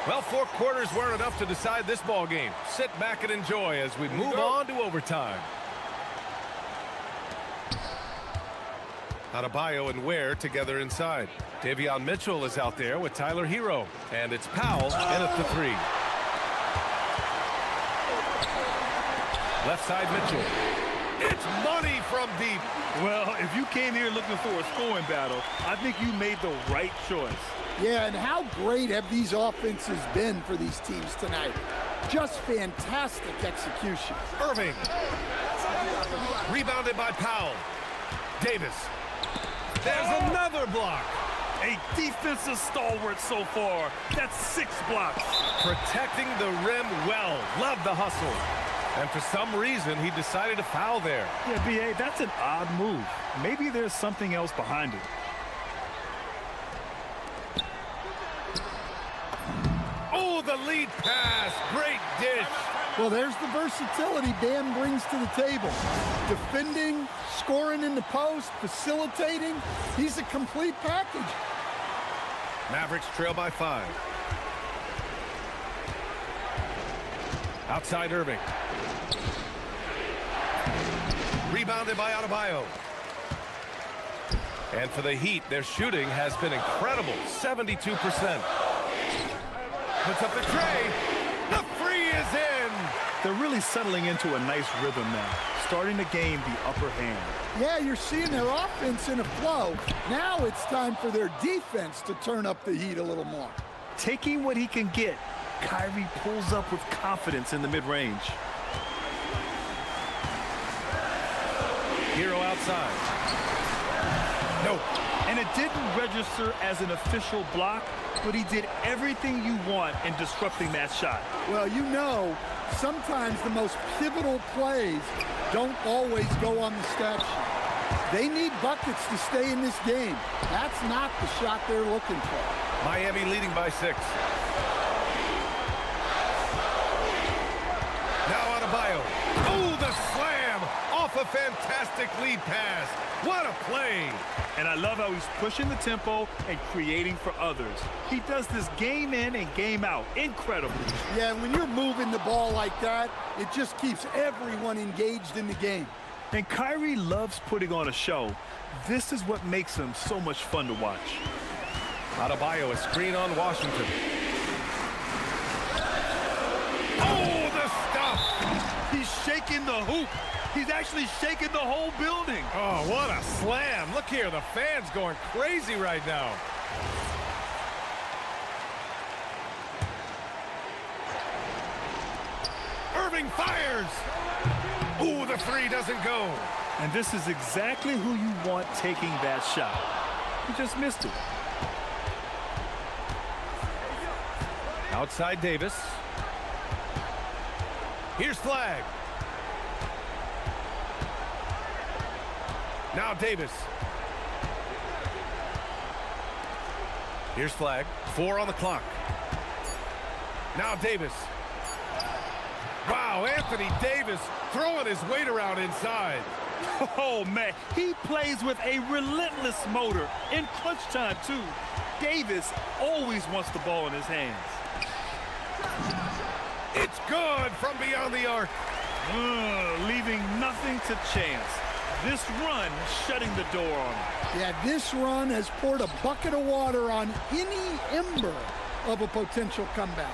Well, 4 quarters weren't enough to decide this ball game. Sit back and enjoy as we move on to overtime. Adebayo and Ware together inside. Davion Mitchell is out there with Tyler Hero. And it's Powell in at the 3. Left side Mitchell. It's money from deep. Well, if you came here looking for a scoring battle, I think you made the right choice. Yeah, and how great have these offenses been for these teams tonight? Just fantastic execution. Irving. Rebounded by Powell. Davis. There's another block. A defensive stalwart so far. That's 6 blocks. Protecting the rim well. Love the hustle. And for some reason, he decided to foul there. Yeah, B.A., that's an odd move. Maybe there's something else behind it. Oh, the lead pass. Great dish. Well, there's the versatility Dan brings to the table. Defending, scoring in the post, facilitating. He's a complete package. Mavericks trail by 5. Outside Irving. Rebounded by Adebayo. And for the Heat, their shooting has been incredible, 72%. Puts up the tray. The free is in. They're really settling into a nice rhythm now, starting to gain the upper hand. Yeah, you're seeing their offense in a flow. Now it's time for their defense to turn up the heat a little more. Taking what he can get, Kyrie pulls up with confidence in the mid-range. Hero outside. No. And it didn't register as an official block, but he did everything you want in disrupting that shot. Well, you know, sometimes the most pivotal plays don't always go on the stat sheet. They need buckets to stay in this game. That's not the shot they're looking for. Miami leading by 6. Now Adebayo. Oh, the slam off a fantastic lead pass. What a play. And I love how he's pushing the tempo and creating for others. He does this game in and game out. Incredible. Yeah, when you're moving the ball like that, it just keeps everyone engaged in the game. And Kyrie loves putting on a show. This is what makes him so much fun to watch. Adebayo, a screen on Washington. Oh, the stuff! He's shaking the hoop. He's actually shaking the whole building. Oh, what a slam. Look here, the fans going crazy right now. Irving fires. Ooh, the three doesn't go. And this is exactly who you want taking that shot. He just missed it. Outside Davis. Here's Flag. Now Davis. Here's Flag. 4 on the clock. Now Davis. Wow, Anthony Davis throwing his weight around inside. Oh, man, he plays with a relentless motor in crunch time, too. Davis always wants the ball in his hands. It's good from beyond the arc. Leaving nothing to chance. This run shutting the door on him. Yeah, this run has poured a bucket of water on any ember of a potential comeback.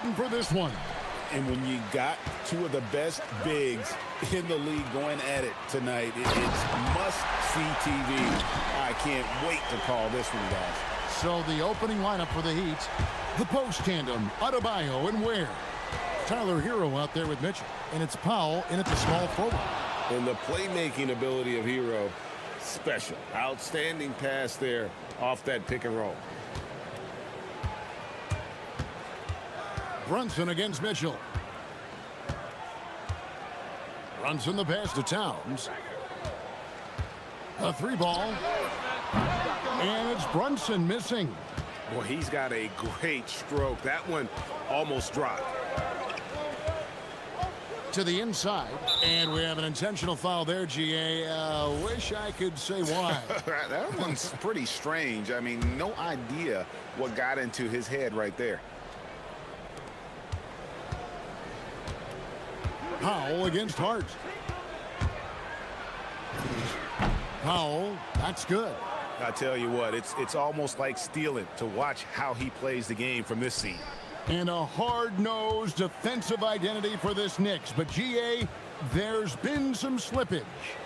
waiting for this one. And when you got two of the best bigs in the league going at it tonight, it's must-see TV. I can't wait to call this one, guys. So the opening lineup for the Heat, the post tandem, Adebayo and Ware. Tyler Hero out there with Mitchell, and it's Powell in at the small forward. And the playmaking ability of Hero, special. Outstanding pass there off that pick and roll. Brunson against Mitchell. Brunson the pass to Towns. A three ball. And it's Brunson missing. Boy, he's got a great stroke. That one almost dropped. To the inside. And we have an intentional foul there, GA. Wish I could say why. That one's pretty strange. I mean, no idea what got into his head right there. Powell against Hart. Powell, that's good. I tell you what, it's almost like stealing to watch how he plays the game from this seat. And a hard-nosed defensive identity for this Knicks. But, GA, there's been some slippage.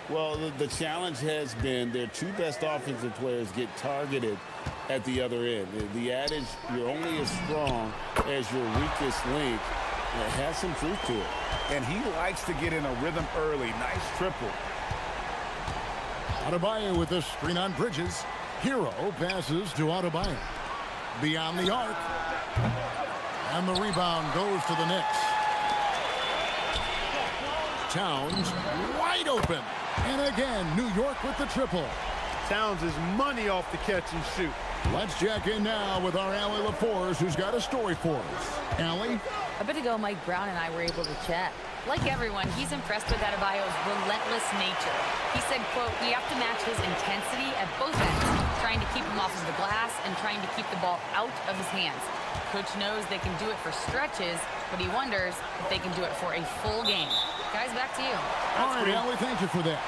Well, the challenge has been their two best offensive players get targeted at the other end. The adage, you're only as strong as your weakest link, it has some truth to it. And he likes to get in a rhythm early. Nice triple. Adebayo with a screen on Bridges. Hero passes to Adebayo. Beyond the arc. And the rebound goes to the Knicks. Towns wide open. And again, New York with the triple. Towns is money off the catch and shoot. Let's check in now with our Allie LaForce, who's got a story for us. Allie? A bit ago, Mike Brown and I were able to chat. Like everyone, he's impressed with Adebayo's relentless nature. He said, quote, we have to match his intensity at both ends, trying to keep him off of the glass and trying to keep the ball out of his hands. Coach knows they can do it for stretches, but he wonders if they can do it for a full game. Guys, back to you. All right, Allie, thank you for that.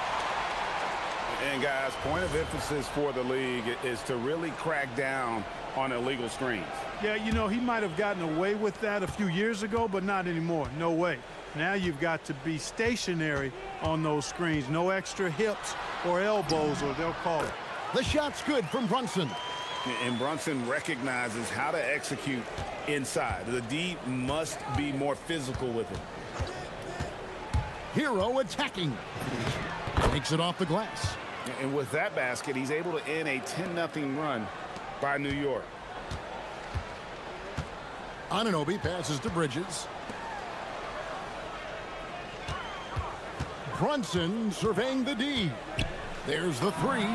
And, guys, point of emphasis for the league is to really crack down on illegal screens. Yeah, you know, he might have gotten away with that a few years ago, but not anymore. No way. Now you've got to be stationary on those screens. No extra hips or elbows, or they'll call it. The shot's good from Brunson. And Brunson recognizes how to execute inside. The D must be more physical with it. Hero attacking. Takes it off the glass. And with that basket, he's able to end a 10-0 run by New York. Anunoby passes to Bridges. Brunson surveying the D. There's the three.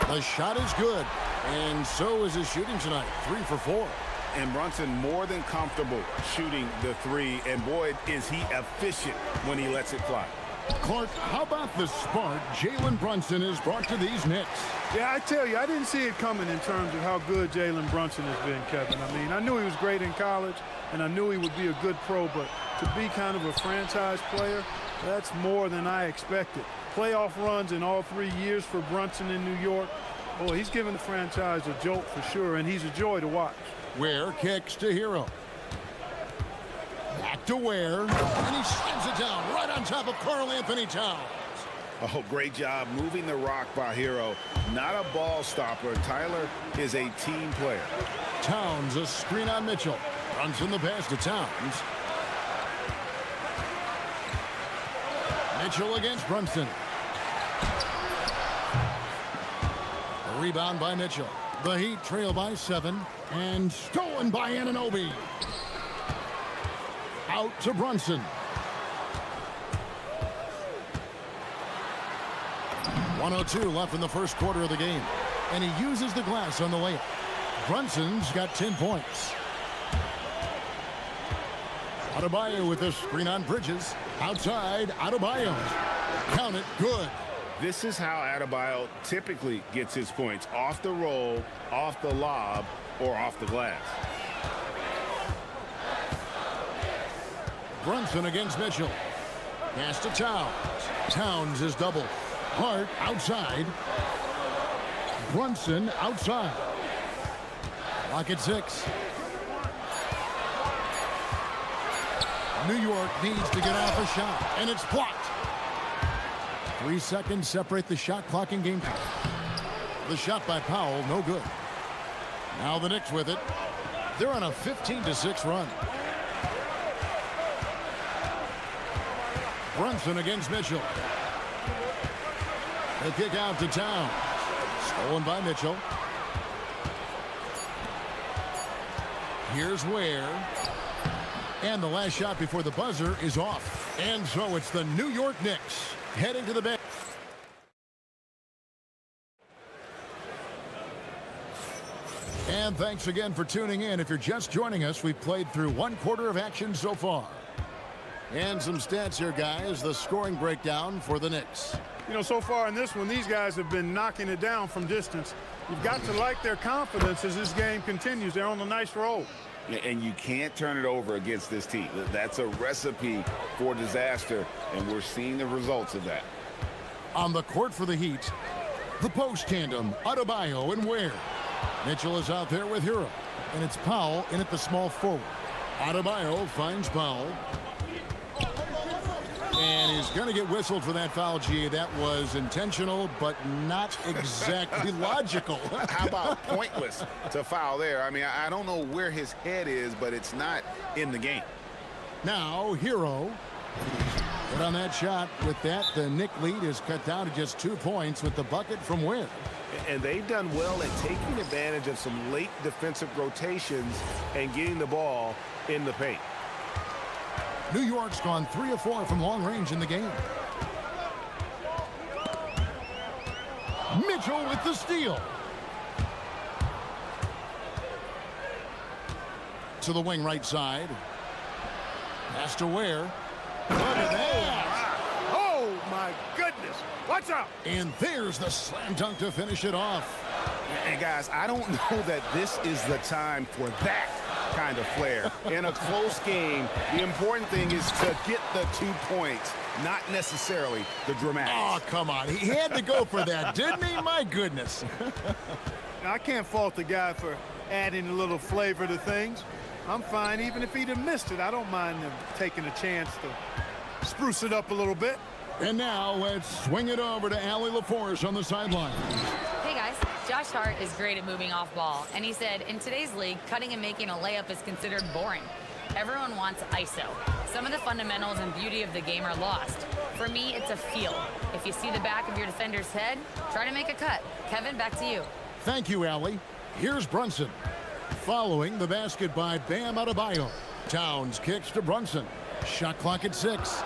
The shot is good. And so is his shooting tonight. 3 for 4. And Brunson more than comfortable shooting the three. And boy, is he efficient when he lets it fly. Clark, how about the spark Jalen Brunson has brought to these Knicks? Yeah, I tell you, I didn't see it coming in terms of how good Jalen Brunson has been, Kevin. I mean, I knew he was great in college, and I knew he would be a good pro, but to be kind of a franchise player, that's more than I expected. Playoff runs in all 3 years for Brunson in New York. Boy, he's given the franchise a jolt for sure, and he's a joy to watch. Ware kicks to Hero. Back to Ware, and he slams it down right on top of Karl Anthony Towns. Oh, great job moving the rock by Hero. Not a ball stopper. Tyler is a team player. Towns, a screen on Mitchell. Runs in the pass to Towns. Mitchell against Brunson. A rebound by Mitchell. The Heat trail by 7, and stolen by Anunoby. Out to Brunson. 1:02 left in the first quarter of the game. And he uses the glass on the layup. Brunson's got 10 points. Adebayo with a screen on Bridges. Outside, Adebayo. Count it, good. This is how Adebayo typically gets his points. Off the roll, off the lob, or off the glass. Brunson against Mitchell. Pass to Towns. Towns is double. Hart outside. Brunson outside. Clock at 6. New York needs to get off a shot, and it's blocked. 3 seconds separate the shot clock and game time. The shot by Powell, no good. Now the Knicks with it. They're on a 15-6 run. Brunson against Mitchell. The kick out to Towns. Stolen by Mitchell. Here's Ware. And the last shot before the buzzer is off. And so it's the New York Knicks heading to the bench. And thanks again for tuning in. If you're just joining us, we've played through 1/4 of action so far. And some stats here, guys. The scoring breakdown for the Knicks. You know, so far in this one, these guys have been knocking it down from distance. You've got to like their confidence as this game continues. They're on a nice roll. And you can't turn it over against this team. That's a recipe for disaster, and we're seeing the results of that. On the court for the Heat, the post tandem, Adebayo and Ware. Mitchell is out there with Hero, and it's Powell in at the small forward. Adebayo finds Powell. And he's going to get whistled for that foul, G. That was intentional, but not exactly logical. How about pointless to foul there? I mean, I don't know where his head is, but it's not in the game. Now, Hero. But on that shot, with that, the Knick lead is cut down to just 2 points with the bucket from Ware. And they've done well at taking advantage of some late defensive rotations and getting the ball in the paint. New York's gone 3 of 4 from long range in the game. Mitchell with the steal. To the wing right side. Pass to Ware. Look at that. Oh, my goodness. Watch out. And there's the slam dunk to finish it off. And guys, I don't know that this is the time for that kind of flair. In a close game, the important thing is to get the 2 points, not necessarily the dramatics. Oh, come on. He had to go for that, didn't he? My goodness. Now, I can't fault the guy for adding a little flavor to things. I'm fine. Even if he'd have missed it, I don't mind him taking a chance to spruce it up a little bit. And now let's swing it over to Allie LaForce on the sideline. Hey guys, Josh Hart is great at moving off ball, and he said, in today's league, cutting and making a layup is considered boring. Everyone wants ISO. Some of the fundamentals and beauty of the game are lost. For me, it's a feel. If you see the back of your defender's head, try to make a cut. Kevin, back to you. Thank you, Allie. Here's Brunson. Following the basket by Bam Adebayo. Towns kicks to Brunson. Shot clock at 6.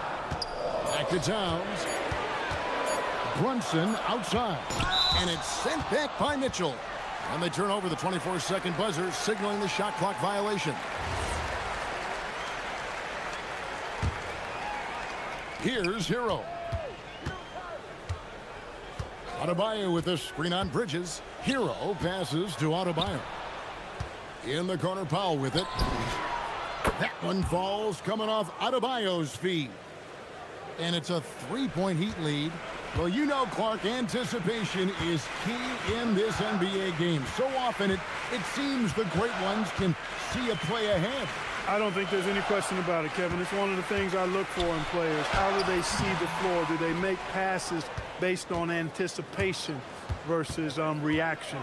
Back to Towns. Brunson outside. And it's sent back by Mitchell. And they turn over the 24-second buzzer, signaling the shot clock violation. Here's Hero. Adebayo with a screen on Bridges. Hero passes to Adebayo. In the corner, Powell with it. That one falls coming off Adebayo's feet. And it's a 3-point Heat lead. Well, you know, Clark, anticipation is key in this NBA game. So often it seems the great ones can see a play ahead. I don't think there's any question about it, Kevin. It's one of the things I look for in players. How do they see the floor? Do they make passes based on anticipation versus reaction?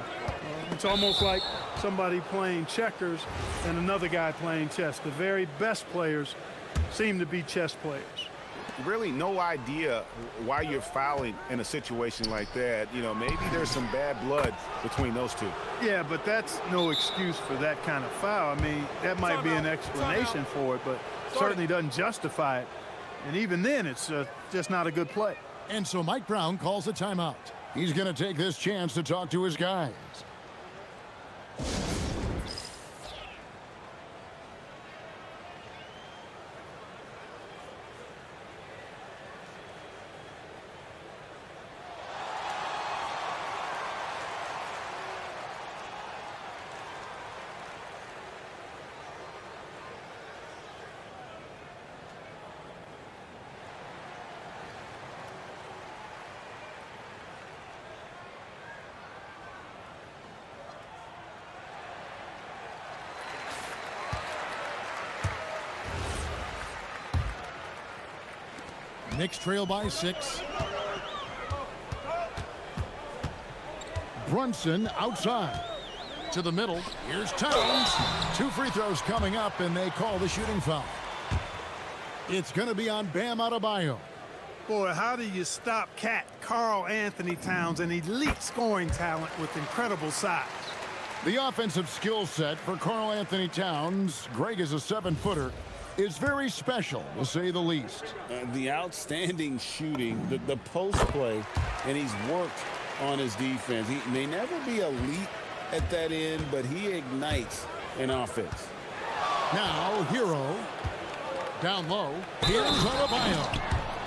It's almost like somebody playing checkers and another guy playing chess. The very best players seem to be chess players. Really no idea why you're fouling in a situation like that. You know, maybe there's some bad blood between those two. Yeah, but that's no excuse for that kind of foul. I mean, that might be an explanation for it, but certainly doesn't justify it. And even then, it's just not a good play. And so Mike Brown calls a timeout. He's going to take this chance to talk to his guys. Knicks trail by 6. Brunson outside. To the middle. Here's Towns. 2 free throws coming up, and they call the shooting foul. It's going to be on Bam Adebayo. Boy, how do you stop Cat Karl Anthony Towns, an elite scoring talent with incredible size? The offensive skill set for Karl Anthony Towns, Greg is a 7-footer, is very special, to say the least. The outstanding shooting, the post play, and he's worked on his defense. He may never be elite at that end, but he ignites an offense. Now, Hero. Down low. Here's Adebayo.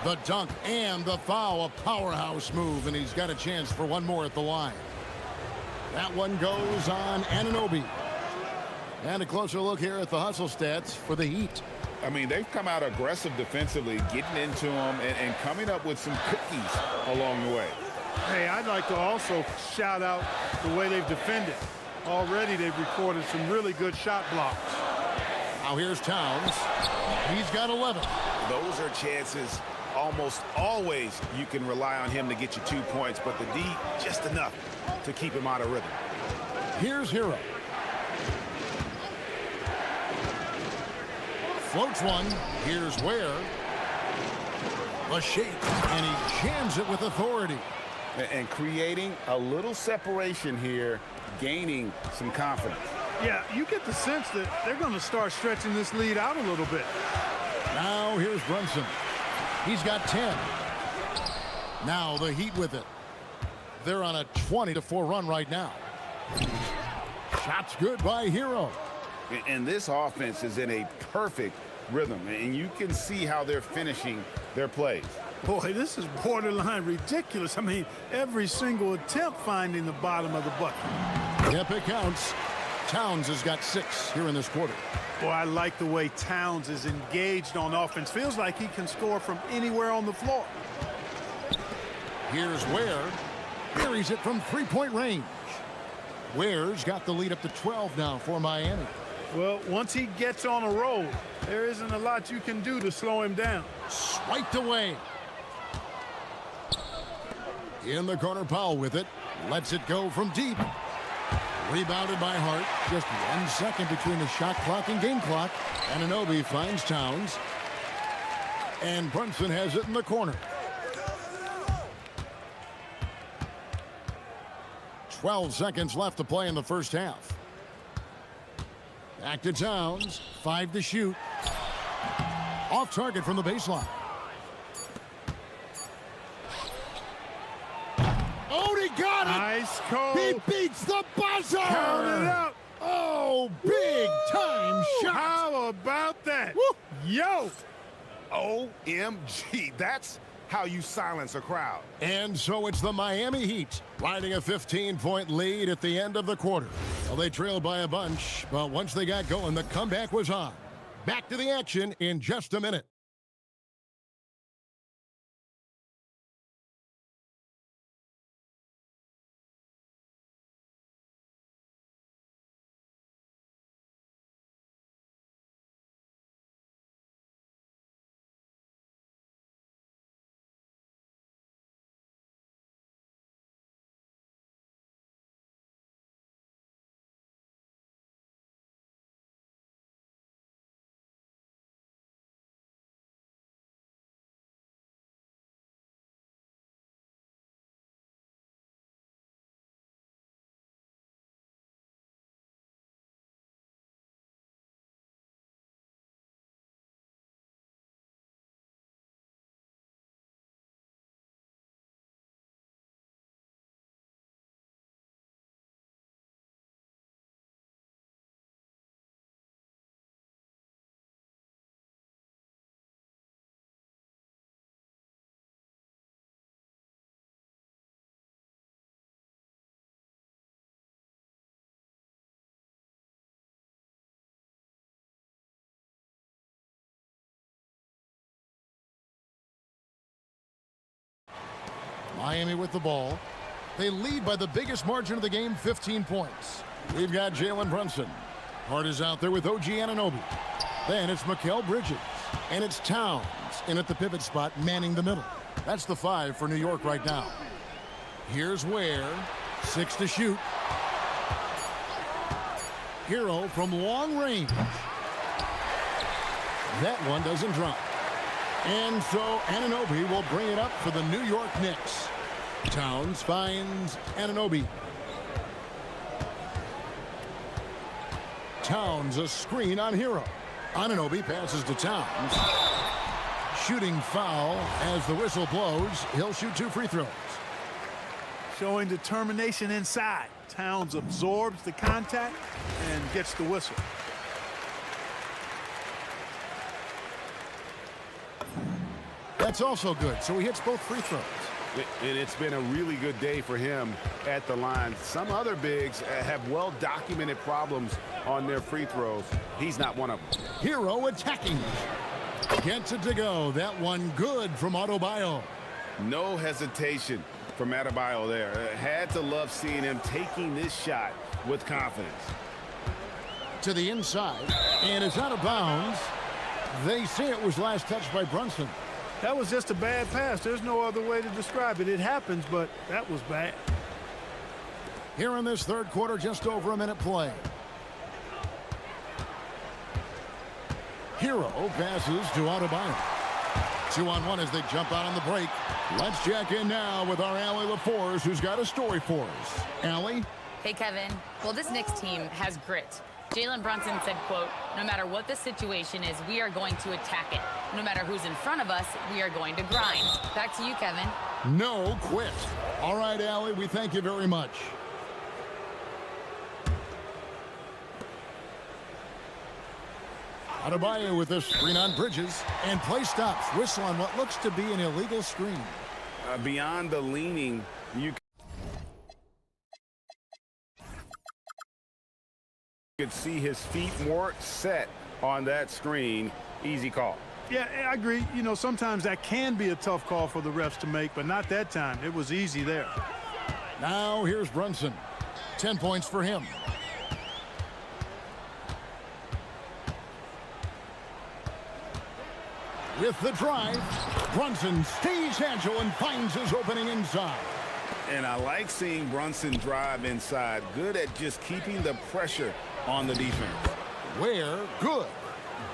The dunk and the foul, a powerhouse move, and he's got a chance for one more at the line. That one goes on Anunoby. And a closer look here at the hustle stats for the Heat. I mean, they've come out aggressive defensively, getting into them and coming up with some cookies along the way. Hey, I'd like to also shout out the way they've defended. Already they've recorded some really good shot blocks. Now here's Towns. He's got 11. Those are chances almost always you can rely on him to get you 2 points, but the D, just enough to keep him out of rhythm. Here's Hero. Floats one. Here's Ware. A shake, and he jams it with authority. And creating a little separation here, gaining some confidence. Yeah, you get the sense that they're going to start stretching this lead out a little bit. Now here's Brunson. He's got 10. Now the Heat with it. They're on a 20-4 run right now. Shot's good by Hero. And this offense is in a perfect rhythm, and you can see how they're finishing their plays. Boy, this is borderline ridiculous. I mean, every single attempt finding the bottom of the bucket. Yep, it counts. Towns has got 6 here in this quarter. Boy, I like the way Towns is engaged on offense. Feels like he can score from anywhere on the floor. Here's Ware. Buries it from 3-point range. Ware's got the lead up to 12 now for Miami. Well, once he gets on a roll, there isn't a lot you can do to slow him down. Swiped away. In the corner, Powell with it. Lets it go from deep. Rebounded by Hart. Just 1 second between the shot clock and game clock. Anunoby finds Towns. And Brunson has it in the corner. 12 seconds left to play in the first half. Back to Towns. 5 to shoot. Off target from the baseline. Oh, he got it! Nice call. He beats the buzzer! Count it out. Oh, big time shot! How about that? Woo. Yo! OMG, that's how you silence a crowd. And so it's the Miami Heat riding a 15-point lead at the end of the quarter. Well, they trailed by a bunch, but once they got going, the comeback was on. Back to the action in just a minute. Miami with the ball. They lead by the biggest margin of the game, 15 points. We've got Jalen Brunson. Hart is out there with OG Anunoby. Then it's Mikal Bridges. And it's Towns in at the pivot spot, manning the middle. That's the 5 for New York right now. Here's Ware. 6 to shoot. Hero from long range. That one doesn't drop. And so Anunoby will bring it up for the New York Knicks. Towns finds Anunoby. Towns a screen on Hero. Anunoby passes to Towns. Shooting foul as the whistle blows. He'll shoot 2 free throws. Showing determination inside. Towns absorbs the contact and gets the whistle. That's also good. So he hits both free throws. And it's been a really good day for him at the line. Some other bigs have well-documented problems on their free throws. He's not one of them. Hero attacking. Gets it to go. That one good from Adebayo. No hesitation from Adebayo there. Had to love seeing him taking this shot with confidence. To the inside. And it's out of bounds. They say it was last touched by Brunson. That was just a bad pass. There's no other way to describe it. It happens, but that was bad. Here in this third quarter, just over a minute play. Hero passes to Adebayo. 2-on-1 as they jump out on the break. Let's check in now with our Allie LaForce, who's got a story for us. Allie? Hey, Kevin. Well, this Knicks team has grit. Jalen Brunson said, quote, no matter what the situation is, we are going to attack it. No matter who's in front of us, we are going to grind. Back to you, Kevin. No quit. All right, Allie, we thank you very much. Adebayo with a screen on Bridges, and play stops. Whistle on what looks to be an illegal screen. Beyond the leaning, you could see his feet more set on that screen. Easy call. Yeah, I agree. You know, sometimes that can be a tough call for the refs to make, but not that time. It was easy there. Now here's Brunson. 10 points for him. With the drive, Brunson stays agile and finds his opening inside. And I like seeing Brunson drive inside. Good at just keeping the pressure on the defense. Ware, good.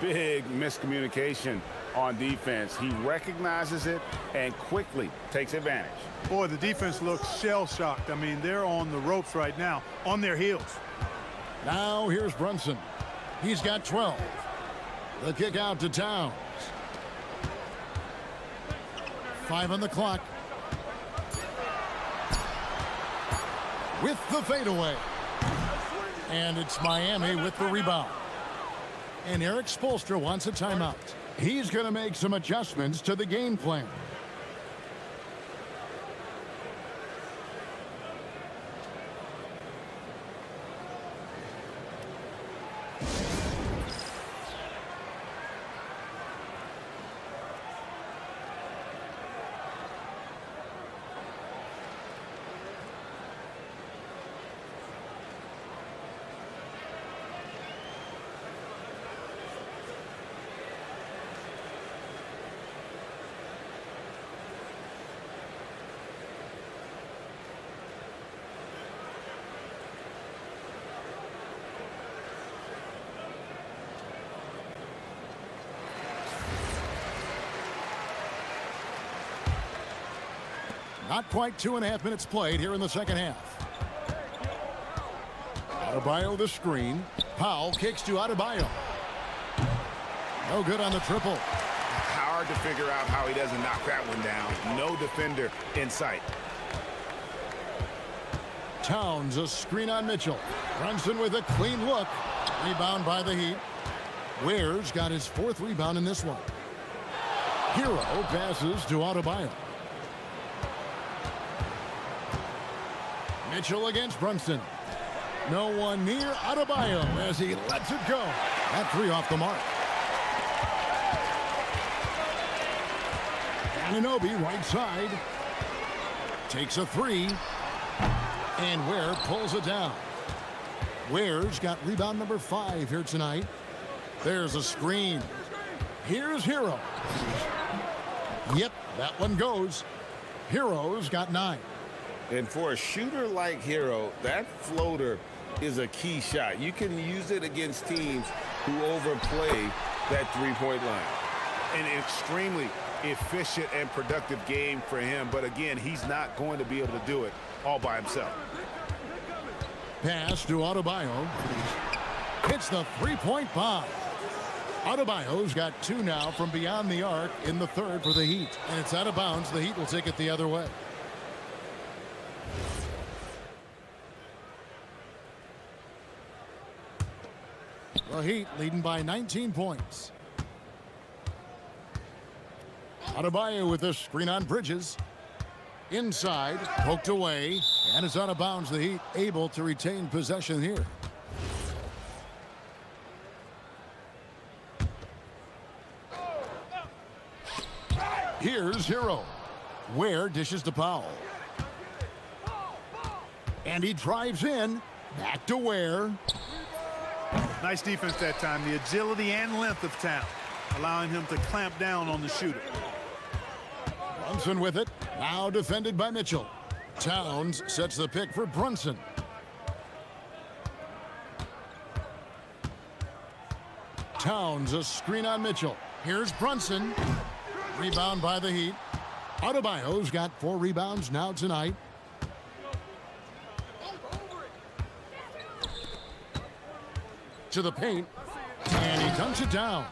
Big miscommunication on defense. He recognizes it and quickly takes advantage. Boy, the defense looks shell-shocked. I mean, they're on the ropes right now, on their heels. Now here's Brunson. He's got 12. The kick out to Towns. 5 on the clock. With the fadeaway. And it's Miami with the rebound. And Eric Spoelstra wants a timeout. He's going to make some adjustments to the game plan. Not quite 2.5 minutes played here in the second half. Adebayo the screen. Powell kicks to Adebayo. No good on the triple. Hard to figure out how he doesn't knock that one down. No defender in sight. Towns a screen on Mitchell. Brunson with a clean look. Rebound by the Heat. Ware's got his 4th rebound in this one. Hero passes to Adebayo. Mitchell against Brunson. No one near Adebayo as he lets it go. That 3 off the mark. Anunoby right side. Takes a 3. And Ware pulls it down. Ware's got rebound number 5 here tonight. There's a screen. Here's Hero. Yep, that one goes. Hero's got 9. And for a shooter like Hero, that floater is a key shot. You can use it against teams who overplay that three-point line. An extremely efficient and productive game for him, but again, he's not going to be able to do it all by himself. Pass to Adebayo. Hits the three-point bomb. Adebayo's got 2 now from beyond the arc in the third for the Heat. And it's out of bounds. The Heat will take it the other way. The Heat leading by 19 points. Adebayo with a screen on Bridges. Inside, poked away, and it's out of bounds. The Heat able to retain possession here. Here's Hero. Ware dishes to Powell. And he drives in. Back to Ware. Nice defense that time. The agility and length of Town, allowing him to clamp down on the shooter. Brunson with it. Now defended by Mitchell. Towns sets the pick for Brunson. Towns a screen on Mitchell. Here's Brunson. Rebound by the Heat. Adebayo's got 4 rebounds now tonight. To the paint, and he dunks it down.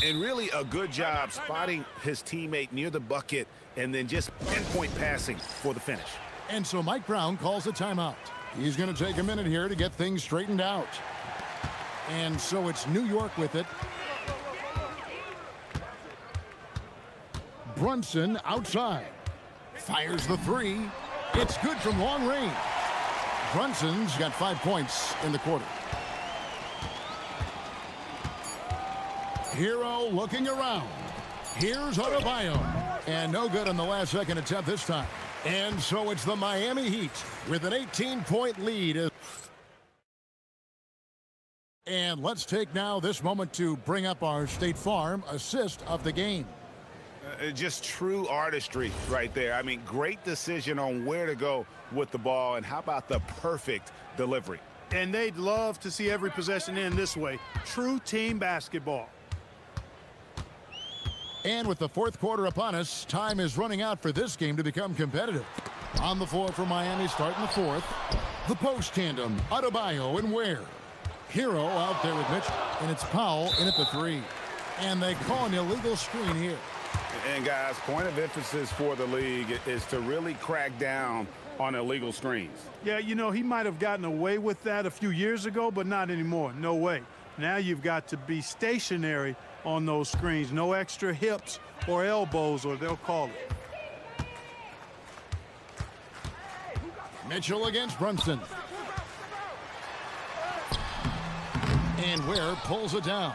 And really a good job spotting his teammate near the bucket and then just pinpoint passing for the finish. And so Mike Brown calls a timeout. He's going to take a minute here to get things straightened out. And so it's New York with it. Brunson outside. Fires the 3. It's good from long range. Brunson's got 5 points in the quarter. Hero looking around. Here's Adebayo. And no good on the last second attempt this time. And so it's the Miami Heat with an 18-point lead. And let's take now this moment to bring up our State Farm assist of the game. Just true artistry right there. I mean, great decision on where to go with the ball, and how about the perfect delivery? And they'd love to see every possession end this way. True team basketball. And with the fourth quarter upon us, time is running out for this game to become competitive. On the floor for Miami starting the fourth. The post tandem, Adebayo and Ware. Hero out there with Mitchell, and it's Powell in at the 3. And they call an illegal screen here. And guys, point of emphasis for the league is to really crack down on illegal screens. Yeah, you know, he might have gotten away with that a few years ago, but not anymore. No way. Now you've got to be stationary on those screens. No extra hips or elbows, or they'll call it. Mitchell against Brunson. And Ware pulls it down.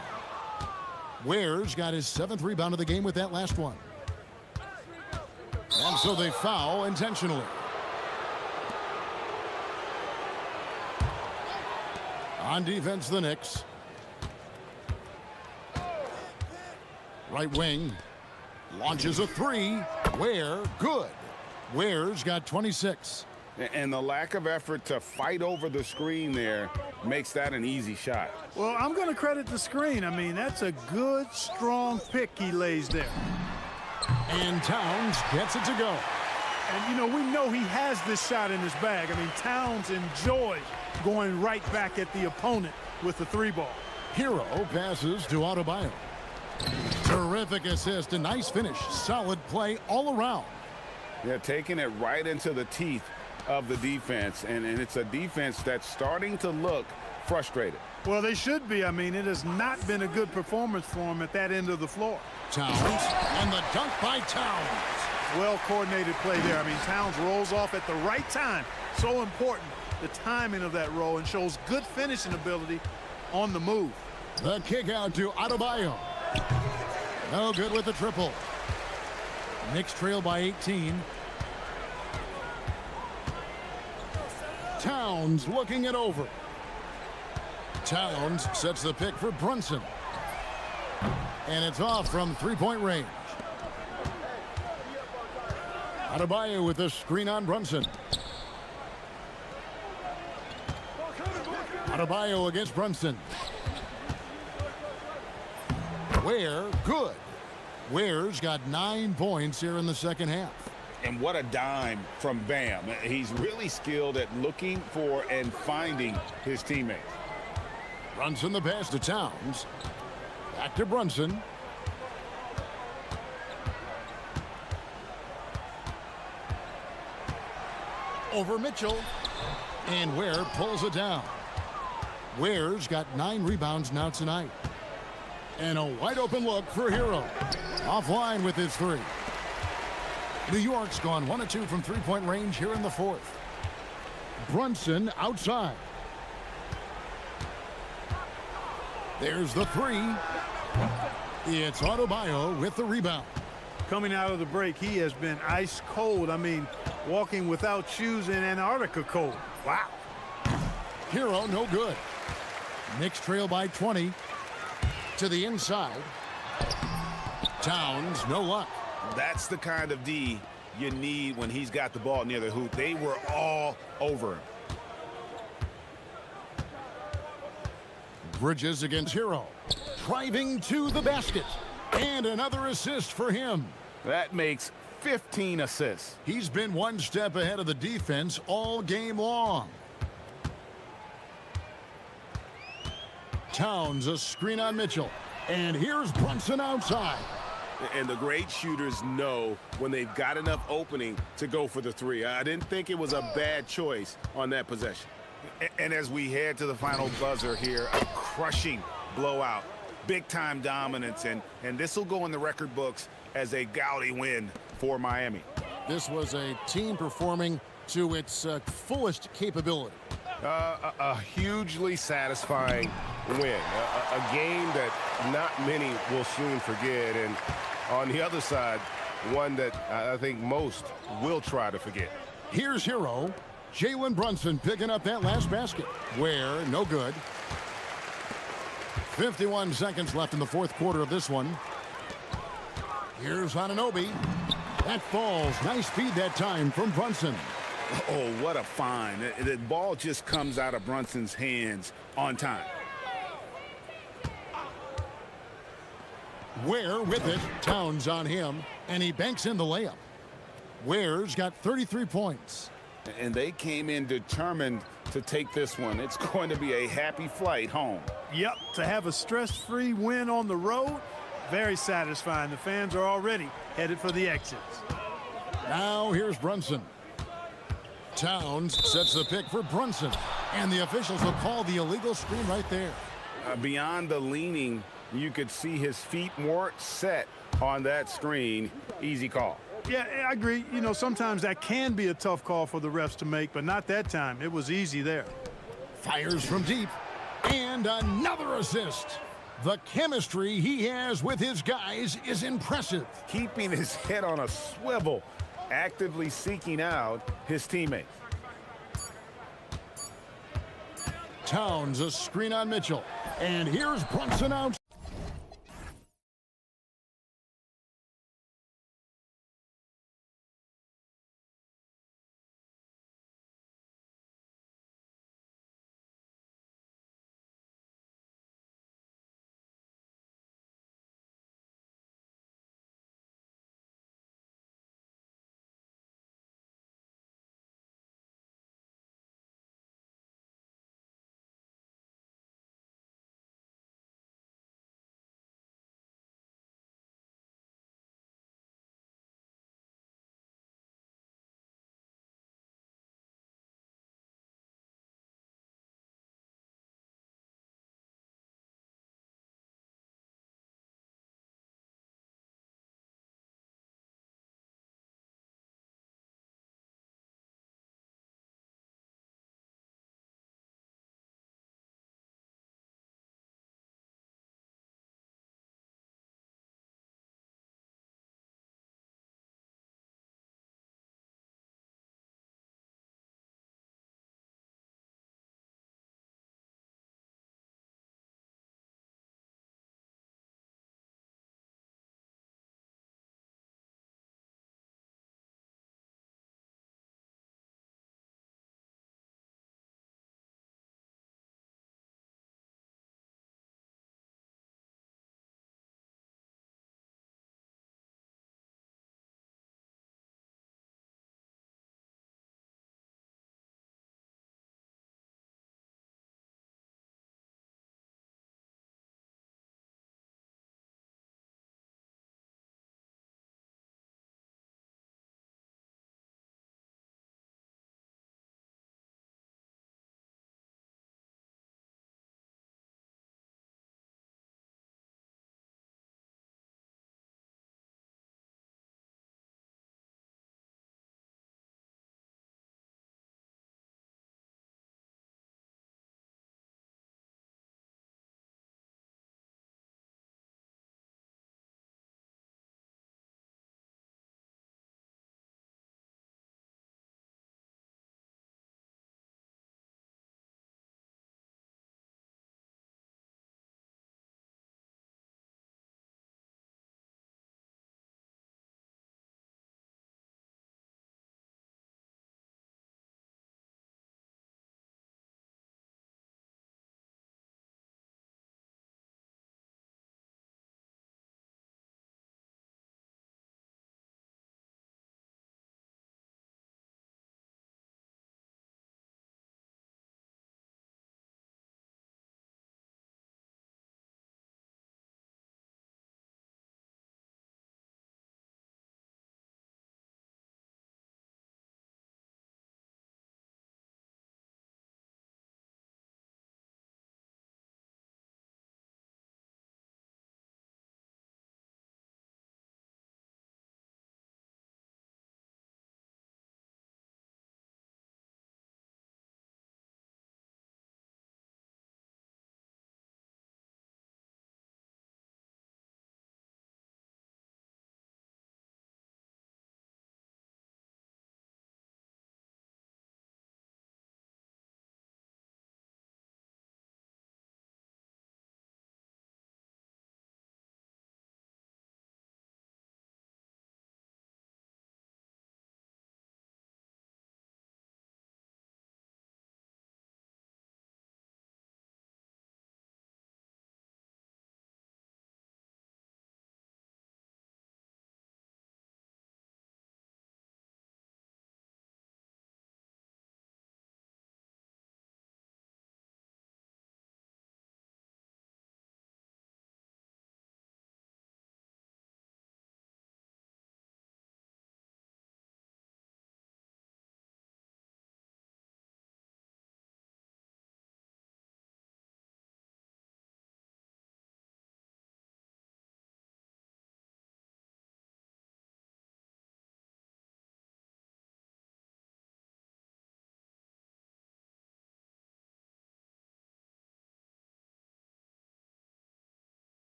Ware's got his 7th rebound of the game with that last one. And so they foul intentionally. On defense, the Knicks. Right wing. Launches a 3. Ware, good. Ware's got 26. And the lack of effort to fight over the screen there makes that an easy shot. Well, I'm going to credit the screen. I mean, that's a good, strong pick he lays there. And Towns gets it to go. And, you know, we know he has this shot in his bag. I mean, Towns enjoys going right back at the opponent with the 3 ball. Hero passes to Adebayo. Terrific assist, a nice finish. Solid play all around. Yeah, taking it right into the teeth of the defense, and it's a defense that's starting to look frustrated. Well, they should be. I mean, it has not been a good performance for him at that end of the floor. Towns, and the dunk by Towns. Well-coordinated play there. I mean, Towns rolls off at the right time. So important, the timing of that roll, and shows good finishing ability on the move. The kick out to Adebayo. No good with the triple. Knicks trail by 18. Towns looking it over. Towns sets the pick for Brunson. And it's off from three-point range. Adebayo with the screen on Brunson. Adebayo against Brunson. Ware, good. Ware's got 9 points here in the second half. And what a dime from Bam. He's really skilled at looking for and finding his teammates. Brunson the pass to Towns. Back to Brunson. Over Mitchell. And Ware pulls it down. Ware's got 9 rebounds now tonight. And a wide open look for Hero. Offline with his three. New York's gone 1 of 2 from three-point range here in the fourth. Brunson outside. There's the three. It's Adebayo with the rebound. Coming out of the break, he has been ice cold. I mean, walking without shoes in Antarctica cold. Wow. Hero no good. Knicks trail by 20. To the inside. Towns, no luck. That's the kind of D you need when he's got the ball near the hoop. They were all over him. Bridges against Hero. Driving to the basket. And another assist for him. That makes 15 assists. He's been one step ahead of the defense all game long. Towns, a screen on Mitchell. And here's Brunson outside. And the great shooters know when they've got enough opening to go for the three. I didn't think it was a bad choice on that possession. And as we head to the final buzzer here, a crushing blowout. Big-time dominance, and this will go in the record books as a gaudy win for Miami. This was a team performing to its fullest capability. A hugely satisfying win. A game that not many will soon forget. And on the other side, one that I think most will try to forget. Here's Hero. Jalen Brunson picking up that last basket. Ware, no good. 51 seconds left in the fourth quarter of this one. Here's Anunoby. That falls. Nice feed that time from Brunson. Oh, what a find. The ball just comes out of Brunson's hands on time. Ware with it. Towns on him. And he banks in the layup. Ware's got 33 points. And they came in determined to take this one. It's going to be a happy flight home. Yep, to have a stress-free win on the road, very satisfying. The fans are already headed for the exits. Now here's Brunson. Towns sets the pick for Brunson. And the officials will call the illegal screen right there. Beyond the leaning, you could see his feet weren't set on that screen. Easy call. Yeah, I agree. You know, sometimes that can be a tough call for the refs to make, but not that time. It was easy there. Fires from deep. And another assist. The chemistry he has with his guys is impressive. Keeping his head on a swivel, actively seeking out his teammates. Towns, a screen on Mitchell. And here's Brunson out.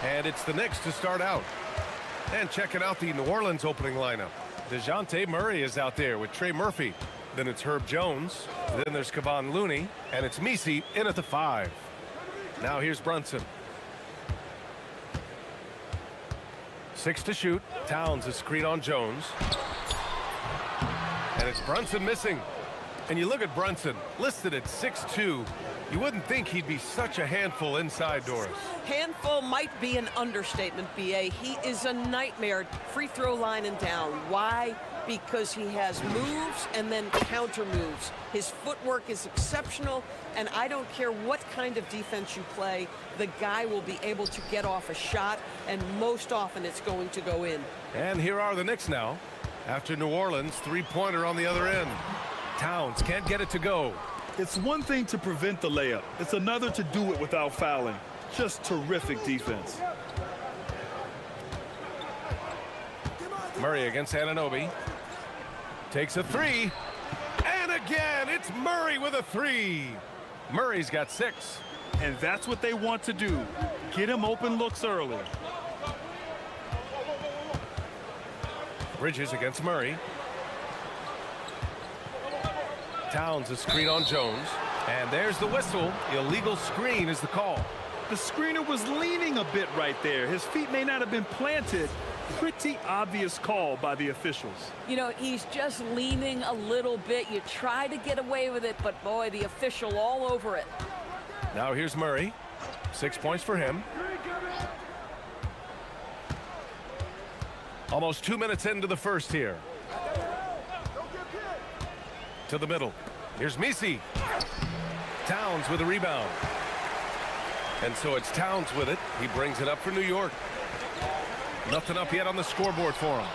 And it's the Knicks to start out. And checking out the New Orleans opening lineup. DeJounte Murray is out there with Trey Murphy. Then it's Herb Jones. Then there's Kevon Looney. And it's Messi in at the 5. Now here's Brunson. 6 to shoot. Towns is screen on Jones. And it's Brunson missing. And you look at Brunson, listed at 6'2". You wouldn't think he'd be such a handful inside, Doris. Handful might be an understatement, B.A. He is a nightmare free throw line and down. Why? Because he has moves and then counter moves. His footwork is exceptional, and I don't care what kind of defense you play, the guy will be able to get off a shot, and most often it's going to go in. And here are the Knicks now. After New Orleans, three-pointer on the other end. Towns can't get it to go. It's one thing to prevent the layup. It's another to do it without fouling. Just terrific defense. Murray against Anunoby. Takes a 3. And again, it's Murray with a 3. Murray's got 6. And that's what they want to do. Get him open looks early. Bridges against Murray. Towns a screen on Jones. And there's the whistle. Illegal screen is the call. The screener was leaning a bit right there. His feet may not have been planted. Pretty obvious call by the officials. You know, he's just leaning a little bit. You try to get away with it, but boy, the official all over it. Now here's Murray. 6 points for him. Almost 2 minutes into the first here. To the middle. Here's Messi. Towns with a rebound. And so it's Towns with it. He brings it up for New York. Nothing up yet on the scoreboard for him.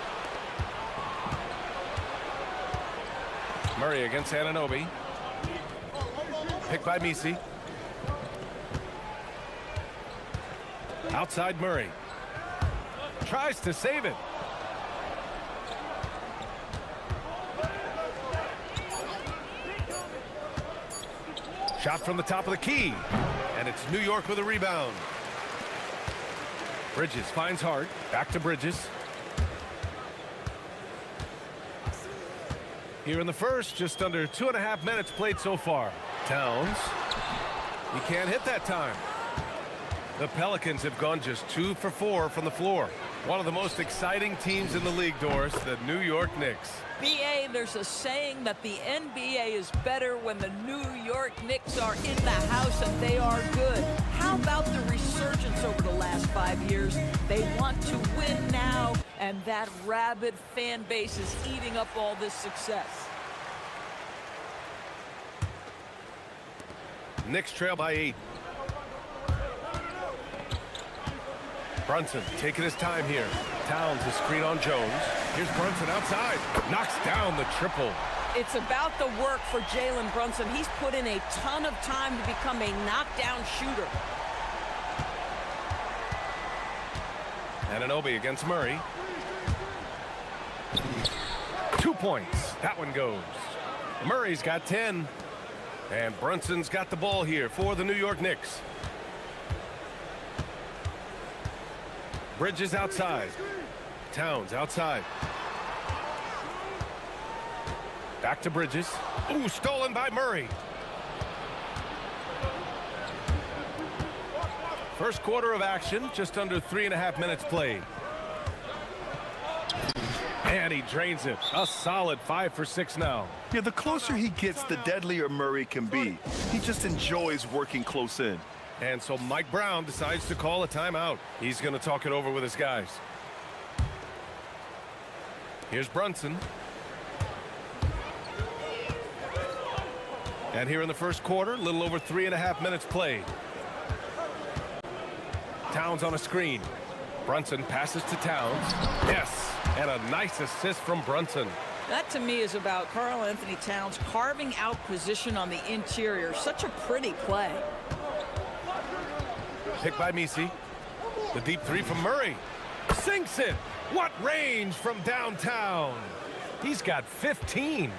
Murray against Anunoby. Picked by Messi. Outside Murray. Tries to save it. Shot from the top of the key. And it's New York with a rebound. Bridges finds Hart. Back to Bridges. Here in the first, just under 2.5 minutes played so far. Towns. He can't hit that time. The Pelicans have gone just 2 for 4 from the floor. One of the most exciting teams in the league, Doris, the New York Knicks. B.A., there's a saying that the NBA is better when the New York Knicks are in the house and they are good. How about the resurgence over the last 5 years? They want to win now, and that rabid fan base is eating up all this success. Knicks trail by 8. Brunson taking his time here. Towns a screen on Jones. Here's Brunson outside. Knocks down the triple. It's about the work for Jalen Brunson. He's put in a ton of time to become a knockdown shooter. Anunoby against Murray. 2 points. That one goes. Murray's got 10. And Brunson's got the ball here for the New York Knicks. Bridges outside. Towns outside. Back to Bridges. Ooh, stolen by Murray. First quarter of action, just under 3.5 minutes played. And he drains it. A solid 5 for 6 now. Yeah, the closer he gets, the deadlier Murray can be. He just enjoys working close in. And so Mike Brown decides to call a timeout. He's going to talk it over with his guys. Here's Brunson. And here in the first quarter, a little over 3.5 minutes played. Towns on a screen. Brunson passes to Towns. Yes, and a nice assist from Brunson. That to me is about Karl Anthony Towns carving out position on the interior. Such a pretty play. Picked by Messi. The deep three from Murray. Sinks it. What range from downtown. He's got 15.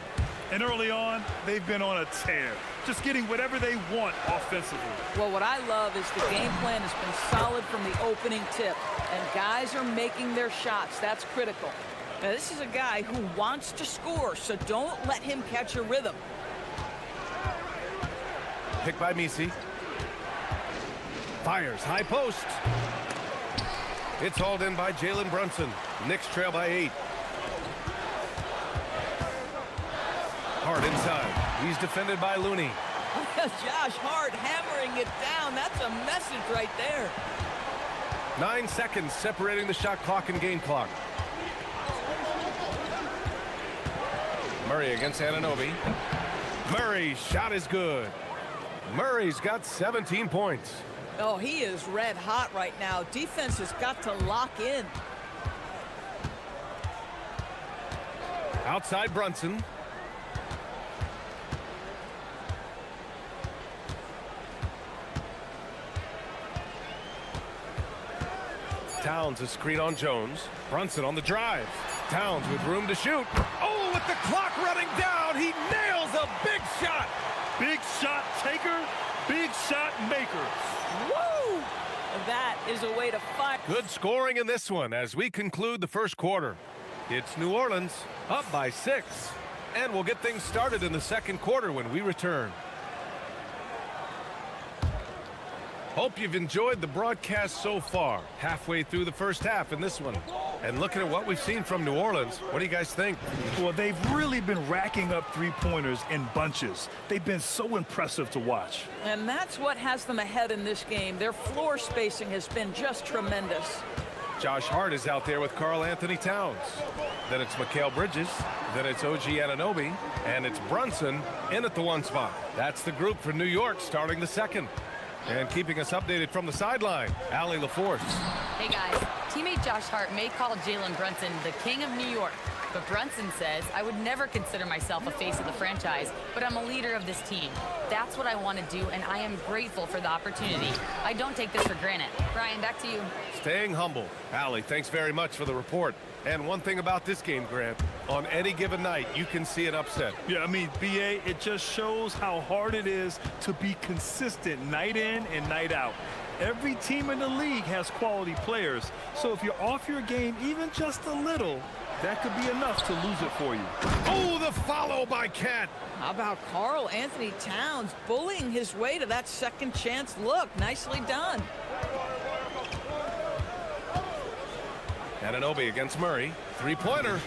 And early on, they've been on a tear, just getting whatever they want offensively. Well, what I love is the game plan has been solid from the opening tip, and guys are making their shots. That's critical. Now, this is a guy who wants to score, so don't let him catch a rhythm. Pick by Misi. Fires, high post. It's hauled in by Jalen Brunson. Knicks trail by 8. Hart inside. He's defended by Looney. Josh Hart hammering it down. That's a message right there. 9 seconds separating the shot clock and game clock. Murray against Anunoby. Murray's shot is good. Murray's got 17 points. Oh, he is red hot right now. Defense has got to lock in. Outside Brunson. Towns a screen on Jones. Brunson on the drive. Towns with room to shoot. Oh, with the clock running down, he nails a big shot. Big shot taker, big shot maker. Woo! That is a way to fight. Good scoring in this one as we conclude the first quarter. It's New Orleans up by 6. And we'll get things started in the second quarter when we return. Hope you've enjoyed the broadcast so far. Halfway through the first half in this one. And looking at what we've seen from New Orleans, what do you guys think? Well, they've really been racking up three-pointers in bunches. They've been so impressive to watch. And that's what has them ahead in this game. Their floor spacing has been just tremendous. Josh Hart is out there with Karl Anthony Towns. Then it's Mikal Bridges. Then it's OG Anunoby. And it's Brunson in at the 1 spot. That's the group for New York starting the second. And keeping us updated from the sideline, Allie LaForce. Hey guys, teammate Josh Hart may call Jalen Brunson the king of New York, but Brunson says, I would never consider myself a face of the franchise, but I'm a leader of this team. That's what I want to do, and I am grateful for the opportunity. I don't take this for granted. Brian, back to you. Staying humble. Allie, thanks very much for the report. And one thing about this game, Grant, on any given night, you can see an upset. Yeah, I mean, BA, it just shows how hard it is to be consistent night in and night out. Every team in the league has quality players. So if you're off your game even just a little, that could be enough to lose it for you. Oh, the follow by Cat. How about Karl Anthony Towns bullying his way to that second chance look? Nicely done. Anunoby against Murray. Three-pointer.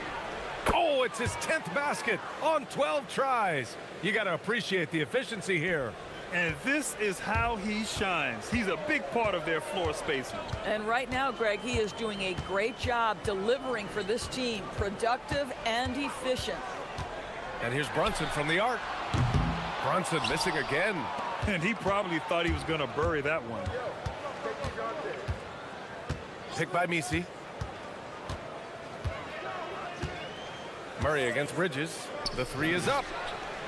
Oh, it's his 10th basket on 12 tries. You got to appreciate the efficiency here. And this is how he shines. He's a big part of their floor spacing. And right now, Greg, he is doing a great job delivering for this team. Productive and efficient. And here's Brunson from the arc. Brunson missing again. And he probably thought he was going to bury that one. Picked by Misi. Murray against Bridges. The 3 is up.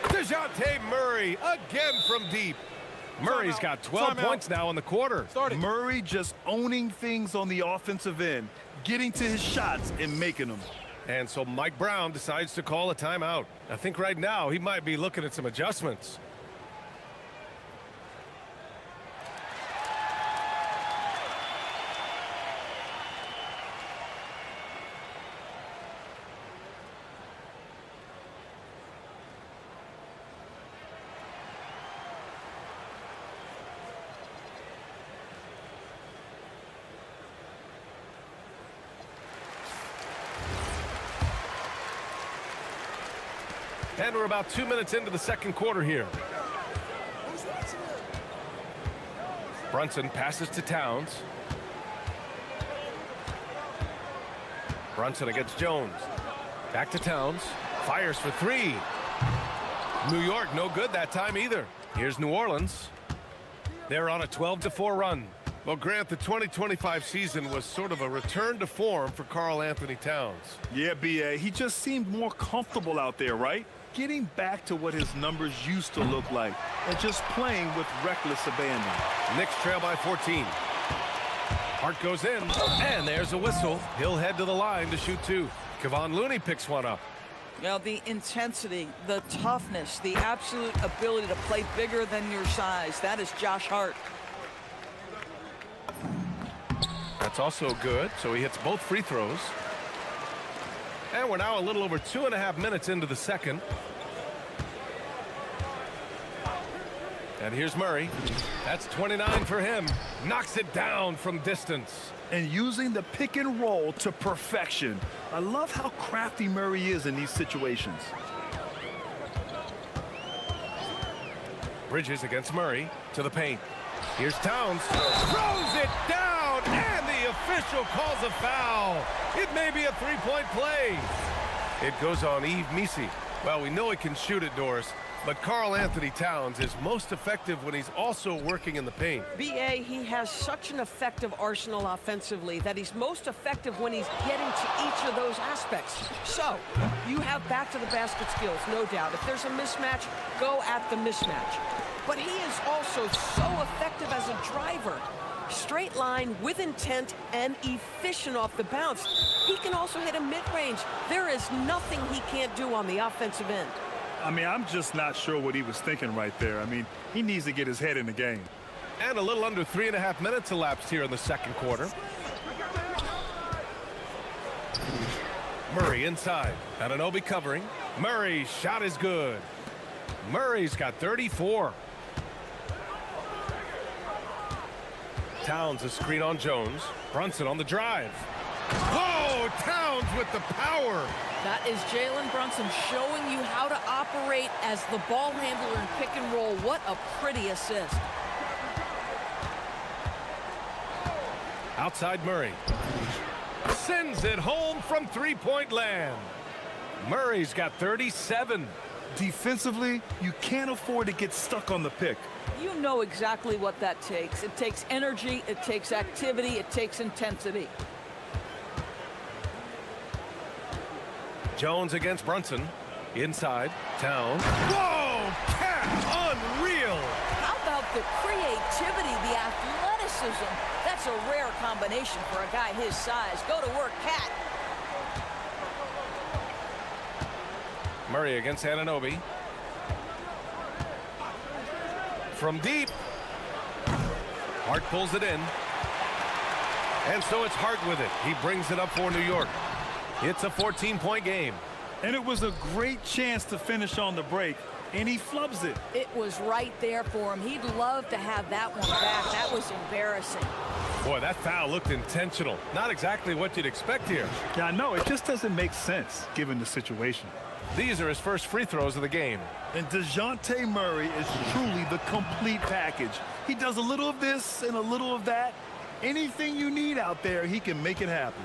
DeJounte Murray again from deep. Murray's got 12 points now in the quarter. Murray just owning things on the offensive end, getting to his shots and making them. And so Mike Brown decides to call a timeout. I think right now he might be looking at some adjustments. And we're about 2 minutes into the second quarter here. Brunson passes to Towns. Brunson against Jones. Back to Towns. Fires for 3. New York no good that time either. Here's New Orleans. They're on a 12-4 run. Well, Grant, the 2025 season was sort of a return to form for Karl Anthony Towns. Yeah, BA, he just seemed more comfortable out there, right? Getting back to what his numbers used to look like and just playing with reckless abandon. Knicks trail by 14. Hart goes in, and there's a whistle. He'll head to the line to shoot 2. Kevon Looney picks one up. Well, the intensity, the toughness, the absolute ability to play bigger than your size. That is Josh Hart. That's also good, so he hits both free throws. And we're now a little over 2.5 minutes into the second. And here's Murray. That's 29 for him. Knocks it down from distance. And using the pick and roll to perfection. I love how crafty Murray is in these situations. Bridges against Murray to the paint. Here's Towns. Throws it down, and the official calls a foul. It may be a three-point play. It goes on Misi. Well, we know he can shoot it, Doris, but Karl Anthony Towns is most effective when he's also working in the paint. B.A., he has such an effective arsenal offensively that he's most effective when he's getting to each of those aspects. So, you have back-to-the-basket skills, no doubt. If there's a mismatch, go at the mismatch. But he is also so effective as a driver. Straight line, with intent, and efficient off the bounce. He can also hit a mid-range. There is nothing he can't do on the offensive end. I mean, I'm just not sure what he was thinking right there. I mean, he needs to get his head in the game. And a little under 3.5 minutes elapsed here in the second quarter. Murray inside. Anunoby covering. Murray's shot is good. Murray's got 34. Towns a screen on Jones. Brunson on the drive. Oh, Towns with the power. That is Jalen Brunson showing you how to operate as the ball handler in pick and roll. What a pretty assist. Outside Murray. Sends it home from three-point land. Murray's got 37. Defensively, you can't afford to get stuck on the pick. You know exactly what that takes. It takes energy, it takes activity, it takes intensity. Jones against Brunson. Inside. Towns. Whoa! Cat! Unreal! How about the creativity, the athleticism? That's a rare combination for a guy his size. Go to work, Cat. Murray against Anunoby. From deep. Hart pulls it in. And so it's Hart with it. He brings it up for New York. It's a 14-point game. And it was a great chance to finish on the break, and he flubs it. It was right there for him. He'd love to have that one back. That was embarrassing. Boy, that foul looked intentional. Not exactly what you'd expect here. Yeah, I know. It just doesn't make sense, given the situation. These are his first free throws of the game. And DeJounte Murray is truly the complete package. He does a little of this and a little of that. Anything you need out there, he can make it happen.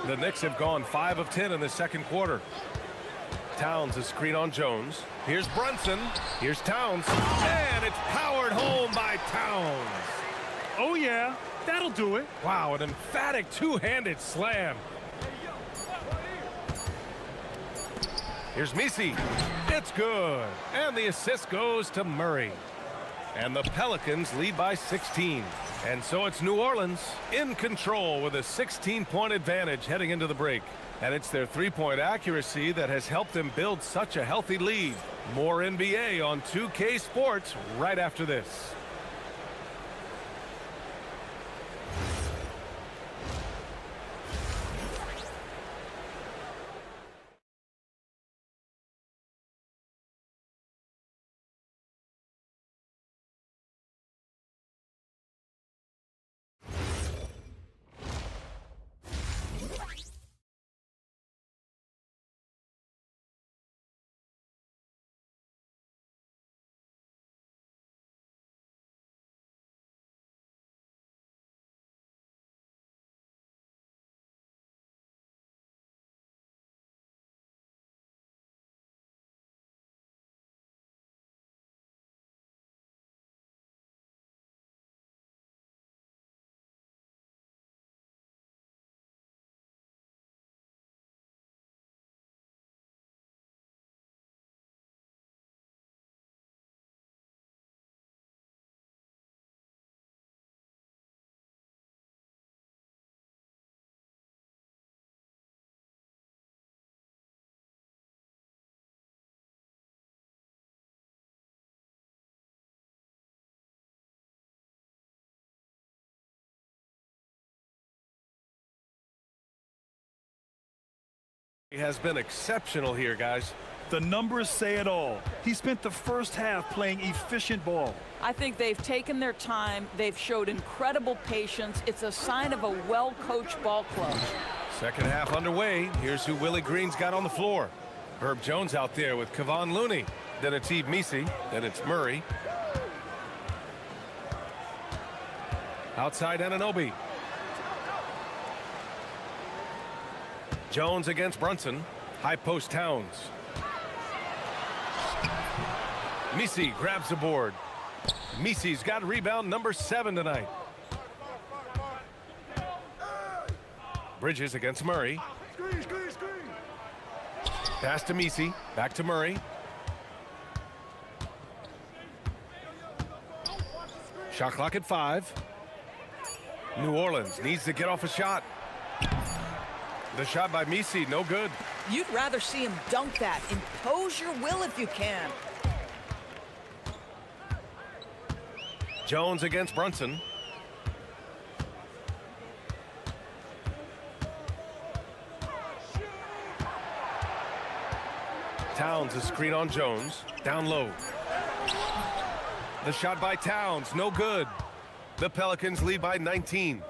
The Knicks have gone 5 of 10 in the second quarter. Towns a screen on Jones. Here's Brunson. Here's Towns. And it's powered home by Towns. Oh, yeah. That'll do it. Wow, an emphatic two-handed slam. Here's Misi. It's good. And the assist goes to Murray. And the Pelicans lead by 16. And so it's New Orleans in control with a 16-point advantage heading into the break. And it's their three-point accuracy that has helped them build such a healthy lead. More NBA on 2K Sports right after this. He has been exceptional here, guys. The numbers say it all. He spent the first half playing efficient ball. I think they've taken their time. They've showed incredible patience. It's a sign of a well-coached ball club. Second half underway. Here's who Willie Green's got on the floor. Herb Jones out there with Kevon Looney. Then it's Eve Misi. Then it's Murray. Outside Anunoby. Jones against Brunson. High post Towns. Misi grabs the board. Misi's got rebound number 7 tonight. Bridges against Murray. Pass to Misi. Back to Murray. Shot clock at 5. New Orleans needs to get off a shot. The shot by Misi, no good. You'd rather see him dunk that. Impose your will if you can. Jones against Brunson. Towns, a screen on Jones. Down low. The shot by Towns, no good. The Pelicans lead by 19.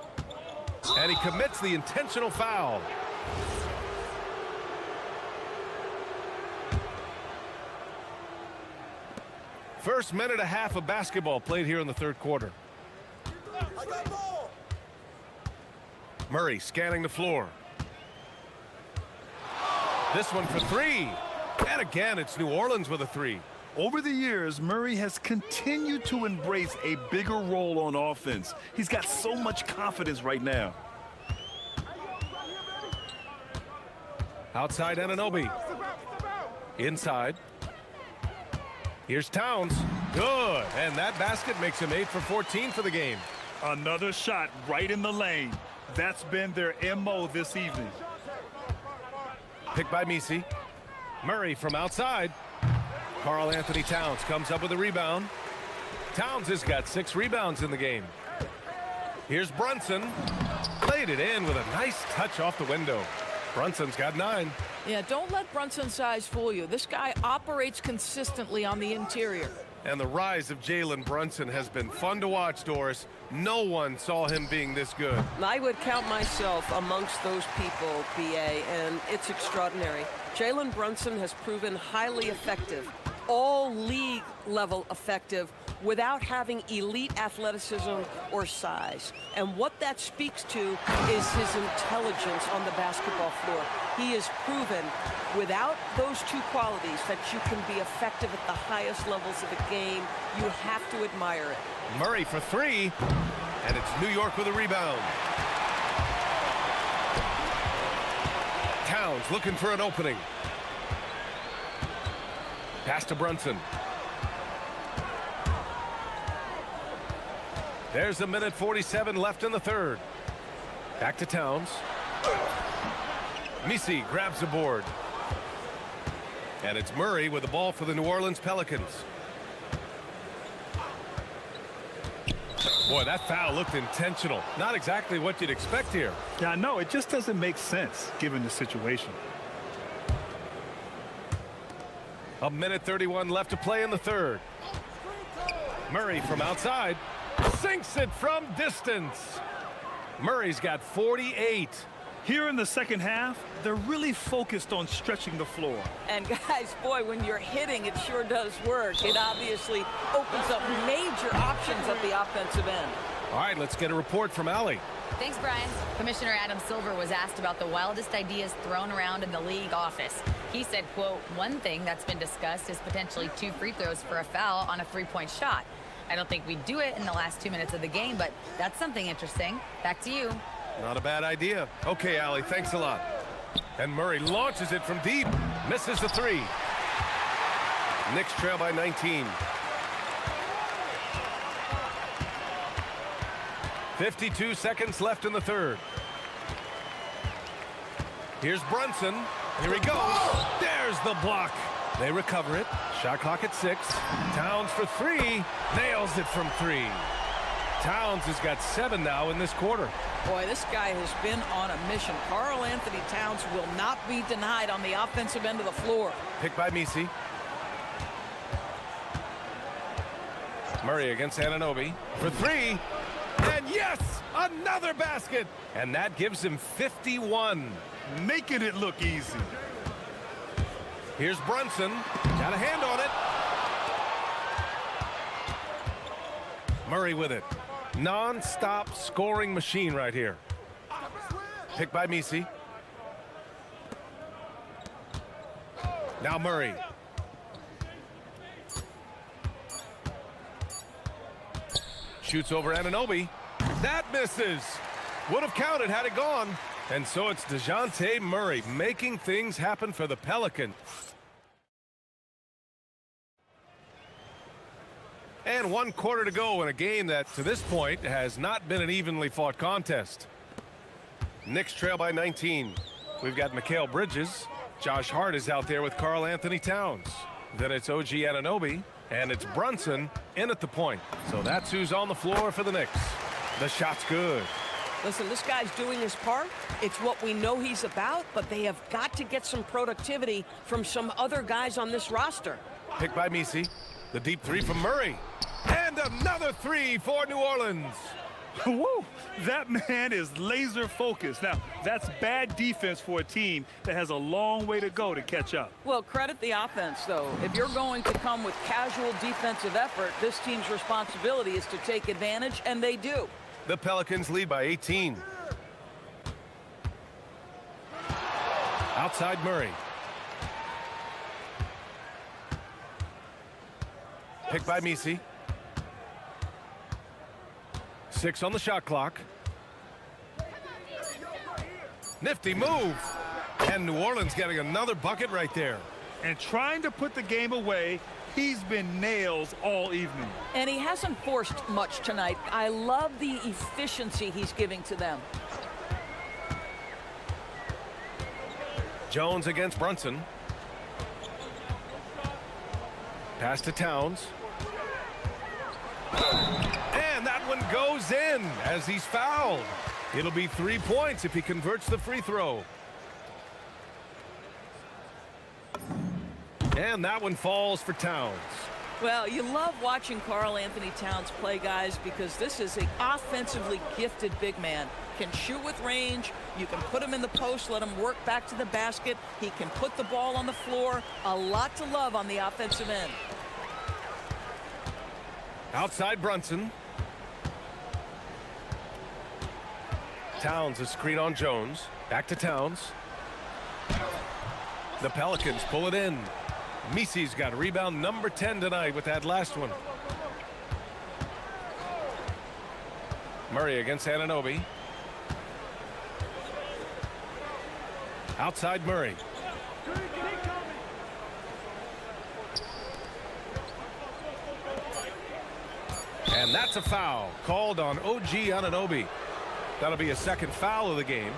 And he commits the intentional foul. First minute and a half of basketball played here in the third quarter. Murray scanning the floor. This one for 3. And again, it's New Orleans with a 3. Over the years, Murray has continued to embrace a bigger role on offense. He's got so much confidence right now. Outside Anunoby. Inside. Here's Towns. Good. And that basket makes him 8 for 14 for the game. Another shot right in the lane. That's been their MO this evening. Picked by Misi. Murray from outside. Karl Anthony Towns comes up with a rebound. Towns has got 6 rebounds in the game. Here's Brunson. Played it in with a nice touch off the window. Brunson's got 9. Yeah, don't let Brunson's size fool you. This guy operates consistently on the interior. And the rise of Jalen Brunson has been fun to watch, Doris. No one saw him being this good. I would count myself amongst those people, BA, and it's extraordinary. Jalen Brunson has proven highly effective, all league level effective, without having elite athleticism or size. And what that speaks to is his intelligence on the basketball floor. He has proven without those 2 qualities that you can be effective at the highest levels of the game. You have to admire it. Murray for 3, and it's New York with a rebound. Towns looking for an opening. Pass to Brunson. There's a minute 47 left in the third. Back to Towns. Misi grabs the board. And it's Murray with the ball for the New Orleans Pelicans. Boy, that foul looked intentional. Not exactly what you'd expect here. Yeah, no, it just doesn't make sense given the situation. A minute 31 left to play in the third. Murray from outside. Sinks it from distance. Murray's got 48. Here in the second half, they're really focused on stretching the floor. And guys, boy, when you're hitting, it sure does work. It obviously opens up major options at the offensive end. All right, let's get a report from Allie. Thanks, Brian. Commissioner Adam Silver was asked about the wildest ideas thrown around in the league office. He said, quote, one thing that's been discussed is potentially 2 free throws for a foul on a 3-point shot. I don't think we'd do it in the last 2 minutes of the game, but that's something interesting. Back to you. Not a bad idea. Okay, Allie, thanks a lot. And Murray launches it from deep. Misses the 3. Knicks trail by 19. 52 seconds left in the third. Here's Brunson. Here he goes. There's the block. They recover it. Shot clock at 6. Towns for 3. Nails it from 3. Towns has got 7 now in this quarter. Boy, this guy has been on a mission. Karl Anthony Towns will not be denied on the offensive end of the floor. Picked by Misi. Murray against Anunoby for 3. And yes, another basket. And that gives him 51. Making it look easy. Here's Brunson. Got a hand on it. Murray with it. Non-stop scoring machine right here. Picked by Misi. Now Murray. Shoots over Anunoby. That misses. Would have counted had it gone. And so it's DeJounte Murray making things happen for the Pelicans. And 1 quarter to go in a game that, to this point, has not been an evenly fought contest. Knicks trail by 19. We've got Mikal Bridges. Josh Hart is out there with Karl Anthony Towns. Then it's OG Anunoby, and it's Brunson in at the point. So that's who's on the floor for the Knicks. The shot's good. Listen, this guy's doing his part. It's what we know he's about, but they have got to get some productivity from some other guys on this roster. Picked by Misi. The deep 3 from Murray. And another 3 for New Orleans. Woo! That man is laser focused. Now, that's bad defense for a team that has a long way to go to catch up. Well, credit the offense, though. If you're going to come with casual defensive effort, this team's responsibility is to take advantage, and they do. The Pelicans lead by 18. Outside Murray. Picked by Misi. 6 on the shot clock. Nifty move. And New Orleans getting another bucket right there. And trying to put the game away, he's been nails all evening. And he hasn't forced much tonight. I love the efficiency he's giving to them. Jones against Brunson. Pass to Towns. And that one goes in as he's fouled. It'll be 3 points if he converts the free throw. And that one falls for Towns. Well, you love watching Karl Anthony Towns play, guys, because this is an offensively gifted big man. Can shoot with range. You can put him in the post, let him work back to the basket. He can put the ball on the floor. A lot to love on the offensive end. Outside Brunson. Towns, a screen on Jones. Back to Towns. The Pelicans pull it in. Misi's got rebound number 10 tonight with that last one. Murray against Anunoby. Outside Murray. And that's a foul called on OG Anunoby. That'll be a second foul of the game.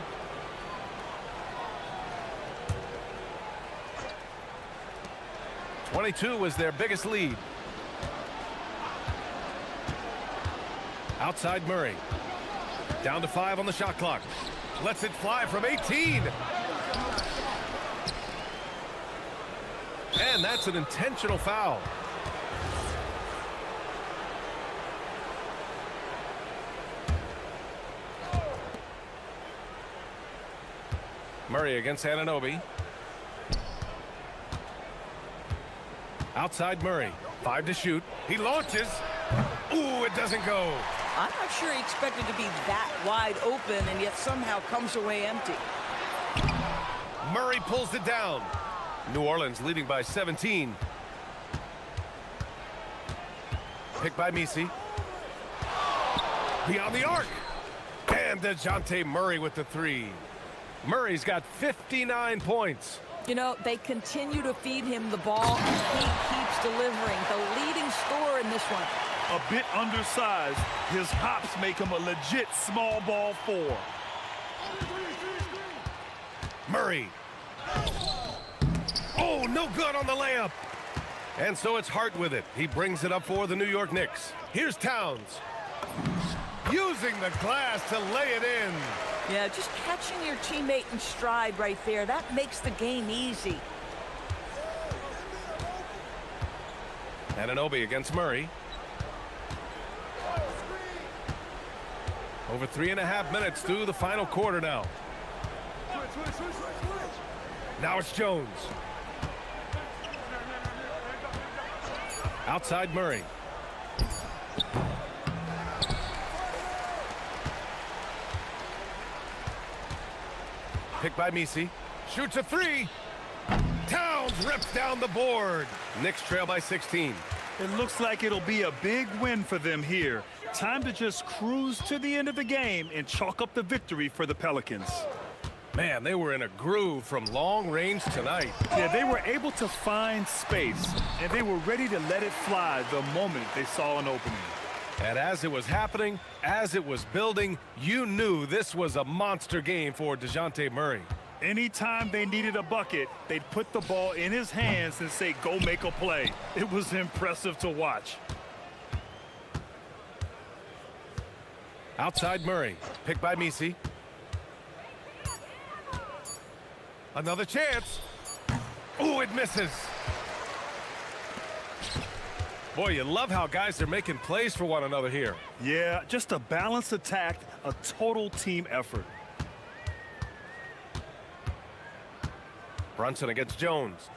.22 was their biggest lead. Outside Murray. Down to 5 on the shot clock. Lets it fly from 18. And that's an intentional foul. Murray against Anunoby. Outside Murray. 5 to shoot. He launches. Ooh, it doesn't go. I'm not sure he expected to be that wide open and yet somehow comes away empty. Murray pulls it down. New Orleans leading by 17. Picked by Misi. Beyond the arc. And DeJounte Murray with the 3. Murray's got 59 points. You know, they continue to feed him the ball, and he keeps delivering. The leading scorer in this one. A bit undersized. His hops make him a legit small ball 4. Murray. Oh, no good on the layup. And so it's Hart with it. He brings it up for the New York Knicks. Here's Towns. using the glass to lay it in. Yeah, just catching your teammate in stride right there, that makes the game easy. Anunoby against Murray. Over 3.5 minutes through the final quarter now. Now it's Jones. Outside Murray. Picked by Misi. Shoots a three. Towns rips down the board. Knicks trail by 16. It looks like it'll be a big win for them here. Time to just cruise to the end of the game and chalk up the victory for the Pelicans. Man, they were in a groove from long range tonight. Yeah, they were able to find space, and they were ready to let it fly the moment they saw an opening. And as it was happening, as it was building, you knew this was a monster game for DeJounte Murray. Anytime they needed a bucket, they'd put the ball in his hands and say, go make a play. It was impressive to watch. Outside Murray, picked by Misi. Another chance. Ooh, it misses. Boy, you love how guys are making plays for one another here. Yeah, just a balanced attack, a total team effort. Brunson against Jones.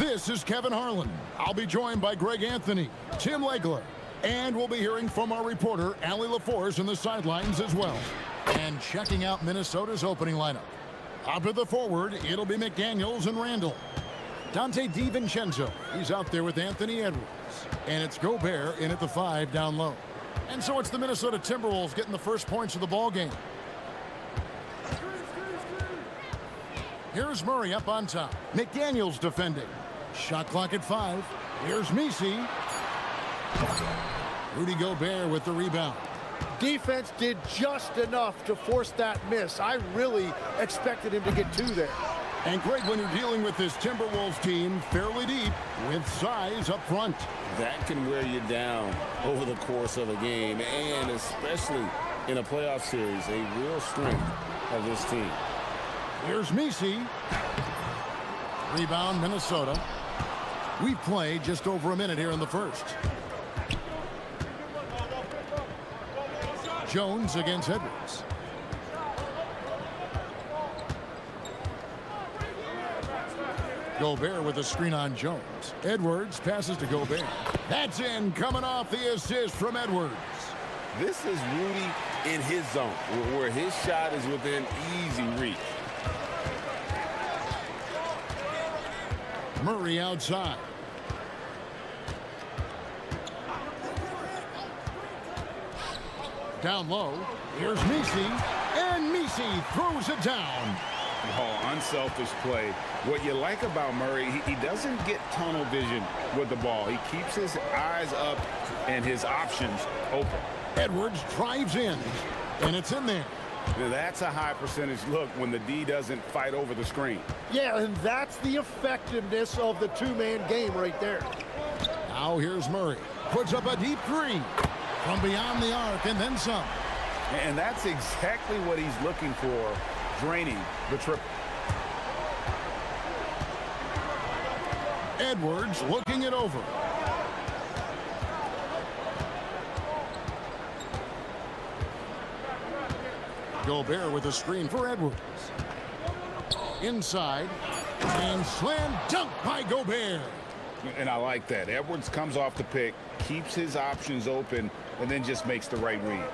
This is Kevin Harlan. I'll be joined by Greg Anthony, Tim Legler, and we'll be hearing from our reporter, Allie LaForce, in the sidelines as well. And checking out Minnesota's opening lineup. Up at the forward, it'll be McDaniels and Randall. Dante DiVincenzo, he's out there with Anthony Edwards. And it's Gobert in at the 5 down low. And so it's the Minnesota Timberwolves getting the first points of the ball game. Here's Murray up on top. McDaniels defending. Shot clock at 5. Here's Messi. Rudy Gobert with the rebound. Defense did just enough to force that miss. I really expected him to get 2 there. And Greg, when you're dealing with this Timberwolves team fairly deep with size up front. That can wear you down over the course of a game, and especially in a playoff series, a real strength of this team. Here's Messi. Rebound, Minnesota. We've played just over a minute here in the first. Jones against Edwards. Gobert with a screen on Jones. Edwards passes to Gobert. That's in, coming off the assist from Edwards. This is Rudy in his zone, where his shot is within easy reach. Murray outside. Down low. Here's Messi. And Messi throws it down. Oh, unselfish play. What you like about Murray, he doesn't get tunnel vision with the ball. He keeps his eyes up and his options open. Edwards drives in, and it's in there. That's a high percentage look when the D doesn't fight over the screen. Yeah, and that's the effectiveness of the 2-man game right there. Now here's Murray. Puts up a deep 3 from beyond the arc and then some. And that's exactly what he's looking for, draining the triple. Edwards looking it over. Gobert with a screen for Edwards. Inside. And slam dunk by Gobert. And I like that. Edwards comes off the pick, keeps his options open, and then just makes the right read.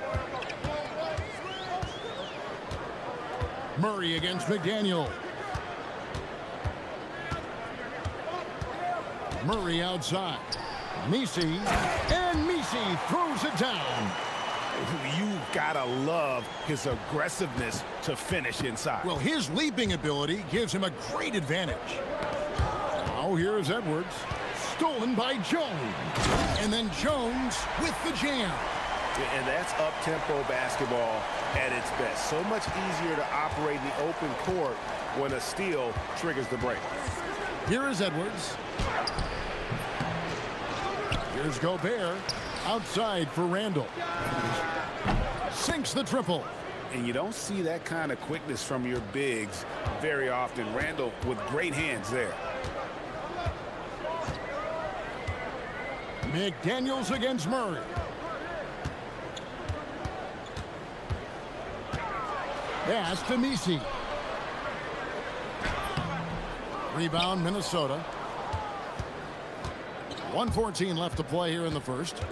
Murray against McDaniel. Murray outside. Messi. And Messi throws it down. You've got to love his aggressiveness to finish inside. Well, his leaping ability gives him a great advantage. Now here's Edwards. Stolen by Jones. And then Jones with the jam. And that's up-tempo basketball at its best. So much easier to operate in the open court when a steal triggers the break. Here is Edwards. Here's Gobert. Outside for Randall. Sinks the triple. And you don't see that kind of quickness from your bigs very often. Randall with great hands there. McDaniels against Murray. Pass to Messi. Rebound, Minnesota. 1:14 left to play here in the first.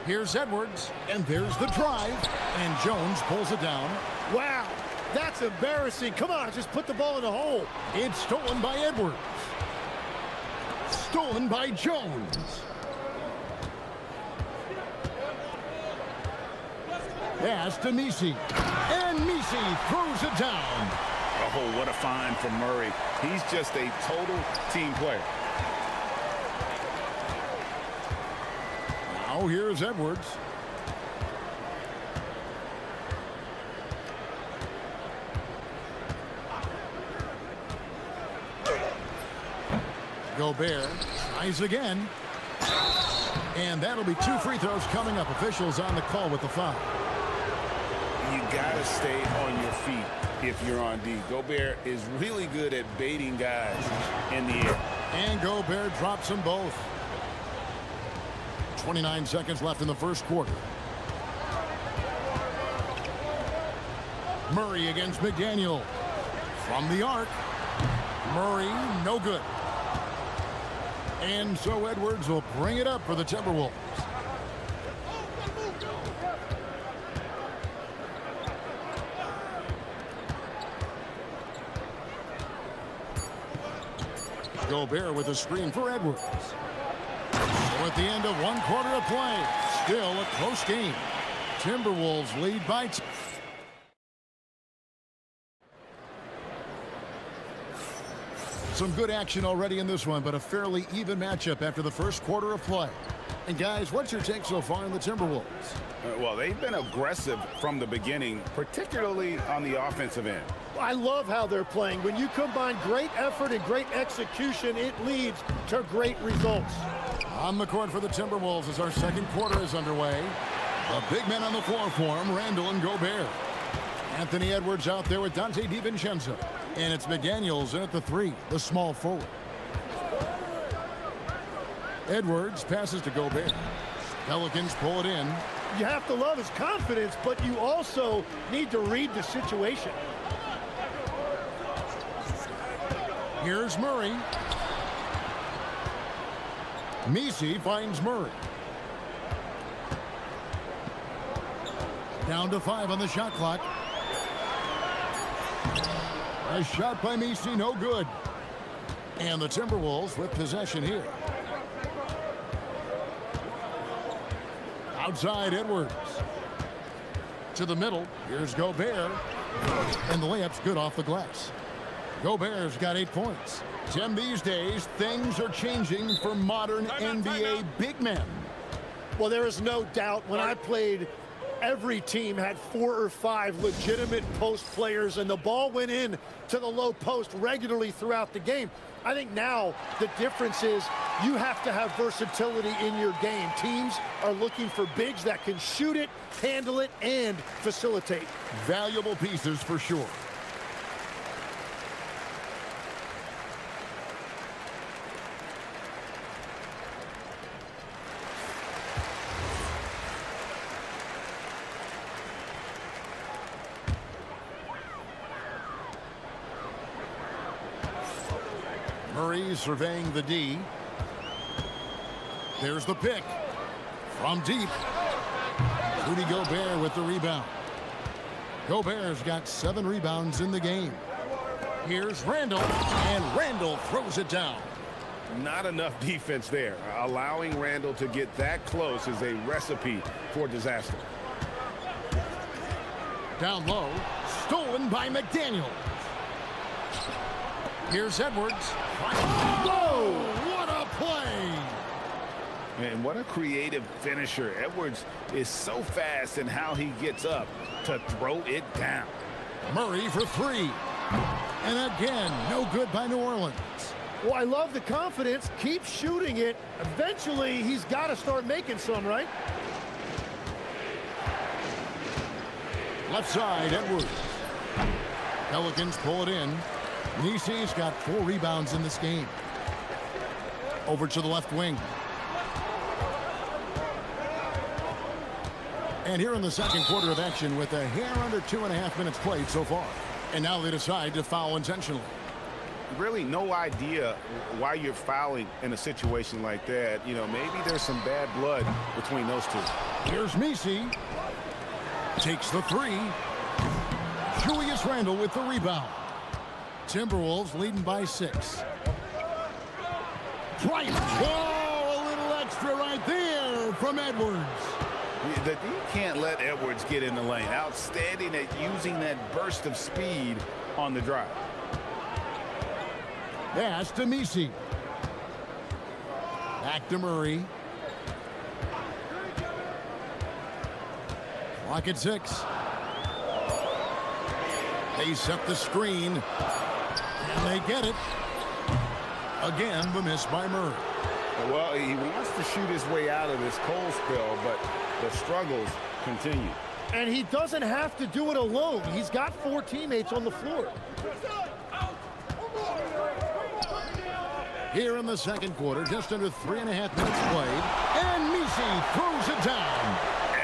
Here's Edwards, and there's the drive, and Jones pulls it down. Wow, that's embarrassing. Come on, just put the ball in the hole. It's stolen by Edwards. Stolen by Jones. Pass to Messi. And Messi throws it down. Oh, what a find from Murray. He's just a total team player. Now here's Edwards. Gobert tries again. And that'll be 2 free throws coming up. Officials on the call with the foul. You got to stay on your feet if you're on D. Gobert is really good at baiting guys in the air. And Gobert drops them both. 29 seconds left in the first quarter. Murray against McDaniel. From the arc. Murray, no good. And so Edwards will bring it up for the Timberwolves. Gobert with a screen for Edwards. So at the end of 1 quarter of play, still a close game. Timberwolves lead by 2. Some good action already in this one, but a fairly even matchup after the first quarter of play. And guys, what's your take so far on the Timberwolves? Well, they've been aggressive from the beginning, particularly on the offensive end. I love how they're playing. When you combine great effort and great execution, it leads to great results. On the court for the Timberwolves as our second quarter is underway. The big men on the floor for him, Randall and Gobert. Anthony Edwards out there with Dante DiVincenzo. And it's McDaniels in at the 3, the small forward. Edwards passes to Gobert. Pelicans pull it in. You have to love his confidence, but you also need to read the situation. Here's Murray. Messi finds Murray. Down to 5 on the shot clock. A shot by Messi, no good. And the Timberwolves with possession here. Outside Edwards. To the middle. Here's Gobert. And the layup's good off the glass. Gobert's got 8 points. Tim, these days, things are changing for modern NBA big men. Well, there is no doubt when I played, every team had 4 or 5 legitimate post players, and the ball went in to the low post regularly throughout the game. I think now the difference is you have to have versatility in your game. Teams are looking for bigs that can shoot it, handle it, and facilitate. Valuable pieces for sure. Murray surveying the D. There's the pick. From deep. Rudy Gobert with the rebound. Gobert's got 7 rebounds in the game. Here's Randall, and Randall throws it down. Not enough defense there. Allowing Randall to get that close is a recipe for disaster. Down low. Stolen by McDaniels. Here's Edwards. Whoa! What a play! And what a creative finisher. Edwards is so fast in how he gets up to throw it down. Murray for 3. And again, no good by New Orleans. Well, I love the confidence. Keep shooting it. Eventually, he's got to start making some, right? Left side, Edwards. Pelicans pull it in. Messi's got 4 rebounds in this game. Over to the left wing. And here in the second quarter of action with a hair under 2.5 minutes played so far. And now they decide to foul intentionally. Really no idea why you're fouling in a situation like that. You know, maybe there's some bad blood between those two. Here's Messi. Takes the 3. Julius Randle with the rebound. Timberwolves leading by 6. Bryant. Oh, a little extra right there from Edwards. You can't let Edwards get in the lane. Outstanding at using that burst of speed on the drive. Pass to Messi. Back to Murray. Clock at 6. They set the screen. And they get it. Again, the miss by Murray. Well, he wants to shoot his way out of this cold spell, but the struggles continue. And he doesn't have to do it alone. He's got 4 teammates on the floor. Here in the second quarter, just under 3.5 minutes played. And Messi throws it down.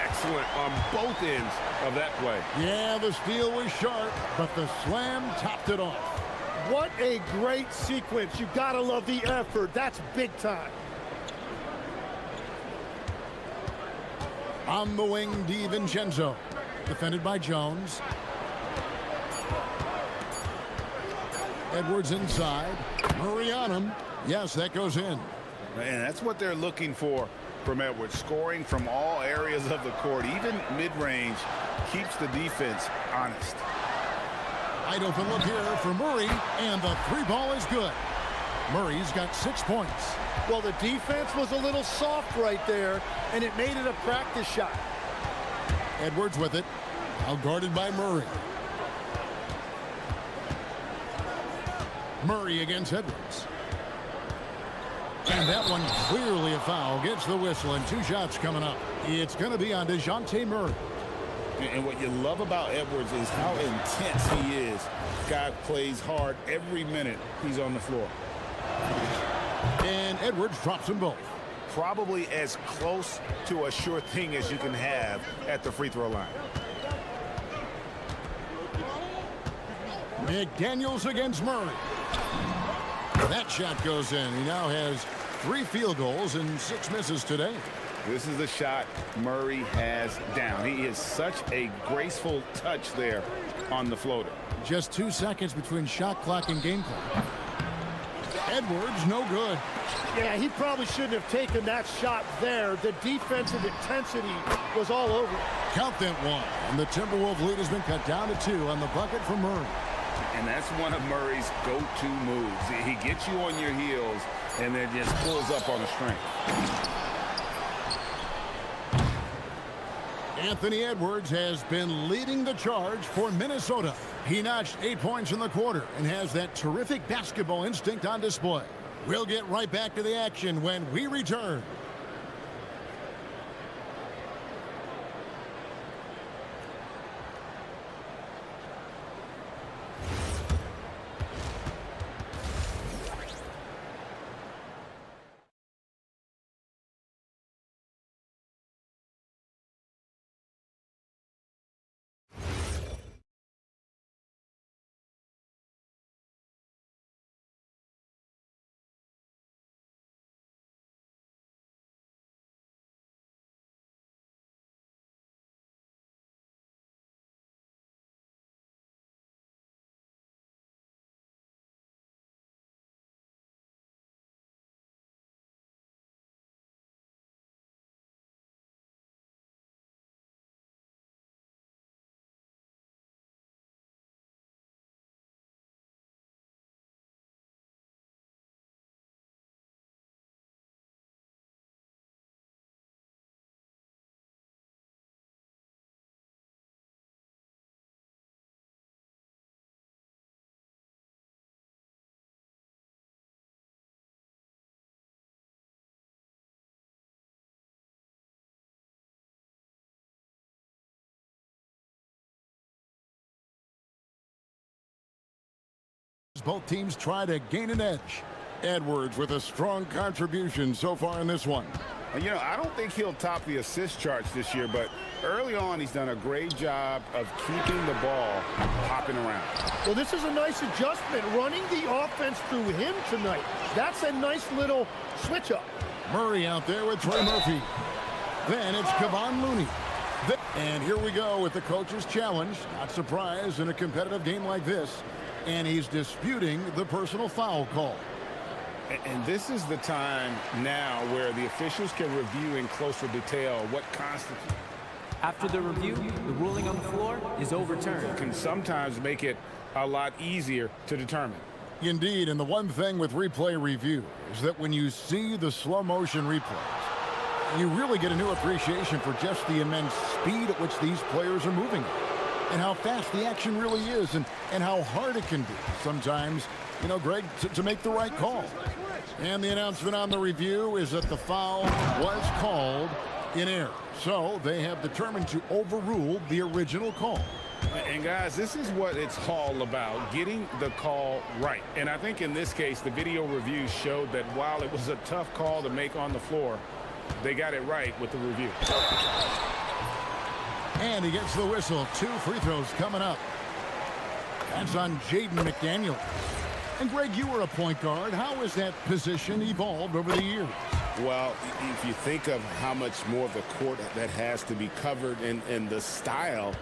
Excellent on both ends of that play. Yeah, the steal was sharp, but the slam topped it off. What a great sequence. You gotta love the effort. That's big time. On the wing, DiVincenzo. Defended by Jones. Edwards inside. Murray on him. Yes, that goes in. And that's what they're looking for from Edwards. Scoring from all areas of the court, even mid-range, keeps the defense honest. Wide open look here for Murray, and the three ball is good. Murray's got 6 points. Well, the defense was a little soft right there, and it made it a practice shot. Edwards with it. Now guarded by Murray. Murray against Edwards. And that one clearly a foul. Gets the whistle, and 2 shots coming up. It's going to be on DeJounte Murray. And what you love about Edwards is how intense he is. Guy plays hard every minute he's on the floor. And Edwards drops them both. Probably as close to a sure thing as you can have at the free throw line. McDaniels against Murray. That shot goes in. He now has 3 field goals and 6 misses today. This is the shot Murray has down. He is such a graceful touch there on the floater. Just 2 seconds between shot clock and game clock. Edwards, no good. Yeah, he probably shouldn't have taken that shot there. The defensive intensity was all over it. Count that one. And the Timberwolves lead has been cut down to 2 on the bucket for Murray. And that's one of Murray's go-to moves. He gets you on your heels and then just pulls up on a string. Anthony Edwards has been leading the charge for Minnesota. He notched 8 points in the quarter and has that terrific basketball instinct on display. We'll get right back to the action when we return. Both teams try to gain an edge. Edwards with a strong contribution so far in this one. You know, I don't think he'll top the assist charts this year, but early on he's done a great job of keeping the ball hopping around. Well, this is a nice adjustment, running the offense through him tonight. That's a nice little switch up. Murray out there with Trey Murphy. Then it's Kevon Looney. And here we go with the coach's challenge. Not surprised in a competitive game like this. And he's disputing the personal foul call. And this is the time now where the officials can review in closer detail what constitutes. After the review, the ruling on the floor is overturned. Can sometimes make it a lot easier to determine. Indeed, and the one thing with replay review is that when you see the slow motion replays, you really get a new appreciation for just the immense speed at which these players are moving. And how fast the action really is, and how hard it can be sometimes, you know, Greg, to make the right call. And the announcement on the review is that the foul was called in error. So they have determined to overrule the original call. And guys, this is what it's all about, getting the call right. And I think in this case, the video review showed that while it was a tough call to make on the floor, they got it right with the review. And he gets the whistle. 2 free throws coming up. That's on Jaden McDaniel. And Greg, you were a point guard. How has that position evolved over the years? Well, if you think of how much more of the court that has to be covered and the style,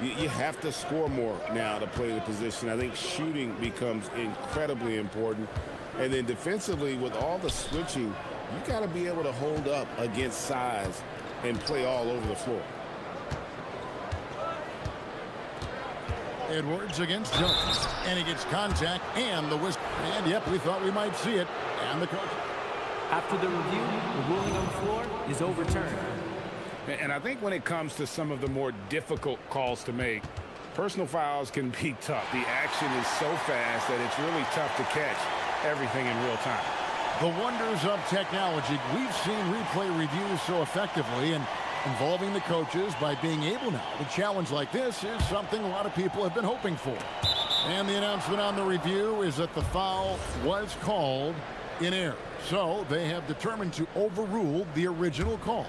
you have to score more now to play the position. I think shooting becomes incredibly important. And then defensively, with all the switching, you got to be able to hold up against size and play all over the floor. Edwards against Jones. And he gets contact and the whistle. And, yep, we thought we might see it. And the coach. After the review, the ruling on the floor is overturned. And I think when it comes to some of the more difficult calls to make, personal fouls can be tough. The action is so fast that it's really tough to catch everything in real time. The wonders of technology. We've seen replay reviews so effectively, and involving the coaches by being able now to challenge like this is something a lot of people have been hoping for. And the announcement on the review is that the foul was called in error. So they have determined to overrule the original call.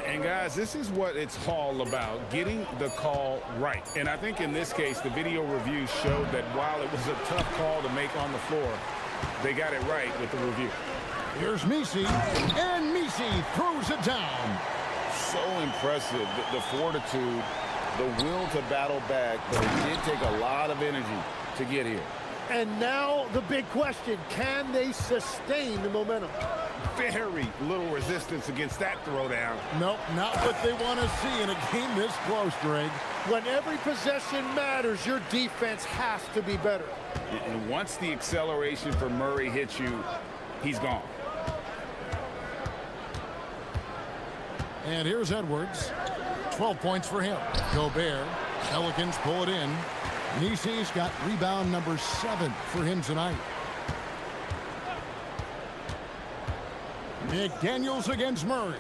And guys, this is what it's all about, getting the call right. And I think in this case, the video review showed that while it was a tough call to make on the floor, they got it right with the review. Here's Misi, and Misi throws it down. So impressive, the fortitude, the will to battle back, but it did take a lot of energy to get here. And now the big question, can they sustain the momentum? Very little resistance against that throwdown. Nope, not what they want to see in a game this close, Greg. When every possession matters, your defense has to be better. And once the acceleration for Murray hits you, he's gone. And here's Edwards. 12 points for him. Gobert. Pelicans pull it in. Nisi's got rebound number 7 for him tonight. McDaniels against Murray.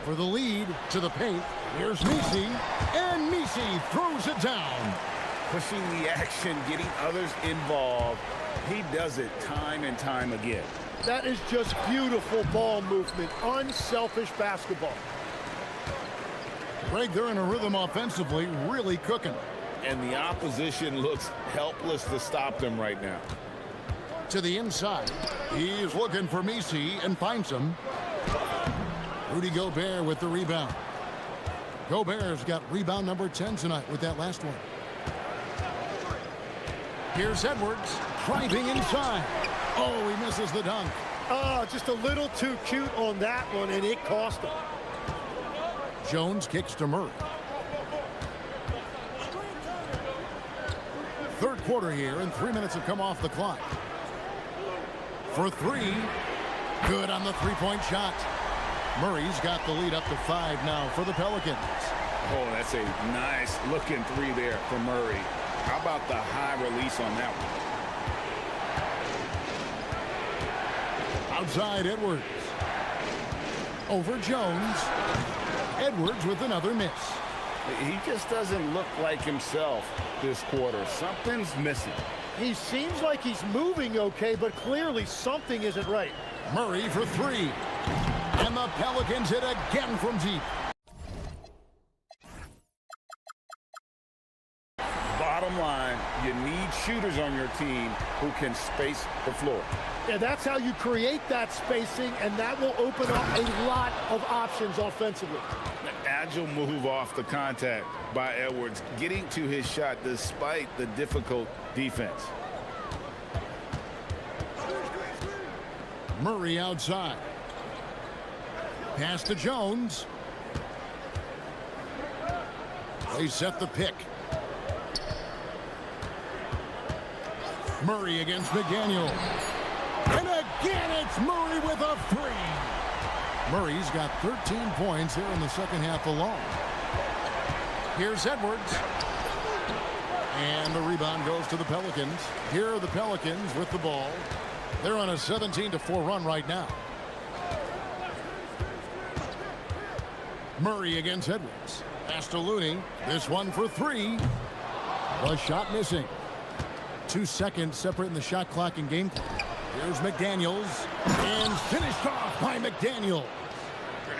For the lead to the paint. Here's Nisi. And Nisi throws it down. Pushing the action, getting others involved. He does it time and time again. That is just beautiful ball movement, unselfish basketball. Greg, they're in a rhythm offensively, really cooking. And the opposition looks helpless to stop them right now. To the inside. He's looking for Misi and finds him. Rudy Gobert with the rebound. Gobert's got rebound number 10 tonight with that last one. Here's Edwards driving inside. Oh, he misses the dunk. Oh, just a little too cute on that one, and it cost him. Jones kicks to Murray. Third quarter here, and 3 minutes have come off the clock. For 3, good on the three-point shot. Murray's got the lead up to 5 now for the Pelicans. Oh, that's a nice looking 3 there for Murray. How about the high release on that one? Outside Edwards. Over Jones. Edwards with another miss. He just doesn't look like himself this quarter. Something's missing. He seems like he's moving okay, but clearly something isn't right. Murray for 3. And the Pelicans hit again from deep. Bottom line, you need shooters on your team who can space the floor. Yeah, that's how you create that spacing, and that will open up a lot of options offensively. Agile move off the contact by Edwards, getting to his shot despite the difficult defense. Murray outside. Pass to Jones. They set the pick. Murray against McDaniel. And again, it's Murray with a 3. Murray's got 13 points here in the second half alone. Here's Edwards. And the rebound goes to the Pelicans. Here are the Pelicans with the ball. They're on a 17-4 run right now. Murray against Edwards. Pass to Looney. This one for 3. A shot missing. 2 seconds separating the shot clock and game clock. Here's McDaniels. And finished off by McDaniels.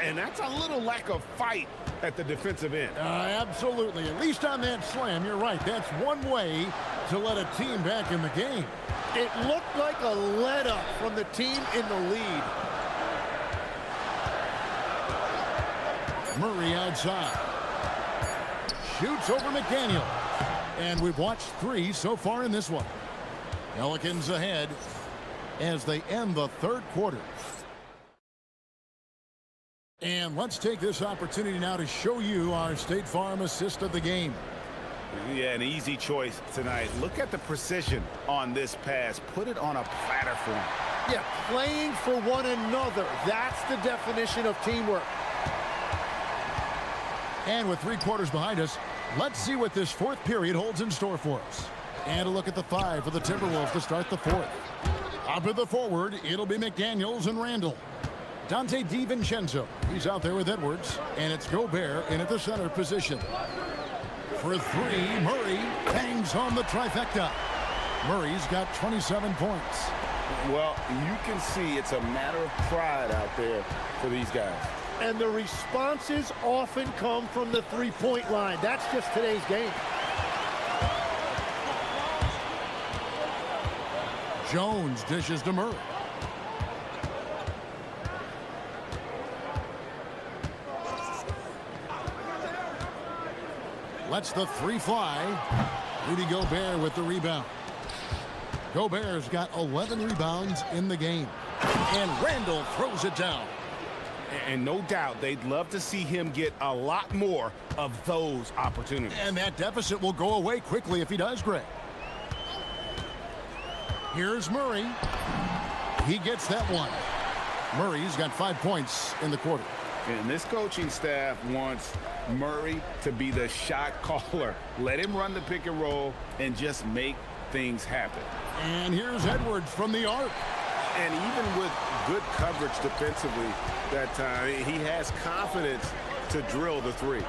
And that's a little lack of fight at the defensive end. Absolutely. At least on that slam, you're right. That's one way to let a team back in the game. It looked like a let-up from the team in the lead. Murray outside. Shoots over McDaniel. And we've watched 3 so far in this one. Pelicans ahead as they end the third quarter. And let's take this opportunity now to show you our State Farm assist of the game. Yeah, an easy choice tonight. Look at the precision on this pass. Put it on a platter form. Yeah, playing for one another. That's the definition of teamwork. And with 3 quarters behind us, let's see what this fourth period holds in store for us. And a look at the 5 for the Timberwolves to start the fourth. Up at the forward, it'll be McDaniels and Randall. Dante DiVincenzo, he's out there with Edwards, and it's Gobert in at the center position. For 3, Murray bangs home the trifecta. Murray's got 27 points. Well, you can see it's a matter of pride out there for these guys. And the responses often come from the three-point line. That's just today's game. Jones dishes to Murray. Lets the 3 fly. Rudy Gobert with the rebound. Gobert's got 11 rebounds in the game. And Randall throws it down. And no doubt they'd love to see him get a lot more of those opportunities. And that deficit will go away quickly if he does, Greg. Here's Murray. He gets that one. Murray's got 5 points in the quarter. And this coaching staff wants Murray to be the shot caller. Let him run the pick and roll and just make things happen. And here's Edwards from the arc. And even with good coverage defensively that time, he has confidence to drill the 3.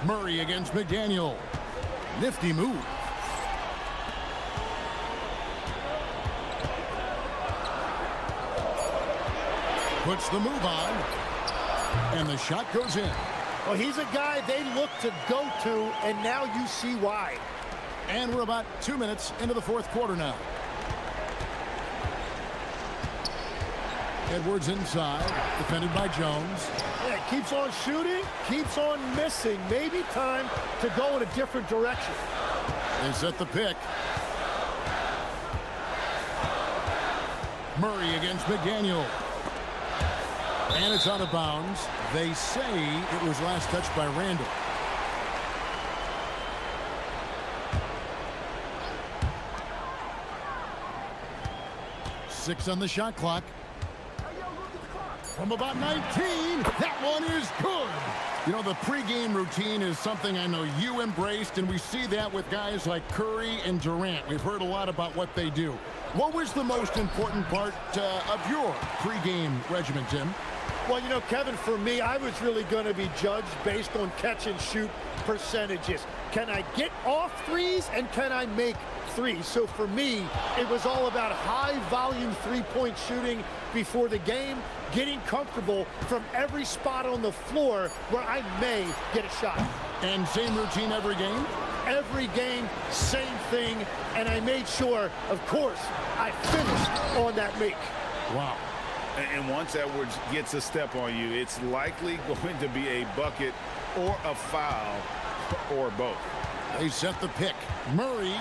Murray against McDaniel. Nifty move. Puts the move on. And the shot goes in. Well, he's a guy they look to go to, and now you see why. And we're about 2 minutes into the fourth quarter now. Edwards inside, defended by Jones. Yeah, keeps on shooting, keeps on missing. Maybe time to go in a different direction. They set the pick. Murray against McDaniel. And it's out of bounds. They say it was last touched by Randall. Six on the shot clock. From about 19, that one is good. You know, the pregame routine is something I know you embraced, and we see that with guys like Curry and Durant. We've heard a lot about what they do. What was the most important part of your pregame regimen, Tim? Well, you know, Kevin, for me, I was really going to be judged based on catch-and-shoot percentages. Can I get off threes, and can I make threes? So for me, it was all about high-volume three-point shooting before the game, getting comfortable from every spot on the floor where I may get a shot. And same routine every game? Every game, same thing, and I made sure, of course, I finished on that make. Wow. And once Edwards gets a step on you, it's likely going to be a bucket or a foul or both. They set the pick. Murray.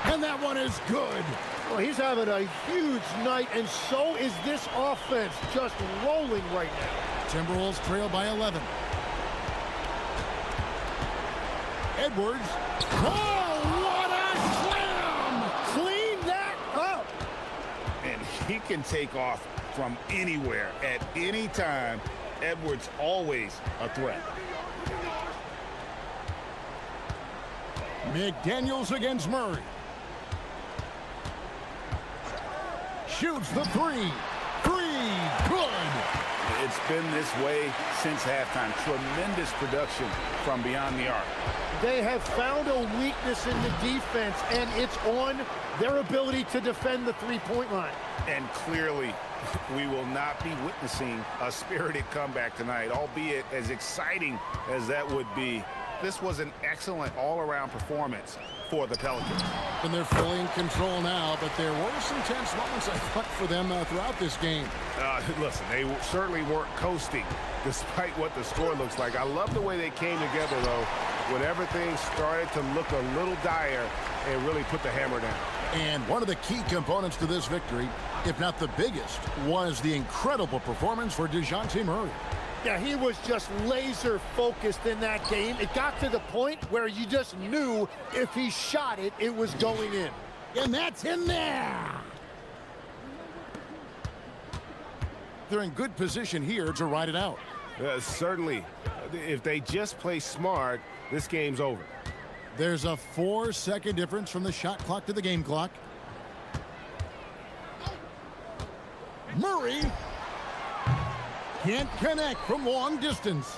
And that one is good. Well, he's having a huge night, and so is this offense, just rolling right now. Timberwolves trail by 11. Edwards. Oh, what a slam! Clean that up. And he can take off from anywhere at any time. Edwards always a threat. McDaniels against Murray. Shoots the 3. 3. Good. It's been this way since halftime. Tremendous production from beyond the arc. They have found a weakness in the defense, and it's on their ability to defend the three-point line. And clearly, we will not be witnessing a spirited comeback tonight, albeit as exciting as that would be. This was an excellent all-around performance for the Pelicans. And they're fully in control now, but there were some tense moments, I thought, for them throughout this game. Listen, they certainly weren't coasting, despite what the score looks like. I love the way they came together, though, when everything started to look a little dire and really put the hammer down. And one of the key components to this victory, if not the biggest, was the incredible performance for DeJounte Murray. Yeah, he was just laser focused in that game. It got to the point where you just knew if he shot it, it was going in. And that's in there. They're in good position here to ride it out. Certainly, if they just play smart, this game's over. There's a 4-second difference from the shot clock to the game clock. Murray can't connect from long distance.